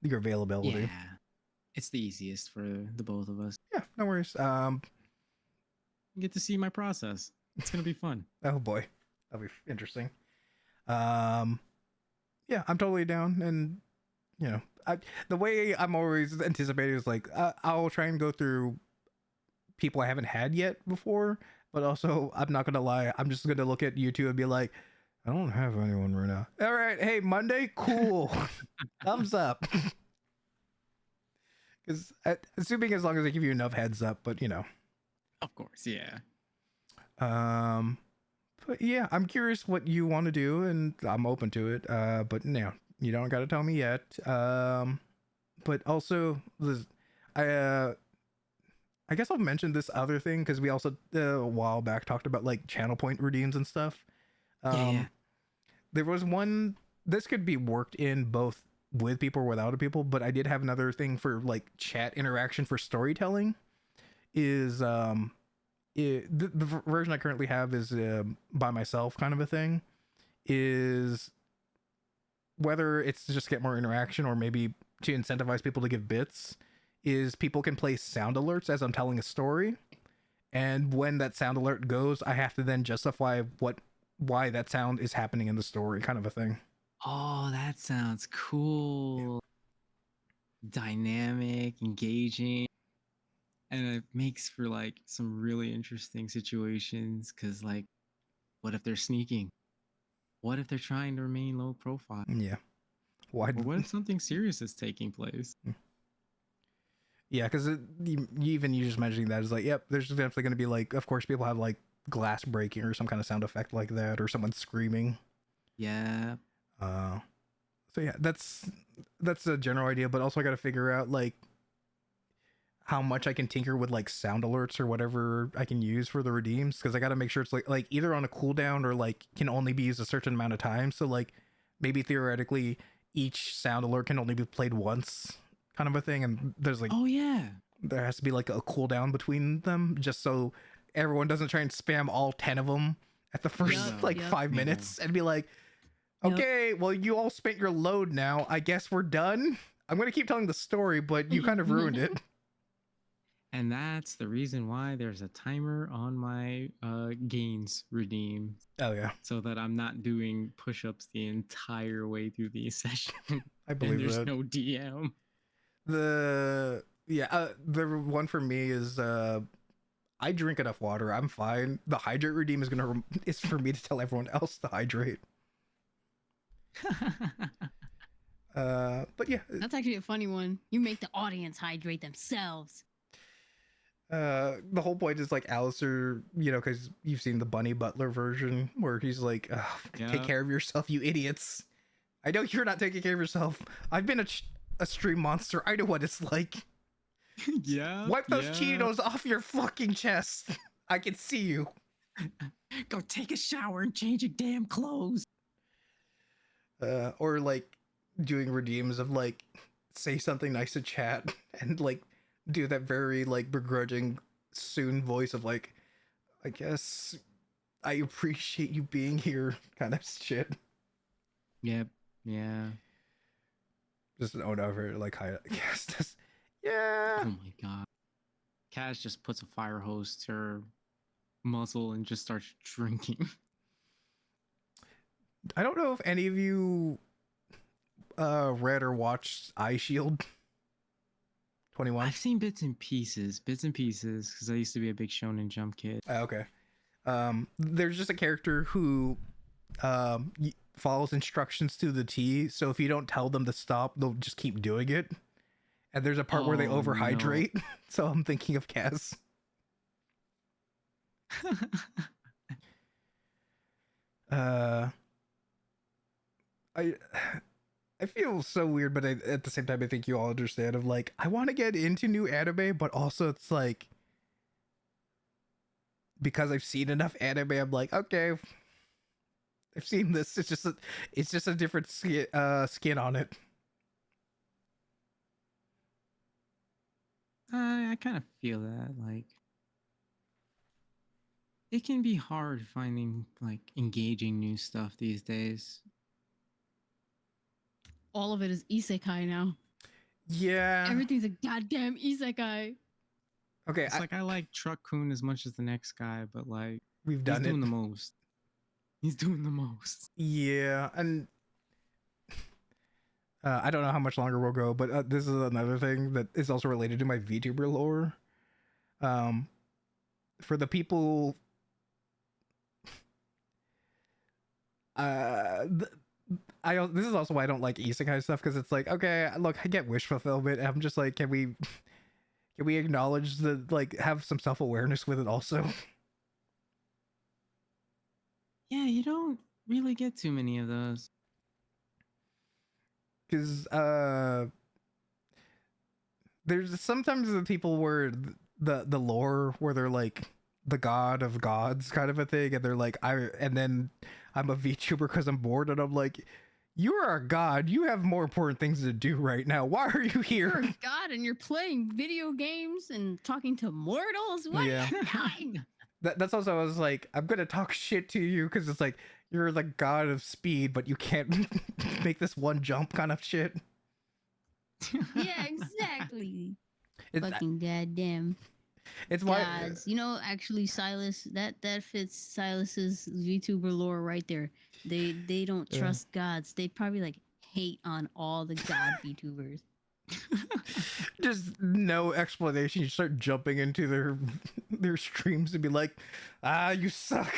Speaker 1: your availability.
Speaker 4: Yeah. It's the easiest for the both of us.
Speaker 1: Yeah, no worries.
Speaker 4: You get to see my process. It's gonna be fun.
Speaker 1: Oh boy, that'll be interesting. Yeah, I'm totally down, and you know, the way I'm always anticipating is like I'll try and go through people I haven't had yet before, but also I'm not gonna lie, I'm just gonna look at YouTube and be like, I don't have anyone right now. All right, hey, Monday, cool, thumbs up. Because assuming as long as I give you enough heads up, but you know.
Speaker 4: Of course, yeah.
Speaker 1: But yeah, I'm curious what you want to do, and I'm open to it. But no, you don't got to tell me yet. But also, I guess I'll mention this other thing because we also a while back talked about like channel point redeems and stuff.
Speaker 4: Yeah.
Speaker 1: There was one. This could be worked in both with people or without people, but I did have another thing for like chat interaction for storytelling. Is the version I currently have is by myself kind of a thing. Is whether it's to just get more interaction or maybe to incentivize people to give bits, is people can play sound alerts as I'm telling a story, and when that sound alert goes, I have to then justify why that sound is happening in the story, kind of a thing.
Speaker 4: Oh, that sounds cool. Dynamic, engaging. And it makes for like some really interesting situations because like what if they're sneaking? What if they're trying to remain low profile?
Speaker 1: Yeah. Why?
Speaker 4: Or what if something serious is taking place?
Speaker 1: Yeah, because you just mentioning that is like, yep, there's definitely going to be like, of course, people have like glass breaking or some kind of sound effect like that, or someone screaming.
Speaker 4: Yeah.
Speaker 1: So yeah, that's a general idea, but also I got to figure out like how much I can tinker with like sound alerts or whatever I can use for the redeems, because I got to make sure it's like either on a cooldown or like can only be used a certain amount of time. So like maybe theoretically each sound alert can only be played once, kind of a thing, and there's like
Speaker 4: Oh yeah.
Speaker 1: there has to be like a cooldown between them just so everyone doesn't try and spam all 10 of them at the first
Speaker 3: Yep,
Speaker 1: like
Speaker 3: yep.
Speaker 1: 5 minutes and be like, okay, well, you all spent your load now, I guess we're done. I'm gonna keep telling the story, but you kind of ruined it.
Speaker 4: And that's the reason why there's a timer on my gains redeem.
Speaker 1: Oh yeah,
Speaker 4: So that I'm not doing push-ups the entire way through the session.
Speaker 1: I believe
Speaker 4: and there's
Speaker 1: that.
Speaker 4: no DM.
Speaker 1: The one for me is I drink enough water, I'm fine. The hydrate redeem is for me to tell everyone else to hydrate. But yeah,
Speaker 3: That's actually a funny one. You make the audience hydrate themselves.
Speaker 1: the whole point is like Alistair, you know, because you've seen the Bunny Butler version where he's like, take care of yourself, you idiots. I know you're not taking care of yourself. I've been a stream monster. I know what it's like.
Speaker 4: Yeah.
Speaker 1: Wipe those Cheetos off your fucking chest. I can see you.
Speaker 4: Go take a shower and change your damn clothes.
Speaker 1: Or like doing redeems of like say something nice to chat and like do that very like begrudging soon voice of like, I guess I appreciate you being here kind of shit.
Speaker 4: Yep. Yeah.
Speaker 1: Just an own over like hi yes just, yeah.
Speaker 4: Oh my god. Cass just puts a fire hose to her muzzle and just starts drinking.
Speaker 1: I don't know if any of you read or watched Eye Shield 21.
Speaker 4: I've seen bits and pieces because I used to be a big Shonen Jump kid.
Speaker 1: Okay. There's just a character who follows instructions to the T, so if you don't tell them to stop, they'll just keep doing it. And there's a part where they
Speaker 4: Oh,
Speaker 1: overhydrate, so I'm thinking of Kaz. Uh, I I feel so weird, but at the same time, I think you all understand. Of like, I want to get into new anime, but also it's like because I've seen enough anime, I'm like, okay, I've seen this. It's just a different skin on it.
Speaker 4: I kind of feel that. Like, it can be hard finding like engaging new stuff these days.
Speaker 3: All of it is isekai now.
Speaker 1: Yeah.
Speaker 3: Everything's a goddamn isekai.
Speaker 1: Okay.
Speaker 4: It's like I like Truck Kun as much as the next guy, but like
Speaker 1: We've
Speaker 4: he's
Speaker 1: done it.
Speaker 4: doing the most. He's doing the most.
Speaker 1: Yeah, and I don't know how much longer we'll go, but this is another thing that is also related to my VTuber lore. Um, for the people, th- this is also why I don't like isekai stuff, because it's like, okay, look, I get wish fulfillment. I'm just like, can we acknowledge the, like, have some self awareness with it also?
Speaker 4: Yeah, you don't really get too many of those.
Speaker 1: Because there's sometimes the people where the lore where they're like the god of gods kind of a thing, and they're like, and then I'm a VTuber because I'm bored, and I'm like, you are a god, you have more important things to do right now, why are you
Speaker 3: You're
Speaker 1: here?
Speaker 3: a god and you're playing video games and talking to mortals. What
Speaker 1: Yeah.
Speaker 3: are you doing?
Speaker 1: That's also, I was like, I'm gonna talk shit to you because it's like you're the god of speed, but you can't make this one jump kind of shit.
Speaker 3: Yeah, exactly.
Speaker 1: It's
Speaker 3: Fucking goddamn
Speaker 1: it's why
Speaker 3: gods. You know, actually, Silas, that fits Silas's VTuber lore right there. They don't
Speaker 1: Yeah.
Speaker 3: trust gods. They probably like hate on all the god VTubers.
Speaker 1: just no explanation. You start jumping into their streams and be like, you suck.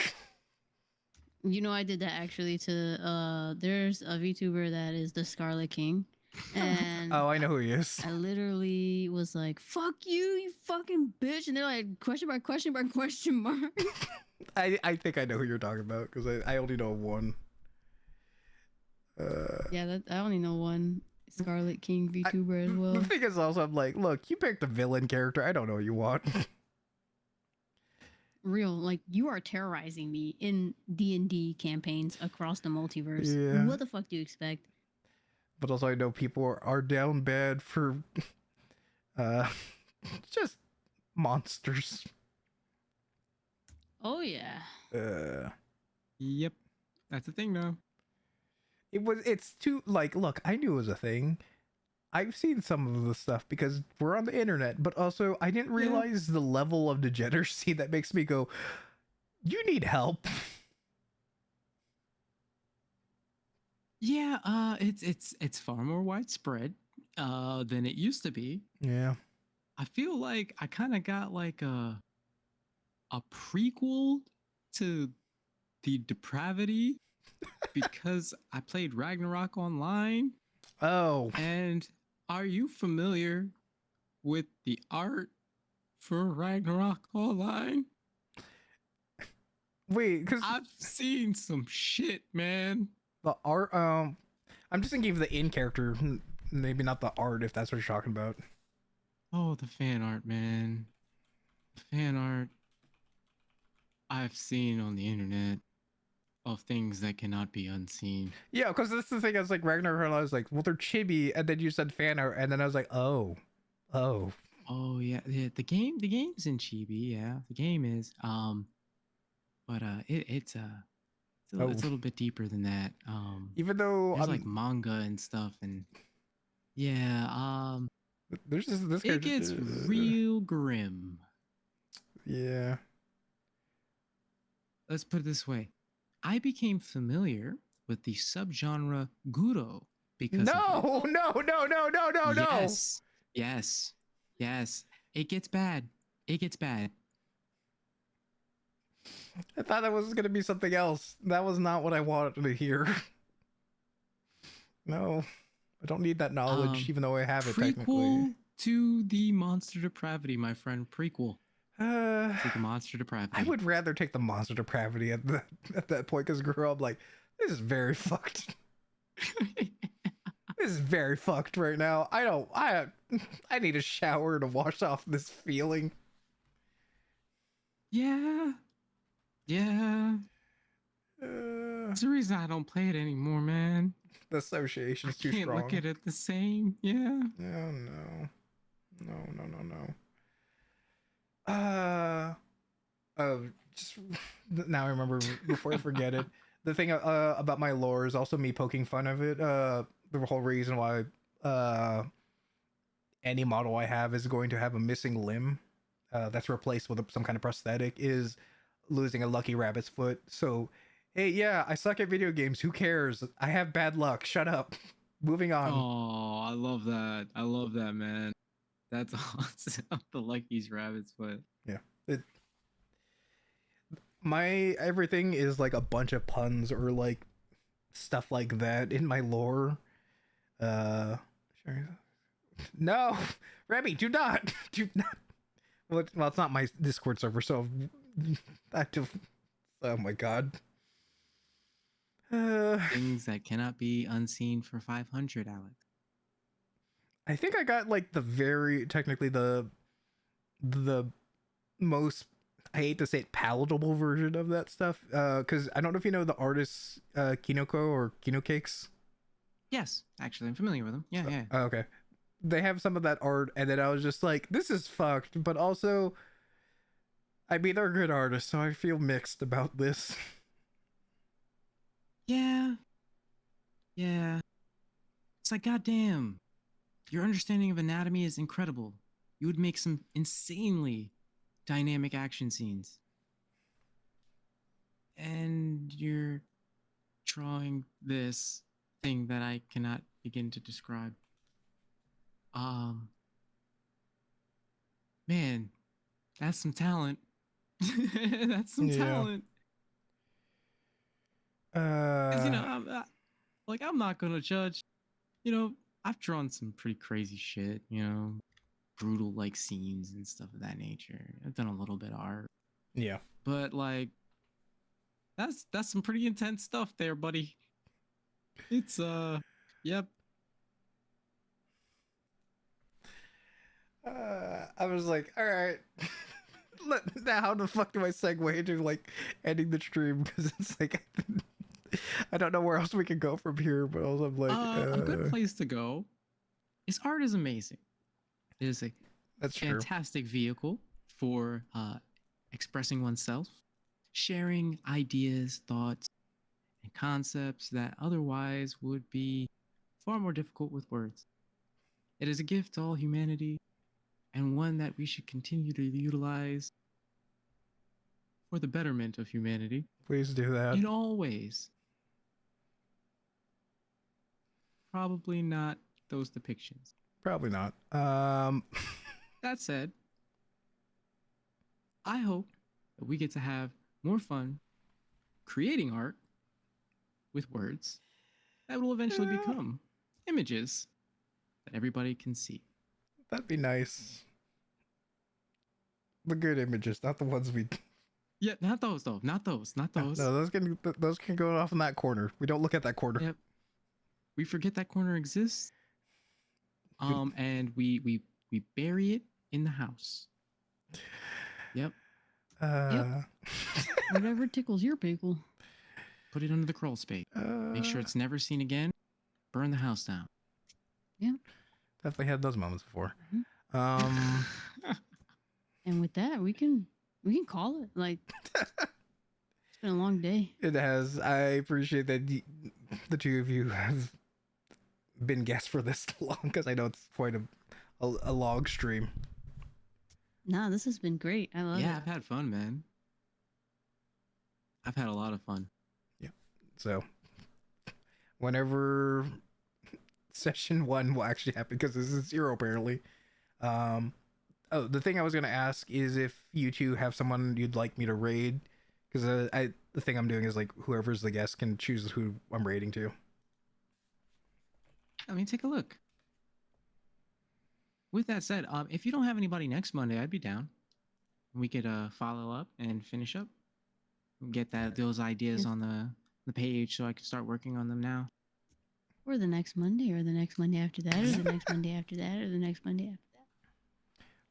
Speaker 3: You know, I did that actually to there's a VTuber that is the Scarlet King. And
Speaker 1: Oh, I know who he is.
Speaker 3: I literally was like, fuck you, you fucking bitch. And they're like, question by question by question mark.
Speaker 1: I think I know who you're talking about because I only know one.
Speaker 3: Yeah, I only know one Scarlet King VTuber as well.
Speaker 1: The thing is also, I'm like, look, you picked a villain character. I don't know what you want.
Speaker 3: Real, like, you are terrorizing me in D&D campaigns across the multiverse.
Speaker 1: Yeah.
Speaker 3: What the fuck do you expect?
Speaker 1: But also, I know people are down bad for uh, just monsters.
Speaker 3: Oh, yeah.
Speaker 4: Yep, that's the thing though.
Speaker 1: It's too, like, look, I knew it was a thing. I've seen some of the stuff because we're on the internet, but also I didn't realize the level of degeneracy that makes me go, you need help.
Speaker 4: Yeah, it's far more widespread than it used to be.
Speaker 1: Yeah.
Speaker 4: I feel like I kind of got like a prequel to the depravity because I played Ragnarok online.
Speaker 1: Oh.
Speaker 4: And are you familiar with the art for Ragnarok Online?
Speaker 1: Wait, because
Speaker 4: I've seen some shit, man.
Speaker 1: the art, I'm just thinking of the in character, maybe not the art, if that's what you're talking about.
Speaker 4: Oh, the fan art, man. The fan art I've seen on the internet of things that cannot be unseen.
Speaker 1: Yeah, because that's the thing. I was like, Ragnarok, I was like, well, they're chibi, and then you said fan art, and then I was like, oh.
Speaker 4: Oh yeah, the game's in chibi, yeah. The game is but it's a little bit deeper than that.
Speaker 1: Even though
Speaker 4: there's like manga and stuff, and yeah,
Speaker 1: there's this
Speaker 4: it gets real grim.
Speaker 1: Yeah.
Speaker 4: Let's put it this way. I became familiar with the subgenre Guro because
Speaker 1: no.
Speaker 4: Yes. It gets bad.
Speaker 1: I thought that was gonna be something else. That was not what I wanted to hear. No, I don't need that knowledge, even though I have it technically.
Speaker 4: Prequel to the Monster Depravity, my friend. Prequel. Take a monster depravity.
Speaker 1: I would rather take the monster depravity at that point, because girl, I'm like, this is very fucked. This is very fucked right now. I need a shower to wash off this feeling.
Speaker 4: Yeah. Yeah.
Speaker 1: Uh,
Speaker 4: That's the reason I don't play it anymore, man.
Speaker 1: the association's too
Speaker 4: Can't
Speaker 1: strong.
Speaker 4: look at it the same. Yeah.
Speaker 1: Oh no. No. Just now I remember before I forget it. The thing about my lore is also me poking fun of it. The whole reason why any model I have is going to have a missing limb that's replaced with some kind of prosthetic is losing a lucky rabbit's foot. So, hey, yeah, I suck at video games. Who cares? I have bad luck. Shut up. Moving on.
Speaker 2: Oh, I love that. I love that, man. That's awesome. The Lucky's rabbit's foot.
Speaker 1: Yeah. My everything is like a bunch of puns or like stuff like that in my lore. Sure. No, Remy, do not. Well, it's not my Discord server, so I do. Oh my god.
Speaker 4: Things that cannot be unseen for 500, Alex.
Speaker 1: I think I got like technically the most, I hate to say it, palatable version of that stuff. Because I don't know if you know the artists Kinoko or Kino Cakes.
Speaker 4: Yes, actually, I'm familiar with them. Yeah.
Speaker 1: Okay. They have some of that art, and then I was just like, this is fucked, but also, I mean, they're good artists, so I feel mixed about this.
Speaker 4: Yeah. It's like, goddamn, your understanding of anatomy is incredible. You would make some insanely dynamic action scenes. And you're drawing this thing that I cannot begin to describe. Man, that's some talent. That's some
Speaker 1: Yeah.
Speaker 4: talent. 'Cause, you know, I'm not gonna judge. You know, I've drawn some pretty crazy shit. You know, brutal like scenes and stuff of that nature. I've done a little bit of art,
Speaker 1: Yeah.
Speaker 4: but like, that's some pretty intense stuff there, buddy. It's yep.
Speaker 1: I was like, all right. Now, how the fuck do I segue into like ending the stream? Because it's like, I don't know where else we can go from here. But also, I'm like,
Speaker 4: A good place to go is art is amazing. It is a
Speaker 1: that's true.
Speaker 4: fantastic vehicle for expressing oneself, sharing ideas, thoughts, and concepts that otherwise would be far more difficult with words. It is a gift to all humanity, and one that we should continue to utilize for the betterment of humanity
Speaker 1: Please do that.
Speaker 4: in all ways. Probably not those depictions.
Speaker 1: Probably not.
Speaker 4: That said, I hope that we get to have more fun creating art with words that will eventually become images that everybody can see.
Speaker 1: That'd be nice. The good images, not the ones we.
Speaker 4: Yeah, not those though. Not those.
Speaker 1: No, those can go off in that corner. We don't look at that corner.
Speaker 4: Yep. We forget that corner exists. And we bury it in the house. Yep.
Speaker 3: Whatever tickles your pickle.
Speaker 4: Put it under the crawl space. Make sure it's never seen again. Burn the house down.
Speaker 1: Definitely had those moments before.
Speaker 3: And with that, we can call it. Like, it's been a long day.
Speaker 1: It has. I appreciate that the two of you have been guests for this long, because I know it's quite a long stream.
Speaker 3: Nah, this has been great. I love it.
Speaker 4: I've had fun, man. I've had a lot of fun.
Speaker 1: Yeah. So, whenever session 1 will actually happen, because this is 0 apparently. The thing I was gonna ask is if you two have someone you'd like me to raid, because the thing I'm doing is like whoever's the guest can choose who I'm raiding to.
Speaker 4: I mean, take a look. With that said, if you don't have anybody next Monday, I'd be down. we could follow up and finish up. Get those ideas
Speaker 3: Yes.
Speaker 4: on the page so I can start working on them now.
Speaker 3: Or the next Monday, or the next Monday after that, or the next Monday after that, or the next Monday after that.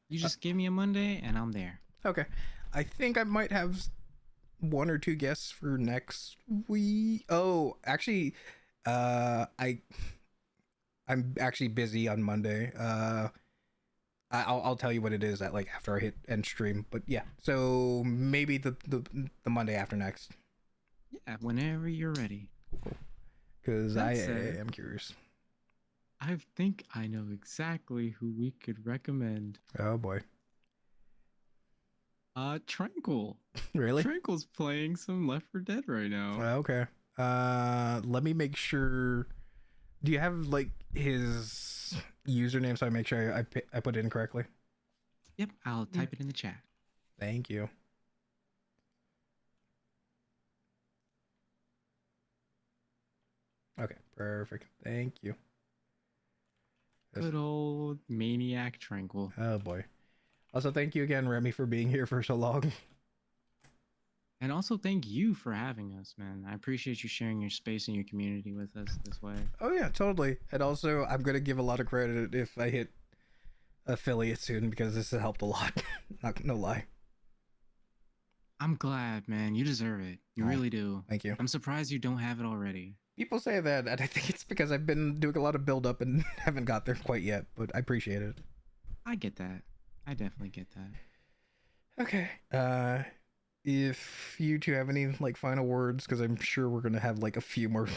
Speaker 4: You just give me a Monday and I'm there.
Speaker 1: Okay. I think I might have one or two guests for next week. Oh, actually, I'm actually busy on Monday. I'll tell you what it is at like after I hit end stream. But yeah, so maybe the Monday after next,
Speaker 4: Yeah, whenever you're ready.
Speaker 1: because I
Speaker 4: That's it.
Speaker 1: am curious.
Speaker 2: I think I know exactly who we could recommend.
Speaker 1: Oh boy,
Speaker 2: Tranquil.
Speaker 1: really?
Speaker 2: Tranquil's playing some Left 4 Dead right now.
Speaker 1: Okay. Let me make sure. Do you have like his username so I make sure I put it in correctly?
Speaker 4: Yep, I'll type it in the chat.
Speaker 1: Thank you. Okay, perfect. Thank you.
Speaker 2: Good old Maniac Tranquil.
Speaker 1: Oh boy. Also, thank you again, Remy, for being here for so long.
Speaker 4: And also thank you for having us, man. I appreciate you sharing your space and your community with us this way.
Speaker 1: Oh yeah, totally. And also, I'm gonna give a lot of credit if I hit affiliate soon because this has helped a lot. Not no lie.
Speaker 4: I'm glad, man. You deserve it. You
Speaker 1: Oh,
Speaker 4: really do.
Speaker 1: Thank you.
Speaker 4: I'm surprised you don't have it already.
Speaker 1: People say that, and I think it's because I've been doing a lot of build up and haven't got there quite yet. But I appreciate it.
Speaker 4: I get that. I definitely get that.
Speaker 1: Okay. If you two have any like final words, because I'm sure we're gonna have like a few more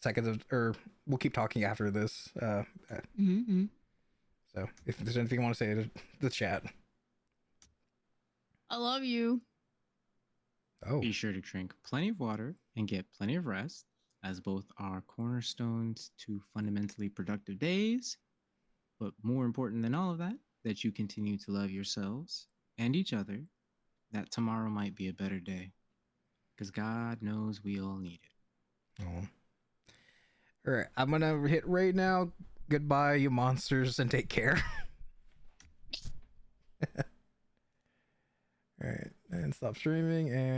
Speaker 1: seconds of, or we'll keep talking after this.
Speaker 3: Mm-hmm.
Speaker 1: So if there's anything you want to say to the chat.
Speaker 3: I love you.
Speaker 1: Oh,
Speaker 4: Be sure to drink plenty of water and get plenty of rest, as both are cornerstones to fundamentally productive days. But more important than all of that, that you continue to love yourselves and each other, that tomorrow might be a better day. Because God knows we all need it.
Speaker 1: oh. All right. I'm gonna hit raid now. Goodbye, you monsters, and take care. All right, and stop streaming and.